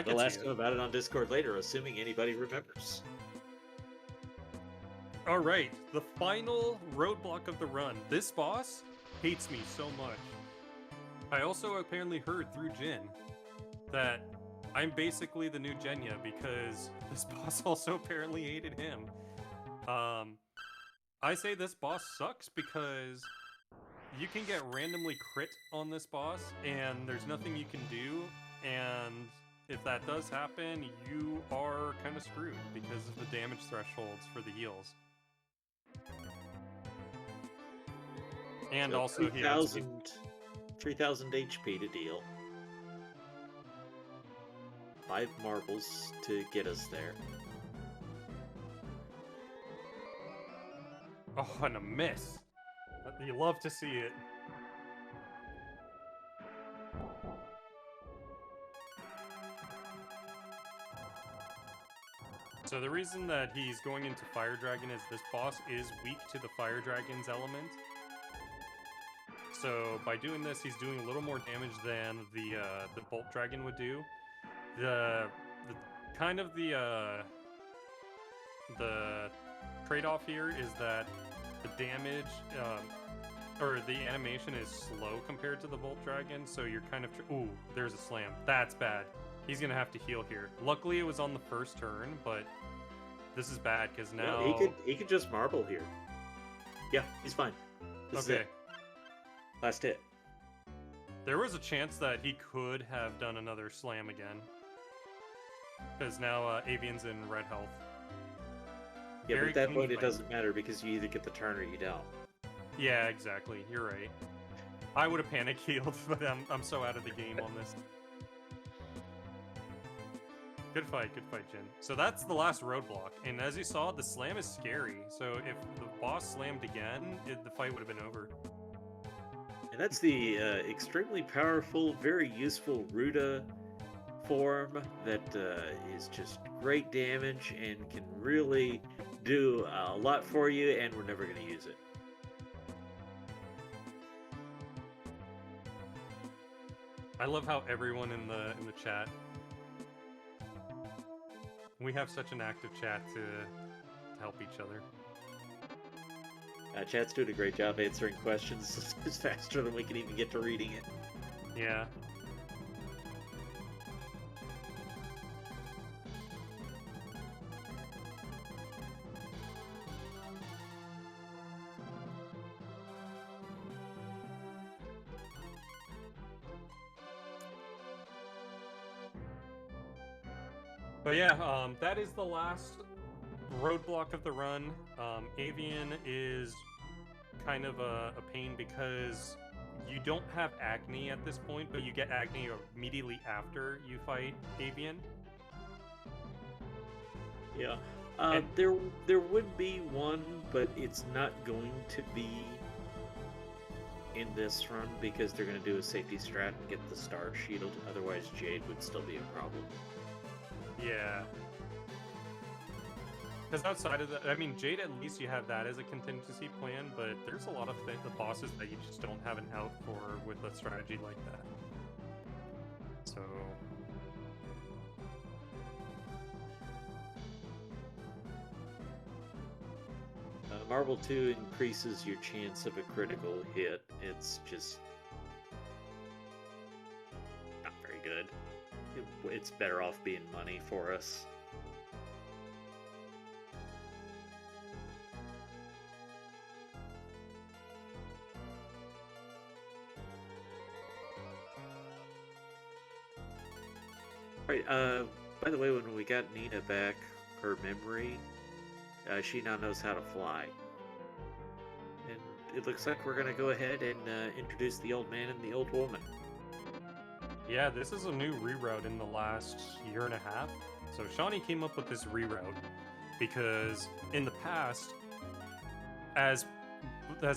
We'll ask him about it on Discord later, assuming anybody remembers. All right, the final roadblock of the run. This boss hates me so much. I also apparently heard through Jin that I'm basically the new Genya because this boss also apparently hated him. I say this boss sucks because you can get randomly crit on this boss and there's nothing you can do, and if that does happen, you are kind of screwed because of the damage thresholds for the heals. And So also 3,000 HP to deal. 5 marbles to get us there. Oh, and a miss. You love to see it. So the reason that he's going into Fire Dragon is this boss is weak to the Fire Dragon's element. So by doing this, he's doing a little more damage than the Bolt Dragon would do. The trade-off here is that the damage or the animation is slow compared to the Bolt Dragon, so you're kind of ooh, there's a slam. That's bad. He's gonna have to heal here. Luckily, it was on the first turn, but this is bad because now he could just marble here. Yeah, he's fine. This is it. Last hit. There was a chance that he could have done another slam again. Because now Avian's in red health. Yeah, but at that point it doesn't matter because you either get the turn or you don't. Yeah, exactly. You're right. I would have panic healed, but I'm so out of the game on this. Good fight, Jin. So that's the last roadblock. And as you saw, the slam is scary. So if the boss slammed again, the fight would have been over. And that's the extremely powerful, very useful Ruda form that is just great damage and can really do a lot for you, and we're never going to use it. I love how everyone in the chat. We have such an active chat to help each other. Chat's doing a great job answering questions. It's faster than we can even get to reading it. Yeah. But yeah, that is the last roadblock of the run. Avian is kind of a pain because you don't have Agni at this point, but you get Agni immediately after you fight Avian. Yeah. And- There would be one, but it's not going to be in this run because they're going to do a safety strat and get the star shield. Otherwise, Jade would still be a problem. Yeah. Because outside of that, I mean, Jade, at least you have that as a contingency plan, but there's a lot of the bosses that you just don't have an out for with a strategy like that. So... Marble 2 increases your chance of a critical hit. It's just not very good. It's better off being money for us. Right, by the way, when we got Nina back, her memory, she now knows how to fly. And it looks like we're going to go ahead and introduce the old man and the old woman. Yeah, this is a new reroute in the last year and a half. So Shawnee came up with this reroute because in the past, as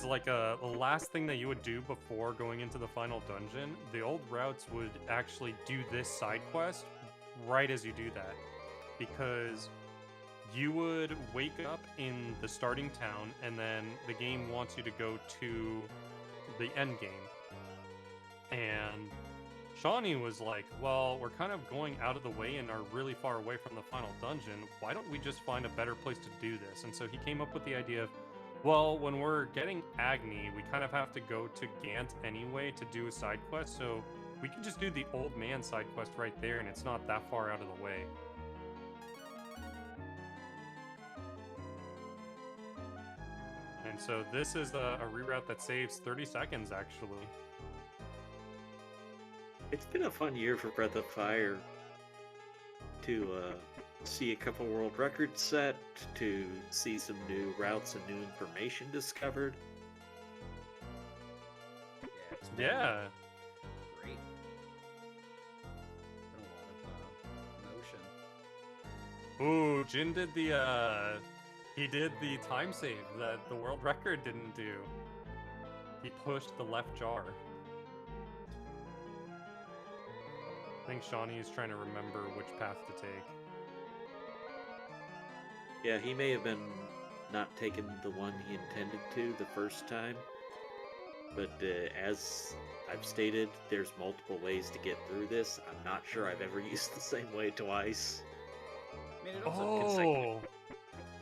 like a last thing that you would do before going into the final dungeon, the old routes would actually do this side quest right as you do that, because you would wake up in the starting town and then the game wants you to go to the end game. And Shawnee was like, well, we're kind of going out of the way and are really far away from the final dungeon. Why don't we just find a better place to do this? And so he came up with the idea of, well, when we're getting Agni, we kind of have to go to Gant anyway to do a side quest, so we can just do the old man side quest right there, and it's not that far out of the way. And so this is a reroute that saves 30 seconds, actually. It's been a fun year for Breath of Fire to see a couple world records set, to see some new routes and new information discovered. Yeah, it's been Yeah. great. Been a lot of motion. Ooh, Jin did he did the time save that the world record didn't do. He pushed the left jar. I think Shawnee is trying to remember which path to take. Yeah, he may have been not taking the one he intended to the first time, but as I've stated, there's multiple ways to get through this. I'm not sure I've ever used the same way twice. I mean, it also Oh!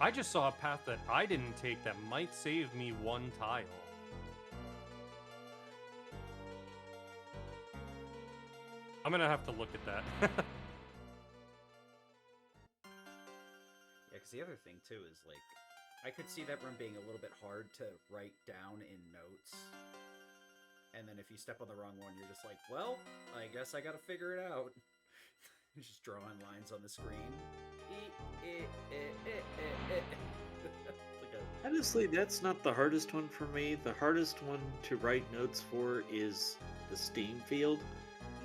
I just saw a path that I didn't take that might save me one tile. I'm gonna have to look at that. Yeah, because the other thing too is like, I could see that room being a little bit hard to write down in notes. And then if you step on the wrong one, you're just like, well, I guess I gotta figure it out. You're just drawing lines on the screen. Honestly, that's not the hardest one for me. The hardest one to write notes for is the Steam field,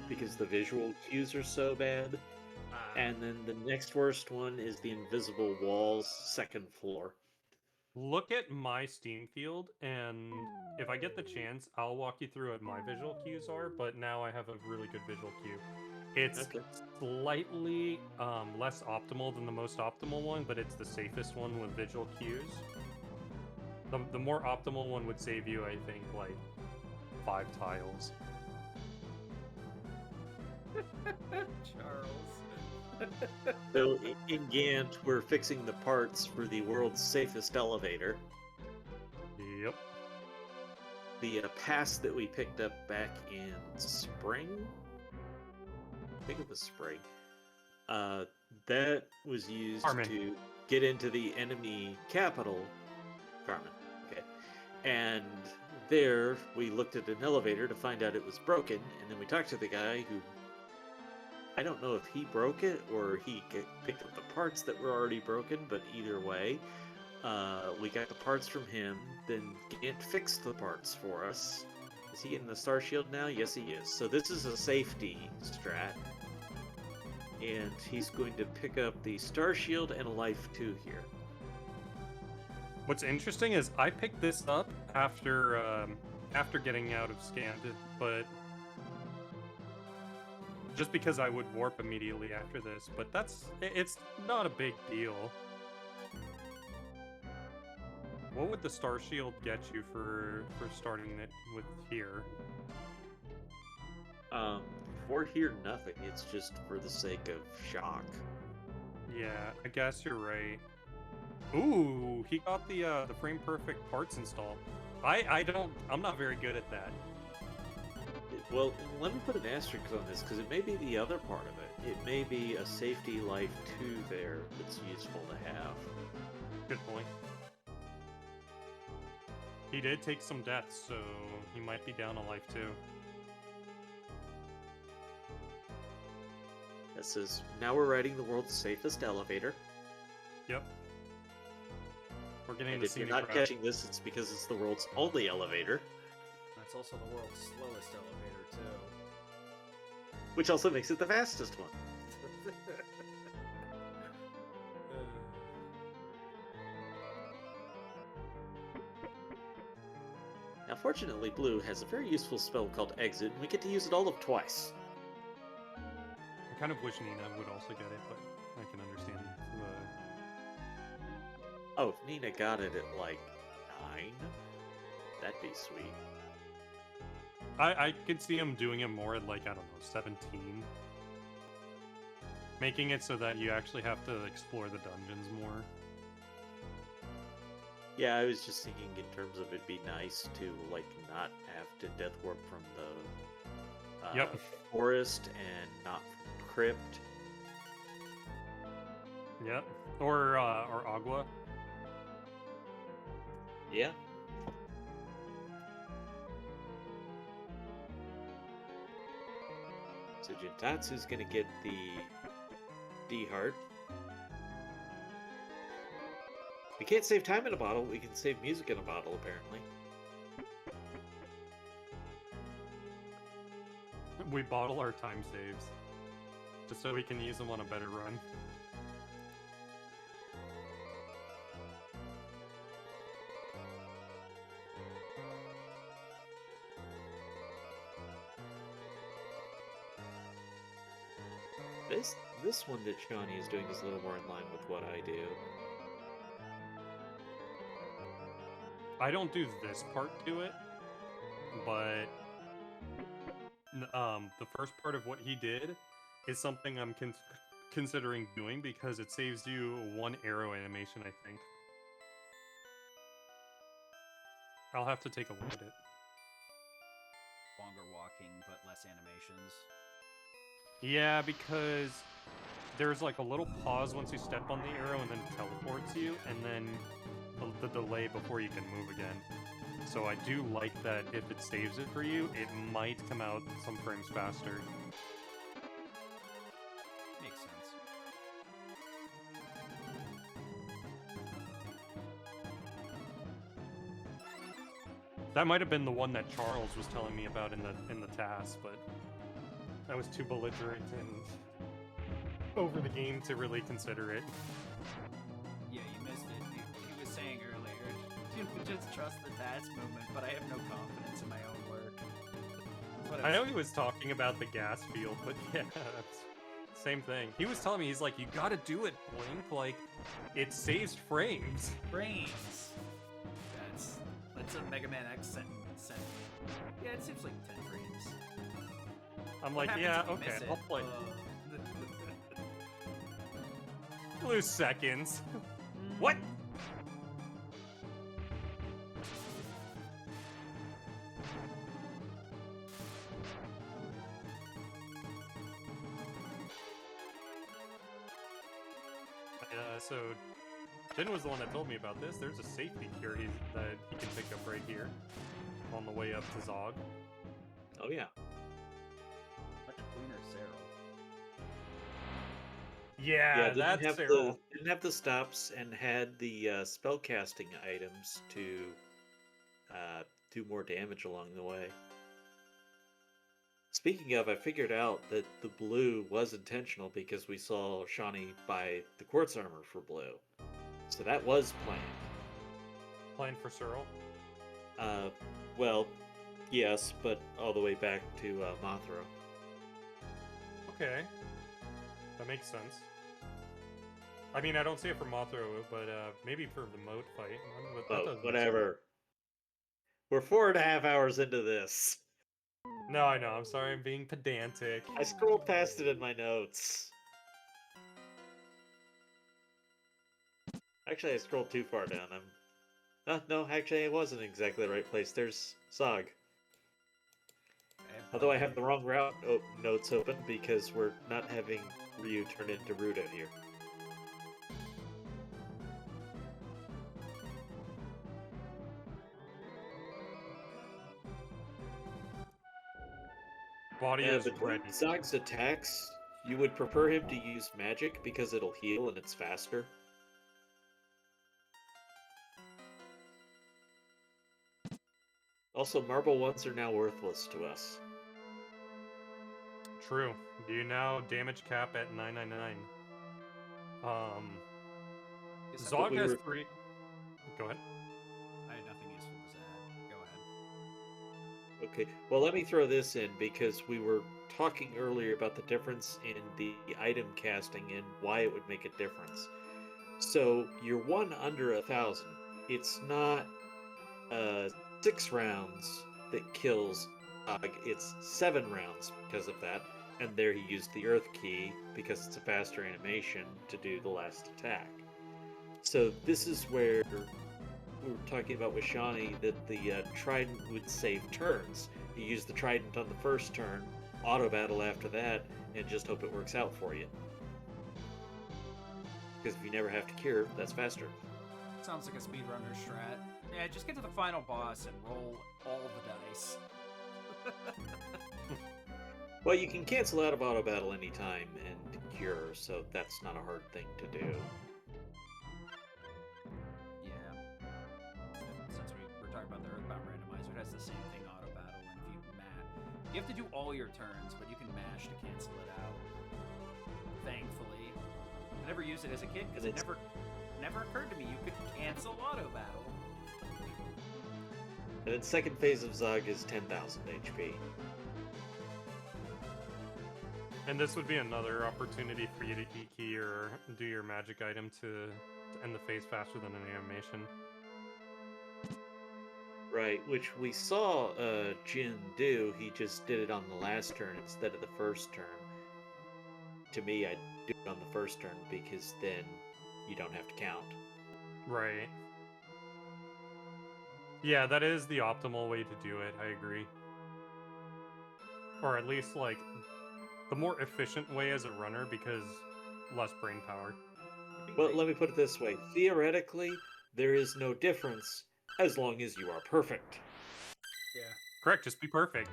because the visual cues are so bad. And then the next worst one is the invisible walls, second floor. Look at my Steam field, and if I get the chance, I'll walk you through what my visual cues are, but now I have a really good visual cue. It's Okay. slightly less optimal than the most optimal one, but it's the safest one with visual cues. The more optimal one would save you, I think, like 5 tiles. Charles. So in Gant, we're fixing the parts for the world's safest elevator. Yep. The pass that we picked up back in spring, I think it was spring, that was used Carmen. to get into the enemy capital, Carmen. Okay, and there we looked at an elevator to find out it was broken, and then we talked to the guy who, I don't know if he broke it or he picked up the parts that were already broken, but either way, we got the parts from him. Then Gant fixed the parts for us. Is he in the Star Shield now? Yes, he is. So this is a safety strat. And he's going to pick up the Star Shield and a Life 2 here. What's interesting is I picked this up after getting out of Scanded, but just because I would warp immediately after this, but it's not a big deal. What would the Star Shield get you for starting it with here? For here, nothing. It's just for the sake of shock. Yeah, I guess you're right. Ooh, he got the frame perfect parts installed. I'm not very good at that. Well, let me put an asterisk on this, because it may be the other part of it. It may be a safety Life 2 there that's useful to have. Good point. He did take some deaths, so he might be down a life too. That says, now we're riding the world's safest elevator. Yep. We're getting And the if you're scenic not route. catching this, it's because it's the world's only elevator. That's also the world's slowest elevator, too. Which also makes it the fastest one. Now, fortunately, Blue has a very useful spell called Exit, and we get to use it all of twice. I kind of wish Nina would also get it, but I can understand the... Oh, if Nina got it at, like, 9, that'd be sweet. I could see him doing it more at, like, I don't know, 17. Making it so that you actually have to explore the dungeons more. Yeah, I was just thinking in terms of it'd be nice to, like, not have to death warp from the Yep. forest and not from crypt. Yep. Or Agua. Yeah. So Jintatsu's gonna get the D-Heart. We can't save time in a bottle, we can save music in a bottle, apparently. We bottle our time saves. Just so we can use them on a better run. This one that Shawnee is doing is a little more in line with what I do. I don't do this part to it, but the first part of what he did is something I'm considering doing because it saves you one arrow animation, I think. I'll have to take a look at it. Longer walking, but less animations. Yeah, because there's like a little pause once you step on the arrow and then it teleports you, and then the delay before you can move again. So I do like that if it saves it for you, it might come out some frames faster. Makes sense. That might have been the one that Charles was telling me about in the task, but I was too belligerent and over the game to really consider it. Yeah, you missed it. He was saying earlier, you just trust the task movement, but I have no confidence in my own work. I know he was talking about the gas field, but yeah, that's same thing. He was telling me, he's like, you gotta do it, Blink, like, it saves frames. Frames. That's a Mega Man X sentence. Yeah, it seems like 10 frames. I'm What like, happens yeah, if you okay, miss it? I'll play. lose seconds. What? So Jin was the one that told me about this. There's a safety cure that he can pick up right here on the way up to Zog. Oh yeah. Much cleaner Cyril. Yeah, that's Cyril. Didn't have the stops and had the spellcasting items to do more damage along the way. Speaking of, I figured out that the blue was intentional because we saw Shawnee buy the quartz armor for blue. So that was planned. Planned for Cyril? Well, yes, but all the way back to Mothra. Okay. That makes sense. I mean, I don't see it for Mothra, but maybe for the moat fight. Oh, whatever. We're 4.5 hours into this. No, I know. I'm sorry. I'm being pedantic. I scrolled past it in my notes. Actually, I scrolled too far down. No, actually, I was in exactly the right place. There's Zog. Although I have the wrong route notes open because we're not having Ryu turn into Ruda here. Body is Between ready. Zog's attacks, you would prefer him to use magic because it'll heal and it's faster. Also, marble ones are now worthless to us. True. Do you now damage cap at 999? Zog we has were- 3. Go ahead. I had nothing useful to say. Go ahead. Okay, well, let me throw this in because we were talking earlier about the difference in the item casting and why it would make a difference. So, you're one under 1,000. It's not 6 rounds that kills Zog, it's 7 rounds because of that. And there he used the Earth Key because it's a faster animation to do the last attack. So this is where we were talking about with Shawnee that the Trident would save turns. You use the Trident on the first turn, auto battle after that, and just hope it works out for you. Because if you never have to cure, that's faster. Sounds like a speedrunner strat. Yeah, just get to the final boss and roll all the dice. Well, you can cancel out of auto battle anytime and cure, so that's not a hard thing to do. Yeah. Since we were talking about the Earthbound randomizer, it has the same thing, auto battle, and if you you have to do all your turns, but you can mash to cancel it out. Thankfully. I never used it as a kid because it never occurred to me you could cancel auto battle. And then second phase of Zog is 10,000 HP. And this would be another opportunity for you to E-key or do your magic item to end the phase faster than an animation. Right, which we saw Jin do. He just did it on the last turn instead of the first turn. To me, I'd do it on the first turn because then you don't have to count. Right. Yeah, that is the optimal way to do it, I agree. Or at least, like, the more efficient way as a runner because less brain power. Well, let me put it this way. Theoretically, there is no difference as long as you are perfect. Yeah. Correct, just be perfect.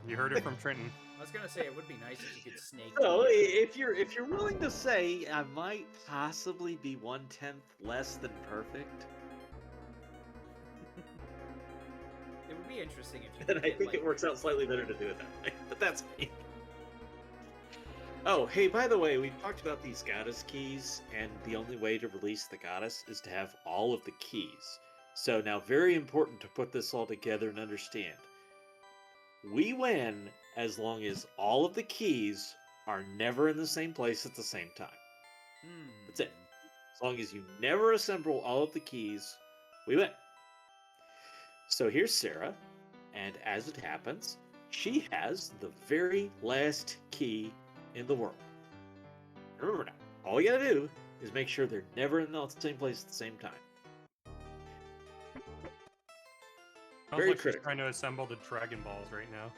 You heard it from Trenton. I was gonna say it would be nice if you could snake. So, if you're willing to say I might possibly be 1/10 less than perfect, It would be interesting if you then could I get, think like, it works out slightly better to do it that way. But that's me. Oh, hey, by the way, we talked about these goddess keys, and the only way to release the goddess is to have all of the keys. So now, very important to put this all together and understand. We win as long as all of the keys are never in the same place at the same time. That's it. As long as you never assemble all of the keys, we win. So here's Sarah, and as it happens, she has the very last key in the world. Remember now, all you gotta do is make sure they're never in the same place at the same time. Sounds Very like she's critical. trying to assemble the Dragon Balls right now.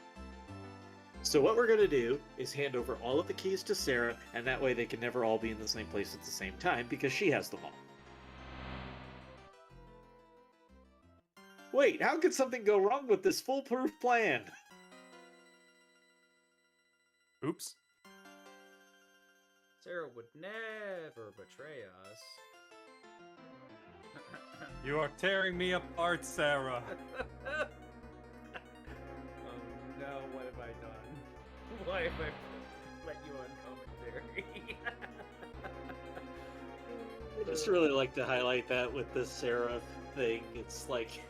So what we're going to do is hand over all of the keys to Sarah, and that way they can never all be in the same place at the same time, because she has them all. Wait, how could something go wrong with this foolproof plan? Oops. Sarah would never betray us. You are tearing me apart, Sarah. Oh no, what have I done? Why have I put you on commentary? I just really like to highlight that with this Sarah thing. It's like,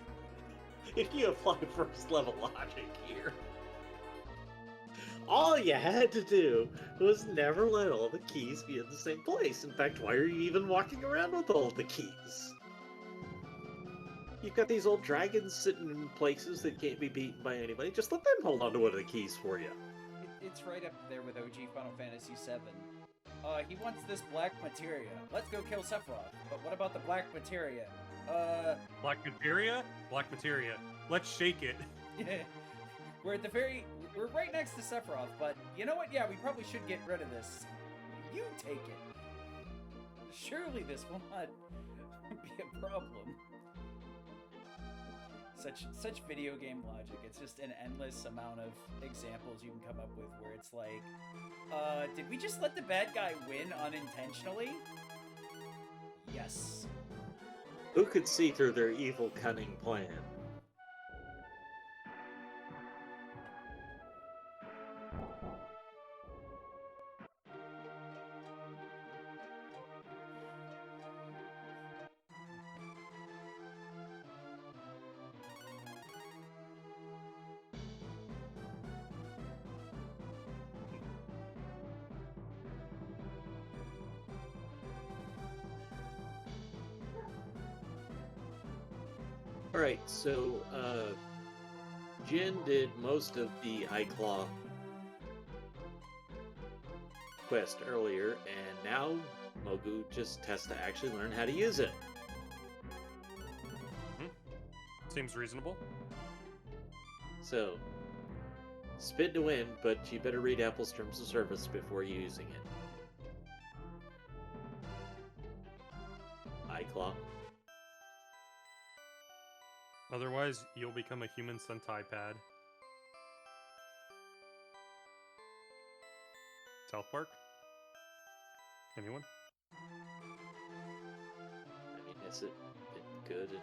if you apply first level logic here, all you had to do was never let all the keys be in the same place. In fact, why are you even walking around with all the keys? You've got these old dragons sitting in places that can't be beaten by anybody. Just let them hold on to one of the keys for you. It's right up there with OG Final Fantasy VII. He wants this black materia. Let's go kill Sephiroth. But what about the black materia? Black materia? Black materia. Let's shake it. We're right next to Sephiroth, but you know what? Yeah, we probably should get rid of this. You take it. Surely this will not be a problem. Such video game logic. It's just an endless amount of examples you can come up with where it's like, did we just let the bad guy win unintentionally? Yes. Who could see through their evil, cunning plan? Alright, so, Jin did most of the iClaw quest earlier, and now Mogu just has to actually learn how to use it. Seems reasonable. So, spin to win, but you better read Apple's terms of service before using it. iClaw. Otherwise, you'll become a human Sentai pad. South Park? Anyone? I mean, has it been good in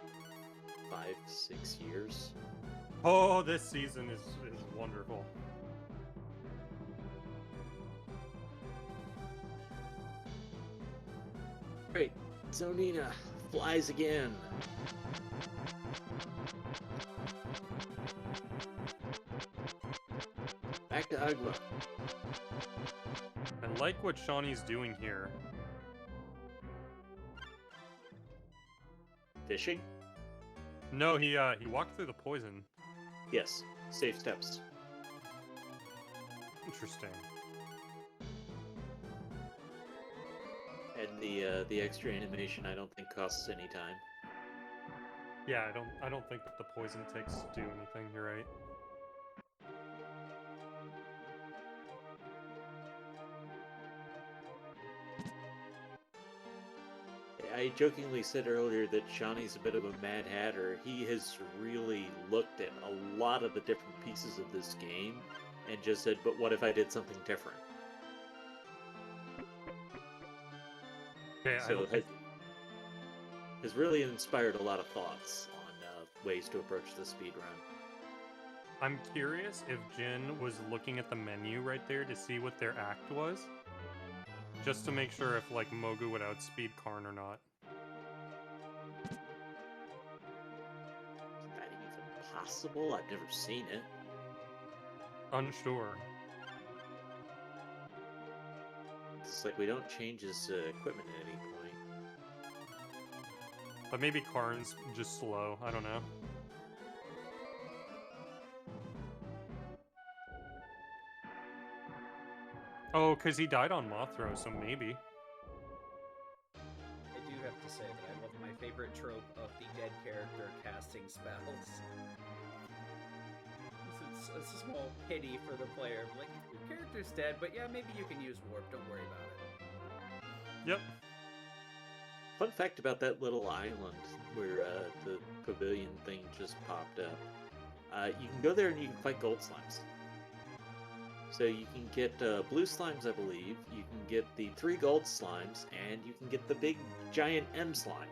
5-6 years? Oh, this season is wonderful. Great. Zonina flies again. Back to Agua. I like what Shawnee's doing here. Fishing? No, he walked through the poison. Yes. Safe steps. Interesting. And the extra animation I don't think costs any time. Yeah, I don't think that the poison takes to do anything. You're right. I jokingly said earlier that Shawnee's a bit of a Mad Hatter. He has really looked at a lot of the different pieces of this game and just said, but what if I did something different? Okay, So has really inspired a lot of thoughts on ways to approach the speedrun. I'm curious if Jin was looking at the menu right there to see what their act was. Just to make sure if, like, Mogu would outspeed Karn or not. Is that even possible? I've never seen it. Unsure. It's like we don't change his equipment at any point. But maybe Karn's just slow. I don't know. Oh, because he died on Mothra, so maybe. to say that I love my favorite trope of the dead character casting spells. It's a small pity for the player. Like, your character's dead, but yeah, maybe you can use warp. Don't worry about it. Yep. Fun fact about that little island where the pavilion thing just popped up. You can go there and you can fight gold slimes. So you can get blue slimes, I believe. You can get the 3 gold slimes, and you can get the big giant M slime.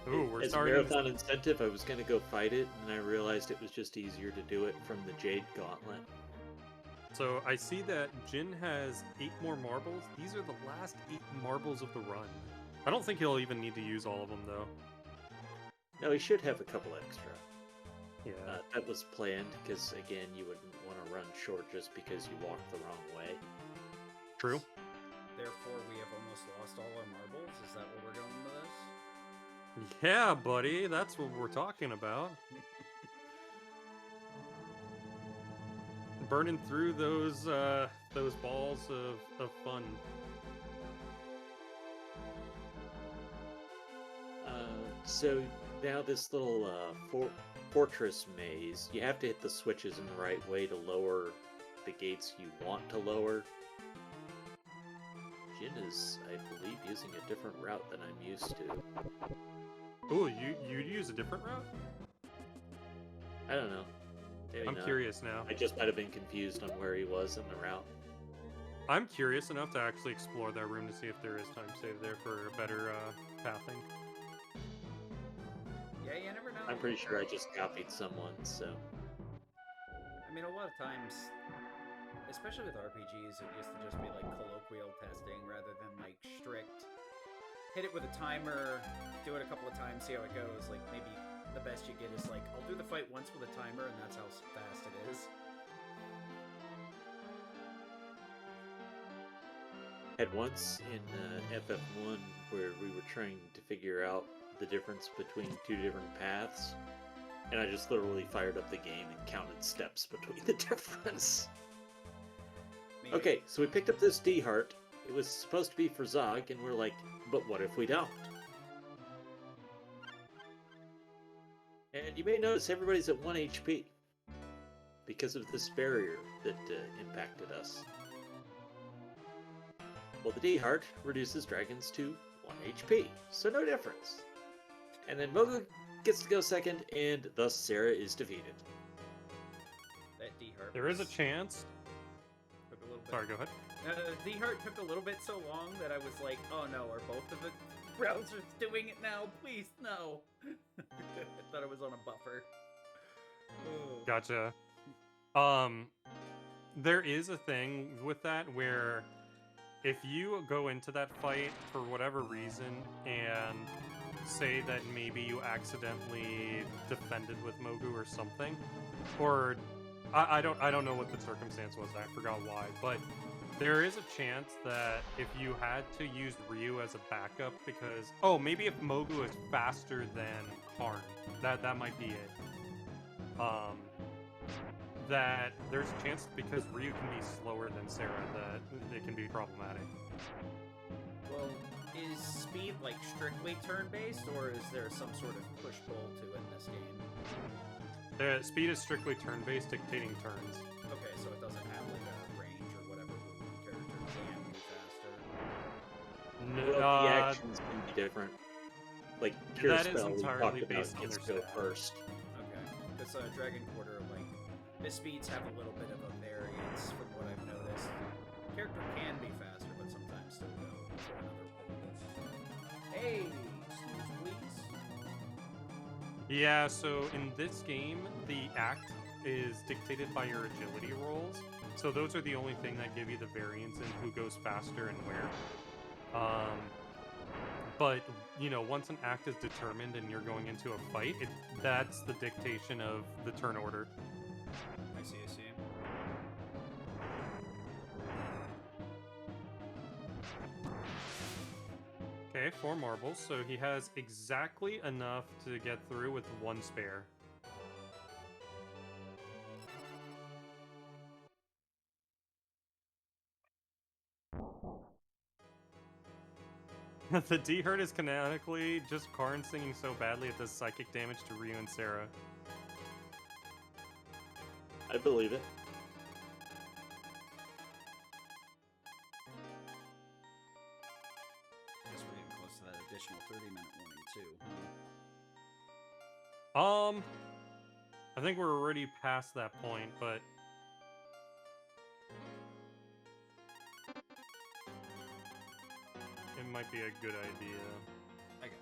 Ooh, we're As a starting. marathon incentive, I was going to go fight it, and I realized it was just easier to do it from the Jade Gauntlet. So I see that Jin has 8 more marbles. These are the last 8 marbles of the run. I don't think he'll even need to use all of them, though. No, he should have a couple extra. Yeah. That was planned, because again, you wouldn't want to run short just because you walked the wrong way. True. Therefore, we have almost lost all our marbles. Is that what we're going with this? Yeah, buddy, that's what we're talking about. Burning through those balls of fun. So now this little fortress maze, you have to hit the switches in the right way to lower the gates you want to lower. Jin is, I believe, using a different route than I'm used to. Ooh, you'd use a different route? I don't know. Maybe I'm not. curious now. I just might have been confused on where he was in the route. I'm curious enough to actually explore that room to see if there is time save there for a better pathing. Yeah, you never know. I'm pretty sure I just copied someone, so... I mean, a lot of times, especially with RPGs, it used to just be like colloquial testing rather than like strict. Hit it with a timer, do it a couple of times, see how it goes. Like, maybe the best you get is like, I'll do the fight once with a timer, and that's how fast it is. Had once in FF1 where we were trying to figure out the difference between 2 different paths, and I just literally fired up the game and counted steps between the difference. Maybe. Okay, so we picked up this D heart. It was supposed to be for Zog, and we're like, but what if we don't? And you may notice everybody's at 1 HP because of this barrier that impacted us. Well, the D heart reduces dragons to 1 HP, so no difference. And then Mogu gets to go second, and thus Sarah is defeated. That D-Heart. There is a chance. Took a little bit. Sorry, go ahead. D-Heart took a little bit so long that I was like, oh no, are both of the browsers doing it now? Please, no. I thought I was on a buffer. Oh. Gotcha. There is a thing with that where if you go into that fight for whatever reason and say that maybe you accidentally defended with Mogu or something, or I don't know what the circumstance was, I forgot why, but there is a chance that if you had to use Ryu as a backup because, oh, maybe if Mogu is faster than Karn, that might be it. That there's a chance because Ryu can be slower than Sarah that it can be problematic. Well, is speed like strictly turn-based, or is there some sort of push-pull to it in this game? Speed is strictly turn-based, dictating turns. Okay, so it doesn't have like a range or whatever where one character can be faster. Well, the actions can be different. Like, Cure that is Spell, we entirely talked about based on gets their go stat. first. Okay, because Dragon Quarter, like, the speeds have a little bit of a variance from what I've noticed. Character can be faster, but sometimes still go for another pull. Hey, snooze, please. Yeah, so in this game, the act is dictated by your agility rolls. So those are the only thing that give you the variance in who goes faster and where. But, you know, once an act is determined and you're going into a fight, that's the dictation of the turn order. I see. Okay, 4 marbles, so he has exactly enough to get through with 1 spare. The D hurt is canonically just Karn singing so badly it does psychic damage to Ryu and Sarah. I believe it. I guess we're getting close to that additional 30-minute warning too. I think we're already past that point, but it might be a good idea. I got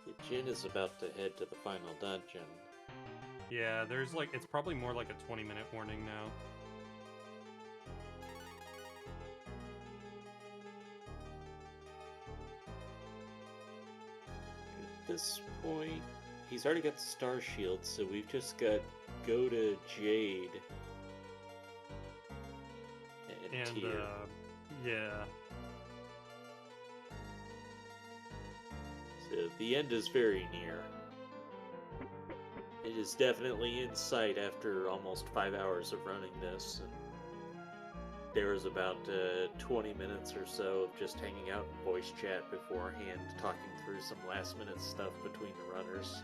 it. Jin is about to head to the final dungeon. Yeah, there's like, it's probably more like a 20-minute warning now. At this point, he's already got the Star Shield, so we've just got go to Jade and Tyr. Yeah. So the end is very near. It is definitely in sight after almost 5 hours of running this. And there was about 20 minutes or so of just hanging out in voice chat beforehand, talking through some last-minute stuff between the runners.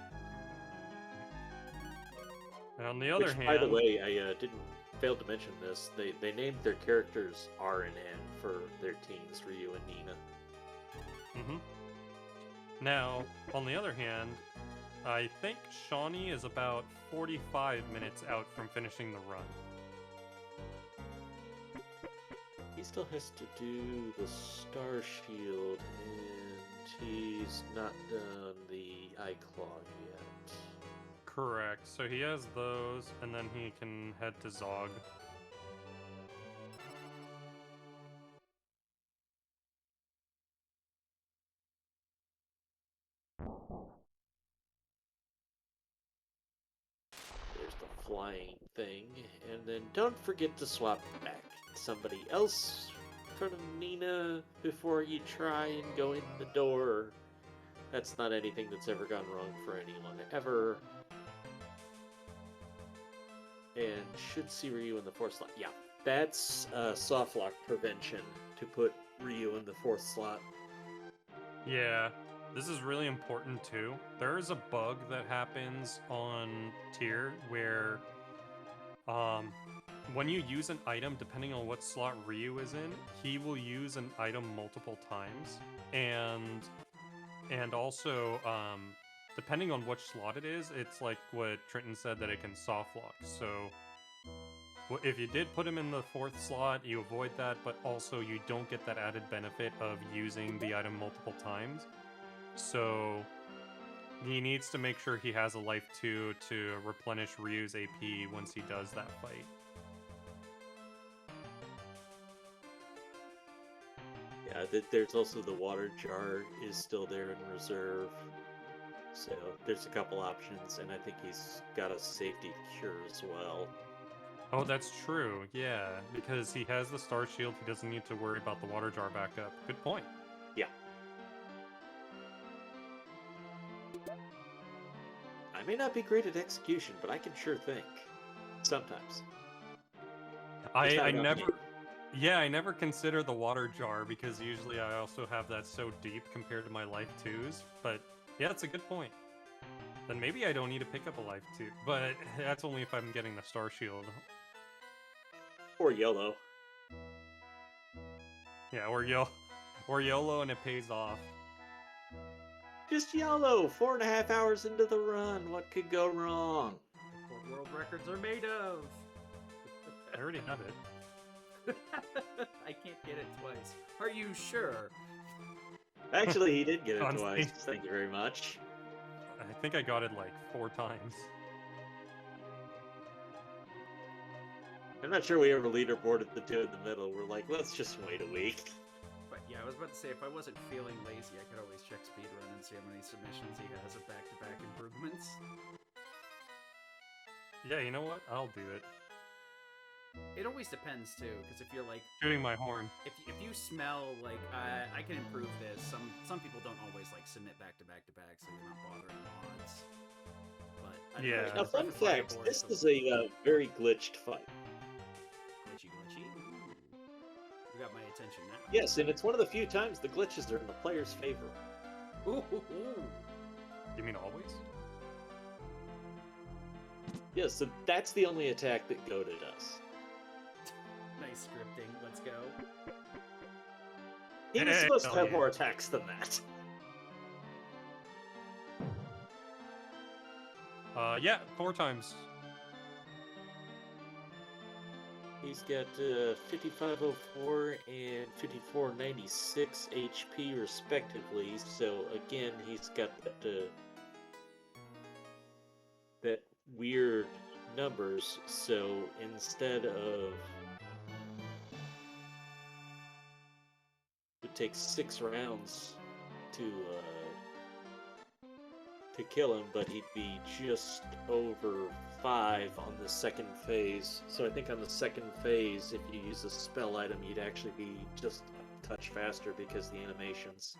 On the other hand, by the way, I didn't fail to mention this. They named their characters R and N for their teams, Ryu and Nina. Mm-hmm. Now, on the other hand, I think Shawnee is about 45 minutes out from finishing the run. He still has to do the Star Shield, and he's not done the Eye Claw yet. Correct. So he has those, and then he can head to Zog. There's the flying thing, and then don't forget to swap back somebody else in front of Nina before you try and go in the door. That's not anything that's ever gone wrong for anyone, ever. And should see Ryu in the fourth slot. Yeah, that's soft lock prevention to put Ryu in the fourth slot. Yeah, this is really important too. There is a bug that happens on Tyr where when you use an item, depending on what slot Ryu is in, he will use an item multiple times. And also, depending on which slot it is, it's like what Trenton said, that it can soft lock. So if you did put him in the fourth slot, you avoid that, but also you don't get that added benefit of using the item multiple times. So he needs to make sure he has a life 2 to replenish Ryu's AP once he does that fight. Yeah, there's also the water jar is still there in reserve. So there's a couple options, and I think he's got a safety cure as well. Oh, that's true, yeah, because he has the Star Shield, he doesn't need to worry about the water jar backup. Good point. Yeah. I may not be great at execution, but I can sure think. Sometimes. I never consider the water jar, because usually I also have that so deep compared to my life 2s, but yeah, that's a good point. Then maybe I don't need to pick up a life 2, but that's only if I'm getting the Star Shield. Or YOLO. Yeah, or YOLO and it pays off. Just YOLO! 4.5 hours into the run, what could go wrong? That's what world records are made of. I already have it. I can't get it twice. Are you sure? Actually, he did get it Honestly. twice. Thank you very much. I think I got it like 4 times. I'm not sure we ever leaderboarded the two in the middle. We're like, let's just wait a week. But yeah, I was about to say, if I wasn't feeling lazy, I could always check speedrun and see how many submissions he has of back-to-back improvements. Yeah, you know what? I'll do it. It always depends too, because if you're like, Shooting my horn. if you smell like I can improve this, some people don't always like submit back to back, so you're not bothering mods. But Yeah. Now, fun Perfect flying fact: board, this so- is a very glitched fight. Glitchy. Ooh. You got my attention now. Yes, and it's one of the few times the glitches are in the player's favor. Ooh. You mean always? Yes, so that's the only attack that Goda does. Nice scripting. Let's go. He was Hey, supposed to hell have yeah. more attacks than that. Yeah, 4 times. He's got 5504 and 5496 HP respectively. So again, he's got that weird numbers. So instead of it takes 6 rounds to kill him, but he'd be just over 5 on the second phase. So I think on the second phase, if you use a spell item, you'd actually be just a touch faster because the animations.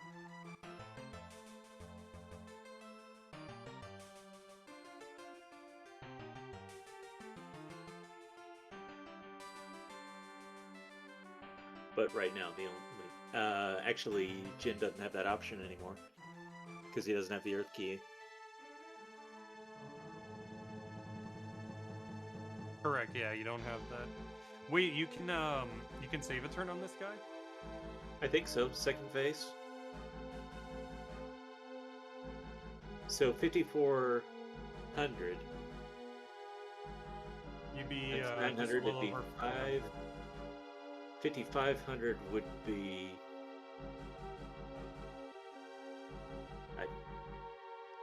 But right now, the only actually Jin doesn't have that option anymore because he doesn't have the Earth Key. Correct. Yeah, you don't have that. Wait, you can save a turn on this guy? I think so. Second phase. So 5400. You'd be That's just 900 a would little be over 5. 5500 would be.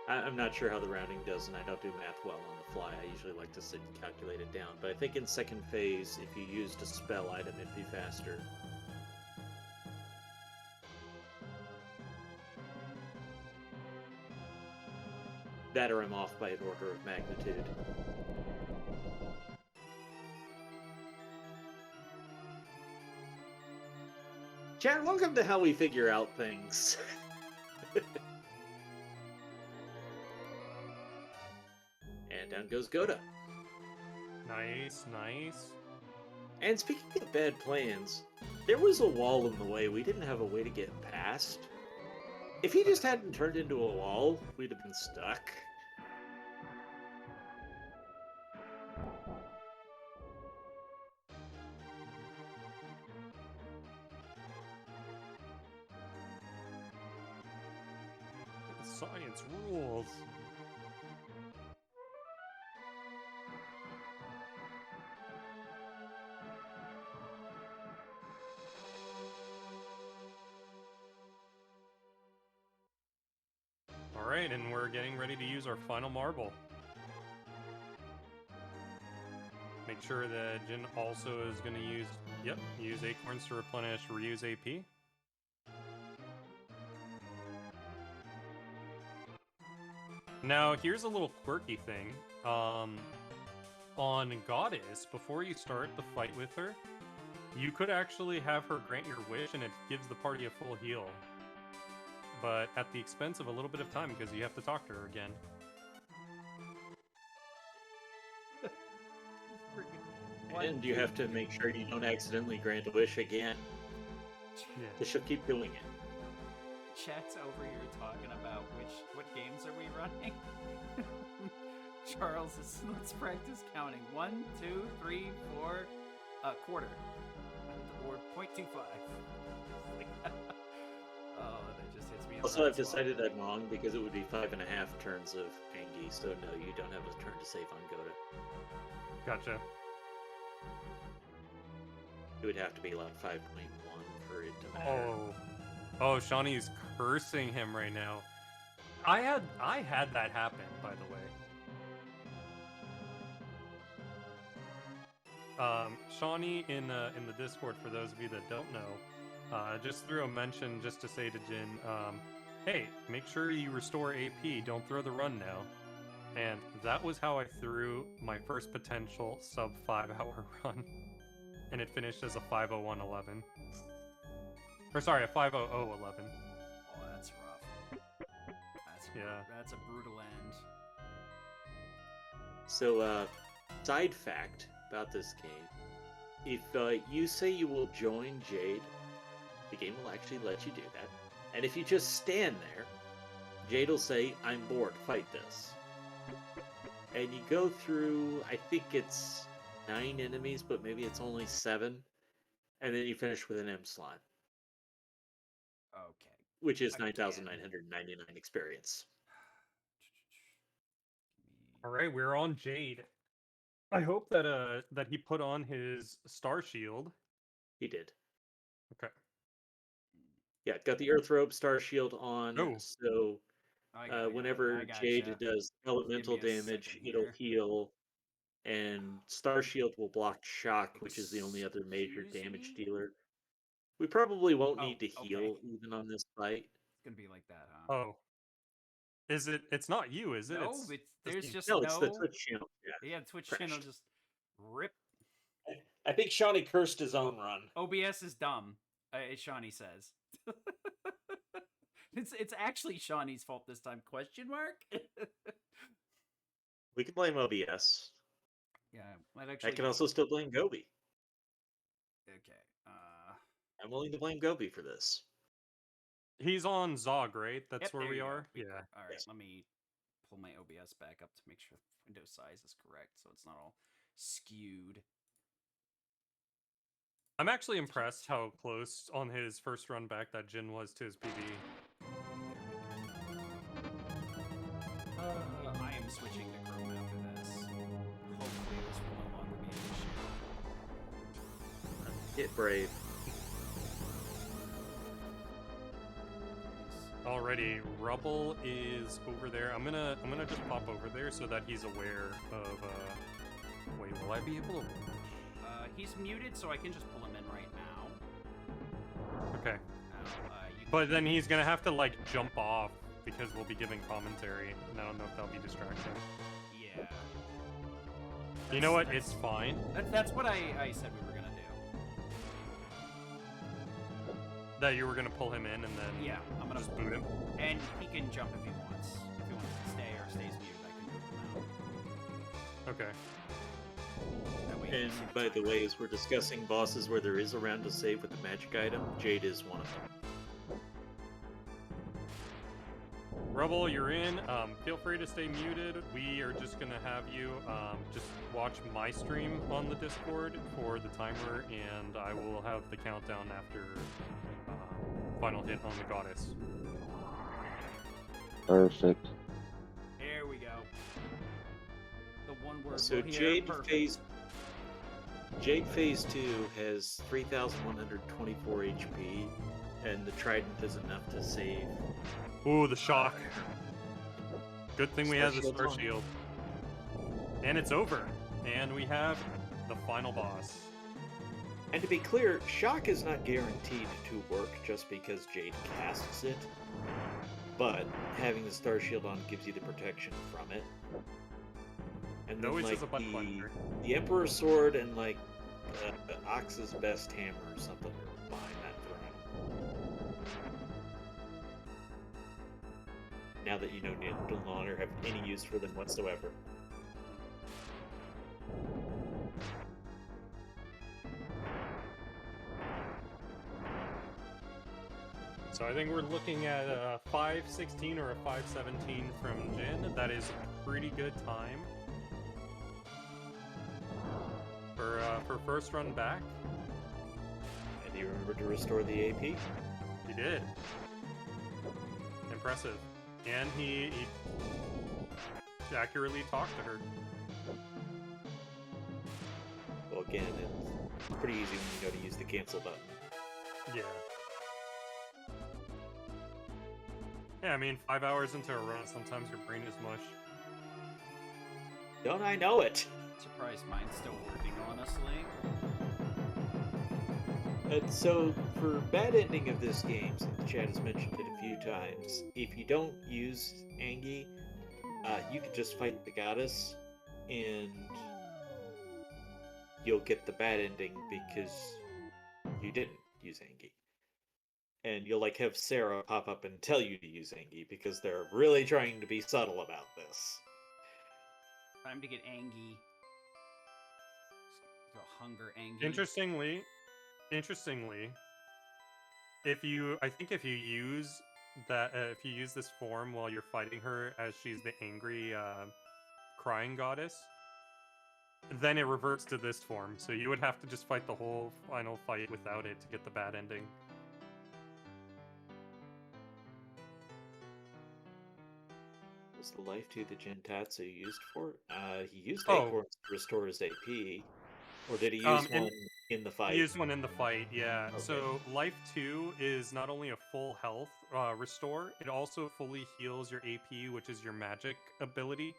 I'm not sure how the rounding does, and I don't do math well on the fly. I usually like to sit and calculate it down. But I think in second phase, if you used a spell item, it'd be faster. That or I'm off by an order of magnitude. Chat, welcome to how we figure out things. And down goes Goda. Nice, nice. And speaking of bad plans, there was a wall in the way. We didn't have a way to get past. If he just hadn't turned into a wall, we'd have been stuck. Science rules. Alright, and we're getting ready to use our final marble. Make sure that Jin also is going to use acorns to replenish Ryu's AP. Now, here's a little quirky thing. On Goddess, before you start the fight with her, you could actually have her grant your wish and it gives the party a full heal. But at the expense of a little bit of time because you have to talk to her again. And you have to make sure you don't accidentally grant a wish again. Yeah. Because she'll keep doing it. Chat's over here talking about what games are we running? Charles is let's practice counting. 1, 2, 3, 4, quarter. Or 0.25. Oh, that just hits me. Also, I've decided I'm wrong because it would be 5.5 turns of Angie, so no, you don't have a turn to save on Goda. Gotcha. It would have to be like 5.1 for it to matter. Oh, Shawnee's cursing him right now. I had that happen, by the way. Shawnee in the Discord, for those of you that don't know, just threw a mention just to say to Jin, hey, make sure you restore AP. Don't throw the run now. And that was how I threw my first potential sub 5-hour run, and it finished as a 5:01:11. Or sorry, a 5:00:11. Oh, that's rough. That's Yeah. That's a brutal end. So, side fact about this game: if you say you will join Jade, the game will actually let you do that. And if you just stand there, Jade will say, "I'm bored. Fight this." And you go through, I think it's 9 enemies, but maybe it's only 7, and then you finish with an M slot, Okay. which is Again. 9,999 experience. All right, we're on Jade. I hope that he put on his star shield. He did. Okay. Yeah, got the Earth Robe Star Shield on, Oh. so I got it. whenever I Jade gotcha. does elemental Give me a damage, second it'll here. heal, and Star Shield will block Shock, which is the only other major Excuse damage me? dealer. We probably won't Oh, need to okay. heal even on this fight. It's gonna be like that, huh? Oh. Is it? It's not you, is it? No, It's there's just No, it's the no. Twitch channel. Yeah, Twitch channel crashed. just rip. I think Shawnee cursed his own run. OBS is dumb, Shawnee says. It's actually Shawnee's fault this time? Question mark. We can blame OBS. Yeah, might I actually. can also still blame Gobi. Okay. I'm willing to blame Gobi for this. He's on Zog, right? That's Yep, where there we you go. are. Yeah. All right, Yes. let me pull my OBS back up to make sure window size is correct, so it's not all skewed. I'm actually impressed how close on his first run back that Jin was to his PB. I am switching to Chrome after this. Hopefully, this will no longer be an issue. Get brave. Alrighty, Rubble is over there. I'm gonna just pop over there so that he's aware of. Wait, will I be able to? He's muted, so I can just pull him in right now. Okay. You But then he's gonna have to like jump off because we'll be giving commentary, and I don't know if that'll be distracting. Yeah. You know what? It's fine. That's what I said we were gonna do. That you were gonna pull him in and then Yeah, I'm gonna just boot him. And he can jump if he wants. If he wants to stay or stays muted, I can boot him out. Okay. That way he And can by the time way, it. as we're discussing bosses where there is a round to save with the magic item, Jade is one of them. Rubble, you're in. Feel free to stay muted. We are just gonna have you just watch my stream on the Discord for the timer, and I will have the countdown after final hit on the goddess. Perfect. There we go. The one word So we'll hear. Perfect. Jade Phase 2 has 3,124 HP, and the Trident is enough to save. Ooh, the shock. Good thing we Star have the Shield's Star on. Shield. And it's over. And we have the final boss. And to be clear, Shock is not guaranteed to work just because Jade casts it, but having the Star Shield on gives you the protection from it. And It then, always like, is a butt puncher. the Emperor's Sword and, like, Ox's Best Hammer or something are behind that throne. Now that you know you no longer have any use for them whatsoever. So I think we're looking at a 5:16 or a 5:17 from Jin. That is a pretty good time for first run back. And he remembered to restore the AP. He did. Impressive. And he accurately talked to her. Well, again, it's pretty easy when you know to use the cancel button. Yeah. Yeah, I mean, 5 hours into a run, sometimes your brain is mush. Don't I know it? Surprised mine's still working, honestly. And so, for bad ending of this game, since the chat has mentioned it a few times, if you don't use Angie, you can just fight the goddess, and you'll get the bad ending because you didn't use Angie. And you'll like have Sarah pop up and tell you to use Angie because they're really trying to be subtle about this. Time to get Angie. Go hunger Angie. Interestingly, I think if you use this form while you're fighting her as she's the angry crying goddess, then it reverts to this form. So you would have to just fight the whole final fight without it to get the bad ending. Was the life to the Gentatsu used for? He used Oh. acorns to restore his AP. Or did he use one in the fight? He used one in the fight, yeah. Okay. So Life 2 is not only a full health restore, it also fully heals your AP, which is your magic ability.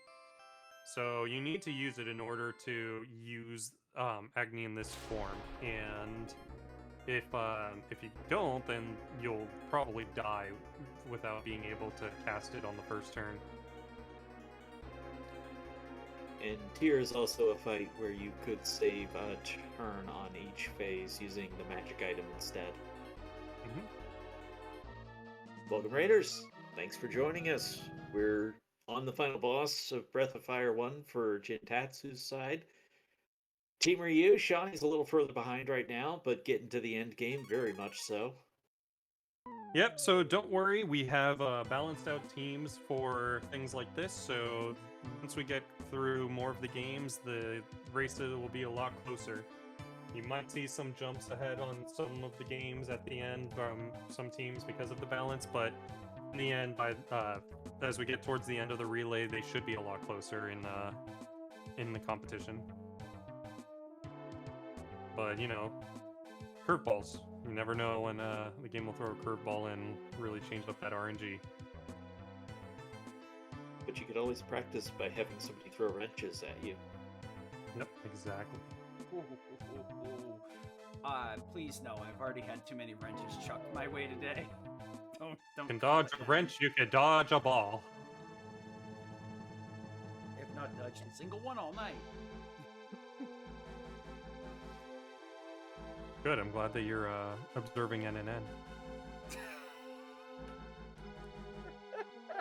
So you need to use it in order to use Agni in this form. And if you don't, then you'll probably die without being able to cast it on the first turn. And Tier is also a fight where you could save a turn on each phase using the magic item instead. Mhm. Welcome, Raiders! Thanks for joining us. We're on the final boss of Breath of Fire 1 for Jintatsu's side. Team Ryu, Shawnee's a little further behind right now, but getting to the end game very much so. Yep, so don't worry, we have balanced out teams for things like this, so once we get through more of the games, the races will be a lot closer. You might see some jumps ahead on some of the games at the end from some teams because of the balance, but in the end, as we get towards the end of the relay, they should be a lot closer in the competition. But, you know, curveballs. You never know when the game will throw a curveball and really change up that RNG. But you could always practice by having somebody throw wrenches at you. Yep, exactly. Please no, I've already had too many wrenches chucked my way today. Don't You can dodge a wrench, you can dodge a ball. If not dodged a single one all night. Good, I'm glad that you're observing NNN.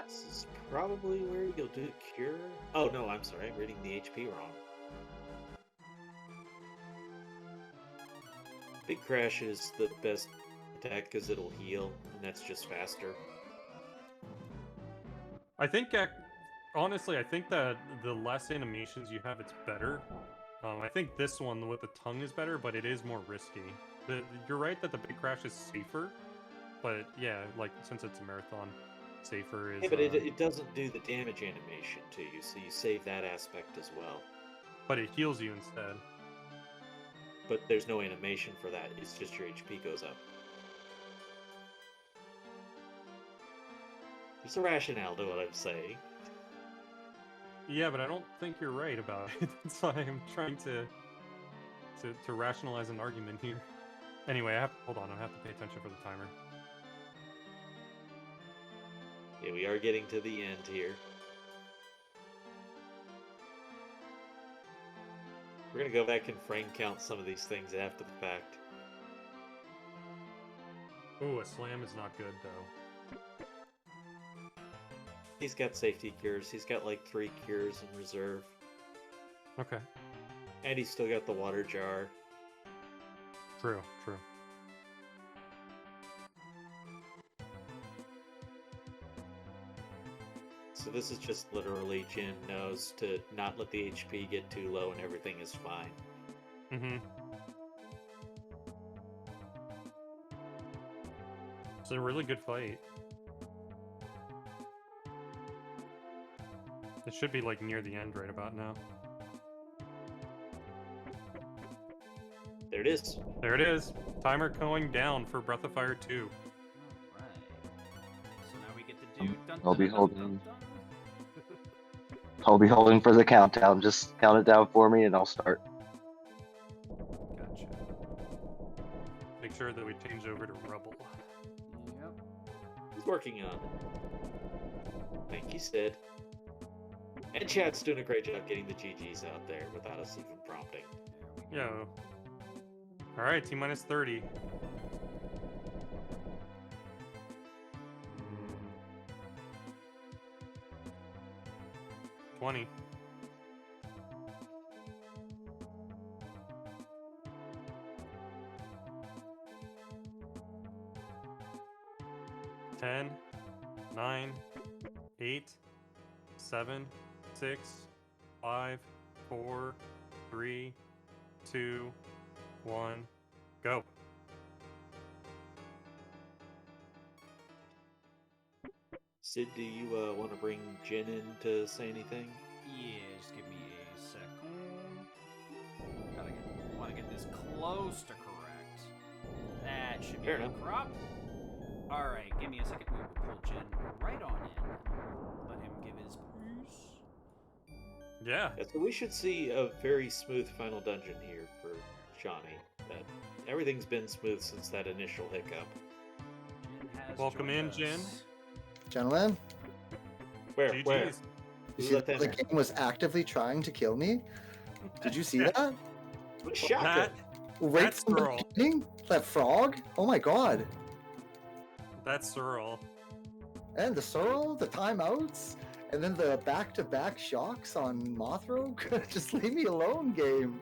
This is probably where you'll do Cure. Oh no, I'm sorry, I'm reading the HP wrong. Big Crash is the best attack because it'll heal, and that's just faster. I think, honestly, I think that the less animations you have, it's better. I think this one with the tongue is better, but it is more risky. You're right that the Big Crash is safer, but yeah, like, since it's a marathon, safer is... Yeah, but it doesn't do the damage animation to you, so you save that aspect as well. But it heals you instead. But there's no animation for that, it's just your HP goes up. There's a rationale to what I'm saying. Yeah, but I don't think you're right about it. That's why I'm trying to rationalize an argument here. Anyway, hold on, I have to pay attention for the timer. Yeah, we are getting to the end here. We're gonna go back and frame count some of these things after the fact. Ooh, a slam is not good, though. He's got safety cures. He's got like 3 cures in reserve. Okay. And he's still got the water jar. True, true. So this is just literally Jin knows to not let the HP get too low and everything is fine. Mm-hmm. It's a really good fight. It should be like near the end right about now. There it is. There it is. Timer going down for Breath of Fire 2. Alright. So now we get to do I'll be holding. I'll be holding for the countdown. Just count it down for me and I'll start. Gotcha. Make sure that we change over to Rubble. Yep. He's working on it. Thank you, Sid. And chat's doing a great job getting the GGs out there without us even prompting. There we go. Yo. Alright, T-minus 30. 20. 10, 9, 8, 7, 6, 5, 4, 3, 2, 1, go. Sid, do you want to bring Jin in to say anything? Yeah, just give me a second. Want to get this close to correct. That should be Fair a enough. crop. All right, give me a second. We will pull Jin right on in. Let him give his piece. Yeah. Yeah, so we should see a very smooth final dungeon here for Shawnee. Everything's been smooth since that initial hiccup. Jin has Welcome in, joined Jin. us. Gentlemen, Where? GG's. Who you see let that that the game was actively trying to kill me? Did you see that? Shocker. Right That's from the Earl. beginning? That frog? Oh my god. That's Cyril. And the Sorrel, the timeouts, and then the back-to-back shocks on Mothro? Just leave me alone, game.